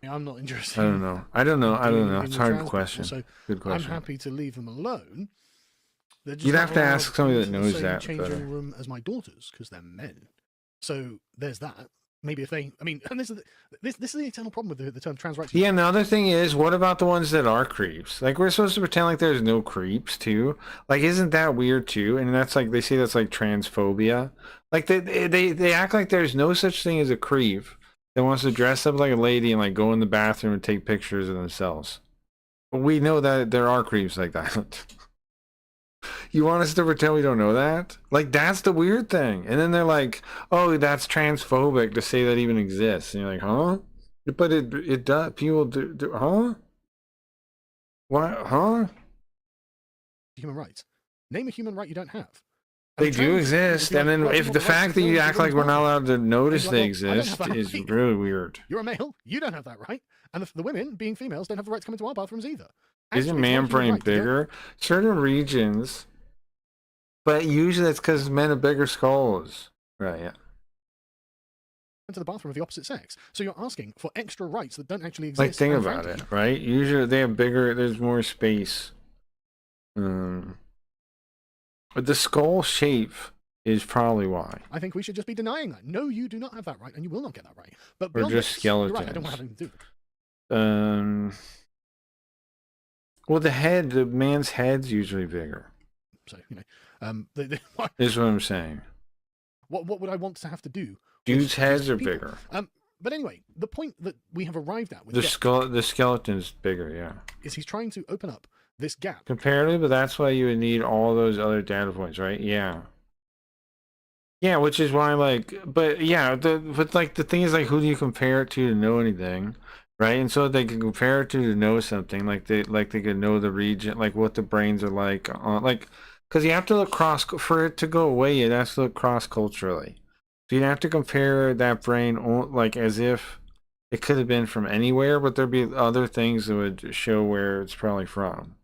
Speaker 13: I'm not interested.
Speaker 3: I don't know. It's a hard question.
Speaker 13: So
Speaker 3: Good question.
Speaker 13: I'm happy to leave them alone.
Speaker 3: You'd have to ask somebody that knows that
Speaker 13: changing
Speaker 3: better.
Speaker 13: room as my daughters because they're men. So there's that. Maybe if they, I mean, and this is the eternal problem with the term trans rights.
Speaker 3: Yeah, and the other thing is, what about the ones that are creeps? Like, we're supposed to pretend like there's no creeps too. Like, isn't that weird too? And that's like they say that's like transphobia. Like they act like there's no such thing as a creep that wants to dress up like a lady and like go in the bathroom and take pictures of themselves. But we know that there are creeps like that. You want us to pretend we don't know that? Like, that's the weird thing. And then they're like, oh, that's transphobic to say that even exists. And you're like, huh? But it does. People do huh? What? Huh?
Speaker 13: Human rights. Name a human right you don't have.
Speaker 3: They do exist. And then if the fact that you act like we're not allowed to notice they exist is really weird.
Speaker 13: You're a male. You don't have that right. And the women, being females, don't have the right to come into our bathrooms either.
Speaker 3: Isn't man brain bigger? Certain regions, but usually it's because men have bigger skulls. Right, yeah.
Speaker 13: Into the bathroom of the opposite sex. So you're asking for extra rights that don't actually exist.
Speaker 3: Like, think about it, right? Usually they have bigger, there's more space. But the skull shape is probably why.
Speaker 13: I think we should just be denying that. No, you do not have that right, and you will not get that right. But
Speaker 3: or just
Speaker 13: this,
Speaker 3: skeletons.
Speaker 13: Right, I don't want to have anything to do with it.
Speaker 3: Well, the man's head's usually bigger.
Speaker 13: So, you know,
Speaker 3: is what I'm saying.
Speaker 13: What would I want to have to do?
Speaker 3: Dudes' heads are bigger.
Speaker 13: But anyway, the point that we have arrived at with
Speaker 3: the skeleton's bigger, yeah.
Speaker 13: Is he's trying to open up this gap.
Speaker 3: Comparatively, but that's why you would need all those other data points, right? Yeah. Yeah, which is why, like, but yeah, but like the thing is, like, who do you compare it to know anything, right? And so they can compare it to know something, like they could know the region, like what the brains are like, like, because you have to look for it to go away. You have to look cross culturally. So you'd have to compare that brain, like, as if it could have been from anywhere, but there'd be other things that would show where it's probably from.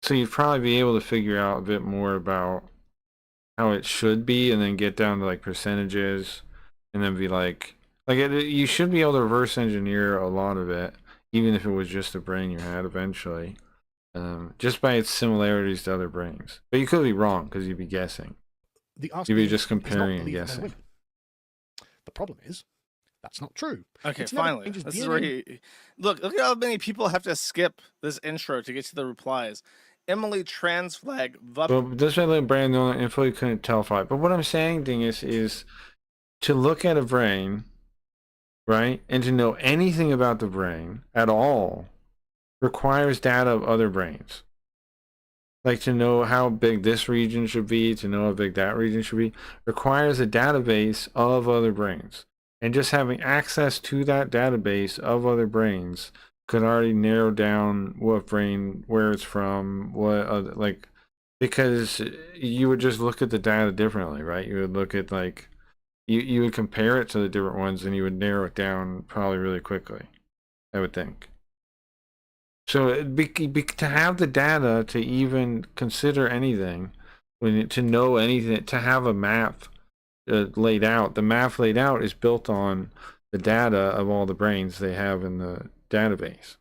Speaker 3: So you'd probably be able to figure out a bit more about how it should be, and then get down to like percentages, and then be like you should be able to reverse engineer a lot of it, even if it was just a brain you had eventually, just by its similarities to other brains. But you could be wrong because you'd be guessing. You'd be just comparing and guessing.
Speaker 13: The problem is, that's not true.
Speaker 10: Okay, finally. This is where look at how many people have to skip this intro to get to the replies. Emily trans flag.
Speaker 3: Well, this way, let Brandon know the info you couldn't tell five. But what I'm saying, Dingus, is to look at a brain, right, and to know anything about the brain at all requires data of other brains. Like, to know how big this region should be, to know how big that region should be, requires a database of other brains. And just having access to that database of other brains could already narrow down what brain, where it's from, what other, like, because you would just look at the data differently, right? You would look at, like, you would compare it to the different ones, and you would narrow it down probably really quickly, I would think. So to have the data to even consider anything, to know anything, to have a map laid out, the map laid out is built on the data of all the brains they have in the database,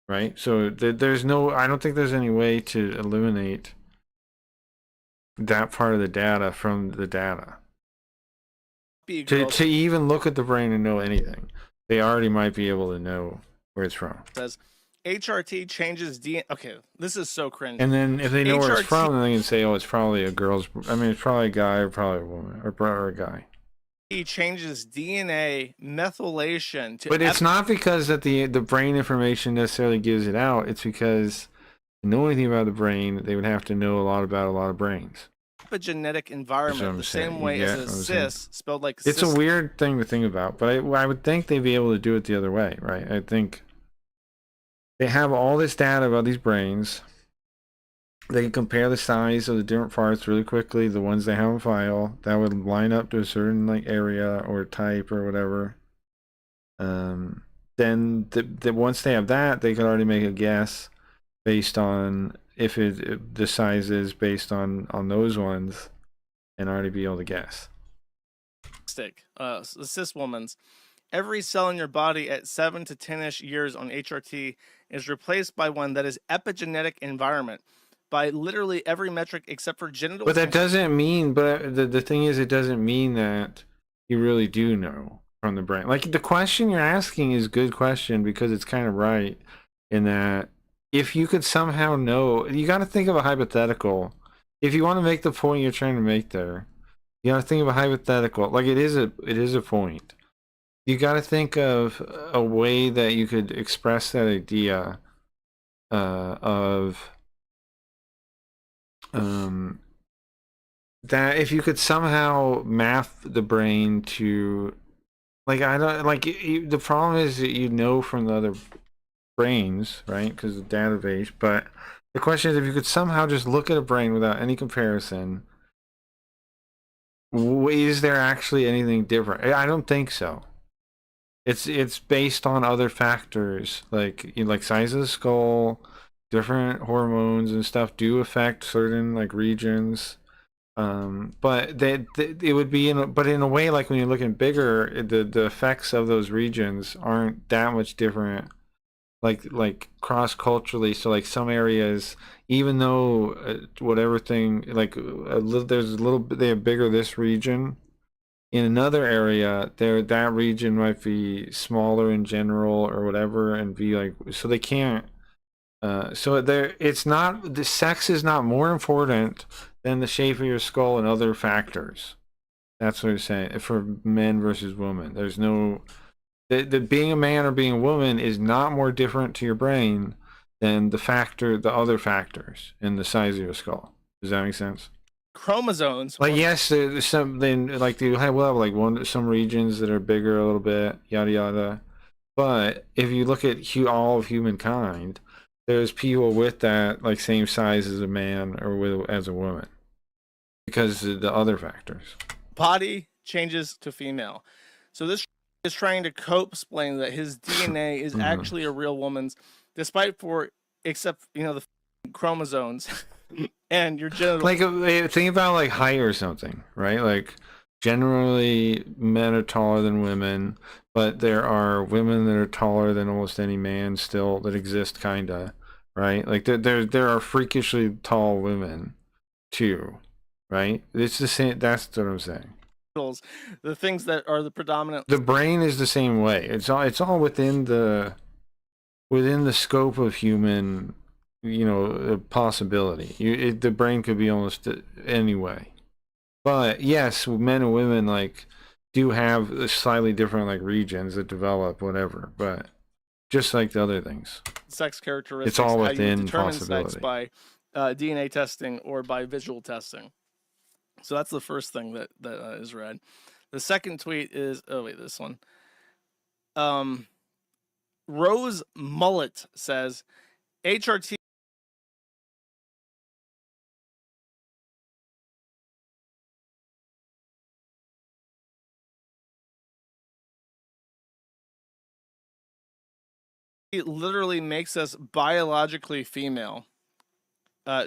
Speaker 3: right? So there's no, I don't think there's any way to eliminate that part of the data from the data.
Speaker 10: be a
Speaker 3: To
Speaker 10: girl
Speaker 3: to even look at the brain and know anything, they already might be able to know where it's from.
Speaker 10: says HRT changes DNA. Okay, this is so cringe.
Speaker 3: And then if they know where it's
Speaker 10: HRT
Speaker 3: from, then they can say, "Oh, it's probably a girl's." I mean, it's probably a guy or probably a woman or a guy.
Speaker 10: changes DNA methylation to.
Speaker 3: But it's not because that the brain information necessarily gives it out. It's because to know anything about the brain, they would have to know a lot about a lot of brains.
Speaker 10: Epigenetic environment, the
Speaker 3: saying.
Speaker 10: same
Speaker 3: You
Speaker 10: way
Speaker 3: get
Speaker 10: as
Speaker 3: what
Speaker 10: a
Speaker 3: I'm saying?
Speaker 10: cis, spelled like
Speaker 3: It's
Speaker 10: cis.
Speaker 3: a weird thing to think about, but I would think they'd be able to do it the other way, right? I think they have all this data about these brains. They can compare the size of the different parts really quickly, the ones they have on file. That would line up to a certain like area or type or whatever. Then once they have that, they could already make a guess based on if the size is based on those ones, and already be able to guess.
Speaker 10: The cis woman's. Every cell in your body at 7 to 10-ish years on HRT is replaced by one that is epigenetic environment by literally every metric except for genital.
Speaker 3: But that doesn't mean. But the thing is, it doesn't mean that you really do know from the brain. Like the question you're asking is a good question because it's kind of right in that if you could somehow know, you got to think of a hypothetical. If you want to make the point you're trying to make there, you got to think of a hypothetical. Like it is a point. You got to think of a way that you could express that idea of that if you could somehow map the brain to, like, I don't like the problem is that you know from the other brains, right? Because of the database. But the question is, if you could somehow just look at a brain without any comparison, is there actually anything different? I don't think so. It's based on other factors like size of the skull, different hormones and stuff do affect certain like regions. But it would be in a way, like when you're looking bigger, the effects of those regions aren't that much different, like cross culturally. So like some areas, even though whatever thing, like there's a little bit, they have bigger this region. In another area, that region might be smaller in general or whatever, and be like, so they can't. So it's not, the sex is not more important than the shape of your skull and other factors. That's what you're saying for men versus women. There's no, the being a man or being a woman is not more different to your brain than the other factors in the size of your skull. Does that make sense?
Speaker 10: Chromosomes.
Speaker 3: Like yes, there's something like we'll have like some regions that are bigger a little bit, yada yada. But if you look at all of humankind, there's people with that like same size as a man or as a woman because of the other factors.
Speaker 10: Body changes to female. So this is trying to explain that his DNA is actually a real woman's, except the chromosomes and your genital.
Speaker 3: Like think about like height or something, right? Like generally men are taller than women, but there are women that are taller than almost any man still that exist, kinda, right? Like there are freakishly tall women too, right? It's the same. That's what I'm saying.
Speaker 10: The things that are the predominant.
Speaker 3: The brain is the same way. It's all within the scope of human, possibility. The brain could be almost any way. But yes, men and women like do have slightly different like regions that develop, whatever. But just like the other things,
Speaker 10: Sex characteristics.
Speaker 3: it's all
Speaker 10: how you
Speaker 3: within
Speaker 10: determine
Speaker 3: possibility.
Speaker 10: sex by DNA testing or by visual testing. So that's the first thing that is read. The second tweet is this one. Rose Mullet says HRT literally makes us biologically female.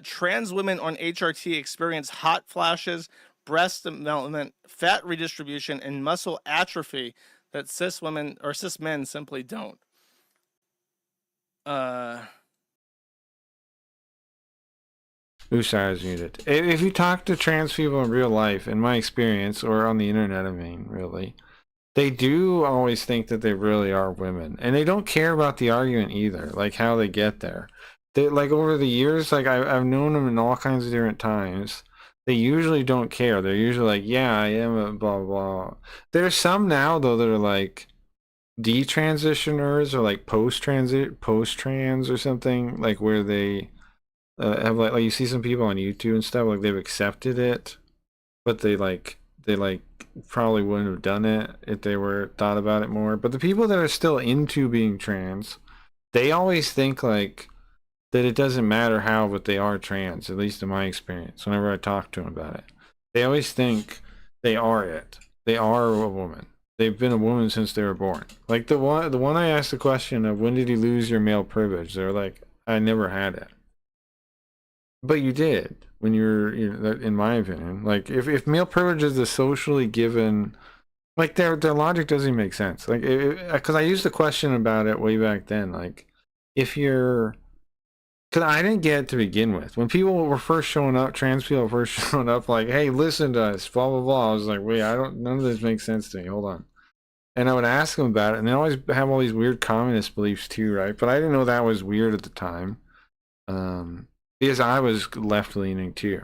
Speaker 10: Trans women on HRT experience hot flashes, breast development, fat redistribution, and muscle atrophy that cis women or cis men simply don't.
Speaker 3: Usai is muted. If you talk to trans people in real life, in my experience, or on the internet, I mean, really, they do always think that they really are women, and they don't care about the argument either, like how they get there. They like over the years, like I've known them in all kinds of different times. They usually don't care. They're usually like, yeah, I am a blah blah. There's some now though that are like detransitioners or like post trans or something, like where they have like you see some people on YouTube and stuff, like they've accepted it, but they probably wouldn't have done it if they were thought about it more. But the people that are still into being trans, they always think like that it doesn't matter how, but they are trans, at least in my experience, whenever I talk to them about it. They always think they are it. They are a woman. They've been a woman since they were born. Like the one I asked the question of, when did you lose your male privilege? They're like, I never had it. But you did when in my opinion. Like if male privilege is a socially given, like their logic doesn't even make sense. Like because I used the question about it way back then. Like if you're, because I didn't get it to begin with. When people were first showing up, trans people were first showing up, like, hey, listen to us, blah blah blah. I was like, wait, none of this makes sense to me. Hold on. And I would ask them about it, and they always have all these weird communist beliefs too, right? But I didn't know that was weird at the time. Because I was left leaning too,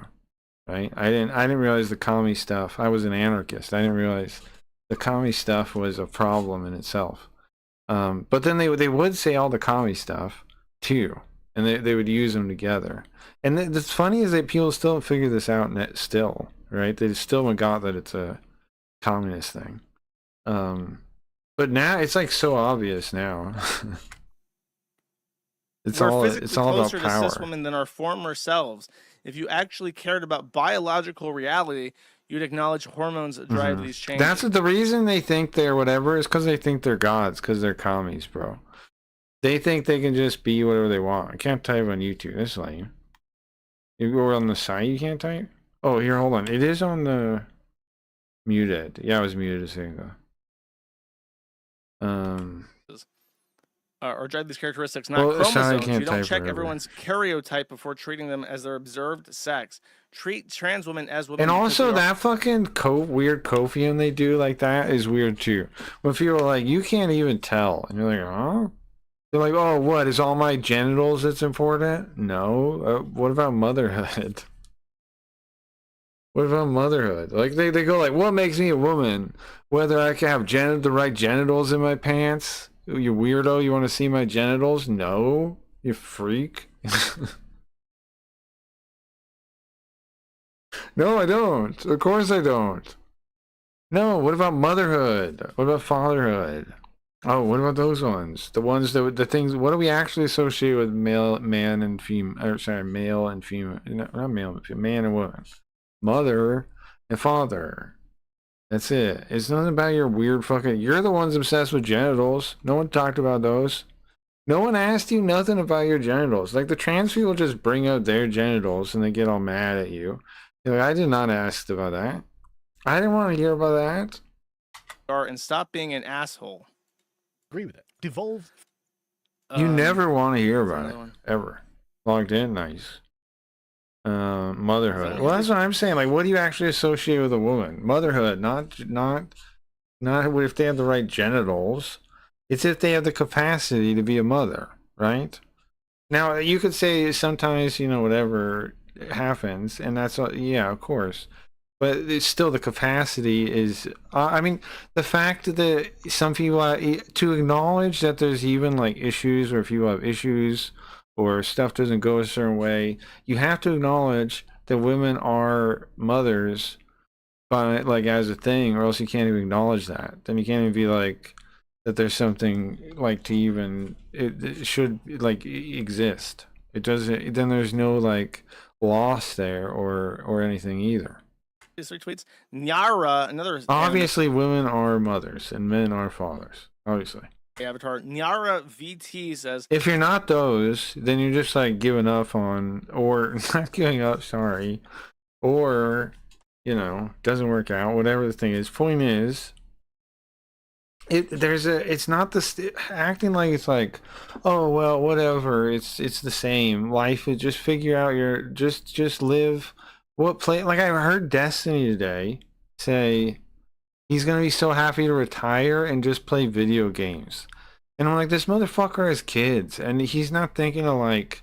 Speaker 3: right? I didn't realize the commie stuff. I was an anarchist. I didn't realize the commie stuff was a problem in itself. But then they would say all the commie stuff too, and they would use them together. And that's funny is that people still don't figure this out still, right? They still haven't got that it's a communist thing. But now it's like so obvious now. It's all about
Speaker 10: closer
Speaker 3: power.
Speaker 10: to cis women than our former selves. If you actually cared about biological reality, you'd acknowledge hormones that drive these changes.
Speaker 3: That's the reason they think they're whatever is because they think they're gods, because they're commies, bro. They think they can just be whatever they want. I can't type on YouTube. That's lame. You go on the site, you can't type? Oh, here, hold on. It is on the muted. Yeah, I was muted a second ago.
Speaker 10: Or drive these characteristics, not
Speaker 3: Well, sorry, I
Speaker 10: chromosomes.
Speaker 3: can't
Speaker 10: You don't
Speaker 3: type
Speaker 10: check
Speaker 3: forever.
Speaker 10: everyone's karyotype before treating them as their observed sex. Treat trans women as women.
Speaker 3: And
Speaker 10: because
Speaker 3: also
Speaker 10: they are-
Speaker 3: that fucking weird Kofian they do like that is weird too. When people are like, you can't even tell. And you're like, huh? They're like, oh, what? Is all my genitals that's important? No. What about motherhood? What about motherhood? Like they go like, what makes me a woman? Whether I can have the right genitals in my pants? You weirdo, you want to see my genitals? No, you freak. No, I don't. Of course I don't. No, what about motherhood? What about fatherhood? Oh, what about those ones? The ones the things, what do we actually associate with male and female, not male and female, man and woman. Mother and father. That's it. It's nothing about your weird fucking... You're the ones obsessed with genitals. No one talked about those. No one asked you nothing about your genitals. Like, the trans people just bring up their genitals and they get all mad at you. You're like, I did not ask about that. I didn't want to hear about that.
Speaker 10: And stop being an asshole.
Speaker 13: Agree with it. Devolve.
Speaker 3: You never want to hear about
Speaker 10: another
Speaker 3: it.
Speaker 10: one.
Speaker 3: Ever. Logged in, nice. Motherhood. Well, that's what I'm saying. Like, what do you actually associate with a woman? Motherhood, not if they have the right genitals. It's if they have the capacity to be a mother, right? Now, you could say sometimes, whatever happens, and that's, yeah, of course. But it's still the capacity is, I mean, the fact that some people, to acknowledge that there's even like issues where people have issues or stuff doesn't go a certain way, you have to acknowledge that women are mothers by like as a thing, or else you can't even acknowledge that. Then you can't even be like that there's something like to even it should like exist. It doesn't. Then there's no like loss there or anything either.
Speaker 10: Tweets. Nyara, another
Speaker 3: Obviously, women are mothers and men are fathers. Obviously.
Speaker 10: Avatar. Nyara VT says,
Speaker 3: if you're not those, then you're just like giving up on, or not giving up, sorry, or, doesn't work out, whatever the thing is. Point is, It's not acting like it's like, oh well, whatever, it's the same life. Is just figure out just live. Like I heard Destiny today say he's gonna be so happy to retire and just play video games. And I'm like, this motherfucker has kids, and he's not thinking of like,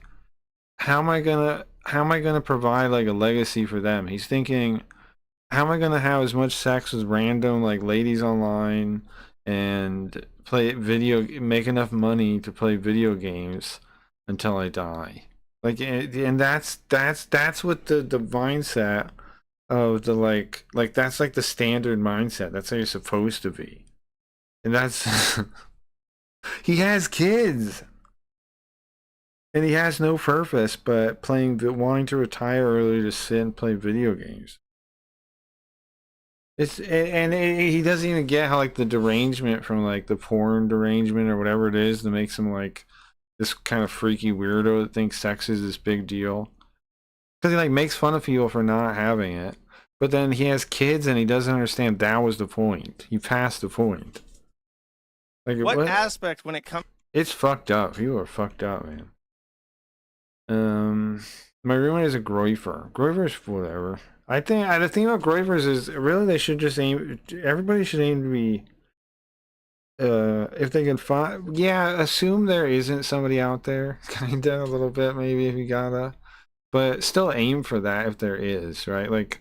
Speaker 3: how am I gonna provide like a legacy for them? He's thinking, how am I gonna have as much sex with random like ladies online and make enough money to play video games until I die? Like, and that's what the mindset of the like that's like the standard mindset. That's how you're supposed to be. And that's he has kids. And he has no purpose but wanting to retire early to sit and play video games. He doesn't even get how like the derangement from like the porn derangement or whatever it is that makes him like this kind of freaky weirdo that thinks sex is this big deal. Because he like makes fun of people for not having it, but then he has kids and he doesn't understand that was the point. He passed the point. Like
Speaker 10: What aspect when it comes?
Speaker 3: It's fucked up. People are fucked up, man. My roommate is a Groifer. Groifer's whatever. I think the thing about Groifers is really they should just aim. Everybody should aim to be. If they can find, yeah, assume there isn't somebody out there, kinda a little bit maybe if you gotta, but still aim for that if there is, right? Like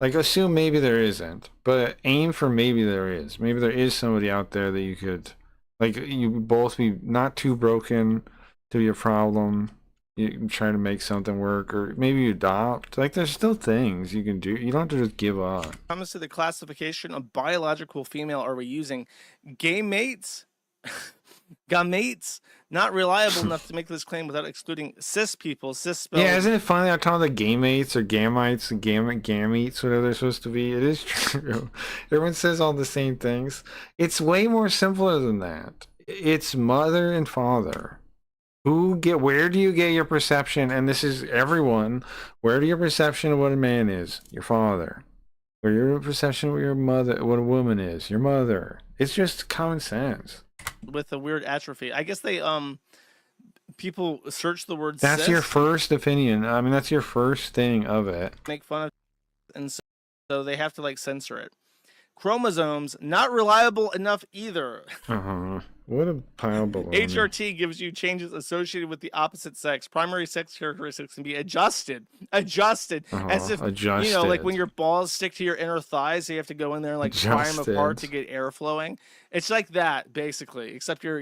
Speaker 3: assume maybe there isn't, but aim for maybe there is. Maybe there is somebody out there that you could, like, you both be not too broken to be a problem. You try to make something work, or maybe you adopt. Like, there's still things you can do. You don't have to just give up.
Speaker 10: Comes to the classification of biological female, are we using gay mates, gametes, not reliable enough to make this claim without excluding cis people, cis spelled.
Speaker 3: Yeah, isn't it funny? I call them the gametes or gamites, gametes, whatever they're supposed to be. It is true. Everyone says all the same things. It's way more simpler than that. It's mother and father. Where do you get your perception? And this is everyone. Where do your perception of what a man is? Your father. Where your perception of your mother, what a woman is? Your mother. It's just common sense.
Speaker 10: With a weird atrophy. I guess they people search the word
Speaker 3: That's
Speaker 10: cis,
Speaker 3: your first opinion. I mean, that's your first thing of it.
Speaker 10: make fun of, and so they have to like censor it. Chromosomes not reliable enough either.
Speaker 3: What a pile of baloney.
Speaker 10: HRT gives you changes associated with the opposite sex. Primary sex characteristics can be adjusted as if you know, like when your balls stick to your inner thighs, so you have to go in there and like pry them apart to get air flowing. It's like that basically, except you're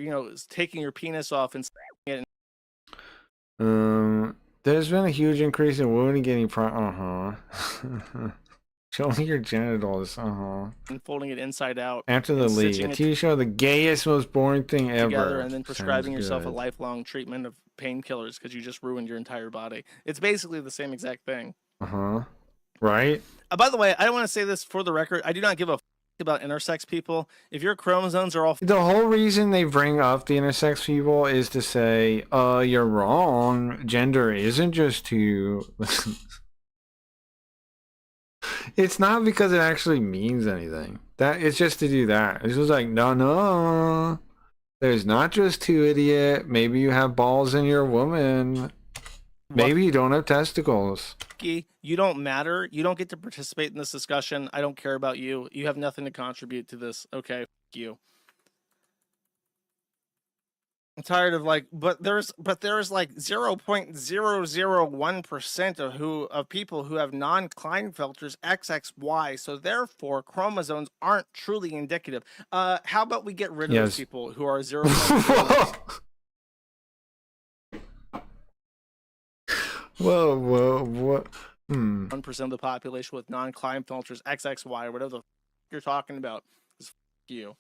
Speaker 10: taking your penis off and it.
Speaker 3: There's been a huge increase in women getting showing your genitals,
Speaker 10: and folding it inside out.
Speaker 3: After the league, a TV show, the gayest, most boring thing ever.
Speaker 10: Together, and then prescribing
Speaker 3: Sounds
Speaker 10: yourself a
Speaker 3: good.
Speaker 10: lifelong treatment of painkillers because you just ruined your entire body. It's basically the same exact thing.
Speaker 3: Right?
Speaker 10: By the way, I want to say this for the record. I do not give a about intersex people. If your chromosomes are all
Speaker 3: The whole reason they bring up the intersex people is to say, you're wrong. Gender isn't just two. It's not because it actually means anything. It's just to do that. It's just like, no. There's not just two, idiot. Maybe you have balls in your woman. Maybe you don't have testicles.
Speaker 10: you don't matter. You don't get to participate in this discussion. I don't care about you. You have nothing to contribute to this. Okay, you. I'm tired of like, but there's like 0.001% of people who have non-Klinefelters XXY, so therefore chromosomes aren't truly indicative. How about we get rid of those people who are 0.
Speaker 3: Whoa.
Speaker 10: 1% of the population with non-Klinefelters XXY or whatever the you're talking about is you.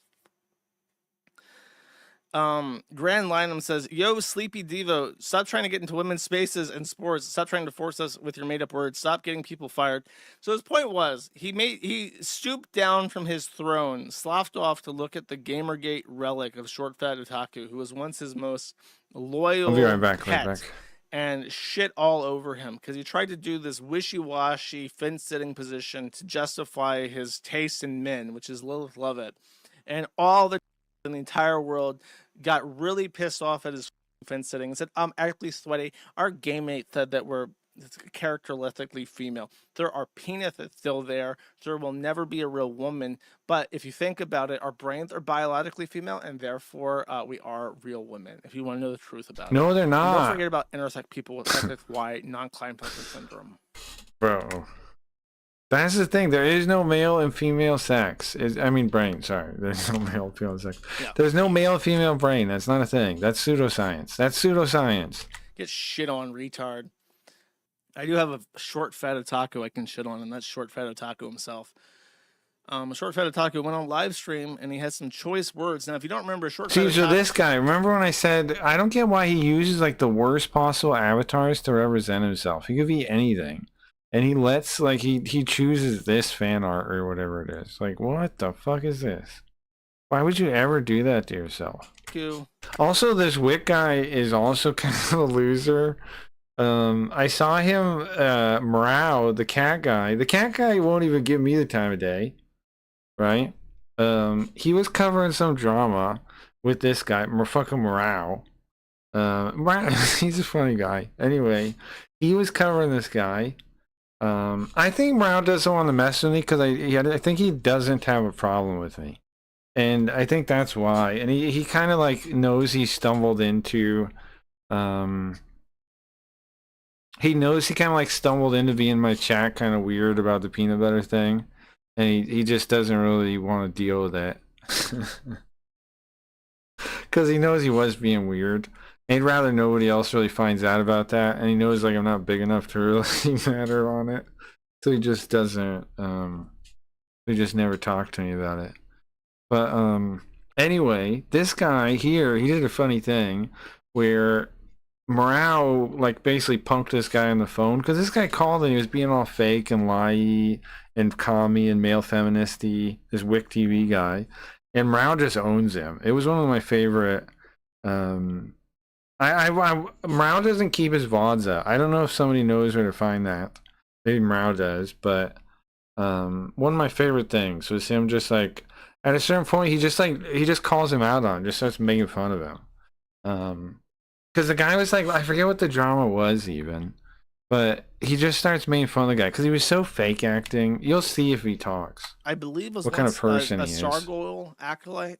Speaker 10: Grand Linum says, yo, Sleepy Devo, stop trying to get into women's spaces and sports. Stop trying to force us with your made-up words. Stop getting people fired. So his point was, he stooped down from his throne, sloughed off to look at the Gamergate relic of Short Fat Otaku, who was once his most loyal
Speaker 3: I'll be right back,
Speaker 10: pet, and shit all over him because he tried to do this wishy-washy fence-sitting position to justify his taste in men, which is Lilith Lovett, and all the in the entire world got really pissed off at his fence sitting and said, "I'm actually sweaty. Our game mate said that we're characteristically female. There are penis that's still there. There will never be a real woman. But if you think about it, our brains are biologically female, and therefore we are real women. If you want to know the truth about it.
Speaker 3: No, they're
Speaker 10: And don't
Speaker 3: not.
Speaker 10: forget about intersex people with XXY non-Klinefelter syndrome.
Speaker 3: Bro. That's the thing. There is no male and female sex. I mean, brain. Sorry. There's no male and female sex.
Speaker 10: Yeah.
Speaker 3: There's no male and female brain. That's not a thing. That's pseudoscience. That's pseudoscience.
Speaker 10: Get shit on, retard. I do have a short fat otaku I can shit on, and that's short fat otaku himself. Short fat otaku went on live stream and he had some choice words. Now, if you don't remember, short fat
Speaker 3: See, so
Speaker 10: otaku,
Speaker 3: this guy, remember when I said, I don't get why he uses like the worst possible avatars to represent himself. He could be anything. And he lets, like, he chooses this fan art or whatever it is. Like, what the fuck is this? Why would you ever do that to yourself? Also, this Wick guy is also kind of a loser. I saw him, Morale, the cat guy. The cat guy won't even give me the time of day. Right? He was covering some drama with this guy, fucking Morale. He's a funny guy. Anyway, he was covering this guy. I think Morale doesn't want to mess with me because I think he doesn't have a problem with me. And I think that's why. And he kind of like knows he stumbled into, he knows he kind of like stumbled into being in my chat kind of weird about the peanut butter thing. And he just doesn't really want to deal with it. Because he knows he was being weird. And he'd rather nobody else really finds out about that. And he knows like I'm not big enough to really matter on it. So he just doesn't, he just never talked to me about it. But anyway, this guy here, he did a funny thing where Morale like basically punked this guy on the phone because this guy called and he was being all fake and lie and commie and male feministy, this Wick TV guy, and Morale just owns him. It was one of my favorite. Morale doesn't keep his VODs up. I don't know if somebody knows where to find that. Maybe Morale does, but one of my favorite things was him just like at a certain point he just calls him out on, just starts making fun of him. Because the guy was like, I forget what the drama was even, but he just starts making fun of the guy because he was so fake acting. You'll see if he talks.
Speaker 10: I believe was
Speaker 3: what kind of person
Speaker 10: a
Speaker 3: he is.
Speaker 10: Sargoyle acolyte,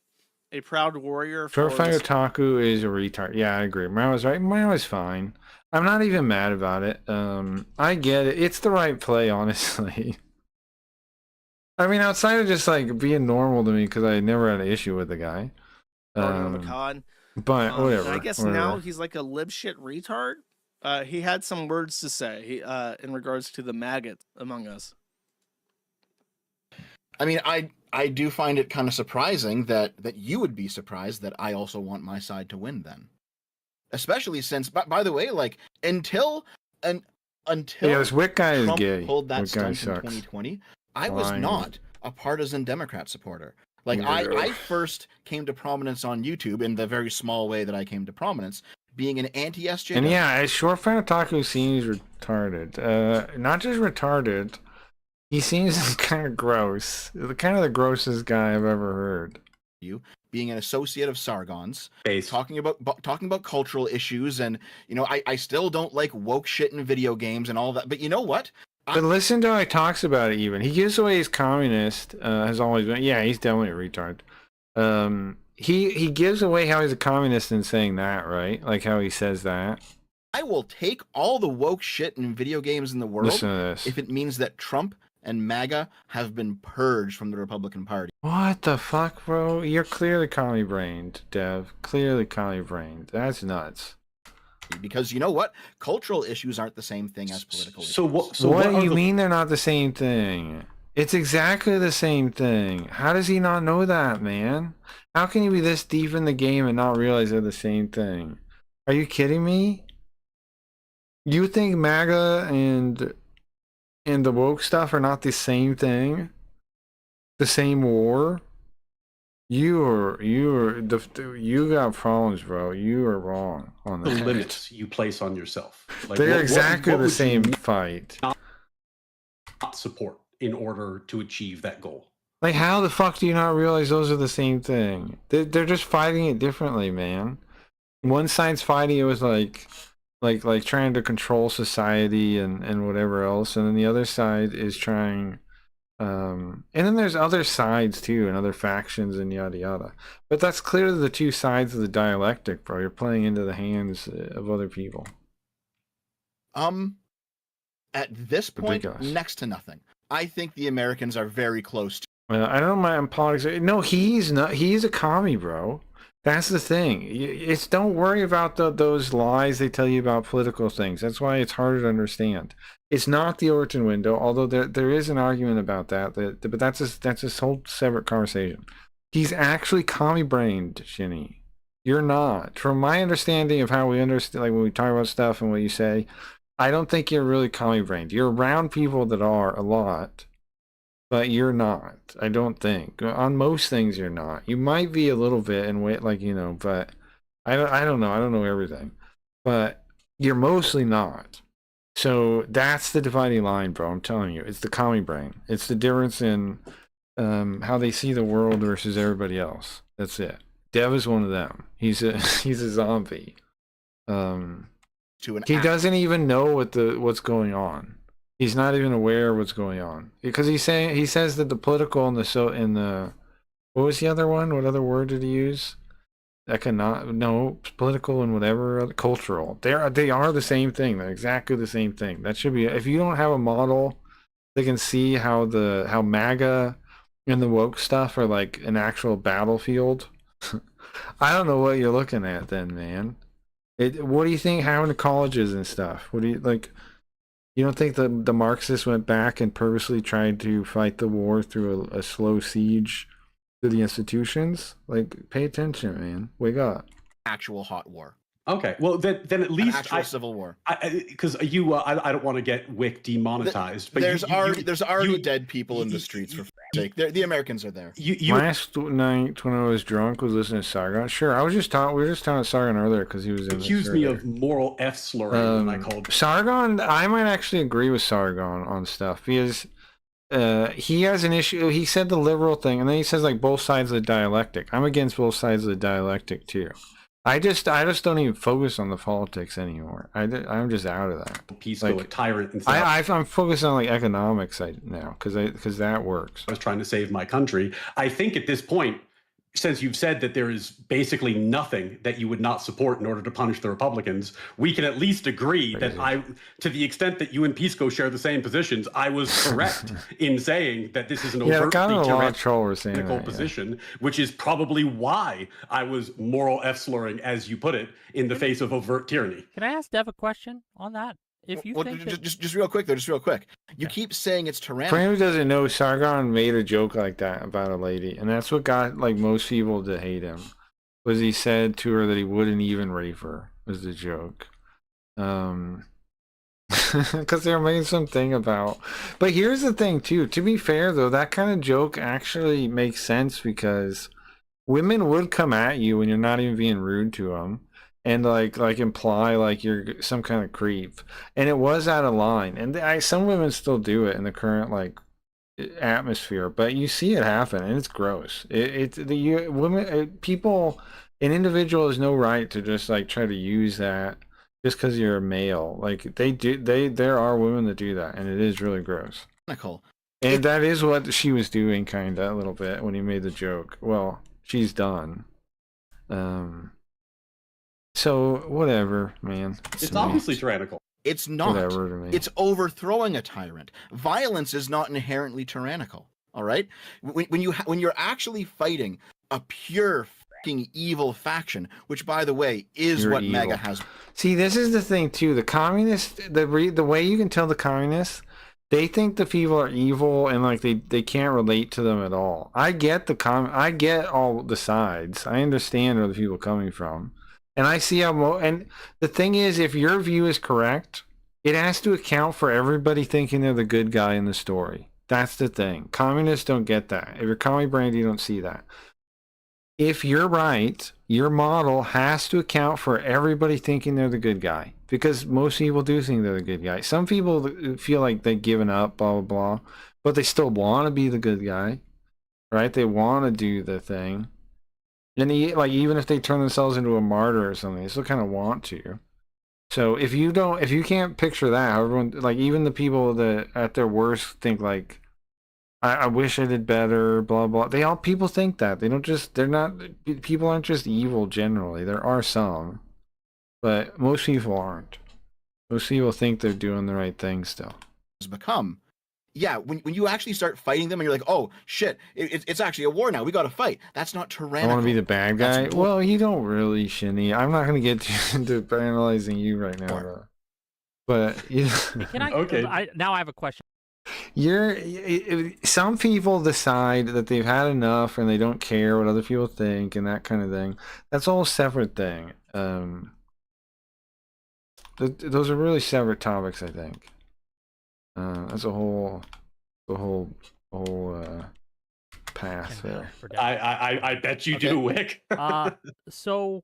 Speaker 10: a proud warrior.
Speaker 3: Short Fire Otaku is a retard. Yeah, I agree. Mine was right. Mine was fine. I'm not even mad about it. I get it. It's the right play, honestly. I mean, outside of just like being normal to me because I never had an issue with the guy. But whatever.
Speaker 10: I guess
Speaker 3: whatever.
Speaker 10: now he's like a lib shit retard. He had some words to say in regards to the maggot among us.
Speaker 11: I mean, I do find it kind of surprising that you would be surprised that I also want my side to win then. Especially since, by the way, like until
Speaker 3: yeah, this Wick guy is
Speaker 11: Trump
Speaker 3: gay.
Speaker 11: pulled that
Speaker 3: Wick guy
Speaker 11: stunt in
Speaker 3: sucks.
Speaker 11: 2020, I was
Speaker 3: Lying.
Speaker 11: not a partisan Democrat supporter. Like I first came to prominence on YouTube in the very small way that I came to prominence, being an anti-SJW.
Speaker 3: And yeah, Short Fire Otaku seems retarded. Not just retarded, he seems kind of gross. Kind of the grossest guy I've ever heard.
Speaker 11: You being an associate of Sargon's, talking about cultural issues, and you know, I still don't like woke shit in video games and all that. But you know what?
Speaker 3: But listen to how he talks about it even. He gives away he's communist, has always been. Yeah, he's definitely a retard. He gives away how he's a communist in saying that, right? Like how he says that.
Speaker 11: I will take all the woke shit in video games in the world
Speaker 3: Listen to this.
Speaker 11: if it means that Trump and MAGA have been purged from the Republican Party.
Speaker 3: What the fuck, bro? You're clearly commie-brained, Dev. Clearly commie-brained. That's nuts.
Speaker 11: Because you know what? Cultural issues aren't the same thing as political issues.
Speaker 3: What do you mean they're not the same thing? It's exactly the same thing. How does he not know that, man? How can you be this deep in the game and not realize they're the same thing? Are you kidding me? You think MAGA and the woke stuff are not the same thing? The same war? You got problems, bro. You are wrong on
Speaker 14: The
Speaker 3: that.
Speaker 14: limits you place on yourself. Like,
Speaker 3: They're
Speaker 14: what
Speaker 3: exactly the
Speaker 14: would you
Speaker 3: same fight.
Speaker 14: not support in order to achieve that goal?
Speaker 3: Like, how the fuck do you not realize those are the same thing? They're just fighting it differently, man. One side's fighting it with like trying to control society and whatever else, and then the other side is trying. And then there's other sides too, and other factions and yada yada. But that's clearly the two sides of the dialectic, bro. You're playing into the hands of other people.
Speaker 15: At this point,
Speaker 3: Ridiculous.
Speaker 15: next to nothing. I think the Americans are very close to.
Speaker 3: Well, I don't mind politics. No, he's not. He's a commie, bro. That's the thing. It's don't worry about those lies they tell you about political things. That's why it's harder to understand. It's not the Overton window, although there is an argument about that. But that's a whole separate conversation. He's actually commie brained, Shinny. You're not. From my understanding of how we understand, like when we talk about stuff and what you say, I don't think you're really commie brained. You're around people that are a lot. But you're not. I don't think. On most things, you're not. You might be a little bit and wait, like, you know, but I don't know. I don't know everything. But you're mostly not. So that's the dividing line, bro. I'm telling you. It's the commie brain. It's the difference in how they see the world versus everybody else. That's it. Dev is one of them. He's a zombie. He doesn't even know what's going on. He's not even aware of what's going on because he says that the political and the what was the other one? What other word did he use? Political and whatever cultural. They are the same thing. They're exactly the same thing. That should be, if you don't have a model they can see how MAGA and the woke stuff are like an actual battlefield. I don't know what you're looking at then, man. What do you think happened to colleges and stuff? What do you like? You don't think the Marxists went back and purposely tried to fight the war through a slow siege to the institutions? Like, pay attention, man. Wake up.
Speaker 15: Actual hot war.
Speaker 14: Okay, well then at least
Speaker 15: actual civil war.
Speaker 14: Because I don't want to get Wick demonetized. But
Speaker 15: there's already dead people in the streets for sake. The Americans are there.
Speaker 3: Last night when I was drunk was listening to Sargon. Sure, we were just talking about Sargon earlier because he was in
Speaker 14: accused me of moral F slurring when I called
Speaker 3: Sargon. I might actually agree with Sargon on stuff because he has an issue. He said the liberal thing, and then he says like both sides of the dialectic. I'm against both sides of the dialectic too. I just don't even focus on the politics anymore. I'm just out of that.
Speaker 14: Pisco, a tyrant. And
Speaker 3: I'm focused on like economics now because that works.
Speaker 14: I was trying to save my country. I think at this point, since you've said that there is basically nothing that you would not support in order to punish the Republicans, we can at least agree that to the extent that you and Pisco share the same positions, I was correct in saying that this is an overtly tyrannical position, which is probably why I was moral F slurring, as you put it, in the face of overt tyranny.
Speaker 16: Can I ask Dev a question on that? If you think
Speaker 15: just real quick though, you keep saying it's tyrannical.
Speaker 3: For anyone who doesn't know, Sargon made a joke like that about a lady, and that's what got like most people to hate him. Was he said to her that he wouldn't even rape her? Was the joke? Because they were making something about. But here's the thing too. To be fair though, that kind of joke actually makes sense because women would come at you when you're not even being rude to them. And like imply like you're some kind of creep, and it was out of line. And some women still do it in the current like atmosphere, but you see it happen, and it's gross. People, an individual has no right to just like try to use that just because you're a male. Like there are women that do that, and it is really gross. And that is what she was doing, kind of a little bit when he made the joke. Well, she's done. So whatever, man.
Speaker 14: It's obviously tyrannical.
Speaker 15: It's not.
Speaker 3: Whatever to me.
Speaker 15: It's overthrowing a tyrant. Violence is not inherently tyrannical. All right. When you're actually fighting a pure fucking evil faction, which by the way is what
Speaker 3: evil.
Speaker 15: MAGA has.
Speaker 3: See, this is the thing too. The communists, the way you can tell the communists, they think the people are evil and like they can't relate to them at all. I get I get all the sides. I understand where the people are coming from. And I see how, and the thing is, if your view is correct, it has to account for everybody thinking they're the good guy in the story. That's the thing. Communists don't get that. If you're commie brained, you don't see that. If you're right, your model has to account for everybody thinking they're the good guy. Because most people do think they're the good guy. Some people feel like they've given up, blah, blah, blah. But they still want to be the good guy. right? They want to do the thing. And like even if they turn themselves into a martyr or something, they still kind of want to. So if you can't picture that, everyone, like even the people that at their worst think like, I wish I did better, blah blah. People think that. People aren't just evil generally. There are some, but most people aren't. Most people think they're doing the right thing still.
Speaker 15: Become. Yeah, when you actually start fighting them and you're like, oh shit, it's actually a war now. We got to fight. That's not
Speaker 3: I
Speaker 15: tyrannical.
Speaker 3: want to be the bad guy.
Speaker 15: That's
Speaker 3: Well, you don't really, Shinny. I'm not going to get into analyzing you right now, though. But you
Speaker 16: Can I? Now I have a question.
Speaker 3: Some people decide that they've had enough and they don't care what other people think and that kind of thing. That's a whole separate thing. Those are really separate topics, I think. That's a whole path there.
Speaker 14: I bet you do, Wick.
Speaker 16: So,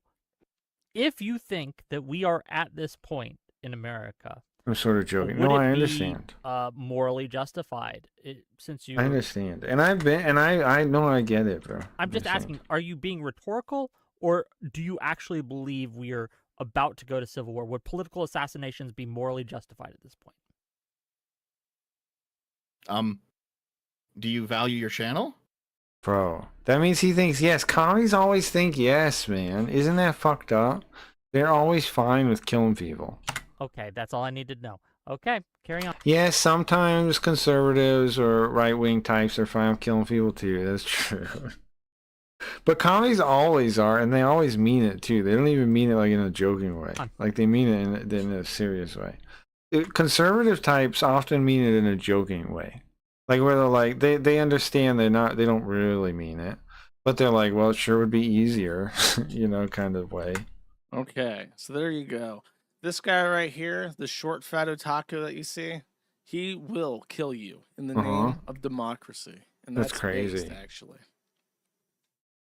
Speaker 16: if you think that we are at this point in America,
Speaker 3: I'm sort of joking.
Speaker 16: would
Speaker 3: No,
Speaker 16: it
Speaker 3: I
Speaker 16: be,
Speaker 3: understand.
Speaker 16: morally justified, since you?
Speaker 3: I understand, and I know I get it, bro.
Speaker 16: I'm just asking: are you being rhetorical, or do you actually believe we are about to go to civil war? Would political assassinations be morally justified at this point?
Speaker 15: Do you value your channel?
Speaker 3: Bro, that means he thinks yes. Commies always think yes, man. Isn't that fucked up? They're always fine with killing people.
Speaker 16: Okay, that's all I needed to know. Okay, carry on.
Speaker 3: Yes, sometimes conservatives or right-wing types are fine with killing people too. That's true. But commies always are, and they always mean it too. They don't even mean it like in a joking way. Like they mean it in a serious way. Conservative types often mean it in a joking way. Like where they're like they understand they don't really mean it, but they're like, well, it sure would be easier, kind of way.
Speaker 10: Okay, so there you go. This guy right here, the short fat otaku that you see, he will kill you in the name of democracy, and
Speaker 3: That's
Speaker 10: that's
Speaker 3: crazy.
Speaker 10: based, actually.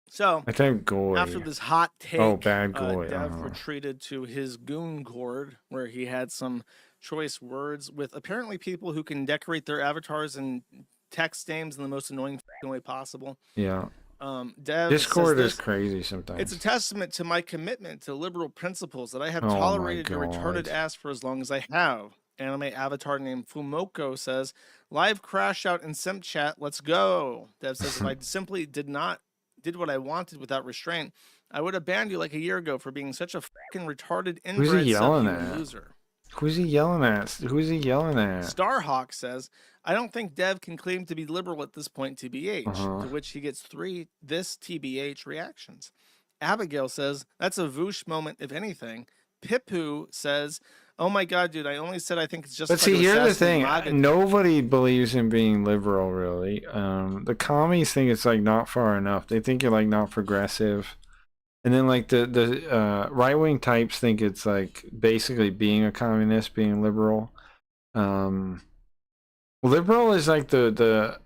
Speaker 10: So
Speaker 3: I think Goy.
Speaker 10: after this hot take,
Speaker 3: Oh, bad Goy.
Speaker 10: Dev retreated to his goon gourd, where he had some choice words with apparently people who can decorate their avatars and text names in the most annoying way possible.
Speaker 3: Yeah.
Speaker 10: Dev
Speaker 3: Discord
Speaker 10: says
Speaker 3: is crazy sometimes.
Speaker 10: It's a testament to my commitment to liberal principles that I have
Speaker 3: Oh my
Speaker 10: tolerated your
Speaker 3: God.
Speaker 10: retarded ass for as long as I have. Anime avatar named Fumoko says, live crash out in simp chat, let's go. Dev says, if I simply did what I wanted without restraint, I would have banned you like a year ago for being such a fucking retarded
Speaker 3: Who's
Speaker 10: inbred
Speaker 3: he yelling
Speaker 10: subhuman
Speaker 3: at?
Speaker 10: loser.
Speaker 3: Who's he yelling at? Who's he yelling at?
Speaker 10: Starhawk says, I don't think Dev can claim to be liberal at this point, TBH,
Speaker 3: Uh-huh.
Speaker 10: to which he gets 3 this TBH reactions. Abigail says, that's a Voosh moment, if anything. Pipu says, oh my god, dude, I only said I think it's just
Speaker 3: But see, here's the thing. Nobody believes in being liberal, really. The commies think it's like not far enough. They think you're like not progressive. And then like the right-wing types think it's like basically being a communist, being liberal. Liberal is like the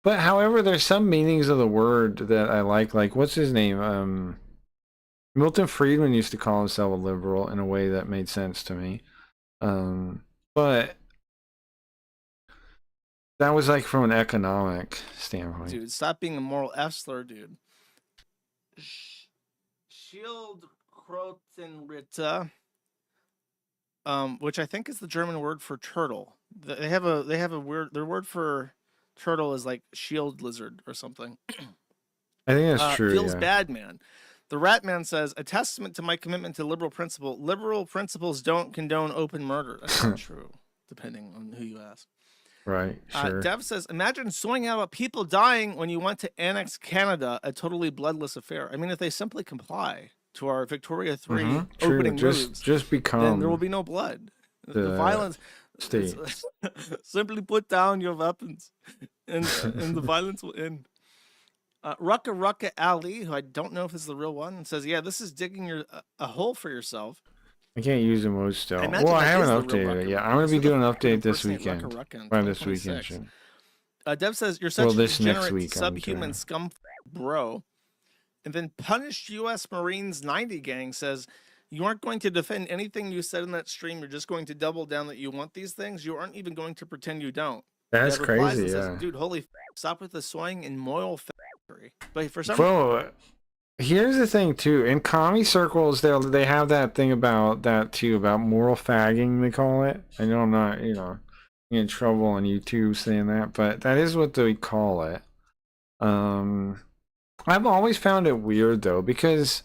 Speaker 3: but however, there's some meanings of the word that I like what's his name? Milton Friedman used to call himself a liberal in a way that made sense to me. But that was like from an economic standpoint.
Speaker 10: Dude, stop being a moral F-slur, dude. Schildkrötenritter, which I think is the German word for turtle. They have a weird, their word for turtle is like shield lizard or something.
Speaker 3: I think that's true.
Speaker 10: Feels
Speaker 3: Yeah.
Speaker 10: bad, man. The Rat Man says, a testament to my commitment to liberal principle. Liberal principles don't condone open murder. That's not true, depending on who you ask.
Speaker 3: Right, sure.
Speaker 10: Dev says, imagine suing out about people dying when you want to annex Canada, a totally bloodless affair. I mean, if they simply comply to our Victoria 3
Speaker 3: True.
Speaker 10: opening moves,
Speaker 3: Just become
Speaker 10: then there will be no blood. The violence
Speaker 3: state.
Speaker 10: simply put down your weapons, and the violence will end. Rucka Ali, who I don't know if this is the real one, says, "Yeah, this is digging a hole for yourself."
Speaker 3: I can't use emotes still.
Speaker 10: imagine
Speaker 3: Well, I
Speaker 10: that
Speaker 3: haven't
Speaker 10: is the real
Speaker 3: updated it.
Speaker 10: Rucka
Speaker 3: Yeah,
Speaker 10: Rucka.
Speaker 3: I'm gonna
Speaker 10: This
Speaker 3: be
Speaker 10: is the
Speaker 3: doing an
Speaker 10: fucking
Speaker 3: update this
Speaker 10: impersonate Rucka
Speaker 3: weekend.
Speaker 10: Rucka in
Speaker 3: By this
Speaker 10: 2026.
Speaker 3: weekend.
Speaker 10: Dev says, "You're such
Speaker 3: Well,
Speaker 10: a
Speaker 3: this next
Speaker 10: degenerate,
Speaker 3: week, I'm
Speaker 10: subhuman
Speaker 3: sorry.
Speaker 10: scum, bro." And then punished U.S. Marines 90 gang says, "You aren't going to defend anything you said in that stream. You're just going to double down that you want these things. You aren't even going to pretend you don't."
Speaker 3: That's
Speaker 10: Dev replies
Speaker 3: crazy,
Speaker 10: and says,
Speaker 3: yeah.
Speaker 10: "Dude, holy stop with the swing and moral But for some
Speaker 3: Bro, here's the thing too. In commie circles, they have that thing about that too, about moral fagging, they call it. I know I'm not, in trouble on YouTube saying that, but that is what they call it. I've always found it weird though, because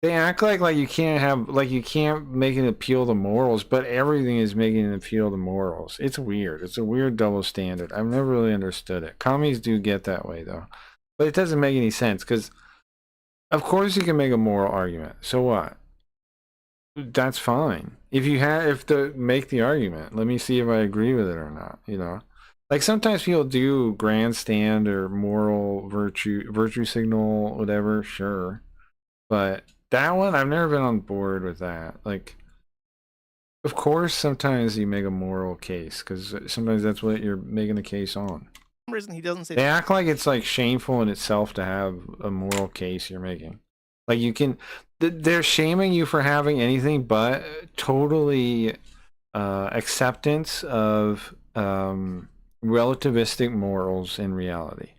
Speaker 3: they act like you can't make an appeal to morals, but everything is making an appeal to morals. It's weird. It's a weird double standard. I've never really understood it. Commies do get that way though, but it doesn't make any sense because, of course, you can make a moral argument. So what? That's fine. If make the argument, let me see if I agree with it or not. Like sometimes people do grandstand or moral virtue signal, whatever. Sure, but that one, I've never been on board with that. Like, of course, sometimes you make a moral case because sometimes that's what you're making a case on.
Speaker 10: reason he doesn't say.
Speaker 3: They act like it's like shameful in itself to have a moral case you're making. Like they're shaming you for having anything but totally acceptance of relativistic morals in reality.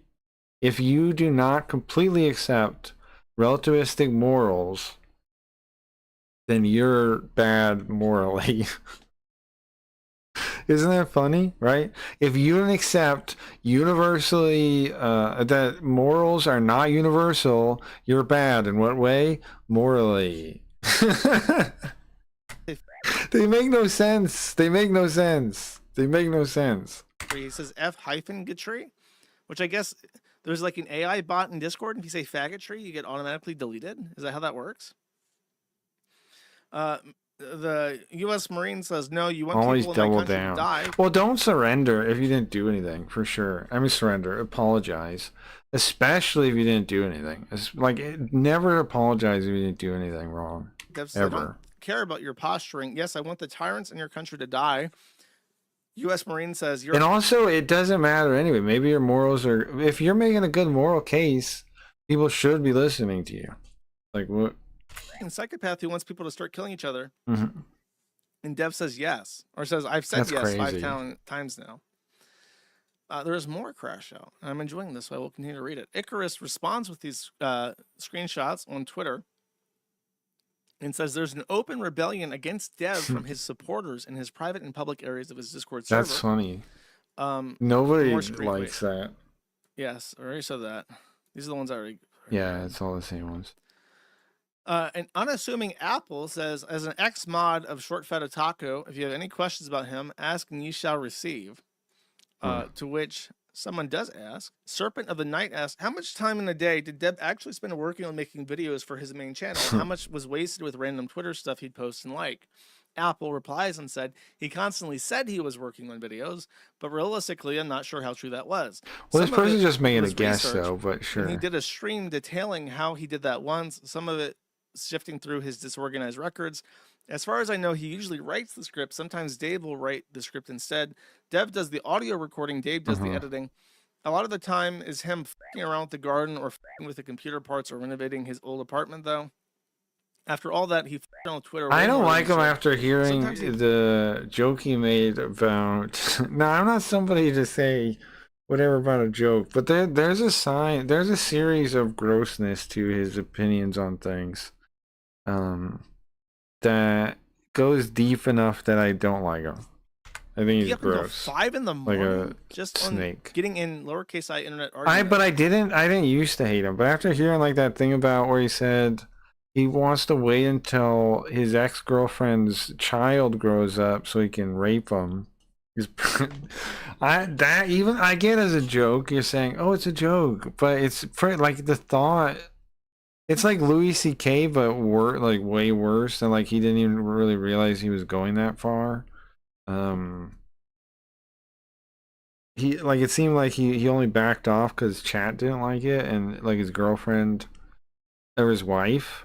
Speaker 3: If you do not completely accept relativistic morals, then you're bad morally. Isn't that funny, right? If you don't accept universally that morals are not universal, you're bad. In what way? Morally. They make no sense. They make no sense. They make no sense.
Speaker 10: He says F-Gatry, which I guess there's like an AI bot in Discord, and if you say faggotry, you get automatically deleted. Is that how that works? The U.S. Marine says, no, you want
Speaker 3: Always
Speaker 10: people in my
Speaker 3: double
Speaker 10: country
Speaker 3: down.
Speaker 10: to die.
Speaker 3: Well, don't surrender if you didn't do anything, for sure. I mean, surrender. Apologize. Especially if you didn't do anything. It's like, never apologize if you didn't do anything wrong.
Speaker 10: Dev says, I
Speaker 3: Ever.
Speaker 10: don't care about your posturing. Yes, I want the tyrants in your country to die. U.S. Marine says, you're...
Speaker 3: And also, it doesn't matter anyway. Maybe your morals are... If you're making a good moral case, people should be listening to you. Like, what...
Speaker 10: a psychopath who wants people to start killing each other.
Speaker 3: Mm-hmm.
Speaker 10: And Dev says yes. Or says, I've said
Speaker 3: That's
Speaker 10: yes
Speaker 3: crazy.
Speaker 10: 5 times now. There's more Crash Out. I'm enjoying this, so I will continue to read it. Icarus responds with these screenshots on Twitter and says there's an open rebellion against Dev from his supporters in his private and public areas of his Discord server.
Speaker 3: That's funny.
Speaker 10: Nobody
Speaker 3: Nobody likes that.
Speaker 10: Yes, I already said that. These are the ones I already...
Speaker 3: Yeah, it's all the same ones.
Speaker 10: An unassuming Apple says, as an ex-mod of Short Fed Otaku, if you have any questions about him, ask and ye shall receive. To which someone does ask. Serpent of the Night asks, how much time in a day did Deb actually spend working on making videos for his main channel? How much was wasted with random Twitter stuff he'd post and like? Apple replies and said, he constantly said he was working on videos, but realistically, I'm not sure how true that was.
Speaker 3: Well,
Speaker 10: Some
Speaker 3: this
Speaker 10: of
Speaker 3: person's
Speaker 10: it
Speaker 3: just making a
Speaker 10: was
Speaker 3: guess,
Speaker 10: research,
Speaker 3: though, but
Speaker 10: and
Speaker 3: sure.
Speaker 10: he did a stream detailing how he did that once, some of it sifting through his disorganized records. As far as I know, he usually writes the script. Sometimes Dave will write the script instead. Dev does the audio recording. Dave does the editing. A lot of the time is him f***ing around with the garden or f***ing with the computer parts or renovating his old apartment, though. After all that, he f***ed on Twitter.
Speaker 3: I
Speaker 10: way
Speaker 3: don't
Speaker 10: more
Speaker 3: like
Speaker 10: than
Speaker 3: him
Speaker 10: so.
Speaker 3: after hearing
Speaker 10: Sometimes he-
Speaker 3: the joke he made about... No, I'm not somebody to say whatever about a joke, but there's a series of grossness to his opinions on things. That goes deep enough that I don't like him. I think he's
Speaker 10: He up until
Speaker 3: gross.
Speaker 10: 5 in the
Speaker 3: Like
Speaker 10: morning,
Speaker 3: a
Speaker 10: just
Speaker 3: snake.
Speaker 10: on getting in lowercase I internet argument.
Speaker 3: But I didn't used to hate him, but after hearing like that thing about where he said he wants to wait until his ex-girlfriend's child grows up so he can rape him. I get as a joke, you're saying, oh, it's a joke, but it's for like the thought. It's like Louis C.K. but like way worse, and like he didn't even really realize he was going that far. He like it seemed like he only backed off because chat didn't like it, and like his girlfriend or his wife.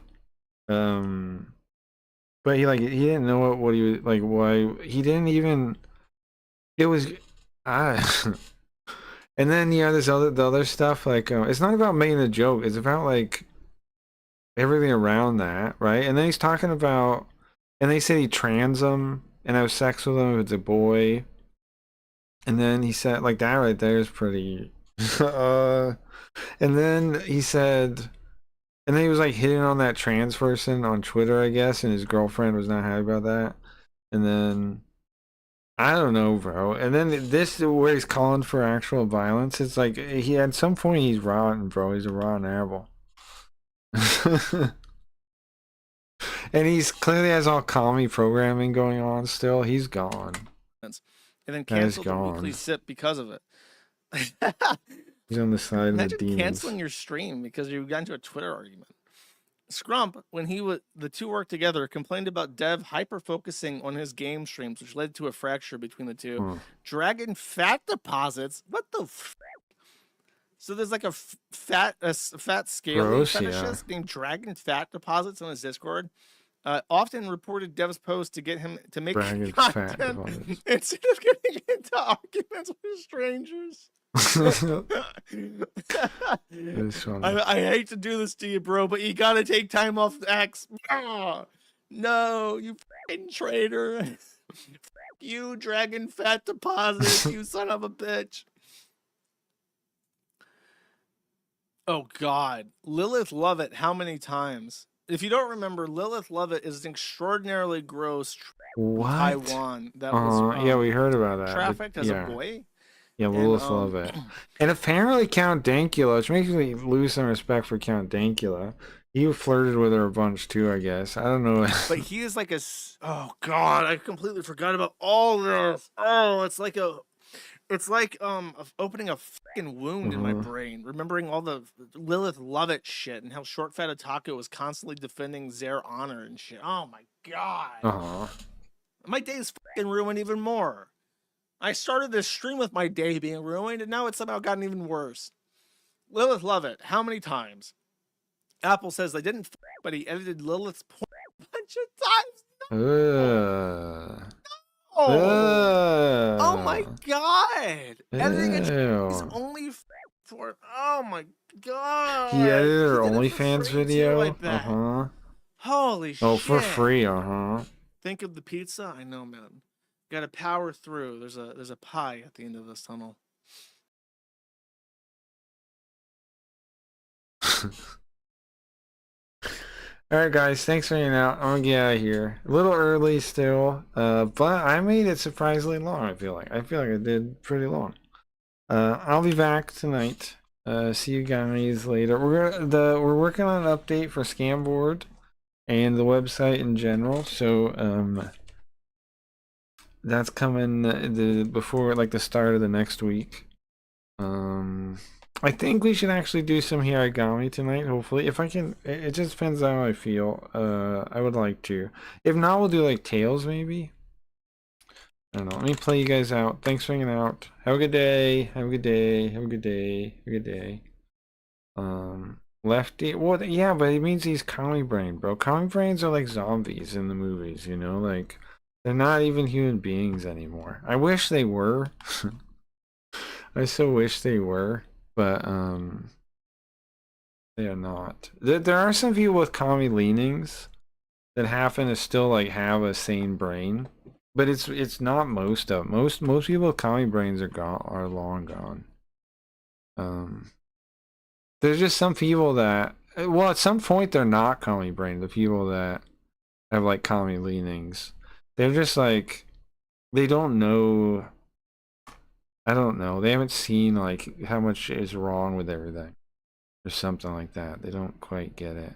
Speaker 3: But he didn't know what he was like. Why he didn't even. It was, and then the other stuff like it's not about making a joke. It's about like everything around that, right? And then he's talking about, and they said he trans him and have sex with him if it's a boy. And then he said like that right there is pretty And then he said, and then he was like hitting on that trans person on Twitter, I guess, and his girlfriend was not happy about that. And then I don't know, bro. And then this where he's calling for actual violence. It's like he at some point he's rotten, bro. He's a rotten apple. And he's clearly has all commie programming going on still. He's gone.
Speaker 10: And then
Speaker 3: That is
Speaker 10: canceled the weekly
Speaker 3: gone.
Speaker 10: sip because of it.
Speaker 3: He's on the side of the
Speaker 10: Imagine
Speaker 3: demons.
Speaker 10: canceling your stream because you got into a Twitter argument. Scrump, when the two worked together, complained about Dev hyper focusing on his game streams, which led to a fracture between the two. Dragon fat deposits. What the? So there's like a fat scaly
Speaker 3: Gross,
Speaker 10: fetishist named Dragon Fat Deposits on his Discord. Often reported Dev's post to get him to make
Speaker 3: Dragon Fat
Speaker 10: content
Speaker 3: Deposits.
Speaker 10: instead of getting into arguments with strangers.
Speaker 3: It's funny.
Speaker 10: I hate to do this to you, bro, but you gotta take time off X. Ah, no, you fucking traitor. You, Dragon Fat Deposits, you son of a bitch. Oh, God. Lilith Lovett, how many times? If you don't remember, Lilith Lovett is an extraordinarily gross
Speaker 3: What?
Speaker 10: Taiwan that was
Speaker 3: yeah, we heard about that. but-
Speaker 10: trafficked as
Speaker 3: yeah.
Speaker 10: a boy.
Speaker 3: Yeah,
Speaker 10: And,
Speaker 3: Lilith love it. And apparently Count Dankula, which makes me lose some respect for Count Dankula. He flirted with her a bunch too, I guess. I don't know.
Speaker 10: But he is like oh God, I completely forgot about all this. Oh, it's like opening a fucking wound in my brain, remembering all the Lilith Lovett shit and how Short Fat Otaku was constantly defending their honor and shit. Oh my God. My day's fucking ruined even more. I started this stream with my day being ruined, and now it's somehow gotten even worse. Lilith Lovett, how many times? Apple says they didn't, but he edited Lilith's porn a bunch of times. Oh my God! Editing a chick is only for. Oh my God!
Speaker 3: He edited her
Speaker 10: He did it for
Speaker 3: OnlyFans
Speaker 10: free, too,
Speaker 3: video.
Speaker 10: I bet. Holy shit!
Speaker 3: Oh, for free.
Speaker 10: Think of the pizza. I know, man. Got to power through. There's a pie at the end of this tunnel.
Speaker 3: All right, guys. Thanks for hanging out. I'm gonna get out of here. A little early still, but I made it surprisingly long. I feel like I did pretty long. I'll be back tonight. See you guys later. We're working on an update for Scamboard and the website in general. So that's coming before like the start of the next week. I think we should actually do some Hiragami tonight, hopefully. If I can, it just depends on how I feel. I would like to. If not, we'll do like Tales maybe. I don't know. Let me play you guys out. Thanks for hanging out. Have a good day. Have a good day. Have a good day. Have a good day. Lefty. Well, yeah, but it means he's commie brain, bro. Commie brains are like zombies in the movies, you know? Like, they're not even human beings anymore. I wish they were. I so wish they were. But they are not. There are some people with commie leanings that happen to still like have a sane brain, but it's not most of them. Most people with commie brains are long gone. There's just some people that, well, at some point they're not commie brain. The people that have like commie leanings, they're just like, they don't know. I don't know. They haven't seen like how much is wrong with everything, or something like that. They don't quite get it.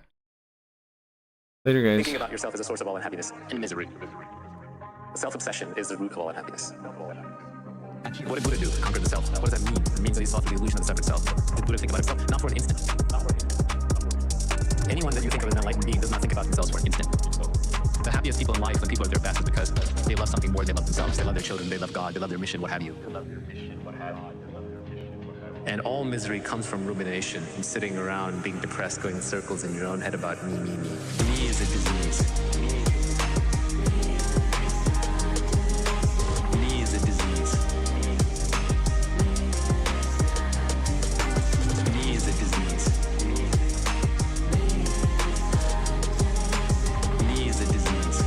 Speaker 3: Later, guys.
Speaker 17: Thinking about yourself is a source of all unhappiness and misery. Self-obsession is the root of all unhappiness. What did Buddha do? Conquer the self. What does that mean? It means that he sought the illusion of the separate self. Did Buddha think about himself? Not for an instant. Anyone that you think of as an enlightened being does not think about themselves for an instant. The happiest people in life, when people are at their best, is because they love something more. They love themselves. They love their children. They love God. They love their mission. What have you? And all misery comes from rumination and sitting around being depressed, going in circles in your own head about me, me, me. Me is a disease. Me is a disease. Me is a disease. Me is a disease.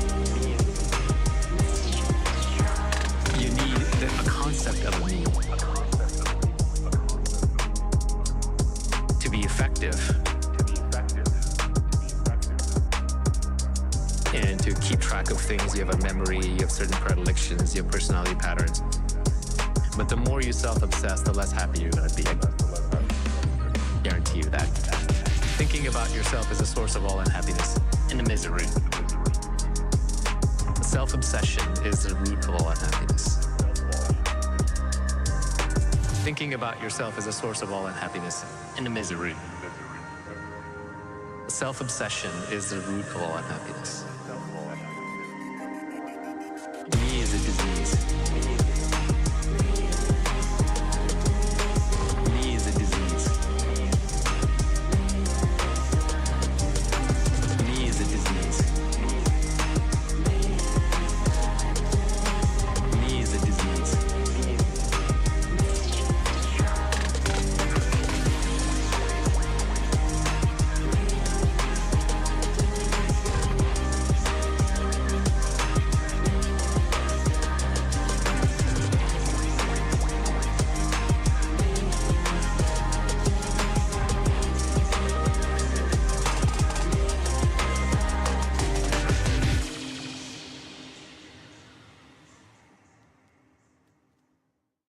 Speaker 17: You need a concept of a me. to keep track of things. You have a memory, you have certain predilections, you have personality patterns. But the more you self-obsess, the less happy you're going to be. I guarantee you that. Thinking about yourself is a source of all unhappiness and misery. Self-obsession is the root of all unhappiness. Thinking about yourself is a source of all unhappiness and misery. Self-obsession is the root of all unhappiness. Me is a disease.